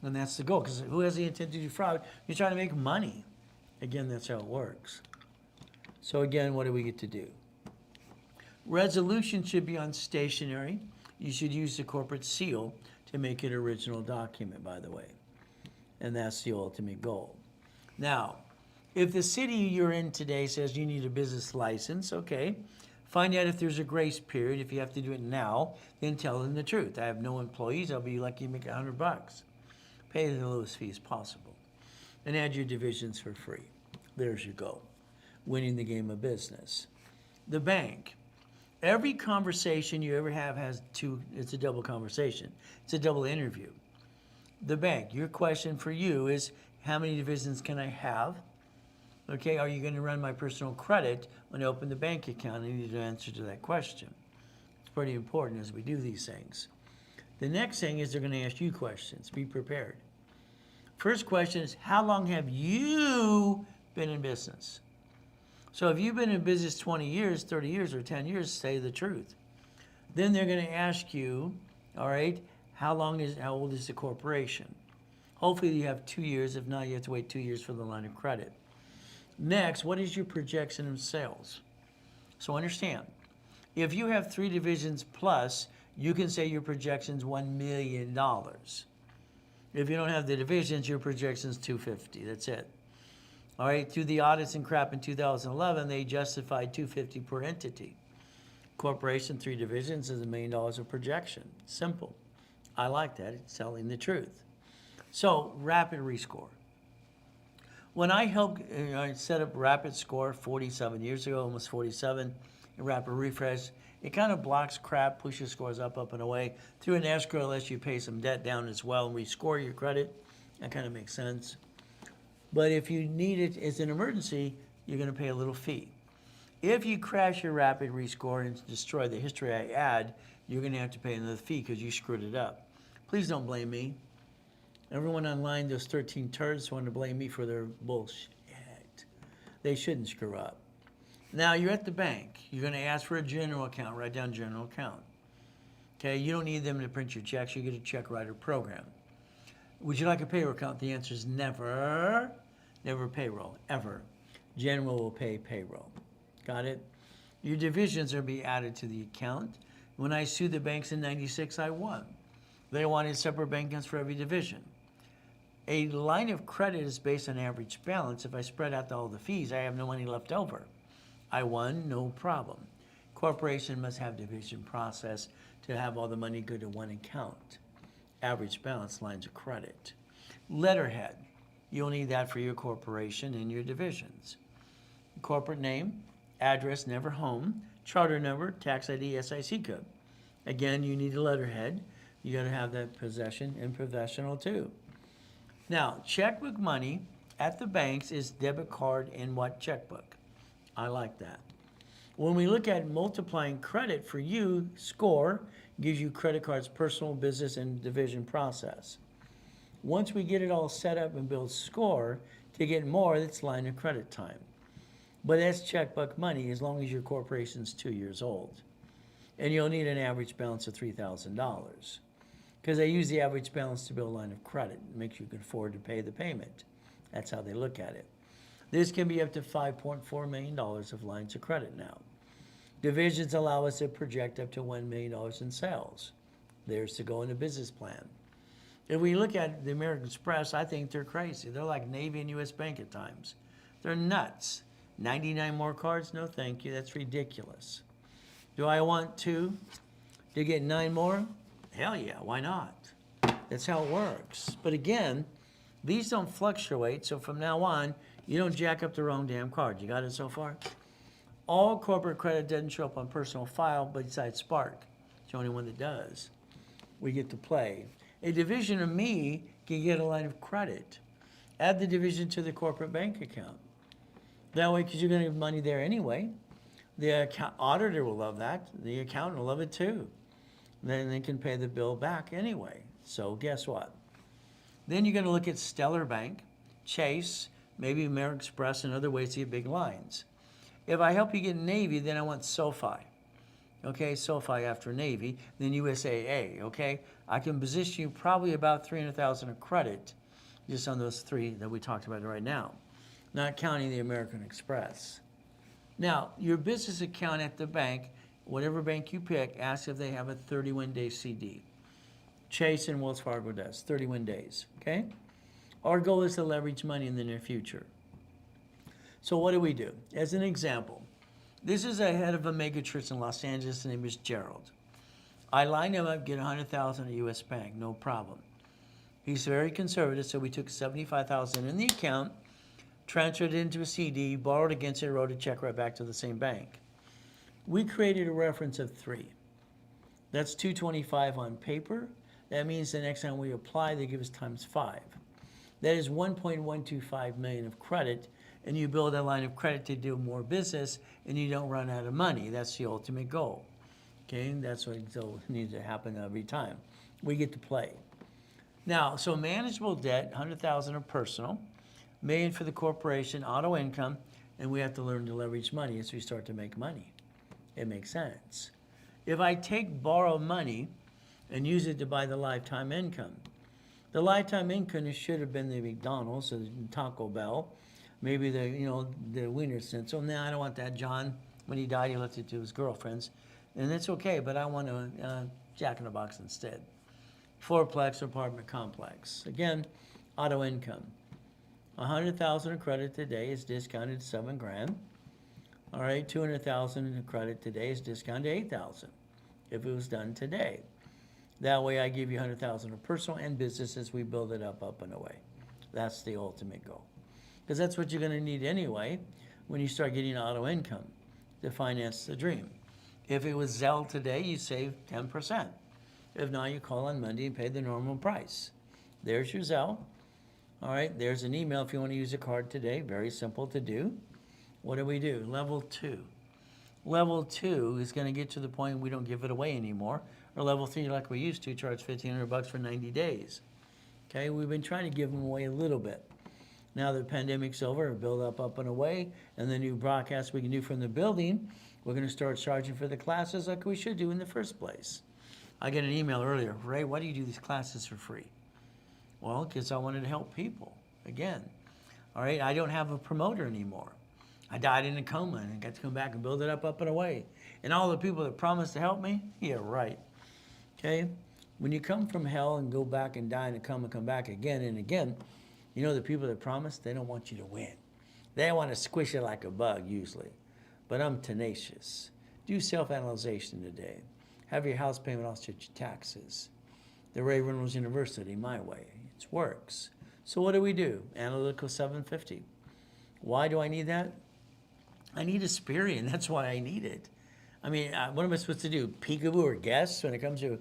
And that's the goal, because who has the intent to defraud? You're trying to make money. Again, that's how it works. So again, what do we get to do? Resolution should be on stationery. You should use the corporate seal to make it original document, by the way. And that's the ultimate goal. Now, if the city you're in today says you need a business license, okay, Find out if there's a grace period. If you have to do it now, then tell them the truth. I have no employees. I'll be lucky to make $100. Pay the lowest fees possible. And add your divisions for free. There's your goal. Winning the game of business. The bank. Every conversation you ever have has two, it's a double conversation. It's a double interview. The bank, your question for you is, how many divisions can I have? Okay, are you going to run my personal credit when I open the bank account? I need an answer to that question. It's pretty important as we do these things. The next thing is they're going to ask you questions. Be prepared. First question is, how long have you been in business? So if you've been in business 20 years, 30 years, or 10 years, say the truth. Then they're going to ask you, all right, how old is the corporation? Hopefully you have 2 years. If not, you have to wait 2 years for the line of credit. Next, what is your projection of sales? So understand, if you have 3 divisions plus, you can say your projection's $1 million. If you don't have the divisions, your projection's $250. That's it. All right, through the audits and crap in 2011, they justified $250 per entity. Corporation, 3 divisions is $1 million of projection. Simple. I like that. It's telling the truth. So, rapid rescore. When I helped set up Rapid Score 47 years ago, almost 47, and Rapid Refresh, it kind of blocks crap, pushes scores up, and away. Through an escrow, lets you pay some debt down as well and rescore your credit. That kind of makes sense. But if you need it as an emergency, you're going to pay a little fee. If you crash your Rapid Rescore and destroy the history I add, you're going to have to pay another fee because you screwed it up. Please don't blame me. Everyone online, those 13 turds, want to blame me for their bullshit. They shouldn't screw up. Now, you're at the bank. You're going to ask for a general account. Write down general account. Okay, you don't need them to print your checks. You get a check writer program. Would you like a payroll account? The answer is never. Never payroll, ever. General will pay payroll. Got it? Your divisions are be added to the account. When I sued the banks in '96, I won. They wanted separate bank accounts for every division. A line of credit is based on average balance. If I spread out all the fees, I have no money left over. I won, no problem. Corporation must have division process to have all the money go to one account. Average balance lines of credit. Letterhead. You'll need that for your corporation and your divisions. Corporate name, address, never home, charter number, tax ID, SIC code. Again, you need a letterhead. You got to have that possession and professional too. Now, checkbook money at the banks is debit card and what checkbook? I like that. When we look at multiplying credit for you, score gives you credit cards, personal, business, and division process. Once we get it all set up and build score, to get more, that's line of credit time. But that's checkbook money as long as your corporation's 2 years old. And you'll need an average balance of $3,000. Because they use the average balance to build a line of credit. It makes you can afford to pay the payment. That's how they look at it. This can be up to $5.4 million of lines of credit now. Divisions allow us to project up to $1 million in sales. There's to go in the business plan. If we look at the American Express, I think they're crazy. They're like Navy and U.S. Bank at times. They're nuts. 99 more cards? No, thank you. That's ridiculous. Do I want to get 9 more? Hell yeah, why not? That's how it works. But again, these don't fluctuate, so from now on, you don't jack up the wrong damn card. You got it so far? All corporate credit doesn't show up on personal file, but besides Spark. It's the only one that does. We get to play. A division of me can get a line of credit. Add the division to the corporate bank account. That way, because you're going to have money there anyway. The auditor will love that. The accountant will love it too. Then they can pay the bill back anyway. So guess what? Then you're going to look at Stellar Bank, Chase, maybe American Express, and other ways to get big lines. If I help you get Navy, then I want SoFi. Okay, SoFi after Navy, then USAA, okay? I can position you probably about $300,000 of credit just on those 3 that we talked about right now, not counting the American Express. Now, your business account at the bank, whatever bank you pick, ask if they have a 31-day CD. Chase and Wells Fargo does, 31 days, okay? Our goal is to leverage money in the near future. So what do? As an example, This is a head of a mega church in Los Angeles. His name is Gerald. I lined him up, get 100,000 at U.S. Bank, no problem. He's very conservative, so we took 75,000 in the account, transferred it into a CD, borrowed against it, wrote a check right back to the same bank. We created a reference of 3. That's 225 on paper. That means the next time we apply, they give us times 5. That is 1.125 million of credit, and you build a line of credit to do more business, and you don't run out of money. That's the ultimate goal. Okay, that's what needs to happen every time. We get to play. Now, so manageable debt, 100,000 of personal, million for the corporation, auto income, and we have to learn to leverage money as we start to make money. It makes sense. If I borrow money and use it to buy the lifetime income, the lifetime income should have been the McDonald's or the Taco Bell, maybe the Wiener Schnitzel. No, I don't want that. John, when he died, he left it to his girlfriends. And it's okay, but I want a Jack in the Box instead. Fourplex apartment complex. Again, auto income. 100,000 of credit today is discounted to $7,000. All right, 200,000 of credit today is discounted to 8,000 if it was done today. That way I give you 100,000 of personal and business as we build it up and away. That's the ultimate goal. Because that's what you're going to need anyway when you start getting auto income to finance the dream. If it was Zelle today, you save 10%. If not, you call on Monday and pay the normal price. There's your Zelle. All right, there's an email if you want to use a card today. Very simple to do. What do? Level 2. Level 2 is going to get to the point we don't give it away anymore. Or level 3, like we used to, charge $1,500 for 90 days. Okay, we've been trying to give them away a little bit. Now the pandemic's over, build up and away, and the new broadcast we can do from the building, we're going to start charging for the classes like we should do in the first place. I got an email earlier, Ray, why do you do these classes for free? Well, because I wanted to help people, again. All right, I don't have a promoter anymore. I died in a coma and got to come back and build it up and away. And all the people that promised to help me, yeah, right. Okay, when you come from hell and go back and die in a coma and come back again and again, you know the people that promise, they don't want you to win. They want to squish it like a bug usually. But I'm tenacious. Do self-analyzation today. Have your house payment offset your taxes. The Reynolds University, my way. It works. So what do? Analytical 750. Why do I need that? I need Experian. That's why I need it. I mean, what am I supposed to do? Peekaboo or guess when it comes to,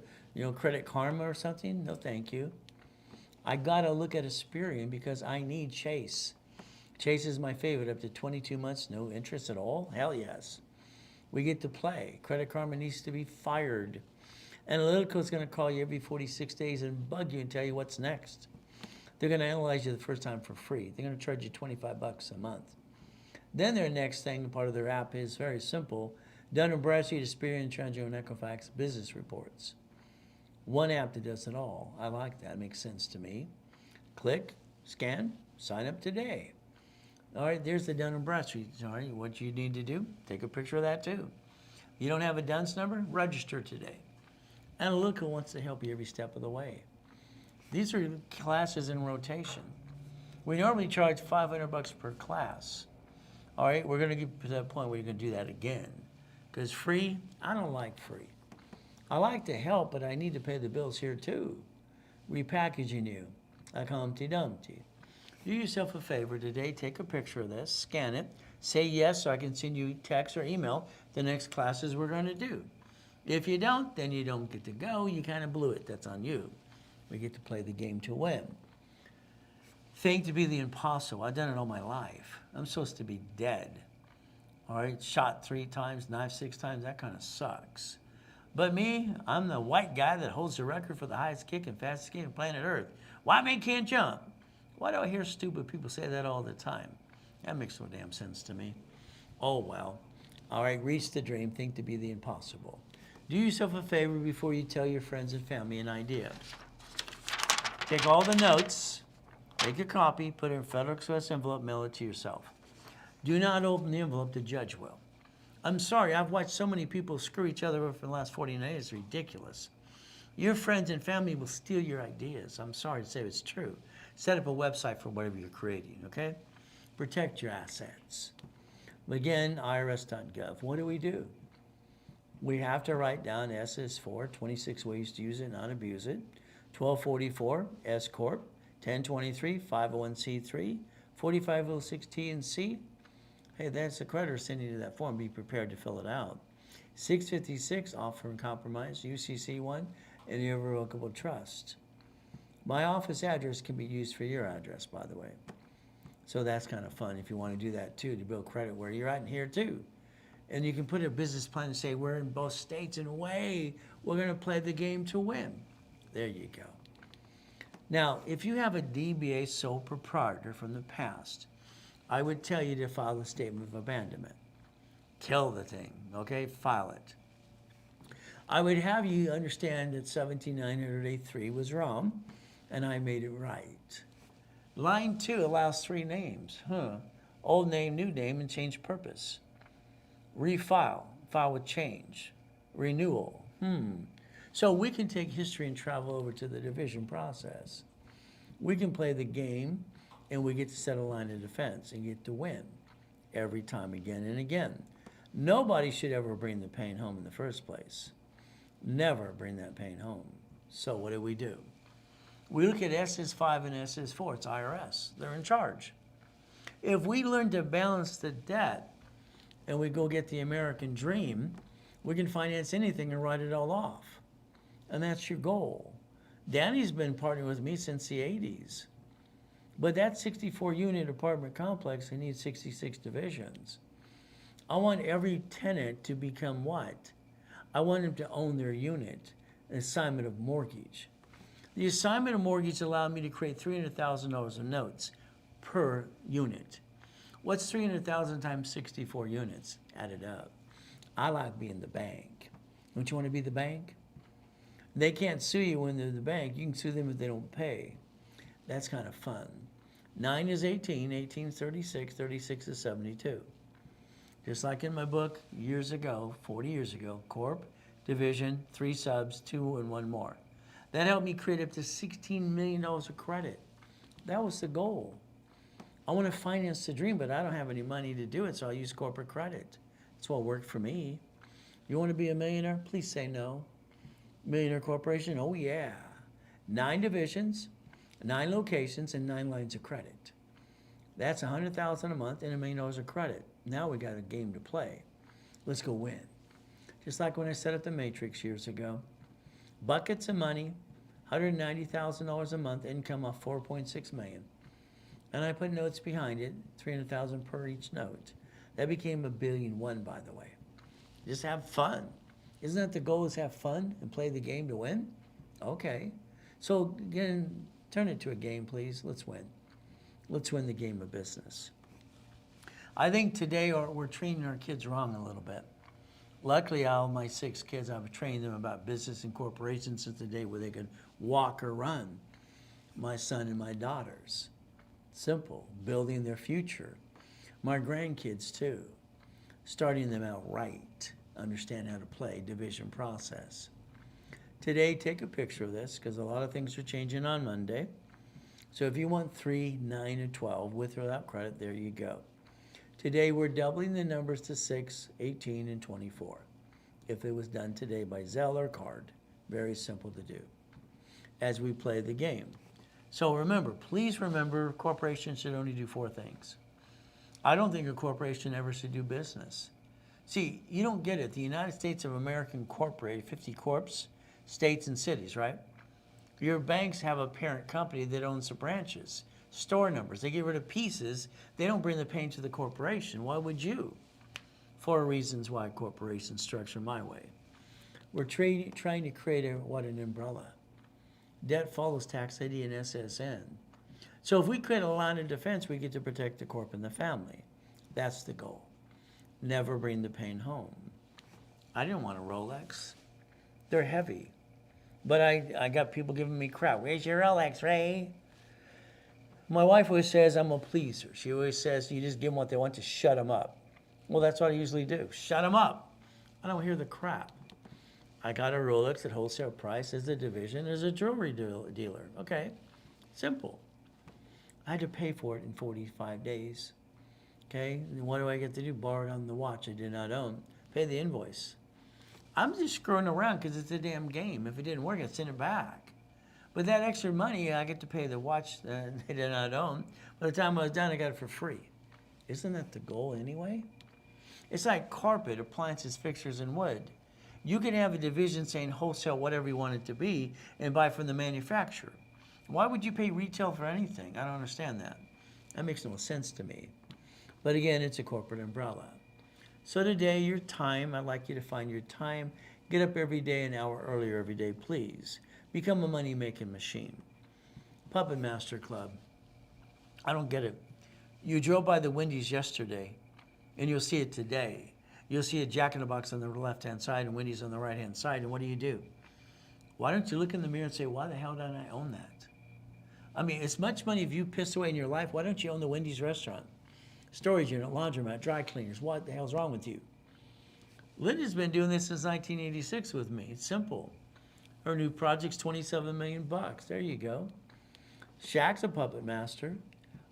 Credit Karma or something? No, thank you. I got to look at Experian because I need Chase. Chase is my favorite. Up to 22 months, no interest at all? Hell yes. We get to play. Credit Karma needs to be fired. Analytical is going to call you every 46 days and bug you and tell you what's next. They're going to analyze you the first time for free. They're going to charge you $25 a month. Then their next thing, part of their app is very simple. Dun Bradstreet, Experian, Transio, and Equifax business reports. One app that does it all. I like that. It makes sense to me. Click, scan, sign up today. All right, there's the Dun Bradstreet. All right, what you need to do, take a picture of that too. You don't have a DUNS number? Register today. Analytical wants to help you every step of the way. These are classes in rotation. We normally charge $500 per class. All right, we're going to get to that point where you can do that again. Because free, I don't like free. I like to help, but I need to pay the bills here too. Repackaging you, like Humpty Dumpty. Do yourself a favor today, take a picture of this, scan it, say yes so I can send you text or email the next classes we're going to do. If you don't, then you don't get to go. You kind of blew it. That's on you. We get to play the game to win. Think to be the impossible. I've done it all my life. I'm supposed to be dead. All right, shot 3 times, knife 6 times. That kind of sucks. But me, I'm the white guy that holds the record for the highest kick and fastest kick on planet Earth. White man can't jump. Why do I hear stupid people say that all the time? That makes no damn sense to me. Oh, well. All right, reach the dream. Think to be the impossible. Do yourself a favor before you tell your friends and family an idea. Take all the notes, make a copy, put it in a Federal Express envelope, mail it to yourself. Do not open the envelope, the judge will. I'm sorry, I've watched so many people screw each other over for the last 49 days. It's ridiculous. Your friends and family will steal your ideas. I'm sorry to say it's true. Set up a website for whatever you're creating, okay? Protect your assets. Again, irs.gov. What do? We have to write down SS4, 26 ways to use it, not abuse it. 1244, S Corp. 1023, 501c3. 4506 T and C. Hey, that's the creditor sending you that form. Be prepared to fill it out. 656, offer and compromise, UCC1, and the irrevocable trust. My office address can be used for your address, by the way. So that's kind of fun if you want to do that too, to build credit where you're at in here too. And you can put a business plan and say, we're in both states and we're going to play the game to win. There you go. Now, if you have a DBA sole proprietor from the past, I would tell you to file a statement of abandonment. Kill the thing, okay? File it. I would have you understand that 17983 was wrong, and I made it right. Line 2 allows 3 names. Old name, new name, and change purpose. Refile, file with change. Renewal. So we can take history and travel over to the division process. We can play the game, and we get to set a line of defense and get to win every time, again and again. Nobody should ever bring the pain home in the first place. Never bring that pain home. So what do? We look at SS5 and SS4. It's IRS. They're in charge. If we learn to balance the debt and we go get the American dream, we can finance anything and write it all off. And that's your goal. Danny's been partnering with me since the 80s. But that 64-unit apartment complex, they need 66 divisions. I want every tenant to become what? I want them to own their unit, an assignment of mortgage. The assignment of mortgage allowed me to create $300,000 of notes per unit. What's 300,000 times 64 units? Add it up. I like being the bank. Don't you want to be the bank? They can't sue you when they're the bank. You can sue them if they don't pay. That's kind of fun. 9 is 18, 18 is 36, 36 is 72. Just like in my book years ago, 40 years ago, Corp, Division, 3 subs, 2 and 1 more. That helped me create up to $16 million of credit. That was the goal. I want to finance the dream, but I don't have any money to do it, so I use corporate credit. That's what worked for me. You want to be a millionaire? Please say no. Millionaire Corporation? Oh yeah. 9 divisions, 9 locations, and 9 lines of credit. That's $100,000 a month and $1 million of credit. Now we got a game to play. Let's go win. Just like when I set up the Matrix years ago. Buckets of money, $190,000 a month, income of $4.6 million. And I put notes behind it, $300,000 per each note. That became $1.1 billion, by the way. Just have fun. Isn't that the goal, is have fun and play the game to win? Okay. So again, turn it to a game, please. Let's win. Let's win the game of business. I think today we're training our kids wrong a little bit. Luckily, all my 6 kids, I've trained them about business and corporations since the day where they could walk or run. My son and my daughters. Simple, building their future. My grandkids too. Starting them out right. Understand how to play division process. Today, take a picture of this because a lot of things are changing on Monday. So if you want 3, 9, and 12 with or without credit, there you go. Today, we're doubling the numbers to 6, 18, and 24. If it was done today by Zelle or card, very simple to do as we play the game. So remember, please remember, corporations should only do 4 things. I don't think a corporation ever should do business. See, you don't get it. The United States of America Incorporated, 50 corps, states and cities, right? Your banks have a parent company that owns the branches, store numbers. They get rid of pieces. They don't bring the pain to the corporation. Why would you? 4 reasons why corporations structure my way. We're trying to create an umbrella. Debt follows tax ID and SSN. So if we create a line of defense, we get to protect the corp and the family. That's the goal. Never bring the pain home. I didn't want a Rolex. They're heavy. But I got people giving me crap. Where's your Rolex, Ray? My wife always says I'm a pleaser. She always says you just give them what they want to shut them up. Well, that's what I usually do. Shut them up. I don't hear the crap. I got a Rolex at wholesale price as a division, as a jewelry dealer. Okay, simple. I had to pay for it in 45 days. Okay, and what do I get to do? Borrow it on the watch I did not own. Pay the invoice. I'm just screwing around because it's a damn game. If it didn't work, I'd send it back. But that extra money, I get to pay the watch that they did not own. By the time I was done, I got it for free. Isn't that the goal anyway? It's like carpet, appliances, fixtures, and wood. You can have a division saying wholesale whatever you want it to be and buy from the manufacturer. Why would you pay retail for anything? I don't understand that. That makes no sense to me. But again, it's a corporate umbrella. So today, your time, I'd like you to find your time. Get up every day an hour earlier every day, please. Become a money-making machine. Puppet Master Club. I don't get it. You drove by the Wendy's yesterday, and you'll see it today. You'll see a Jack in the Box on the left-hand side and Wendy's on the right-hand side, and what do? Why don't you look in the mirror and say, why the hell don't I own that? I mean, as much money as you pissed away in your life, why don't you own the Wendy's restaurant? Storage unit, laundromat, dry cleaners, what the hell's wrong with you? Linda's been doing this since 1986 with me. It's simple. Her new project's $27 million. There you go. Shaq's a puppet master.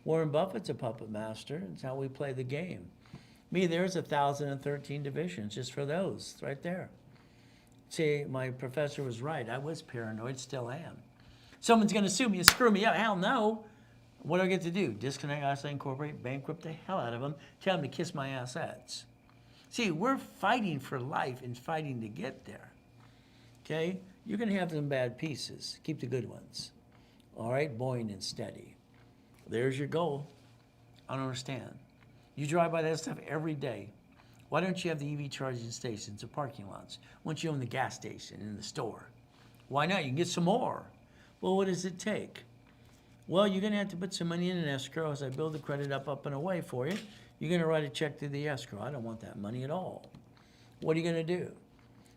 Warren Buffett's a puppet master. It's how we play the game. Me, there's 1,013 divisions just for those, right there. See, my professor was right. I was paranoid, still am. Someone's going to sue me and screw me up. Hell no. What do I get to do? Disconnect, isolate, incorporate, bankrupt the hell out of them, tell them to kiss my assets. See, we're fighting for life and fighting to get there. Okay? You're going to have some bad pieces. Keep the good ones. All right? Buoyant and steady. There's your goal. I don't understand. You drive by that stuff every day. Why don't you have the EV charging stations or parking lots? Why don't you own the gas station and the store? Why not? You can get some more. Well, what does it take? Well, you're going to have to put some money in an escrow as I build the credit up and away for you. You're going to write a check to the escrow. I don't want that money at all. What are you going to do?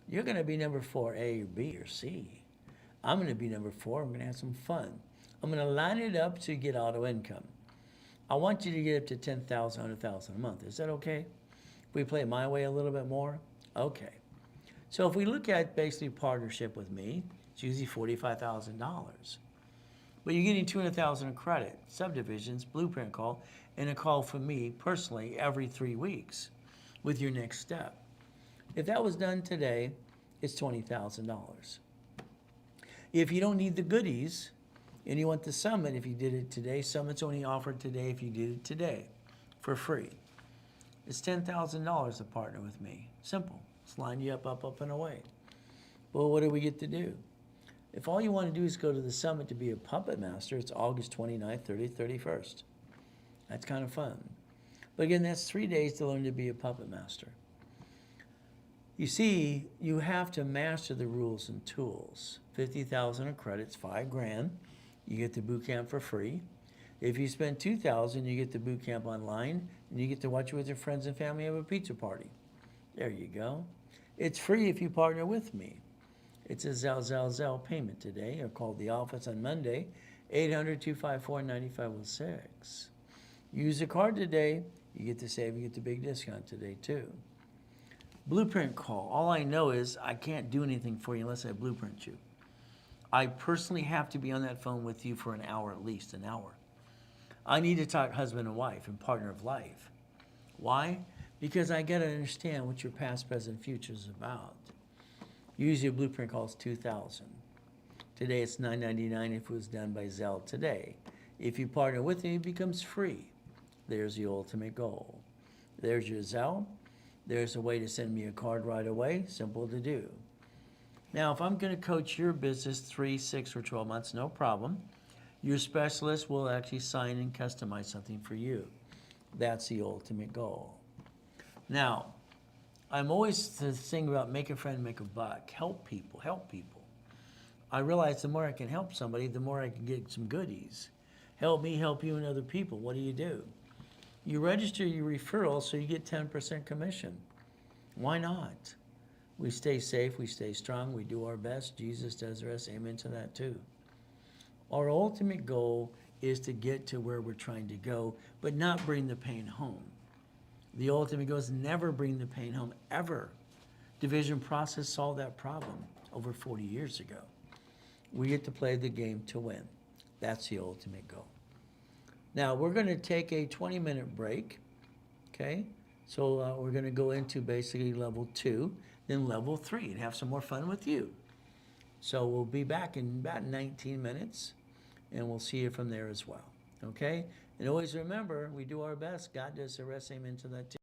You're going to be number 4, A or B or C. I'm going to be number 4. I'm going to have some fun. I'm going to line it up to get auto income. I want you to get up to $10,000, $100,000 a month. Is that okay? If we play it my way a little bit more? Okay. So if we look at basically partnership with me, it's usually $45,000. But you're getting $200,000 in credit, subdivisions, blueprint call, and a call from me personally every 3 weeks with your next step. If that was done today, it's $20,000. If you don't need the goodies and you want the summit, if you did it today, summit's only offered today if you did it today for free. It's $10,000 to partner with me. Simple. Let's line you up and away. Well, what do we get to do? If all you want to do is go to the summit to be a puppet master, it's August 29th, 30th, 31st. That's kind of fun. But again, that's 3 days to learn to be a puppet master. You see, you have to master the rules and tools. 50,000 in credits, $5,000. You get the boot camp for free. If you spend $2,000, you get the boot camp online, and you get to watch it with your friends and family have a pizza party. There you go. It's free if you partner with me. It's a Zelle payment today, or call the office on Monday, 800-254-9506. Use the card today. You get to save, you get the big discount today too. Blueprint call. All I know is I can't do anything for you unless I blueprint you. I personally have to be on that phone with you for an hour, at least an hour. I need to talk husband and wife and partner of life. Why? Because I got to understand what your past, present, future is about. Usually a blueprint call is $2,000. Today it's $9.99 if it was done by Zelle today. If you partner with me, it becomes free. There's the ultimate goal. There's your Zelle. There's a way to send me a card right away. Simple to do. Now, if I'm going to coach your business 3, 6, or 12 months, no problem. Your specialist will actually sign and customize something for you. That's the ultimate goal. Now, I'm always thinking about make a friend, make a buck. Help people, help people. I realize the more I can help somebody, the more I can get some goodies. Help me, help you, and other people. What do? You register your referral so you get 10% commission. Why not? We stay safe, we stay strong, we do our best. Jesus does the rest. Amen to that too. Our ultimate goal is to get to where we're trying to go, but not bring the pain home. The ultimate goal is never bring the pain home, ever. Division process solved that problem over 40 years ago. We get to play the game to win. That's the ultimate goal. Now, we're going to take a 20-minute break. Okay, so we're going to go into basically level 2, then level 3, and have some more fun with you. So we'll be back in about 19 minutes, and we'll see you from there as well. Okay, and always remember, we do our best. God does the rest. Amen to that too.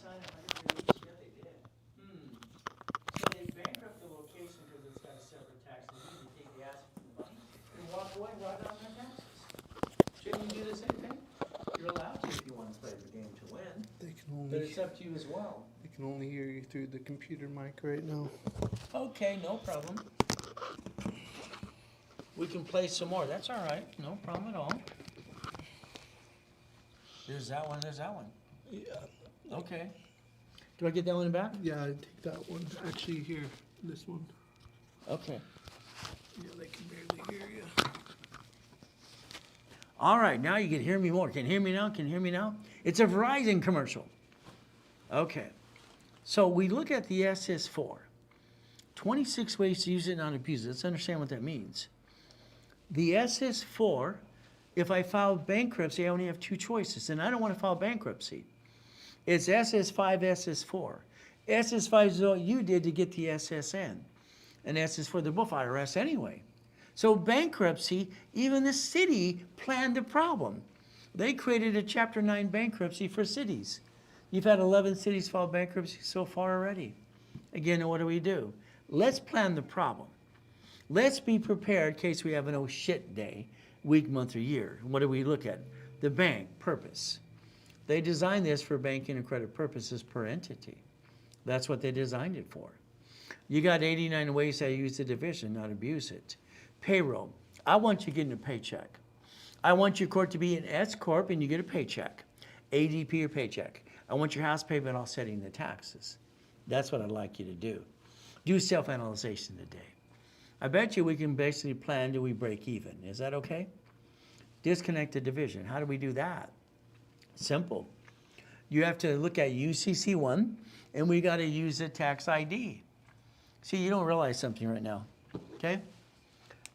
sign 100 days? Yeah, they did. So they bankrupt the location because it's got a separate tax lien. They take the asset from the money and walk away and write off their taxes. Shouldn't you do the same thing? You're allowed to if you want to play the game to win, They can but only it's up to you as well. they can only hear you through the computer mic right now. Okay, no problem. We can play some more. That's all right. No problem at all. There's that one. There's that one. Yeah. Okay. Do I get that one back? Yeah, I take that one. Actually, here, this one. Okay. Yeah, they can barely hear you. All right, now you can hear me more. Can you hear me now? Can you hear me now? It's a Verizon commercial. Okay. So we look at the SS4. 26 ways to use it and not abuse it. Let's understand what that means. The SS4, if I file bankruptcy, I only have two choices, and I don't want to file bankruptcy. It's SS5, SS4. SS5 is what you did to get the SSN. And SS4, they're both IRS anyway. So bankruptcy, even the city planned the problem. They created a Chapter 9 bankruptcy for cities. You've had 11 cities file bankruptcy so far already. Again, what do? Let's plan the problem. Let's be prepared in case we have an oh shit day, week, month, or year. What do we look at? The bank, purpose. They designed this for banking and credit purposes per entity. That's what they designed it for. You got 89 ways to use the division, not abuse it. Payroll. I want you getting a paycheck. I want your court to be an S corp and you get a paycheck. ADP or paycheck. I want your house payment offsetting the taxes. That's what I'd like you to do. Do self-analyzation today. I bet you we can basically plan till we break even. Is that okay? Disconnect the division. How do we do that? Simple. You have to look at UCC1 and we got to use a tax ID. See, you don't realize something right now, okay?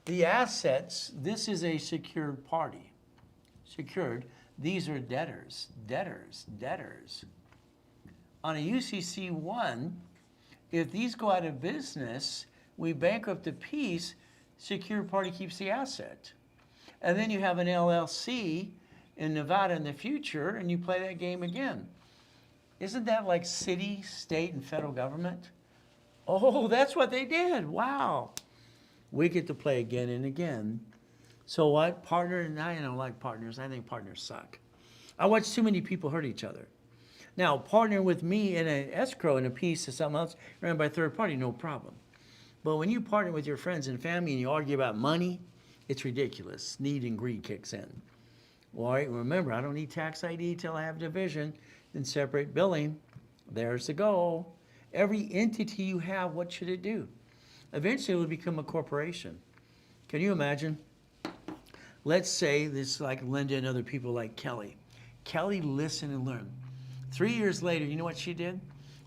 The assets, this is a secured party. Secured, these are debtors, debtors, debtors. On a UCC1, if these go out of business, we bankrupt the piece, secured party keeps the asset. And then you have an LLC in Nevada in the future, and you play that game again. Isn't that like city, state, and federal government? Oh, that's what they did. Wow. We get to play again and again. So what? Partner, and I don't like partners. I think partners suck. I watch too many people hurt each other. Now, partner with me in an escrow in a piece of something else ran by a third party, no problem. But when you partner with your friends and family and you argue about money, it's ridiculous. Need and greed kicks in. All right, remember, I don't need tax ID till I have division and separate billing. There's the goal. Every entity you have, what should it do? Eventually, it will become a corporation. Can you imagine? Let's say this, like Linda and other people like Kelly. Kelly listened and learned. 3 years later, you know what she did?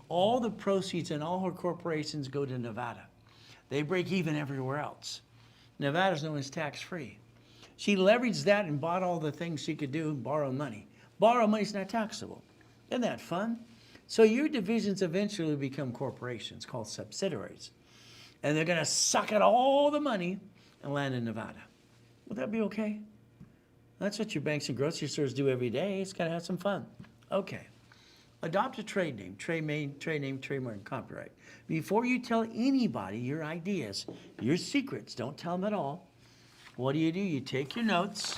All the proceeds in all her corporations go to Nevada. They break even everywhere else. Nevada's known as tax-free. She leveraged that and bought all the things she could do, borrow money. Borrow money's not taxable. Isn't that fun? So your divisions eventually become corporations called subsidiaries. And they're going to suck out all the money and land in Nevada. Would that be okay? That's what your banks and grocery stores do every day. It's got to have some fun. Okay. Adopt a trade name, name, trademark, and copyright. Before you tell anybody your ideas, your secrets, don't tell them at all. What do? You take your notes,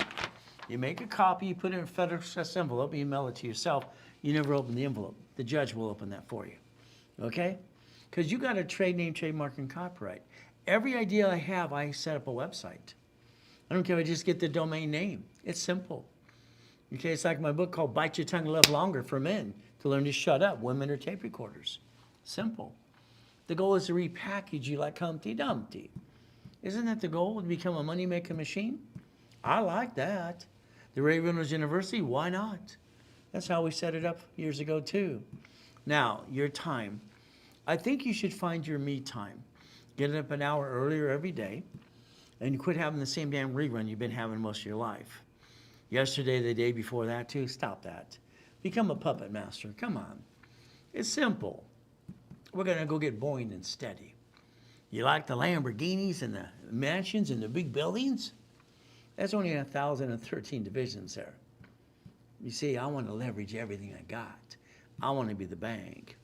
you make a copy, you put it in a federal stress envelope, and you mail it to yourself. You never open the envelope. The judge will open that for you. Okay? Because you got a trade name, trademark, and copyright. Every idea I have, I set up a website. I don't care if I just get the domain name. It's simple. Okay, it's like my book called Bite Your Tongue, Live Longer for Men, to learn to shut up. Women are tape recorders. Simple. The goal is to repackage you like Humpty Dumpty. Isn't that the goal, to become a money-making machine? I like that. The Reynolds University, why not? That's how we set it up years ago too. Now, your time. I think you should find your me time. Get up an hour earlier every day, and you quit having the same damn rerun you've been having most of your life. Yesterday, the day before that too, stop that. Become a puppet master, come on. It's simple. We're gonna go get Boeing and steady. You like the Lamborghinis and the mansions and the big buildings? That's only 1,013 divisions there. You see, I want to leverage everything I got. I want to be the bank.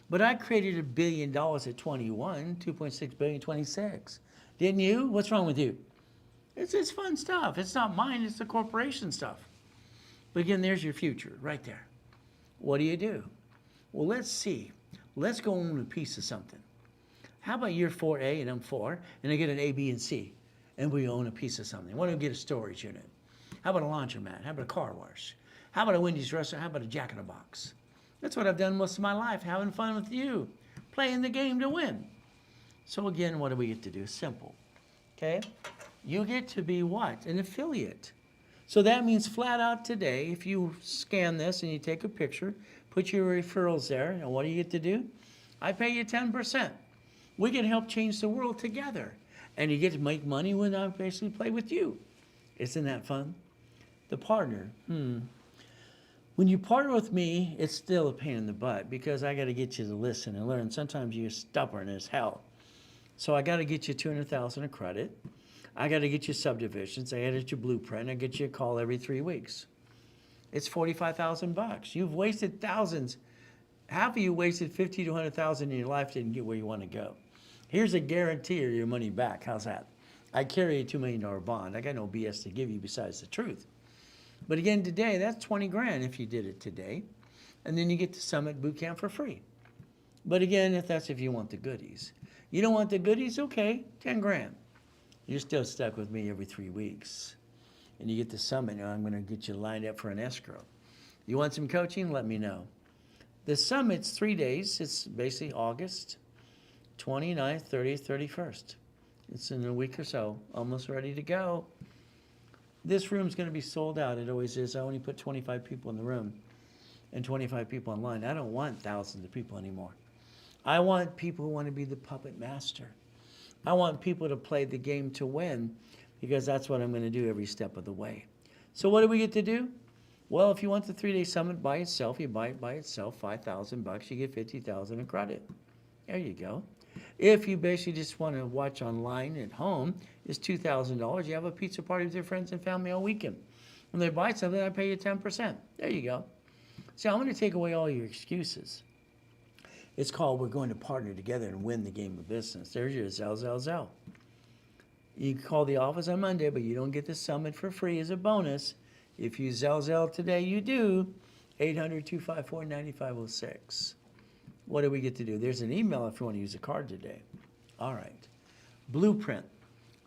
But I created $1 billion at 21, 2.6 billion, 26. Didn't you? What's wrong with you? It's fun stuff. It's not mine, it's the corporation stuff. But again, there's your future right there. What do? Well, let's see. Let's go own a piece of something. How about you're 4A and I'm 4, and I get an A, B, and C, and we own a piece of something? Why don't we get a storage unit? How about a laundromat? How about a car wash? How about a Wendy's restaurant? How about a Jack in the Box? That's what I've done most of my life, having fun with you, playing the game to win. So again, what do we get to do? Simple, okay? You get to be what? An affiliate. So that means flat out today, if you scan this and you take a picture, put your referrals there, and what do you get to do? I pay you 10%. We can help change the world together. And you get to make money when I basically play with you. Isn't that fun? The partner. When you partner with me, it's still a pain in the butt because I got to get you to listen and learn. Sometimes you're stubborn as hell. So I got to get you $200,000 of credit. I got to get you subdivisions. I got to get you blueprint. I get you a call every 3 weeks. It's $45,000. You've wasted thousands. Half of you wasted 50 to 100,000 in your life, didn't get where you want to go. Here's a guarantee of your money back. How's that? I carry a $2 million bond. I got no BS to give you besides the truth. But again, today, that's 20 grand if you did it today. And then you get the Summit Bootcamp for free. But again, if you want the goodies. You don't want the goodies? Okay, 10 grand. You're still stuck with me every 3 weeks. And you get the Summit, and I'm going to get you lined up for an escrow. You want some coaching? Let me know. The Summit's 3 days. It's basically August 29th, 30th, 31st. It's in a week or so, almost ready to go. This room's going to be sold out. It always is. I only put 25 people in the room and 25 people online. I don't want thousands of people anymore. I want people who want to be the puppet master. I want people to play the game to win because that's what I'm going to do every step of the way. So what do we get to do? Well, if you want the 3-day summit by itself, you buy it by itself, $5,000, you get $50,000 in credit. There you go. If you basically just want to watch online at home, it's $2,000. You have a pizza party with your friends and family all weekend. When they buy something, I pay you 10%. There you go. See, I'm going to take away all your excuses. It's called we're going to partner together and win the game of business. There's your Zell. You can call the office on Monday, but you don't get the summit for free as a bonus. If you Zell today, you do. 800-254-9506. What do we get to do? There's an email if you want to use a card today. All right. Blueprint.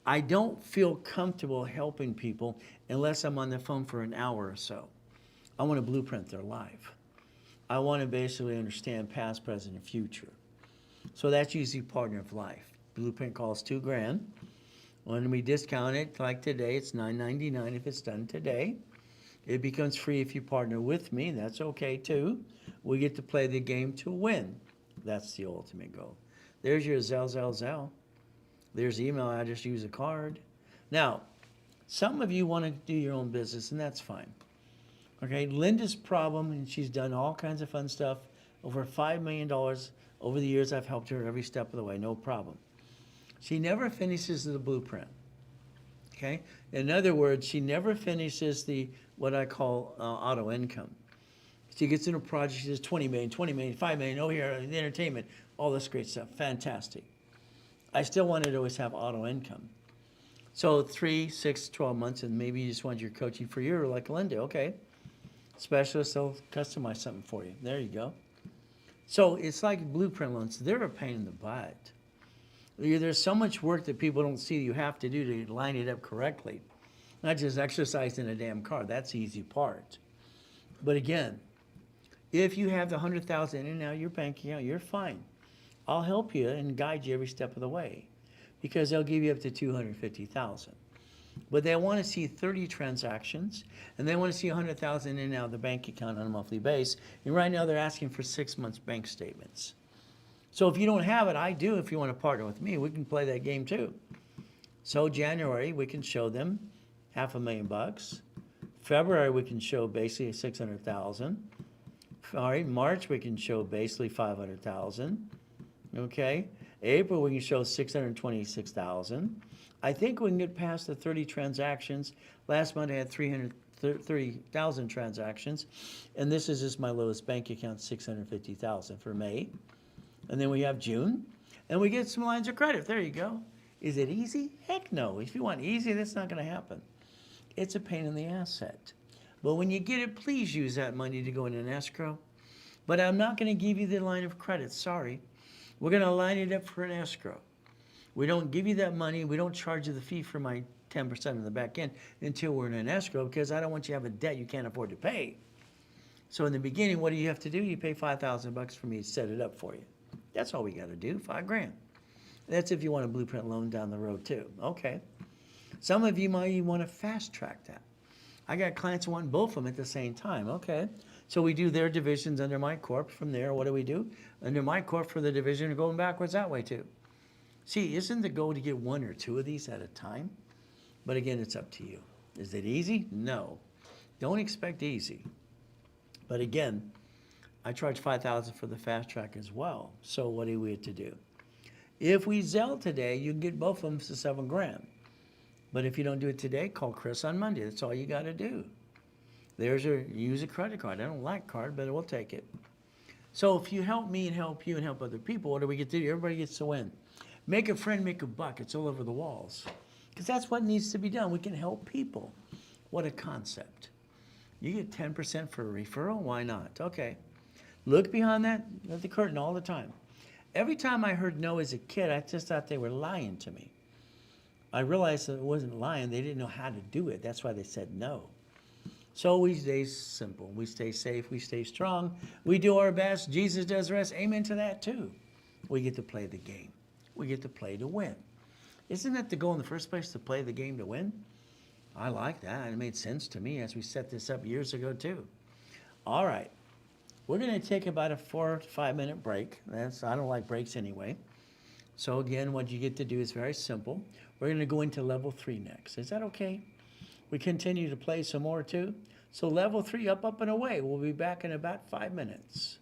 I don't feel comfortable helping people unless I'm on the phone for an hour or so. I want to blueprint their life. I want to basically understand past, present, and future. So that's usually partner of life. Blueprint costs $2 grand. When we discount it, like today, it's $9.99 if it's done today. It becomes free if you partner with me. That's okay too. We get to play the game to win. That's the ultimate goal. There's your Zell. There's email address, use a card. Now, some of you want to do your own business, and that's fine. Okay, Linda's problem, and she's done all kinds of fun stuff, over $5 million over the years. I've helped her every step of the way, no problem. She never finishes the blueprint. Okay, in other words, she never finishes the what I call auto income. She gets in a project, she says 20 million, 5 million, over here, the entertainment, all this great stuff, fantastic. I still wanted to always have auto income. So 3, 6, 12 months, and maybe you just want your coaching for a year, like Linda, okay. Specialist, they'll customize something for you. There you go. So it's like blueprint loans. They're a pain in the butt. There's so much work that people don't see you have to do to line it up correctly. Not just exercising a damn car. That's the easy part. But again, if you have the $100,000 in and out of your bank account, you're fine. I'll help you and guide you every step of the way because they'll give you up to $250,000. But they want to see 30 transactions, and they want to see $100,000 in and out of the bank account on a monthly basis. And right now they're asking for 6 months bank statements. So if you don't have it, I do. If you want to partner with me, we can play that game too. So January, we can show them $500,000. February, we can show basically 600,000. All right, March, we can show basically 500,000. Okay, April, we can show 626,000. I think we can get past the 30 transactions. Last month I had 30,000 transactions. And this is just my lowest bank account, 650,000 for May. And then we have June, and we get some lines of credit. There you go. Is it easy? Heck no. If you want easy, that's not going to happen. It's a pain in the asset. But when you get it, please use that money to go in an escrow. But I'm not going to give you the line of credit. Sorry. We're going to line it up for an escrow. We don't give you that money. We don't charge you the fee for my 10% in the back end until we're in an escrow, because I don't want you to have a debt you can't afford to pay. So in the beginning, what do you have to do? You pay $5,000 for me to set it up for you. That's all we got to do, $5,000. That's if you want a blueprint loan down the road too. Okay. Some of you might even want to fast track that. I got clients who want both of them at the same time. Okay. So we do their divisions under my corp. From there, what do we do? Under my corp for the division, going backwards that way too. See, isn't the goal to get one or two of these at a time? But again, it's up to you. Is it easy? No. Don't expect easy. But again, I charge $5,000 for the fast track as well. So what do we have to do? If we Zelle today, you can get both of them for $7,000. But if you don't do it today, call Chris on Monday. That's all you got to do. There's use a credit card. I don't like card, but we'll take it. So if you help me and help you and help other people, what do we get to do? Everybody gets to win. Make a friend, make a buck. It's all over the walls. Because that's what needs to be done. We can help people. What a concept. You get 10% for a referral? Why not? Okay. Look behind that at the curtain all the time. Every time I heard no as a kid, I just thought they were lying to me. I realized that it wasn't lying. They didn't know how to do it. That's why they said no. So we stay simple. We stay safe. We stay strong. We do our best. Jesus does the rest. Amen to that too. We get to play the game. We get to play to win. Isn't that the goal in the first place, to play the game to win? I like that. It made sense to me as we set this up years ago too. All right. We're going to take about a 4 to 5 minute break. I don't like breaks anyway. So again, what you get to do is very simple. We're going to go into level 3 next. Is that okay? We continue to play some more too. So level 3, up and away. We'll be back in about 5 minutes.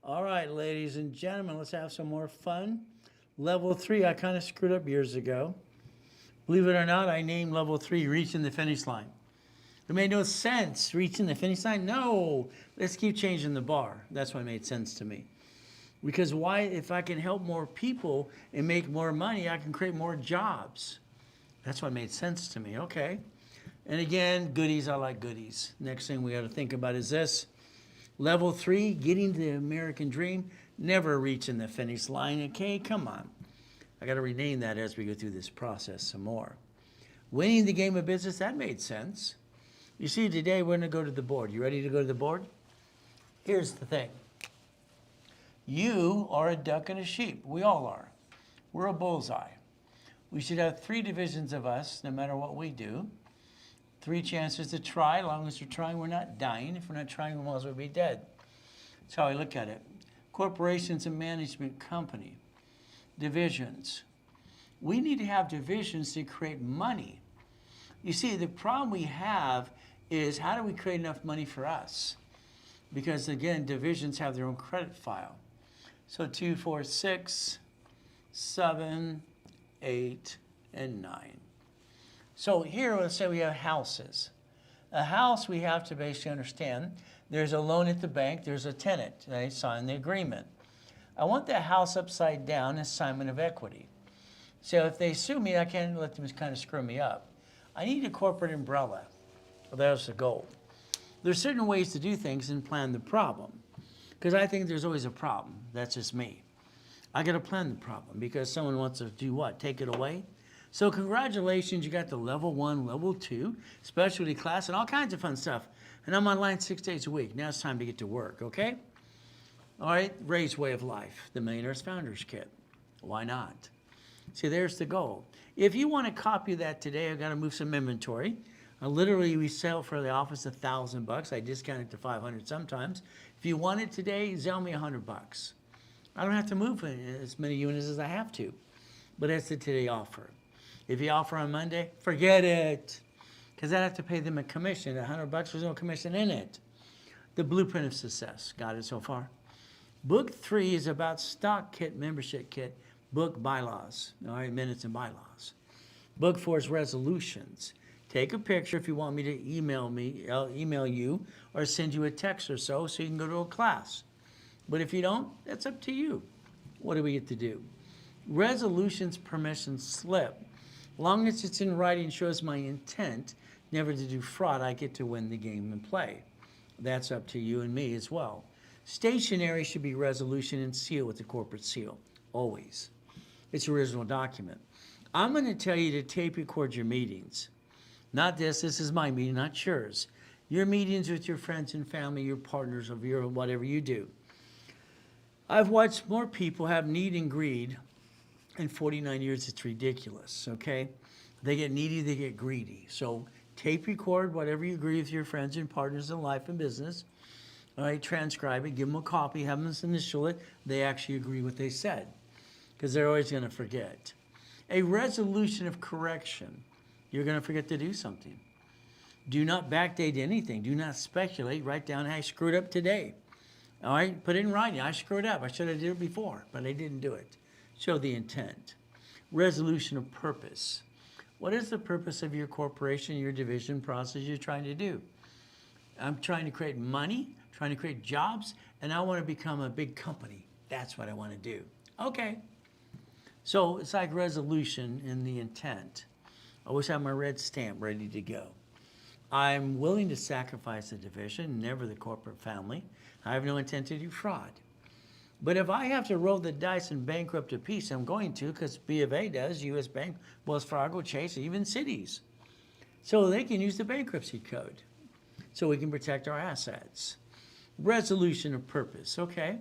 All right, ladies and gentlemen, let's have some more fun. Level 3, I kind of screwed up years ago. Believe it or not, I named level 3 reaching the finish line. It made no sense. Reaching the finish line? No. Let's keep changing the bar. That's what made sense to me. Because why, if I can help more people and make more money, I can create more jobs. That's what made sense to me. Okay. And again, goodies, I like goodies. Next thing we got to think about is this. Level 3, getting the American dream, never reaching the finish line. Okay, come on. I got to rename that as we go through this process some more. Winning the game of business, that made sense. You see, today we're going to go to the board. You ready to go to the board? Here's the thing. You are a duck and a sheep. We all are. We're a bullseye. We should have 3 divisions of us, no matter what we do. 3 chances to try. As long as we're trying, we're not dying. If we're not trying, we might as well be dead. That's how I look at it. Corporations and management company. Divisions. We need to have divisions to create money. You see, the problem we have is how do we create enough money for us? Because again, divisions have their own credit file. So 2, 4, 6, 7, 8, and 9. So here, let's say we have houses. A house, we have to basically understand, there's a loan at the bank, there's a tenant, they sign the agreement. I want that house upside down, assignment of equity. So if they sue me, I can't let them kind of screw me up. I need a corporate umbrella. Well, that was the goal. There's certain ways to do things and plan the problem. Because I think there's always a problem. That's just me. I got to plan the problem because someone wants to do what? Take it away? So congratulations, you got the level 1, level 2, specialty class, and all kinds of fun stuff. And I'm online 6 days a week. Now it's time to get to work, okay? All right, Ray's Way of Life, the Millionaire's Founders Kit. Why not? See, there's the goal. If you want a copy of that today, I've got to move some inventory. Literally, we sell for the office $1,000. I discount it to $500 sometimes. If you want it today, sell me $100. I don't have to move as many units as I have to, but that's the today offer. If you offer on Monday, forget it, because I have to pay them a commission. $100, there's no commission in it. The blueprint of success. Got it so far? Book 3 is about stock kit, membership kit, book bylaws. All right, minutes and bylaws. Book 4 is resolutions. Take a picture if you want me to email me, I'll email you or send you a text or so you can go to a class. But if you don't, that's up to you. What do we get to do? Resolutions permission slip. Long as it's in writing, shows my intent never to do fraud, I get to win the game and play. That's up to you and me as well. Stationery should be resolution and seal with the corporate seal, always. It's original document. I'm going to tell you to tape record your meetings. Not this is my meeting, not yours. Your meetings with your friends and family, your partners, of your whatever you do. I've watched more people have need and greed in 49 years. It's ridiculous, okay? They get needy, they get greedy. So tape record whatever you agree with your friends and partners in life and business. All right, transcribe it, give them a copy, have them initial it. They actually agree what they said because they're always going to forget. A resolution of correction. You're going to forget to do something. Do not backdate anything. Do not speculate. Write down, I screwed up today. All right, put it in writing. I screwed up. I should have did it before, but I didn't do it. Show the intent. Resolution of purpose. What is the purpose of your corporation, your division process you're trying to do? I'm trying to create money, trying to create jobs, and I want to become a big company. That's what I want to do. Okay. So it's like resolution in the intent. I always have my red stamp ready to go. I'm willing to sacrifice the division, never the corporate family. I have no intent to do fraud. But if I have to roll the dice and bankrupt a piece, I'm going to, because B of A does, U.S. Bank, Wells Fargo, Chase, even cities. So they can use the bankruptcy code so we can protect our assets. Resolution of purpose, okay?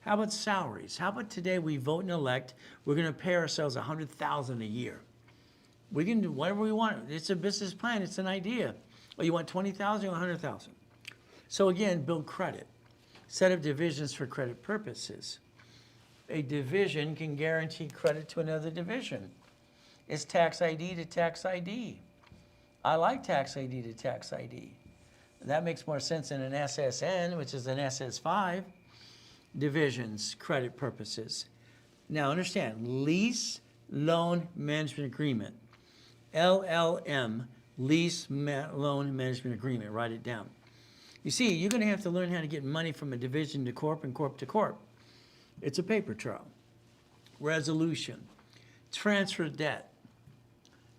How about salaries? How about today we vote and elect, we're going to pay ourselves $100,000 a year. We can do whatever we want. It's a business plan. It's an idea. Oh, you want 20,000 or 100,000? So again, build credit. Set of divisions for credit purposes. A division can guarantee credit to another division. It's tax ID to tax ID. I like tax ID to tax ID. That makes more sense than an SSN, which is an SS5. divisions, credit purposes. Now understand, lease loan management agreement, LLM, loan management agreement, write it down. You see, you're going to have to learn how to get money from a division to corp and corp to corp. It's a paper trail. Resolution, transfer debt,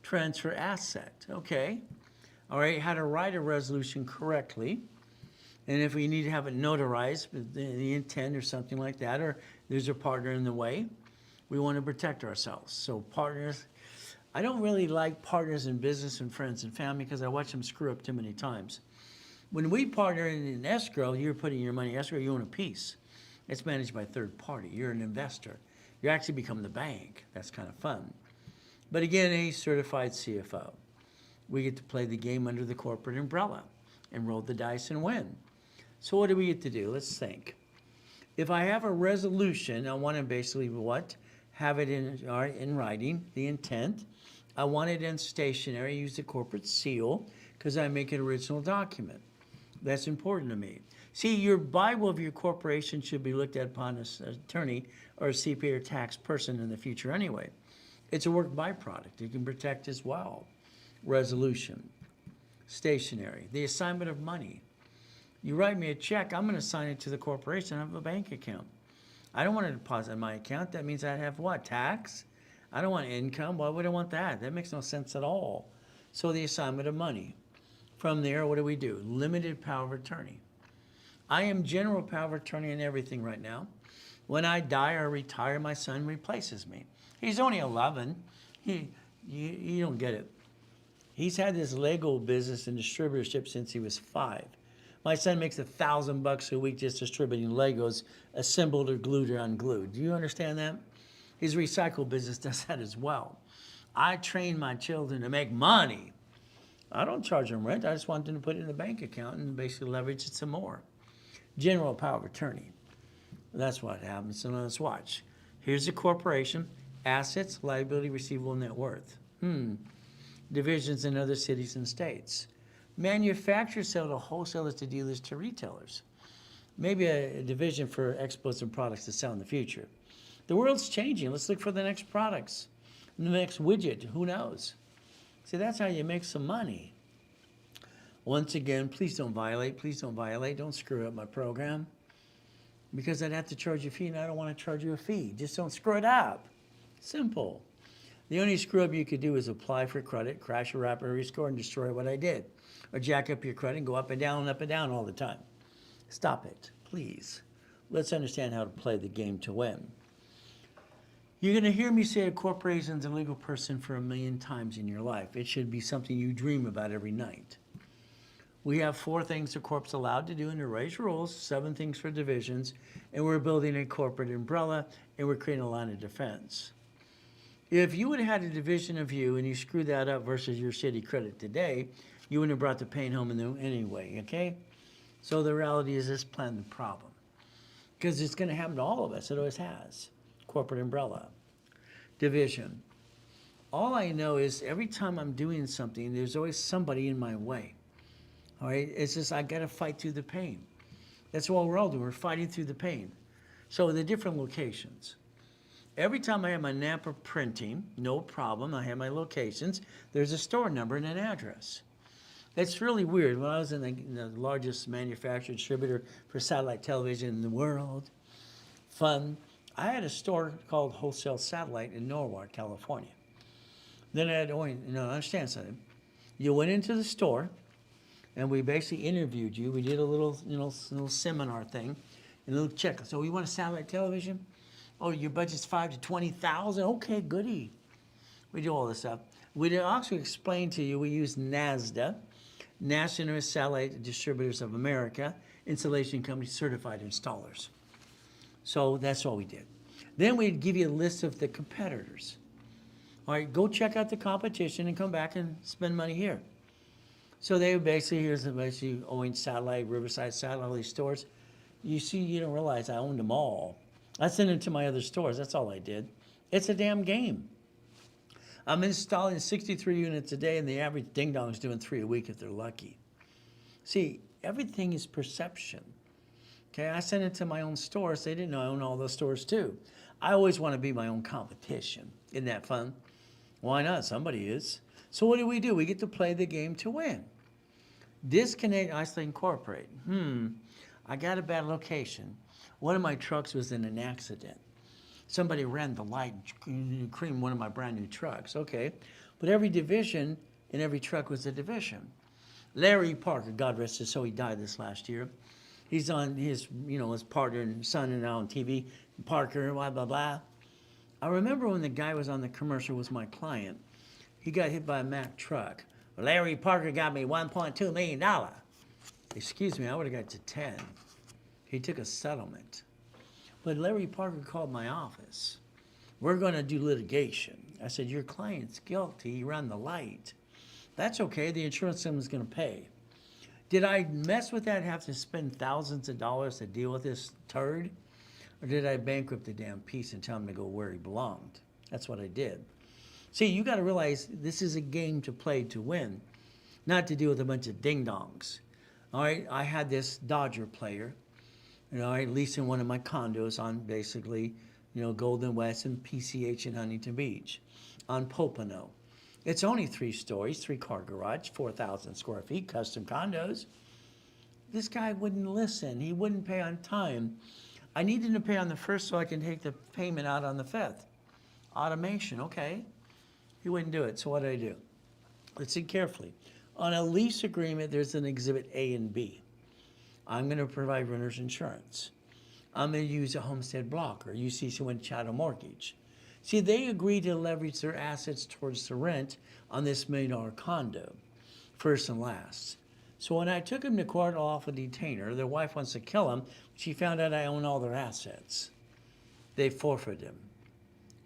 transfer asset, okay. All right, how to write a resolution correctly. And if we need to have it notarized, the intent or something like that, or there's a partner in the way, we want to protect ourselves. So partners, I don't really like partners in business and friends and family because I watch them screw up too many times. When we partner in an escrow, you're putting your money in escrow, you own a piece. It's managed by a third party. You're an investor. You actually become the bank. That's kind of fun. But again, a certified CFO. We get to play the game under the corporate umbrella and roll the dice and win. So what do we get to do? Let's think. If I have a resolution, I want to basically what? Have it in writing, the intent. I want it in stationery, use the corporate seal, because I make an original document. That's important to me. See, your Bible of your corporation should be looked at upon as an attorney or a CPA or tax person in the future anyway. It's a work byproduct. You can protect as well. Resolution, stationery, the assignment of money. You write me a check, I'm going to assign it to the corporation. I have a bank account. I don't want to deposit in my account. That means I have what? Tax? I don't want income. Why would I want that? That makes no sense at all. So the assignment of money. From there, what do? Limited power of attorney. I am general power of attorney in everything right now. When I die or retire, my son replaces me. He's only 11. You don't get it. He's had this Lego business and distributorship since he was 5. My son makes $1,000 a week just distributing Legos, assembled or glued or unglued. Do you understand that? His recycle business does that as well. I train my children to make money. I don't charge them rent. I just want them to put it in the bank account and basically leverage it some more. General power of attorney. That's what happens. So let's watch. Here's the corporation. Assets, liability, receivable, net worth. Divisions in other cities and states. Manufacturers sell to wholesalers, to dealers, to retailers. Maybe a division for exports and products to sell in the future. The world's changing. Let's look for the next products, the next widget. Who knows? See, that's how you make some money. Once again, please don't violate. Please don't violate. Don't screw up my program. Because I'd have to charge you a fee, and I don't want to charge you a fee. Just don't screw it up. Simple. The only screw up you could do is apply for credit, crash your rapid score, and destroy what I did. Or jack up your credit and go up and down all the time. Stop it, please. Let's understand how to play the game to win. You're going to hear me say a corporation's a legal person for 1,000,000 times in your life. It should be something you dream about every night. We have 4 things the corp's allowed to do in the raise rules, 7 things for divisions, and we're building a corporate umbrella, and we're creating a line of defense. If you would have had a division of you and you screwed that up versus your shitty credit today, you wouldn't have brought the pain home anyway, okay? So the reality is this plan the problem. Because it's going to happen to all of us. It always has. Corporate umbrella. Division. All I know is every time I'm doing something, there's always somebody in my way. All right? It's just I got to fight through the pain. That's what we're all doing. We're fighting through the pain. So the different locations. Every time I have my Napa printing, no problem. I have my locations. There's a store number and an address. It's really weird. When I was in the largest manufacturer distributor for satellite television in the world, fun, I had a store called Wholesale Satellite in Norwalk, California. Then I had to understand something. You went into the store, and we basically interviewed you. We did a little seminar thing, a little check. So you want a satellite television? Oh, your budget's $5,000 to $20,000. Okay, goody. We do all this stuff. We also explain to you. We use NASDA, National Satellite Distributors of America, installation company, certified installers. So that's all we did. Then we'd give you a list of the competitors. All right, go check out the competition and come back and spend money here. So they here's basically Owens Satellite, Riverside Satellite, all these stores. You see, you don't realize I owned them all. I sent them to my other stores. That's all I did. It's a damn game. I'm installing 63 units a day, and the average ding-dong is doing 3 a week if they're lucky. See, everything is perception. Okay, I sent it to my own stores. They didn't know I own all those stores too. I always want to be my own competition. Isn't that fun? Why not? Somebody is. So what do? We get to play the game to win. Disconnect, isolate, incorporate. I got a bad location. One of my trucks was in an accident. Somebody ran the light and creamed one of my brand new trucks. Okay, but every division in every truck was a division. Larry Parker, God rest his soul, he died this last year. He's on his partner and son and now on TV, Parker, blah, blah, blah. I remember when the guy was on the commercial was my client. He got hit by a Mack truck. Larry Parker got me $1.2 million. Excuse me, I would have got to 10. He took a settlement. But Larry Parker called my office. We're going to do litigation. I said, your client's guilty. He ran the light. That's okay. The insurance company's going to pay. Did I mess with that and have to spend thousands of dollars to deal with this turd? Or did I bankrupt the damn piece and tell him to go where he belonged? That's what I did. See, you got to realize this is a game to play to win, not to deal with a bunch of ding-dongs. All right, I had this Dodger player, leasing one of my condos on basically, Golden West and PCH in Huntington Beach on Pompano. It's only 3 stories, 3-car garage, 4,000 square feet, custom condos. This guy wouldn't listen. He wouldn't pay on time. I needed to pay on the 1st so I can take the payment out on the 5th. Automation, okay. He wouldn't do it, so what did I do? Listen carefully. On a lease agreement, there's an exhibit A and B. I'm going to provide renter's insurance. I'm going to use a homestead block or UCC one chattel mortgage. See, they agreed to leverage their assets towards the rent on this $1 million condo, first and last. So when I took him to court off a detainer, their wife wants to kill him. She found out I own all their assets. They forfeited him.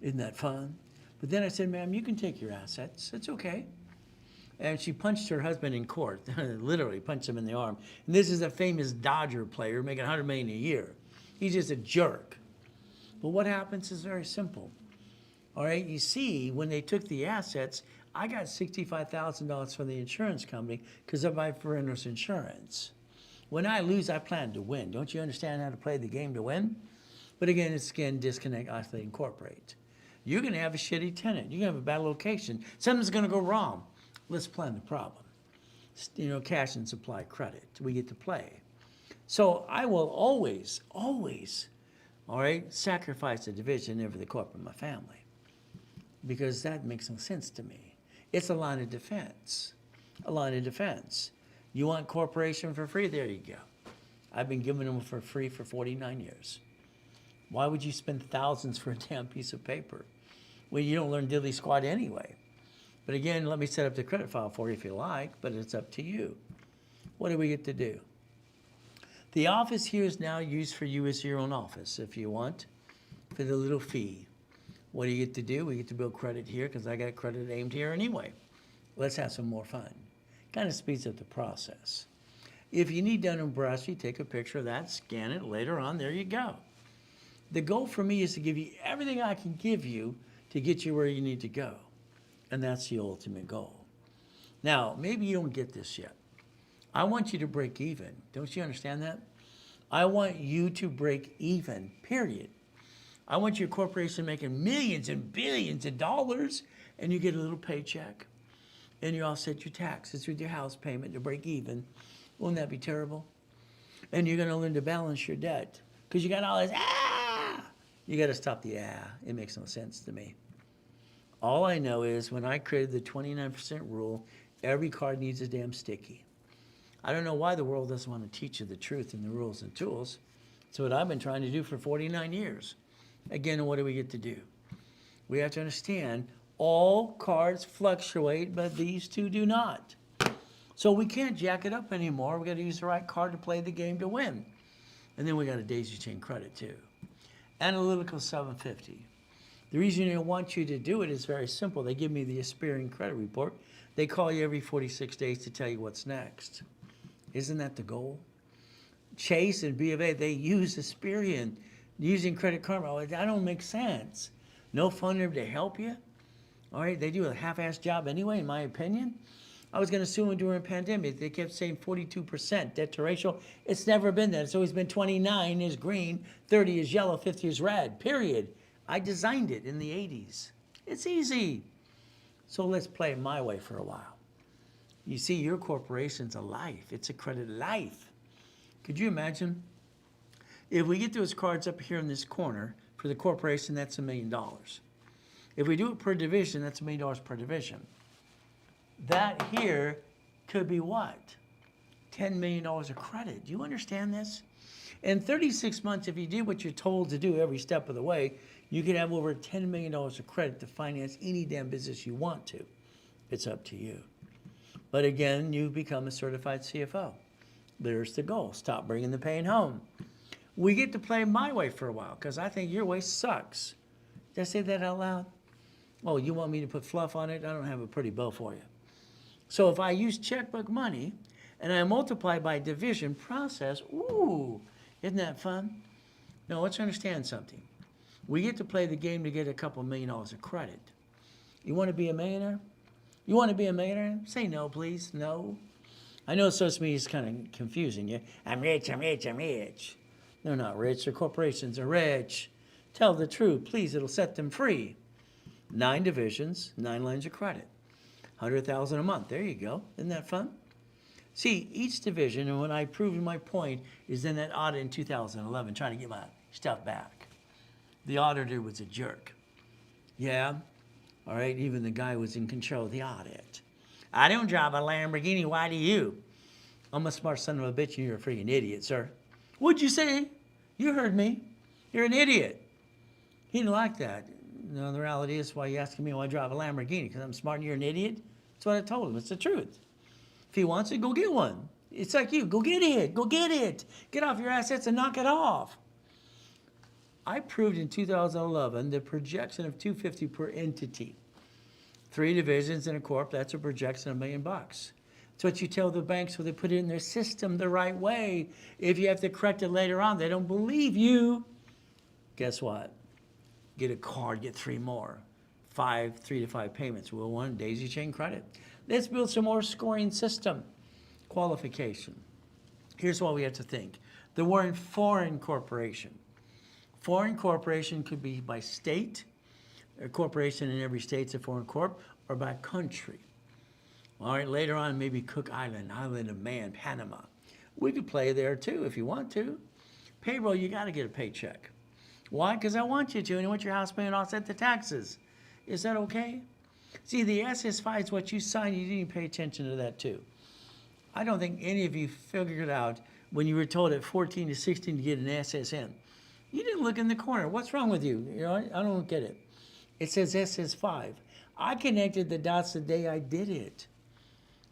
Isn't that fun? But then I said, ma'am, you can take your assets. It's okay. And she punched her husband in court, literally punched him in the arm. And this is a famous Dodger player making $100 million a year. He's just a jerk. But what happens is very simple. All right, you see, when they took the assets, I got $65,000 from the insurance company because of my renter's insurance. When I lose, I plan to win. Don't you understand how to play the game to win? But again, it's disconnect, isolate, incorporate. You're going to have a shitty tenant. You're going to have a bad location. Something's going to go wrong. Let's plan the problem. Cash and supply credit. We get to play. So I will always, always, all right, sacrifice a division over the corporate of my family. Because that makes no sense to me. It's a line of defense. A line of defense. You want corporation for free? There you go. I've been giving them for free for 49 years. Why would you spend thousands for a damn piece of paper? Well, you don't learn diddly squat anyway. But again, let me set up the credit file for you if you like, but it's up to you. What do we get to do? The office here is now used for you as your own office, if you want, for the little fee. What do you get to do? We get to build credit here because I got credit aimed here anyway. Let's have some more fun. Kind of speeds up the process. If you need Dun Bradstreet, take a picture of that, scan it, later on, there you go. The goal for me is to give you everything I can give you to get you where you need to go. And that's the ultimate goal. Now, maybe you don't get this yet. I want you to break even. Don't you understand that? I want you to break even, period. I want your corporation making millions and billions of dollars, and you get a little paycheck, and you offset your taxes with your house payment to break even. Wouldn't that be terrible? And you're going to learn to balance your debt because you got all this, You got to stop the It makes no sense to me. All I know is when I created the 29% rule, every card needs a damn sticky. I don't know why the world doesn't want to teach you the truth and the rules and tools. It's what I've been trying to do for 49 years. Again, what do we get to do? We have to understand all cards fluctuate, but these two do not. So we can't jack it up anymore. We got to use the right card to play the game to win. And then we got a daisy chain credit too. Analytical 750. The reason they want you to do it is very simple. They give me the Experian credit report. They call you every 46 days to tell you what's next. Isn't that the goal? Chase and B of A, they use Experian, using Credit Karma. That don't make sense. No funder to help you. All right, they do a half-assed job anyway, in my opinion. I was going to sue them during a pandemic. They kept saying 42% debt to ratio. It's never been that. It's always been 29 is green, 30 is yellow, 50 is red, period. I designed it in the 80s. It's easy. So let's play it my way for a while. You see, your corporation's a life. It's a credit life. Could you imagine? If we get those cards up here in this corner, for the corporation, that's $1 million. If we do it per division, that's $1 million per division. That here could be what? $10 million of credit. Do you understand this? In 36 months, if you do what you're told to do every step of the way, you could have over $10 million of credit to finance any damn business you want to. It's up to you. But again, you become a certified CFO. There's the goal. Stop bringing the pain home. We get to play my way for a while because I think your way sucks. Did I say that out loud? Oh, you want me to put fluff on it? I don't have a pretty bow for you. So if I use checkbook money and I multiply by division process, ooh, isn't that fun? Now let's understand something. We get to play the game to get a couple $1 million of credit. You want to be a millionaire? You want to be a millionaire? Say no, please. No. I know social media is kind of confusing you. I'm rich, I'm rich, I'm rich. They're not rich. Their corporations are rich. Tell the truth, please. It'll set them free. 9 divisions, 9 lines of credit. $100,000 a month. There you go. Isn't that fun? See, each division, and when I proved my point, is in that audit in 2011, trying to get my stuff back. The auditor was a jerk. Yeah, all right, even the guy was in control of the audit. I don't drive a Lamborghini, why do you? I'm a smart son of a bitch and you're a freaking idiot, sir. What'd you say? You heard me. You're an idiot. He didn't like that. No, the reality is why you asking me why I drive a Lamborghini, because I'm smart and you're an idiot? That's what I told him. It's the truth. If he wants it, go get one. It's like you. Go get it. Go get it. Get off your assets and knock it off. I proved in 2011 the projection of $250 per entity. 3 divisions in a corp, that's a projection of $1 million. That's what you tell the banks when they put it in their system the right way. If you have to correct it later on, they don't believe you. Guess what? Get a card, get 3 more. 3 to 5 payments. We'll want daisy chain credit. Let's build some more scoring system. Qualification. Here's what we have to think. The word foreign corporation. Foreign corporation could be by state, a corporation in every state's a foreign corp, or by country. All right, later on, maybe Cook Island, Island of Man, Panama. We could play there too if you want to. Payroll, you got to get a paycheck. Why? Because I want you to, and I want your house paying offset the taxes. Is that okay? See, the SS5 is what you signed. You didn't pay attention to that too. I don't think any of you figured out when you were told at 14 to 16 to get an SSN. You didn't look in the corner. What's wrong with you? You know, I don't get it. It says SS5. I connected the dots the day I did it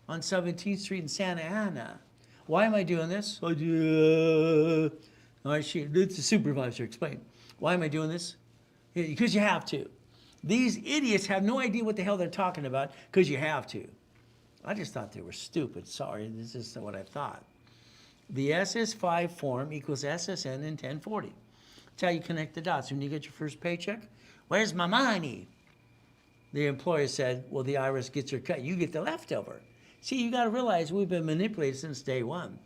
on 17th Street in Santa Ana. Why am I doing this? All right, it's the supervisor. Explain. Why am I doing this? Because you have to. These idiots have no idea what the hell they're talking about because you have to. I just thought they were stupid. Sorry, this is what I thought. The SS5 form equals SSN in 1040. That's how you connect the dots. When you get your first paycheck, where's my money? The employer said, well, the IRS gets your cut. You get the leftover. See, you got to realize we've been manipulated since day one.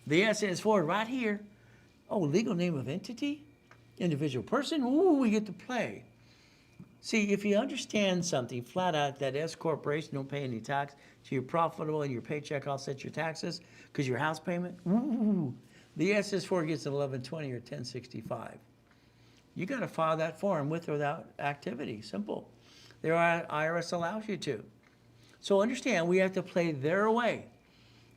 The SS4 right here. Oh, legal name of entity? Individual person? Ooh, we get to play. See, if you understand something flat out that S corporation don't pay any tax, so you're profitable and your paycheck offsets your taxes because your house payment, ooh, the SS4 gets an 1120 or 1065. You got to file that form with or without activity. Simple. The IRS allows you to. So understand, we have to play their way.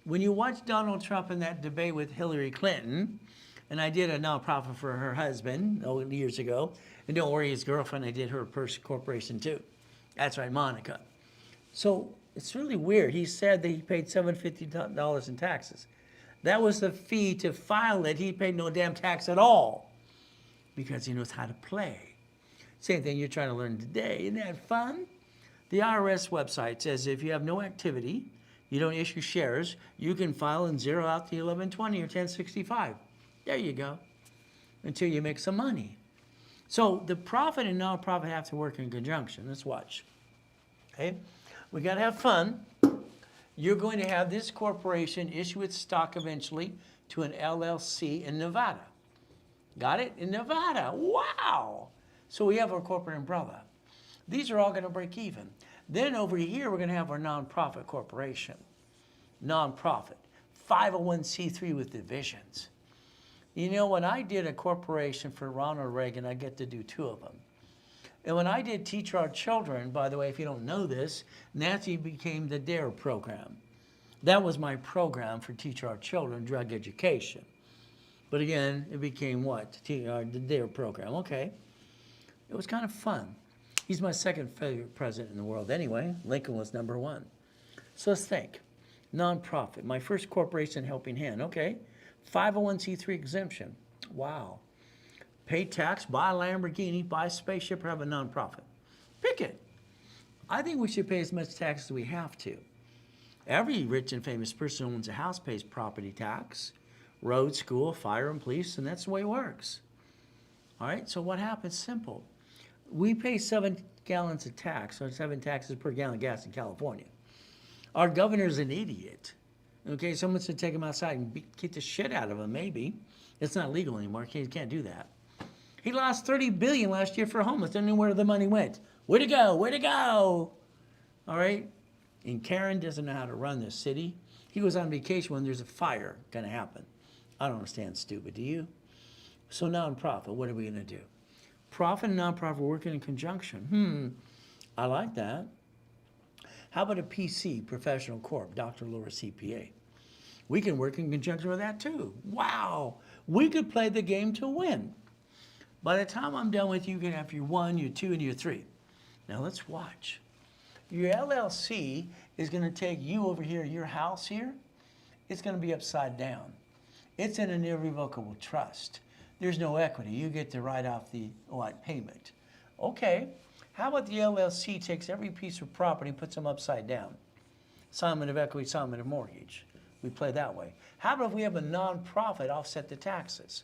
When you watch Donald Trump in that debate with Hillary Clinton, and I did a nonprofit for her husband years ago, and don't worry, his girlfriend, I did her corporation too. That's right, Monica. So it's really weird. He said that he paid $750 in taxes. That was the fee to file it. He paid no damn tax at all because he knows how to play. Same thing you're trying to learn today. Isn't that fun? The IRS website says if you have no activity, you don't issue shares, you can file and zero out the 1120 or 1065. There you go. Until you make some money. So the profit and nonprofit have to work in conjunction. Let's watch. Okay? We got to have fun. You're going to have this corporation issue its stock eventually to an LLC in Nevada. Got it? In Nevada. Wow. So we have our corporate umbrella. These are all going to break even. Then over here, we're going to have our nonprofit corporation. Nonprofit. 501c3 with divisions. You know, when I did a corporation for Ronald Reagan, I get to do 2 of them. And when I did Teach Our Children, by the way, if you don't know this, Nancy became the DARE program. That was my program for Teach Our Children, drug education. But again, it became what? The DARE program. Okay. It was kind of fun. He's my second favorite president in the world anyway. Lincoln was number 1. So let's think. Nonprofit, my first corporation helping hand. Okay. 501c3 exemption. Wow. Pay tax, buy a Lamborghini, buy a spaceship, or have a nonprofit. Pick it. I think we should pay as much tax as we have to. Every rich and famous person who owns a house pays property tax, road, school, fire, and police, and that's the way it works. All right, so what happens? Simple. We pay 7 gallons of tax, or 7 taxes per gallon of gas in California. Our governor's an idiot. Okay, someone should take him outside and beat the shit out of him, maybe. It's not legal anymore. You can't do that. He lost $30 billion last year for homeless. Don't know where the money went. Where'd it go? Where'd it go? All right? And Karen doesn't know how to run this city. He goes on vacation when there's a fire going to happen. I don't understand stupid, do you? So nonprofit, what are we going to do? Profit and nonprofit working in conjunction. I like that. How about a PC, Professional Corp, Dr. Laura CPA? We can work in conjunction with that too. Wow. We could play the game to win. By the time I'm done with you, you can have your 1, your 2, and your 3. Now let's watch. Your LLC is going to take you over here, your house here. It's going to be upside down. It's in an irrevocable trust. There's no equity. You get to write off the payment. Okay. How about the LLC takes every piece of property and puts them upside down? Assignment of equity, assignment of mortgage. We play that way. How about if we have a nonprofit offset the taxes?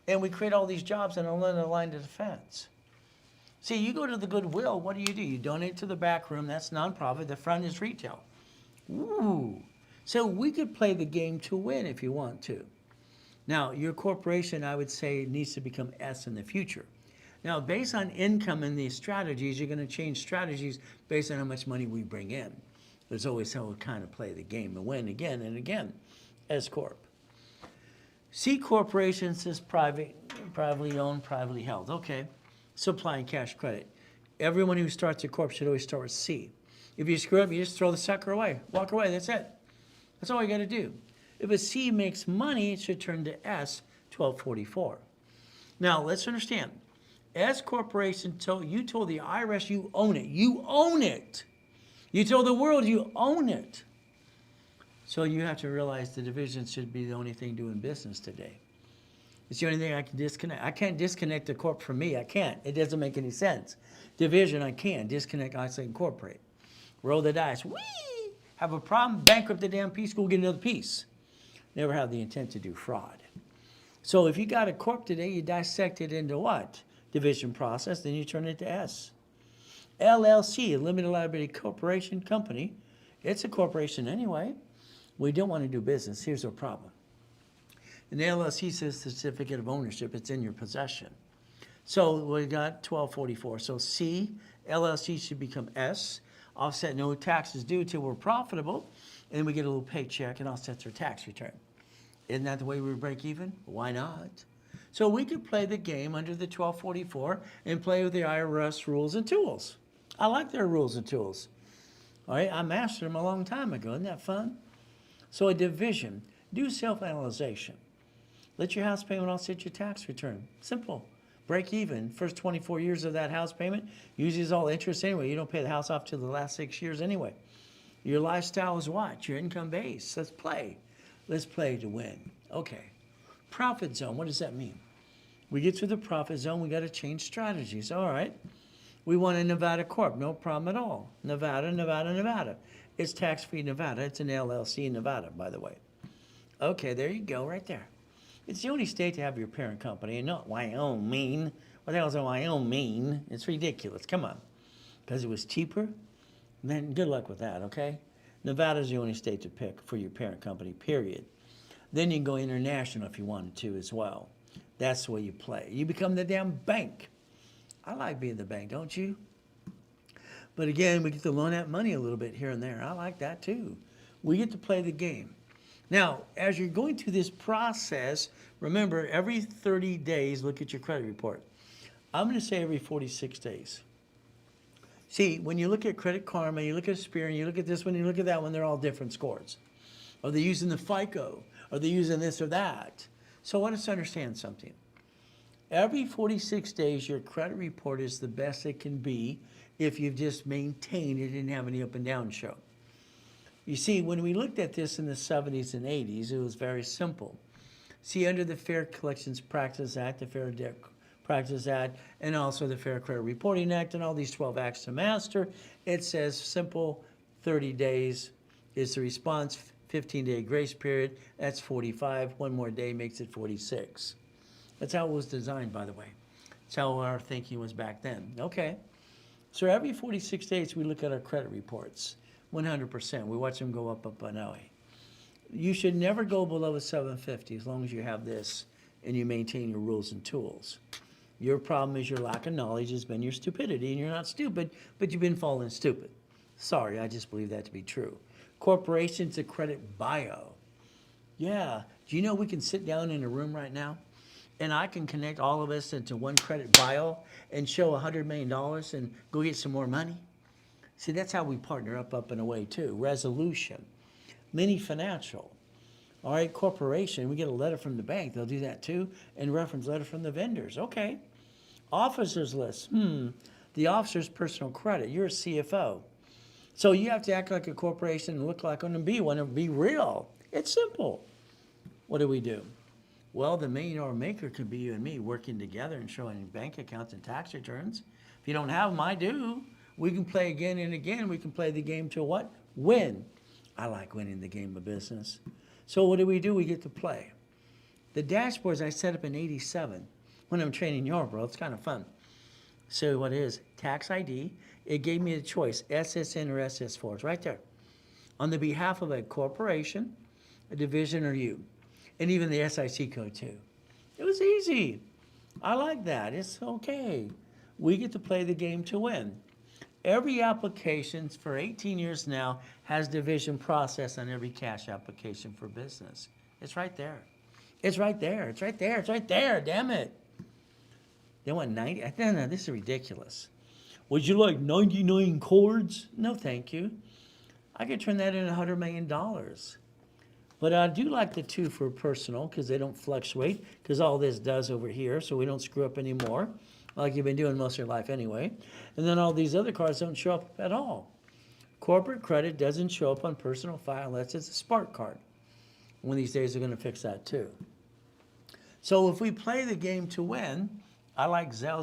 And we create all these jobs and another line of defense. See, you go to the Goodwill, what do? You donate to the back room, that's nonprofit, the front is retail. Ooh. So we could play the game to win if you want to. Now, your corporation, I would say, needs to become S in the future. Now, based on income in these strategies, you're going to change strategies based on how much money we bring in. There's always how we kind of play the game and win again and again. S Corp. C corporations is privately owned, privately held. Okay. Supply and cash credit. Everyone who starts a corp should always start with C. If you screw up, you just throw the sucker away. Walk away. That's it. That's all you got to do. If a C makes money, it should turn to S, 1244. Now, let's understand. S corporation told the IRS you own it. You own it. You told the world you own it. So you have to realize the division should be the only thing doing business today. It's the only thing I can disconnect. I can't disconnect the corp from me. I can't. It doesn't make any sense. Division, I can. Disconnect, isolate, incorporate. Roll the dice. Whee! Have a problem, bankrupt the damn piece, go get another piece. Never have the intent to do fraud. So if you got a corp today, you dissect it into what? Division process, then you turn it to S. LLC, a limited liability corporation company. It's a corporation anyway. We don't want to do business. Here's our problem. And the LLC says certificate of ownership. It's in your possession. So we got 1244. So C, LLC should become S. Offset no taxes due till we're profitable. And then we get a little paycheck and offsets our tax return. Isn't that the way we break even? Why not? So we could play the game under the 1244 and play with the IRS rules and tools. I like their rules and tools. All right, I mastered them a long time ago. Isn't that fun? So a division, do self-analyzation. Let your house payment offset your tax return. Simple. Break even. First 24 years of that house payment usually is all interest anyway. You don't pay the house off till the last 6 years anyway. Your lifestyle is what? Your income base. Let's play. Let's play to win. Okay. Profit zone. What does that mean? We get through the profit zone. We got to change strategies. All right. We want a Nevada Corp. No problem at all. Nevada, Nevada, Nevada. It's tax-free Nevada. It's an LLC in Nevada, by the way. Okay, there you go, right there. It's the only state to have your parent company and not Wyoming. What the hell is a Wyoming? It's ridiculous. Come on. Because it was cheaper? Then good luck with that, okay? Nevada's the only state to pick for your parent company, period. Then you can go international if you wanted to as well. That's the way you play. You become the damn bank. I like being the bank, don't you? But again, we get to loan out money a little bit here and there. I like that too. We get to play the game. Now, as you're going through this process, remember, every 30 days, look at your credit report. I'm going to say every 46 days. See, when you look at Credit Karma, you look at Experian, you look at this one, you look at that one, they're all different scores. Are they using the FICO? Are they using this or that? So I want us to understand something. Every 46 days, your credit report is the best it can be if you've just maintained it and have any up and down show. You see, when we looked at this in the 70s and 80s, it was very simple. See, under the Fair Collections Practice Act, the Fair Debt Practice Act, and also the Fair Credit Reporting Act, and all these 12 acts to master, it says simple 30 days is the response, 15-day grace period, that's 45. One more day makes it 46. That's how it was designed, by the way. That's how our thinking was back then. Okay. So every 46 days, we look at our credit reports. 100%. We watch them go up and away. You should never go below a 750 as long as you have this and you maintain your rules and tools. Your problem is your lack of knowledge has been your stupidity, and you're not stupid, but you've been falling stupid. Sorry, I just believe that to be true. Corporations, a credit bio. Yeah. Do you know we can sit down in a room right now and I can connect all of us into one credit bio and show $100 million and go get some more money? See, that's how we partner up and away too. Resolution. Mini financial. All right, corporation, we get a letter from the bank, they'll do that too, and reference letter from the vendors. Okay. Officers list. The officer's personal credit. You're a CFO. So you have to act like a corporation and look like one and be one and be real. It's simple. What do? Well, the $1 million maker could be you and me working together and showing bank accounts and tax returns. If you don't have them, I do. We can play again and again. We can play the game to what? Win. I like winning the game of business. So what do? We get to play. The dashboards I set up in '87 when I'm training your bro. It's kind of fun. So what is tax ID? It gave me a choice, SSN or SS4. It's right there. On the behalf of a corporation, a division, or you. And even the SIC code too. It was easy. I like that. It's okay. We get to play the game to win. Every application for 18 years now has division process on every cash application for business. It's right there. It's right there. It's right there. It's right there. Damn it. They want 90. No, this is ridiculous. Would you like 99 chords? No, thank you. I could turn that into $100 million. But I do like the 2 for personal because they don't fluctuate, because all this does over here, so we don't screw up anymore, like you've been doing most of your life anyway. And then all these other cards don't show up at all. Corporate credit doesn't show up on personal file unless it's a Spark card. One of these days they're going to fix that too. So if we play the game to win, I like Zell,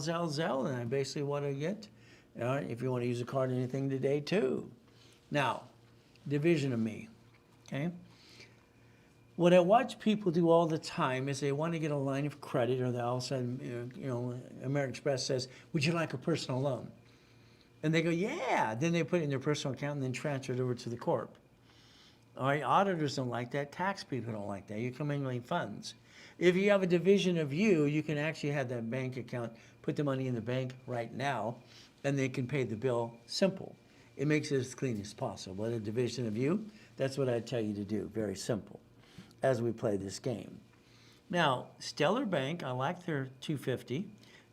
and I basically want to get, if you want to use a card or anything today too. Now, division of me, okay? What I watch people do all the time is they want to get a line of credit, or they all of a sudden, American Express says, would you like a personal loan? And they go, yeah. Then they put it in their personal account and then transfer it over to the corp. All right, auditors don't like that. Tax people don't like that. You're commingling funds. If you have a division of you can actually have that bank account, put the money in the bank right now, and they can pay the bill simple. It makes it as clean as possible. But a division of you, that's what I tell you to do. Very simple as we play this game. Now, Stellar Bank, I like their 250.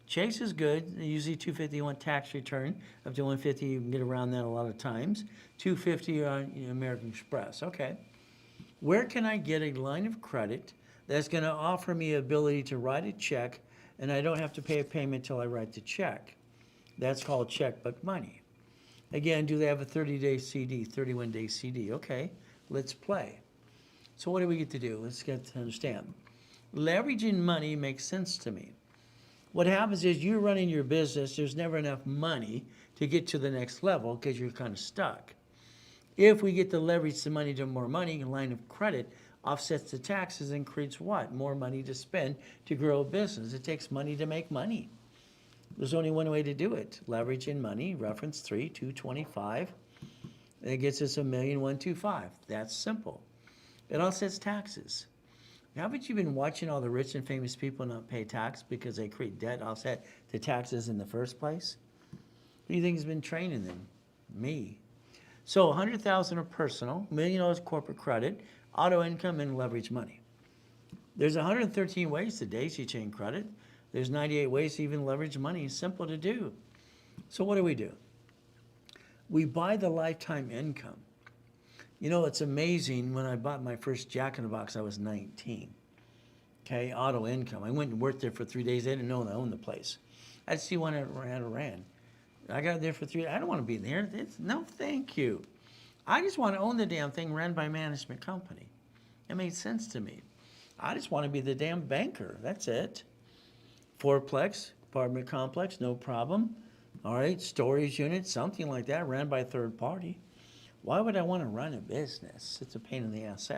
Chase is good. Usually 250 you want tax return. Up to 150 you can get around that a lot of times. 250 on American Express. Okay. Where can I get a line of credit that's going to offer me ability to write a check and I don't have to pay a payment till I write the check? That's called checkbook money. Again, do they have a 30-day CD, 31-day CD? Okay, let's play. So what do we get to do? Let's get to understand. Leveraging money makes sense to me. What happens is you're running your business, there's never enough money to get to the next level because you're kind of stuck. If we get to leverage the money to more money, a line of credit offsets the taxes and creates what? More money to spend to grow a business. It takes money to make money. There's only one way to do it. Leveraging money, reference 3, 225. That gets us 1,125,000. That's simple. It offsets taxes. Haven't you been watching all the rich and famous people not pay tax because they create debt offset the taxes in the first place? Who do you think has been training them? Me. So 100,000 are personal, $1 million corporate credit, auto income, and leverage money. There's 113 ways to daisy chain credit. There's 98 ways to even leverage money. It's simple to do. So what do? We buy the lifetime income. You know, it's amazing. When I bought my first Jack in the Box, I was 19. Okay, auto income. I went and worked there for 3 days. They didn't know I owned the place. I'd see one that ran. I got there for 3 days. I don't want to be there. No, thank you. I just want to own the damn thing ran by a management company. It made sense to me. I just want to be the damn banker. That's it. Fourplex, apartment complex, no problem. All right, storage unit, something like that, ran by a third party. Why would I want to run a business? It's a pain in the ass.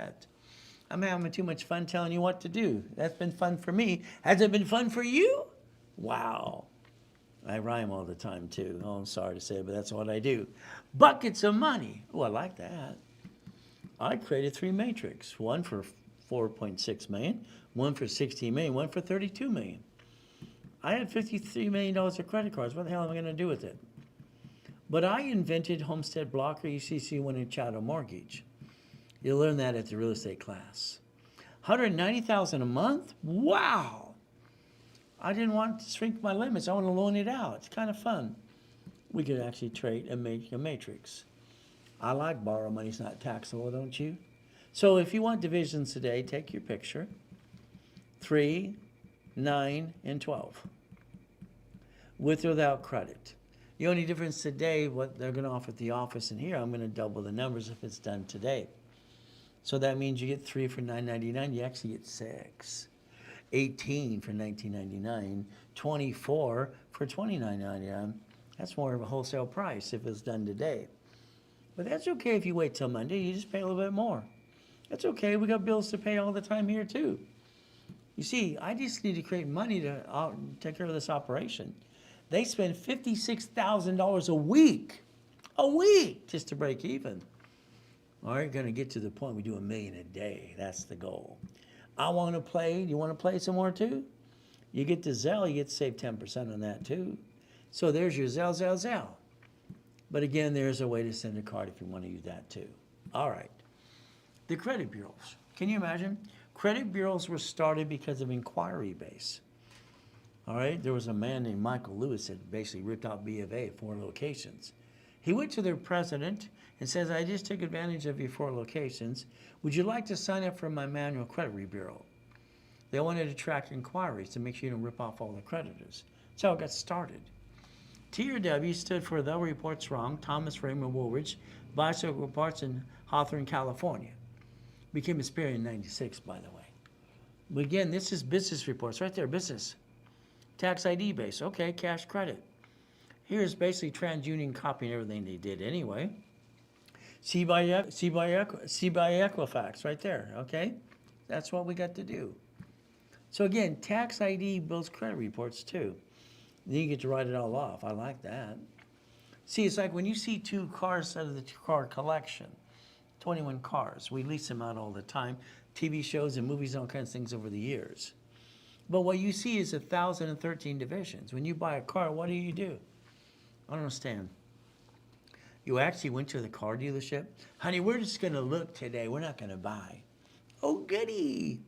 I'm having too much fun telling you what to do. That's been fun for me. Has it been fun for you? Wow. I rhyme all the time too. Oh, I'm sorry to say, but that's what I do. Buckets of money. Oh, I like that. I created 3 matrix. One for 4.6 million, one for 16 million, one for 32 million. I had $53 million of credit cards. What the hell am I going to do with it? But I invented Homestead Blocker, UCC One, and Chattel Mortgage. You'll learn that at the real estate class. $190,000 a month? Wow! I didn't want to shrink my limits. I want to loan it out. It's kind of fun. We could actually trade a matrix. I like borrow money. It's not taxable, don't you? So if you want divisions today, take your picture. 3, 9, and 12. With or without credit. The only difference today, what they're going to offer at the office and here, I'm going to double the numbers if it's done today. So that means you get 3 for $9.99. You actually get 6. 18 for $19.99. 24 for $29.99. That's more of a wholesale price if it's done today. But that's okay if you wait till Monday. You just pay a little bit more. That's okay. We got bills to pay all the time here too. You see, I just need to create money to take care of this operation. They spend $56,000 a week just to break even. All right, going to get to the point we do $1 million a day. That's the goal. I want to play. You want to play some more too? You get the Zelle, you get to save 10% on that too. So there's your Zelle. But again, there's a way to send a card if you want to use that too. All right. The credit bureaus. Can you imagine? Credit bureaus were started because of inquiry base. All right, there was a man named Michael Lewis that basically ripped out B of A at 4 locations. He went to their president and says, I just took advantage of your 4 locations. Would you like to sign up for my manual credit bureau? They wanted to track inquiries to make sure you don't rip off all the creditors. That's how it got started. TRW stood for The Reports Wrong, Thomas Raymond Woolridge, Bicycle Reports in Hawthorne, California. Became a Sperry in 96, by the way. But again, this is business reports, right there, business. Tax ID base, okay, cash credit. Here's basically TransUnion copying everything they did anyway. See by Equifax, right there, okay? That's what we got to do. So again, tax ID builds credit reports too. Then you get to write it all off. I like that. See, it's like when you see 2 cars out of the 2-car collection, 21 cars. We lease them out all the time. TV shows and movies and all kinds of things over the years. But what you see is 1,013 divisions. When you buy a car, what do? I don't understand. You actually went to the car dealership. Honey, we're just going to look today. We're not going to buy. Oh, goody.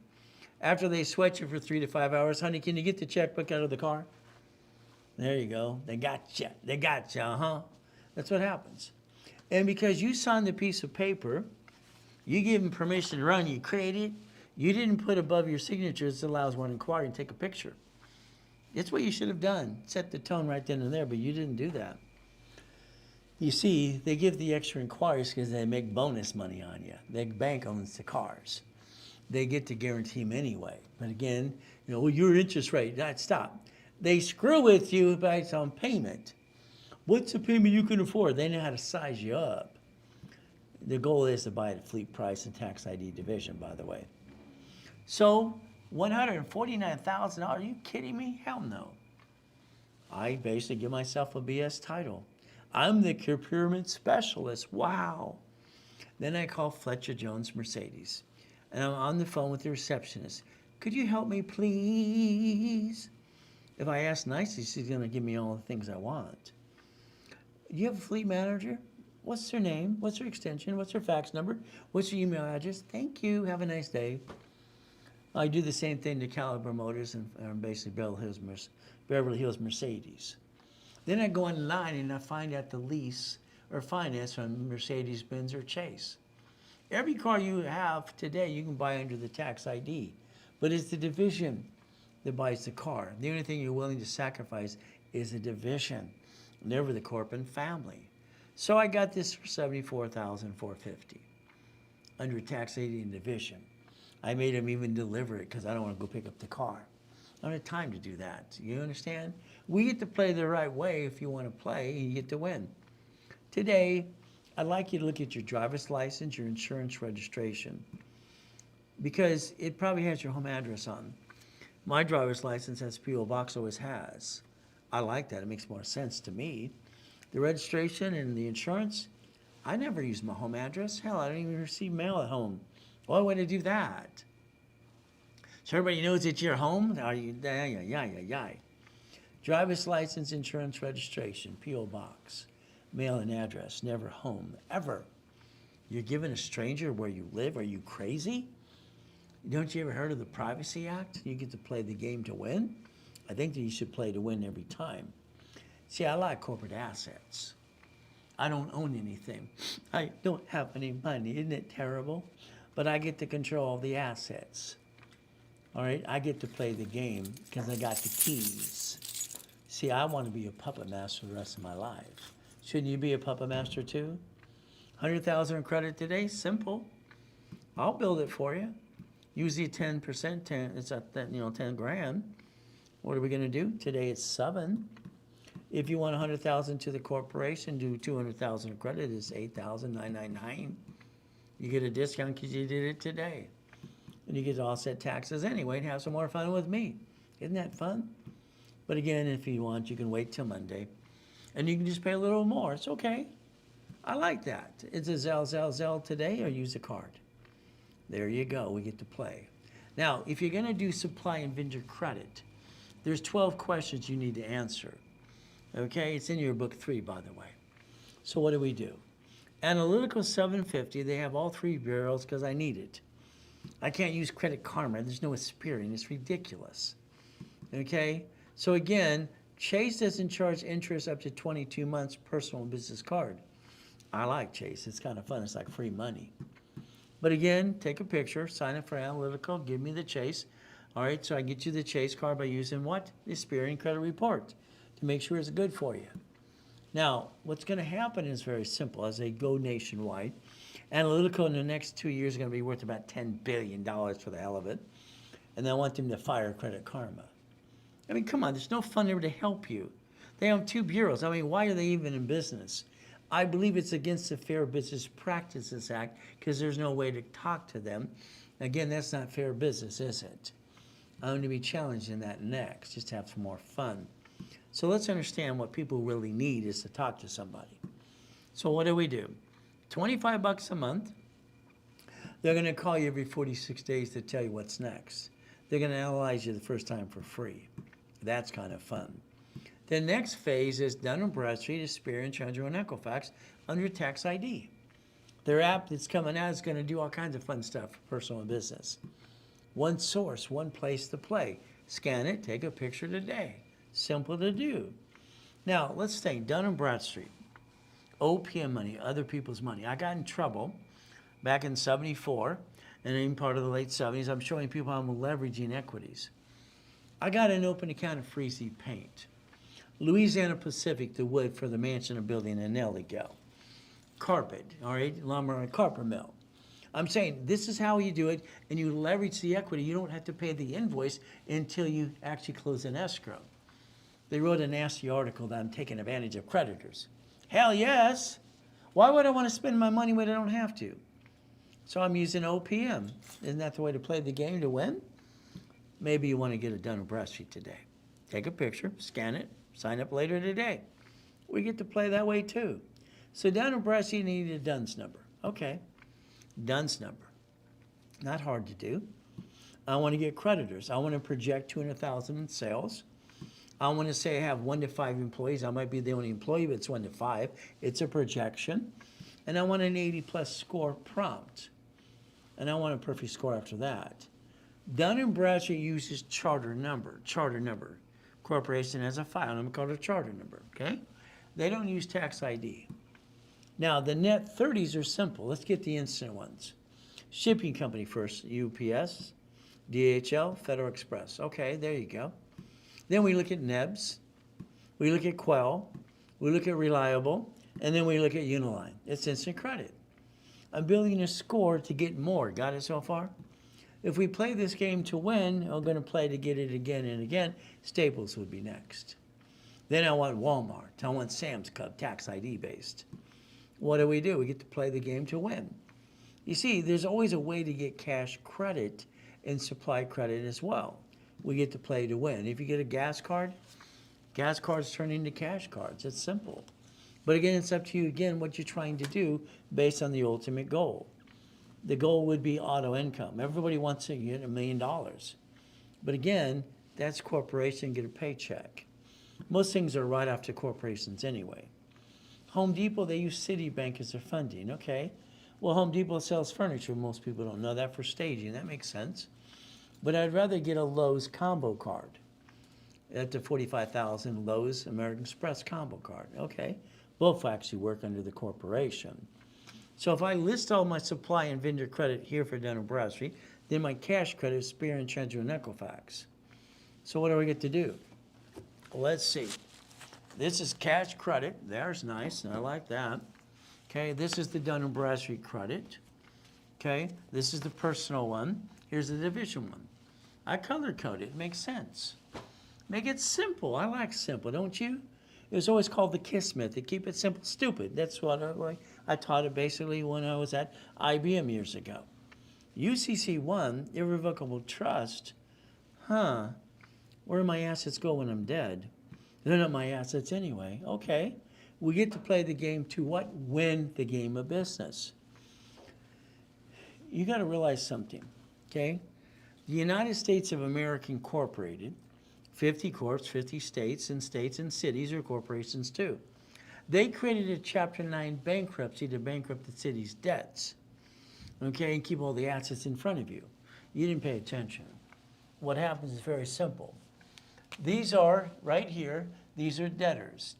After they sweat you for 3 to 5 hours, honey, can you get the checkbook out of the car? There you go. They got you. They got you, huh? That's what happens. And because you signed the piece of paper, you give them permission to run, you create it, you didn't put above your signatures that allows one inquiry and take a picture. It's what you should have done. Set the tone right then and there, but you didn't do that. You see, they give the extra inquiries because they make bonus money on you. The bank owns the cars. They get to guarantee them anyway. But again, well, your interest rate, stop. They screw with you based on payment. What's the payment you can afford? They know how to size you up. The goal is to buy at a fleet price and tax ID division, by the way. So, $149,000, are you kidding me? Hell no. I basically give myself a BS title. I'm the procurement specialist. Wow. Then I call Fletcher Jones Mercedes, and I'm on the phone with the receptionist. Could you help me, please? If I ask nicely, she's going to give me all the things I want. Do you have a fleet manager? What's their name? What's their extension? What's their fax number? What's their email address? Thank you. Have a nice day. I do the same thing to Caliber Motors and basically Beverly Hills Mercedes. Then I go online and I find out the lease or finance from Mercedes-Benz or Chase. Every car you have today, you can buy under the tax ID, but it's the division that buys the car. The only thing you're willing to sacrifice is the division, never the corporate family. So I got this for $74,450 under tax ID and division. I made him even deliver it because I don't want to go pick up the car. I don't have time to do that. You understand? We get to play the right way. If you want to play, you get to win. Today, I'd like you to look at your driver's license, your insurance registration, because it probably has your home address on. My driver's license has P.O. Box, always has. I like that. It makes more sense to me. The registration and the insurance, I never use my home address. Hell, I don't even receive mail at home. Why would I do that? So everybody knows it's your home? Are you? Yeah. Driver's license, insurance, registration, P.O. Box, mail and address, never home, ever. You're giving a stranger where you live? Are you crazy? Don't you ever heard of the Privacy Act? You get to play the game to win? I think that you should play to win every time. See, I like corporate assets. I don't own anything. I don't have any money. Isn't it terrible? But I get to control all the assets. All right? I get to play the game because I got the keys. See, I want to be a puppet master the rest of my life. Shouldn't you be a puppet master too? 100,000 in credit today? Simple. I'll build it for you. Usually 10%, it's at 10 grand. What are we going to do? Today it's 7. If you want 100,000 to the corporation, do 200,000 in credit. It's 8,999. You get a discount because you did it today. And you get to offset taxes anyway and have some more fun with me. Isn't that fun? But again, if you want, you can wait till Monday. And you can just pay a little more. It's okay. I like that. It's a Zelle today or use a card. There you go. We get to play. Now, if you're going to do supply and vendor credit, there's 12 questions you need to answer. Okay? It's in your book 3, by the way. So what do? Analytical 750, they have all 3 bureaus because I need it. I can't use Credit Karma. There's no Experian. It's ridiculous. Okay? So again, Chase doesn't charge interest up to 22 months personal and business card. I like Chase. It's kind of fun. It's like free money. But again, take a picture, sign up for Analytical, give me the Chase. All right, so I get you the Chase card by using what? The Experian Credit Report to make sure it's good for you. Now, what's going to happen is very simple. As they go nationwide, Analytical in the next 2 years is going to be worth about $10 billion for the hell of it. And I want them to fire Credit Karma. I mean, come on, there's no fund there to help you. They have 2 bureaus. I mean, why are they even in business? I believe it's against the Fair Business Practices Act because there's no way to talk to them. Again, that's not fair business, is it? I'm going to be challenging that next, just to have some more fun. So let's understand what people really need is to talk to somebody. So what do? $25 a month. They're going to call you every 46 days to tell you what's next. They're going to analyze you the first time for free. That's kind of fun. The next phase is Dun Bradstreet, Experian, Challenger, and Equifax under tax ID. Their app that's coming out is going to do all kinds of fun stuff for personal and business. One source, one place to play. Scan it, take a picture today. Simple to do. Now, let's think, Dun Bradstreet, OPM money, other people's money. I got in trouble back in 74, and even part of the late 70s. I'm showing people how I'm leveraging equities. I got an open account of Freezy Paint. Louisiana Pacific, the wood for the mansion and building in Nelligo. Carpet, all right, lumber and carpet mill. I'm saying this is how you do it, and you leverage the equity. You don't have to pay the invoice until you actually close an escrow. They wrote a nasty article that I'm taking advantage of creditors. Hell yes. Why would I want to spend my money when I don't have to? So I'm using OPM. Isn't that the way to play the game to win? Maybe you want to get a Dun Bradstreet today. Take a picture, scan it, sign up later today. We get to play that way too. So Dun Bradstreet needed a Duns number. Okay, Duns number. Not hard to do. I want to get creditors. I want to project 200,000 in sales. I want to say I have 1 to 5 employees. I might be the only employee, but it's 1 to 5. It's a projection. And I want an 80 plus score prompt. And I want a perfect score after that. Dun & Bradstreet uses charter number. Corporation has a file number called a charter number, okay? They don't use tax ID. Now, the net 30s are simple. Let's get the instant ones. Shipping company first, UPS, DHL, Federal Express. Okay, there you go. Then we look at NEBS, we look at Quell, we look at Reliable, and then we look at Uniline. It's instant credit. I'm building a score to get more. Got it so far? If we play this game to win, I'm going to play to get it again and again. Staples would be next. Then I want Walmart. I want Sam's Club, tax ID based. What do? We get to play the game to win. You see, there's always a way to get cash credit and supply credit as well. We get to play to win. If you get a gas cards turn into cash cards. It's simple. But again, it's up to you again what you're trying to do based on the ultimate goal. The goal would be auto income. Everybody wants to get $1 million. But again, that's corporation, get a paycheck. Most things are right after corporations anyway. Home Depot, they use Citibank as their funding, okay? Well, Home Depot sells furniture. Most people don't know that for staging. That makes sense. But I'd rather get a Lowe's combo card. At the 45,000 Lowe's American Express combo card, okay? Both actually work under the corporation. So if I list all my supply and vendor credit here for Dun & Bradstreet, then my cash credit is Spear and Treasure and Equifax. So what do I get to do? Well, let's see. This is cash credit. There's nice. I like that. Okay, this is the Dun & Bradstreet credit. Okay, this is the personal one. Here's the division one. I color code it. It makes sense. Make it simple. I like simple, don't you? It was always called the KISS method. Keep it simple, stupid. That's what I taught it basically when I was at IBM years ago. UCC1, irrevocable trust. Where do my assets go when I'm dead? They're not my assets anyway. Okay. We get to play the game to what? Win the game of business. You got to realize something, okay? The United States of America Incorporated, 50 corps, 50 states and cities are corporations too. They created a Chapter 9 bankruptcy to bankrupt the city's debts, okay, and keep all the assets in front of you. You didn't pay attention. What happens is very simple. These are, right here, these are debtors.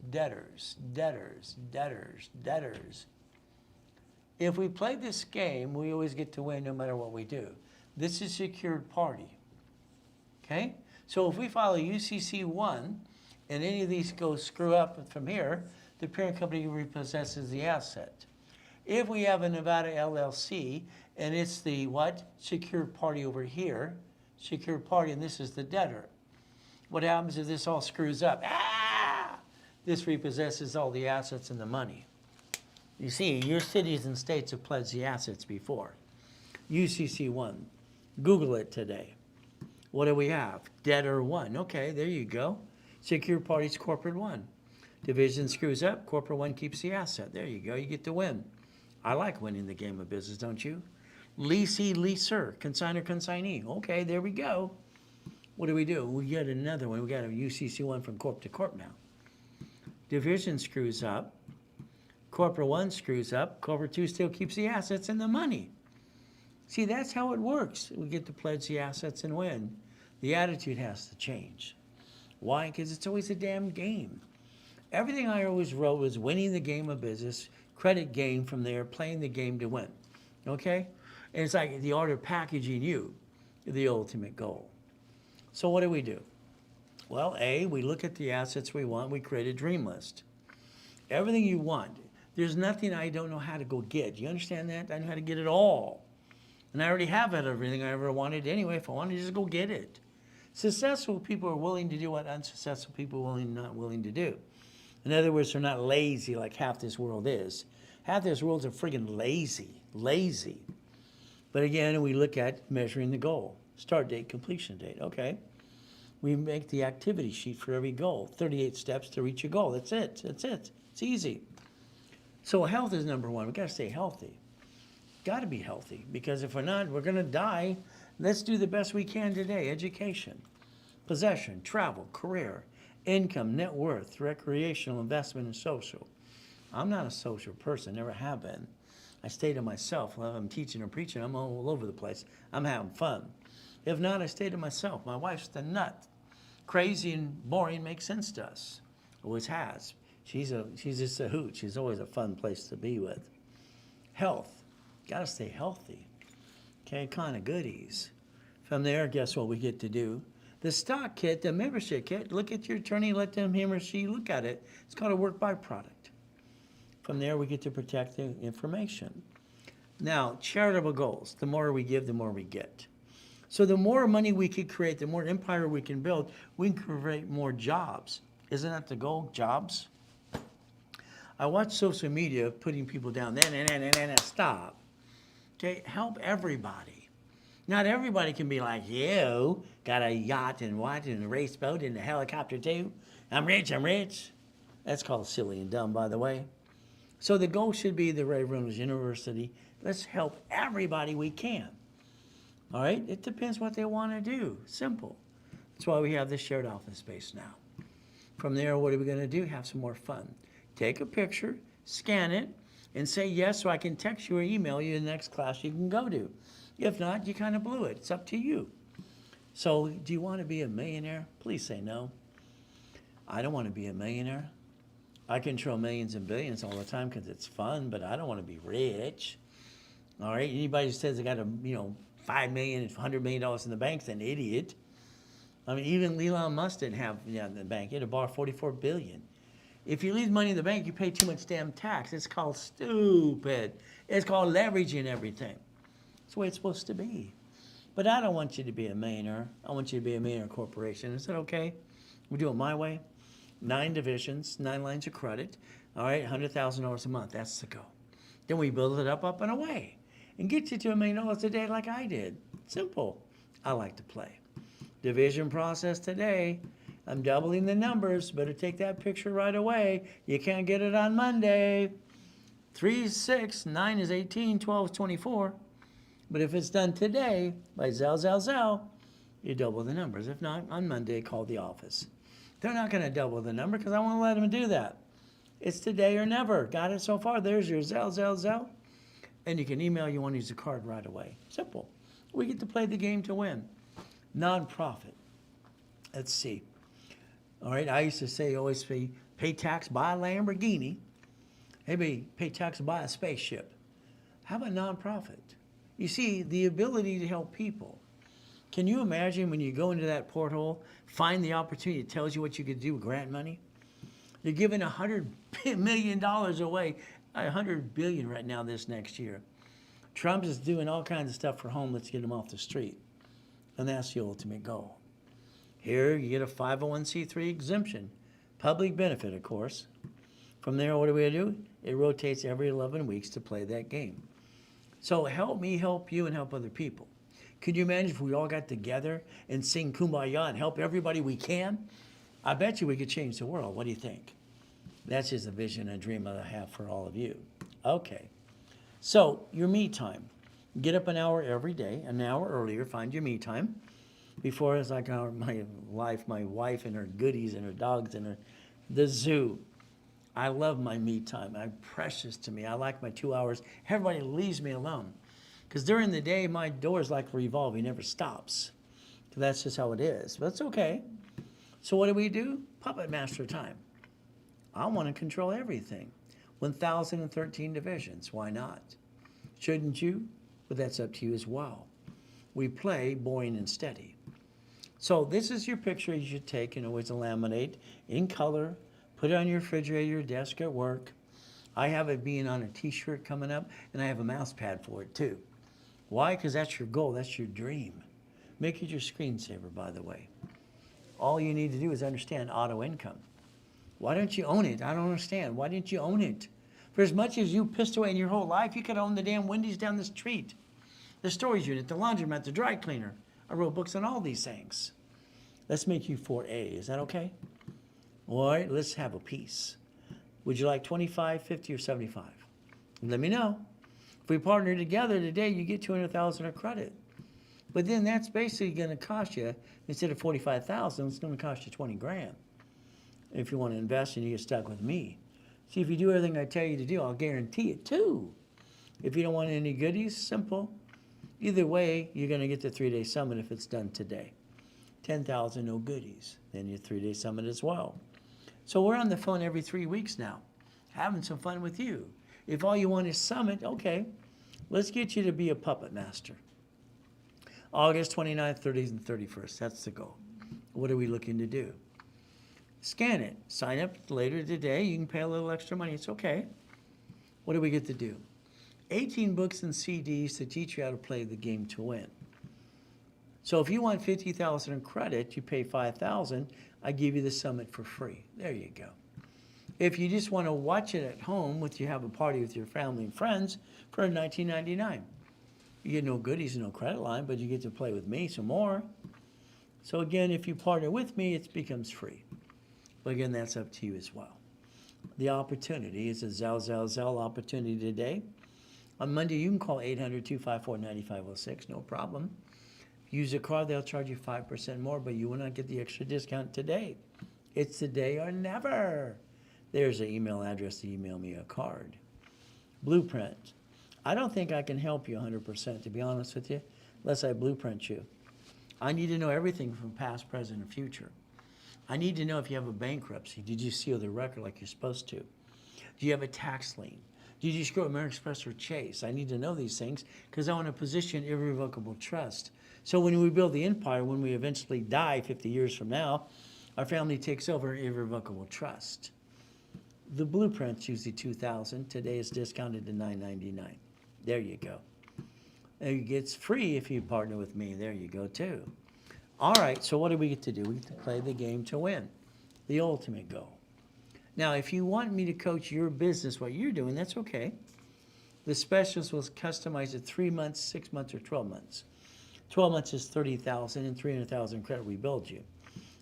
If we play this game, we always get to win no matter what we do. This is secured party, okay? So if we follow UCC1 and any of these go screw up from here, the parent company repossesses the asset. If we have a Nevada LLC and it's the what? Secured party over here, secured party, and this is the debtor. What happens if this all screws up? This repossesses all the assets and the money. You see, your cities and states have pledged the assets before. UCC1. Google it today. What do we have? Debtor 1. Okay, there you go. Secure parties, corporate 1. Division screws up, corporate 1 keeps the asset. There you go, you get to win. I like winning the game of business, don't you? Leasee, leaser, consignor, consignee. Okay, there we go. What do? We get another one. We got a UCC1 from corp to corp now. Division screws up. Corporate 1 screws up. Corporate 2 still keeps the assets and the money. See, that's how it works. We get to pledge the assets and win. The attitude has to change. Why? Because it's always a damn game. Everything I always wrote was winning the game of business, credit game from there, playing the game to win. Okay? And it's like the art of packaging you, the ultimate goal. So what do? Well, A, we look at the assets we want. We create a dream list. Everything you want. There's nothing I don't know how to go get. You understand that? I know how to get it all. And I already have everything I ever wanted anyway. If I wanted to just go get it. Successful people are willing to do what unsuccessful people are not willing to do. In other words, they're not lazy like half this world is. Half this world's are friggin' lazy. But again, we look at measuring the goal. Start date, completion date, okay. We make the activity sheet for every goal. 38 steps to reach a goal. That's it. That's it. It's easy. So health is number one. We've got to stay healthy. Got to be healthy, because if we're not, we're going to die. Let's do the best we can today. Education, possession, travel, career, income, net worth, recreational, investment, and social. I'm not a social person, never have been. I stay to myself. While I'm teaching or preaching, I'm all over the place. I'm having fun. If not, I stay to myself. My wife's the nut. Crazy and boring makes sense to us. Always has. She's just a hoot. She's always a fun place to be with. Health. Got to stay healthy. Okay, kind of goodies. From there, guess what we get to do? The stock kit, the membership kit, look at your attorney, let him or she look at it. It's called a work byproduct. From there, we get to protect the information. Now, charitable goals. The more we give, the more we get. So the more money we can create, the more empire we can build, we can create more jobs. Isn't that the goal? Jobs? I watch social media putting people down. Stop. Okay, help everybody. Not everybody can be like, you got a yacht and what, and a race boat and a helicopter too. I'm rich, I'm rich. That's called silly and dumb, by the way. So the goal should be the Reynolds University. Let's help everybody we can. All right? It depends what they want to do. Simple. That's why we have this shared office space now. From there, what are we going to do? Have some more fun. Take a picture, scan it, and say yes so I can text you or email you the next class you can go to. If not, you kind of blew it. It's up to you. So do you want to be a millionaire? Please say no. I don't want to be a millionaire. I control millions and billions all the time because it's fun, but I don't want to be rich. All right? Anybody who says they got $5 million, $100 million in the bank's an idiot. I mean, even Elon Musk didn't have in the bank. He had to borrow $44 billion. If you leave money in the bank, you pay too much damn tax. It's called stupid. It's called leveraging everything. That's the way it's supposed to be. But I don't want you to be a millionaire. I want you to be a millionaire corporation. Is that okay? We do it my way. 9 divisions, 9 lines of credit. All right, $100,000 a month. That's the goal. Then we build it up and away. And get you to $1 million a day like I did. Simple. I like to play. Division process today. I'm doubling the numbers. Better take that picture right away. You can't get it on Monday. 3 is 6, 9 is 18, 12 is 24. But if it's done today by Zell, you double the numbers. If not, on Monday, call the office. They're not going to double the number because I won't let them do that. It's today or never. Got it so far? There's your Zell. And you can email you want to use the card right away. Simple. We get to play the game to win. Nonprofit. Let's see. All right, I used to say always pay tax, buy a Lamborghini. Maybe pay tax, buy a spaceship. How about nonprofit? You see, the ability to help people. Can you imagine when you go into that porthole, find the opportunity, it tells you what you could do with grant money? They're giving $100 million away, $100 billion right now this next year. Trump is doing all kinds of stuff for homeless to get them off the street. And that's the ultimate goal. Here, you get a 501c3 exemption. Public benefit, of course. From there, what do we do? It rotates every 11 weeks to play that game. So help me help you and help other people. Could you imagine if we all got together and sing Kumbaya and help everybody we can? I bet you we could change the world. What do you think? That's just a vision and a dream I have for all of you. Okay. So your me time. Get up an hour every day, an hour earlier, find your me time. Before it's like my wife and her goodies and her dogs and the zoo. I love my me time. I'm precious to me. I like my 2 hours. Everybody leaves me alone. Because during the day, my door is like revolving, never stops. That's just how it is. But it's okay. So what do? Puppet master time. I want to control everything. 1,013 divisions. Why not? Shouldn't you? But that's up to you as well. We play boring and steady. So this is your picture you should take and always laminate in color. Put it on your refrigerator, your desk at work. I have it being on a t-shirt coming up, and I have a mouse pad for it too. Why? Because that's your goal, that's your dream. Make it your screensaver, by the way. All you need to do is understand auto income. Why don't you own it? I don't understand. Why didn't you own it? For as much as you pissed away in your whole life, you could own the damn Wendy's down the street, the storage unit, the laundromat, the dry cleaner. I wrote books on all these things. Let's make you 4A. Is that okay? All right, let's have a piece. Would you like 25, 50, or 75? Let me know. If we partner together today, you get 200,000 of credit. But then that's basically going to cost you, instead of 45,000, it's going to cost you 20 grand. If you want to invest and you get stuck with me. See, if you do everything I tell you to do, I'll guarantee it too. If you don't want any goodies, simple. Either way, you're going to get the 3-day summit if it's done today. 10,000, no goodies. Then your 3-day summit as well. So we're on the phone every 3 weeks now, having some fun with you. If all you want is summit, okay, let's get you to be a puppet master. August 29th, 30th, and 31st. That's the goal. What are we looking to do? Scan it. Sign up later today. You can pay a little extra money. It's okay. What do we get to do? 18 books and CDs to teach you how to play the game to win. So if you want 50,000 in credit, you pay 5,000. I give you the summit for free. There you go. If you just want to watch it at home, with you have a party with your family and friends, for $19.99. You get no goodies, no credit line, but you get to play with me some more. So again, if you partner with me, it becomes free. But again, that's up to you as well. The opportunity is a Zell opportunity today. On Monday, you can call 800-254-9506, no problem. Use a card, they'll charge you 5% more, but you will not get the extra discount today. It's today or never. There's an email address to email me a card. Blueprint. I don't think I can help you 100%, to be honest with you, unless I blueprint you. I need to know everything from past, present, and future. I need to know if you have a bankruptcy. Did you seal the record like you're supposed to? Do you have a tax lien? Did you screw American Express or Chase? I need to know these things because I want to position irrevocable trust. So when we build the empire, when we eventually die 50 years from now, our family takes over irrevocable trust. The blueprint's usually $2,000. Today is discounted to $9.99. There you go. It gets free if you partner with me. There you go too. All right, so what do we get to do? We get to play the game to win, the ultimate goal. Now, if you want me to coach your business, what you're doing, that's okay. The specialist will customize it 3 months, 6 months, or 12 months. 12 months is 30,000 and 300,000 credit we build you.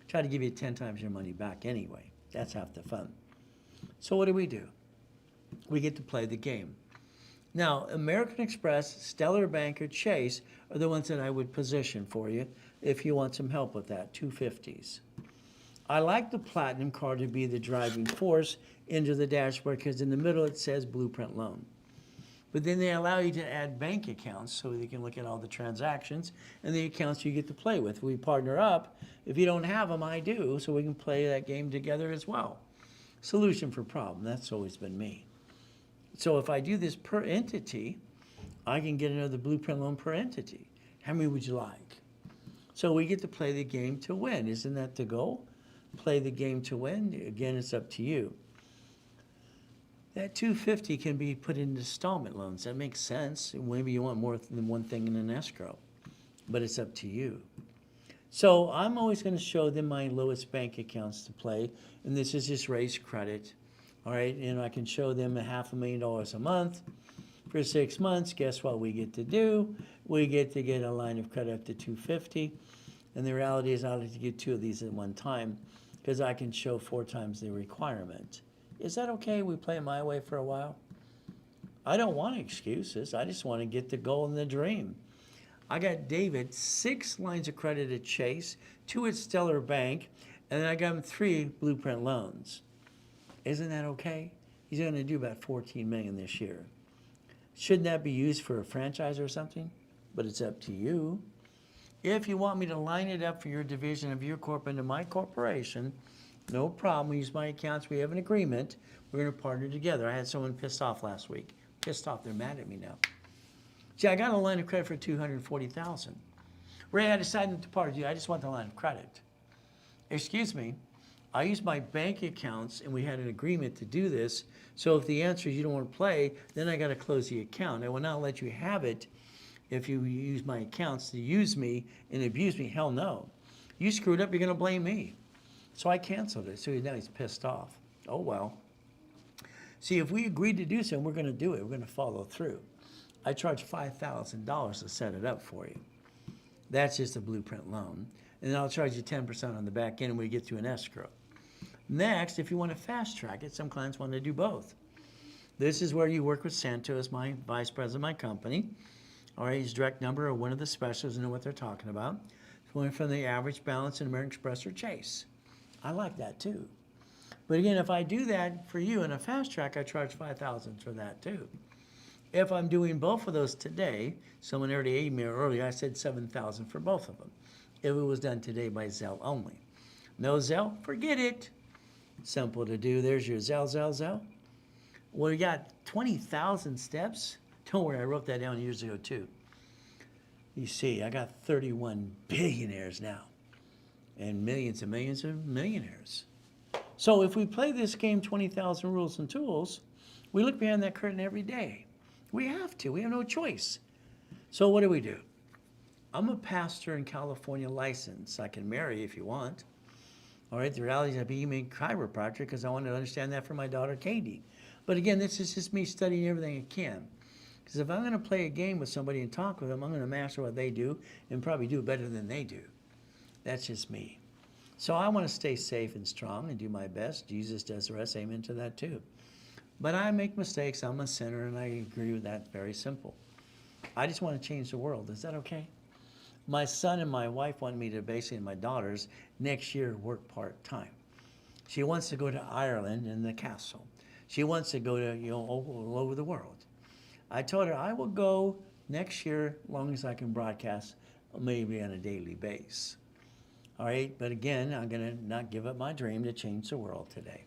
Try to give you 10 times your money back anyway. That's half the fun. So what do? We get to play the game. Now, American Express, Stellar Bank, or Chase are the ones that I would position for you if you want some help with that, 250s. I like the Platinum card to be the driving force into the dashboard because in the middle it says Blueprint Loan. But then they allow you to add bank accounts so they can look at all the transactions and the accounts you get to play with. We partner up. If you don't have them, I do, so we can play that game together as well. Solution for problem, that's always been me. So if I do this per entity, I can get another Blueprint Loan per entity. How many would you like? So we get to play the game to win. Isn't that the goal? Play the game to win. Again, it's up to you. That $250 can be put in installment loans. That makes sense. Maybe you want more than one thing in an escrow, but it's up to you. So I'm always going to show them my lowest bank accounts to play, and this is just raise credit. All right, and I can show them $500,000 a month for 6 months. Guess what we get to do? We get to get a line of credit up to $250, and the reality is I like to get 2 of these at one time because I can show 4 times the requirement. Is that okay? We play it my way for a while? I don't want excuses. I just want to get the goal and the dream. I got David 6 lines of credit at Chase, 2 at Stellar Bank, and then I got him 3 Blueprint loans. Isn't that okay? He's going to do about $14 million this year. Shouldn't that be used for a franchise or something? But it's up to you. If you want me to line it up for your division of your corp into my corporation, no problem. We use my accounts. We have an agreement. We're going to partner together. I had someone pissed off last week. Pissed off. They're mad at me now. See, I got a line of credit for $240,000. Ray, I decided to partner with you. I just want the line of credit. Excuse me. I use my bank accounts, and we had an agreement to do this. So if the answer is you don't want to play, then I got to close the account. I will not let you have it if you use my accounts to use me and abuse me. Hell no. You screwed up, you're going to blame me. So I canceled it. So now he's pissed off. Oh, well. See, if we agreed to do something, we're going to do it. We're going to follow through. I charge $5,000 to set it up for you. That's just a Blueprint loan. and then I'll charge you 10% on the back end when we get to an escrow. Next, if you want to fast track it, some clients want to do both. This is where you work with Santos, my vice president of my company. All right, his direct number or one of the specialists know what they're talking about. It's going from the average balance in American Express or Chase. I like that too. But again, if I do that for you in a fast track, I charge $5,000 for that too. If I'm doing both of those today, someone already emailed me earlier, I said $7,000 for both of them. If it was done today by Zelle only. No Zelle, forget it. Simple to do. There's your Zelle. Well, you got 20,000 steps. Don't worry, I wrote that down years ago too. You see, I got 31 billionaires now and millions and millions of millionaires. So if we play this game 20,000 rules and tools, we look behind that curtain every day. We have to. We have no choice. So what do? I'm a pastor in California licensed. I can marry if you want. All right, the reality is I'd be a chiropractor because I want to understand that for my daughter Katie. But again, this is just me studying everything I can. Because if I'm going to play a game with somebody and talk with them, I'm going to master what they do and probably do better than they do. That's just me. So I want to stay safe and strong and do my best. Jesus does the rest. Amen to that too. But I make mistakes. I'm a sinner, and I agree with that. Very simple. I just want to change the world. Is that okay? My son and my wife want me to basically, and my daughters, next year work part-time. She wants to go to Ireland in the castle. She wants to go to, all over the world. I told her I will go next year as long as I can broadcast, maybe on a daily basis. All right, but again, I'm going to not give up my dream to change the world today.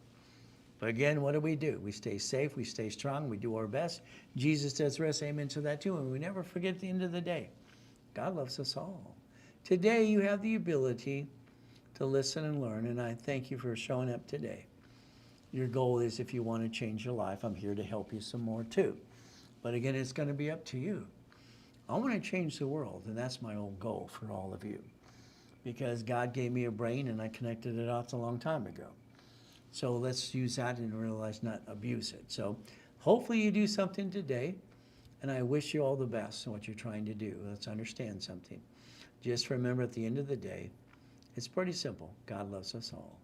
But again, what do? We stay safe, we stay strong, we do our best. Jesus does the rest, amen to that too, and we never forget at the end of the day, God loves us all. Today, you have the ability to listen and learn, and I thank you for showing up today. Your goal is if you want to change your life, I'm here to help you some more too. But again, it's going to be up to you. I want to change the world, and that's my own goal for all of you. Because God gave me a brain, and I connected it off a long time ago. So let's use that and realize not abuse it. So hopefully you do something today, and I wish you all the best in what you're trying to do. Let's understand something. Just remember at the end of the day, it's pretty simple. God loves us all.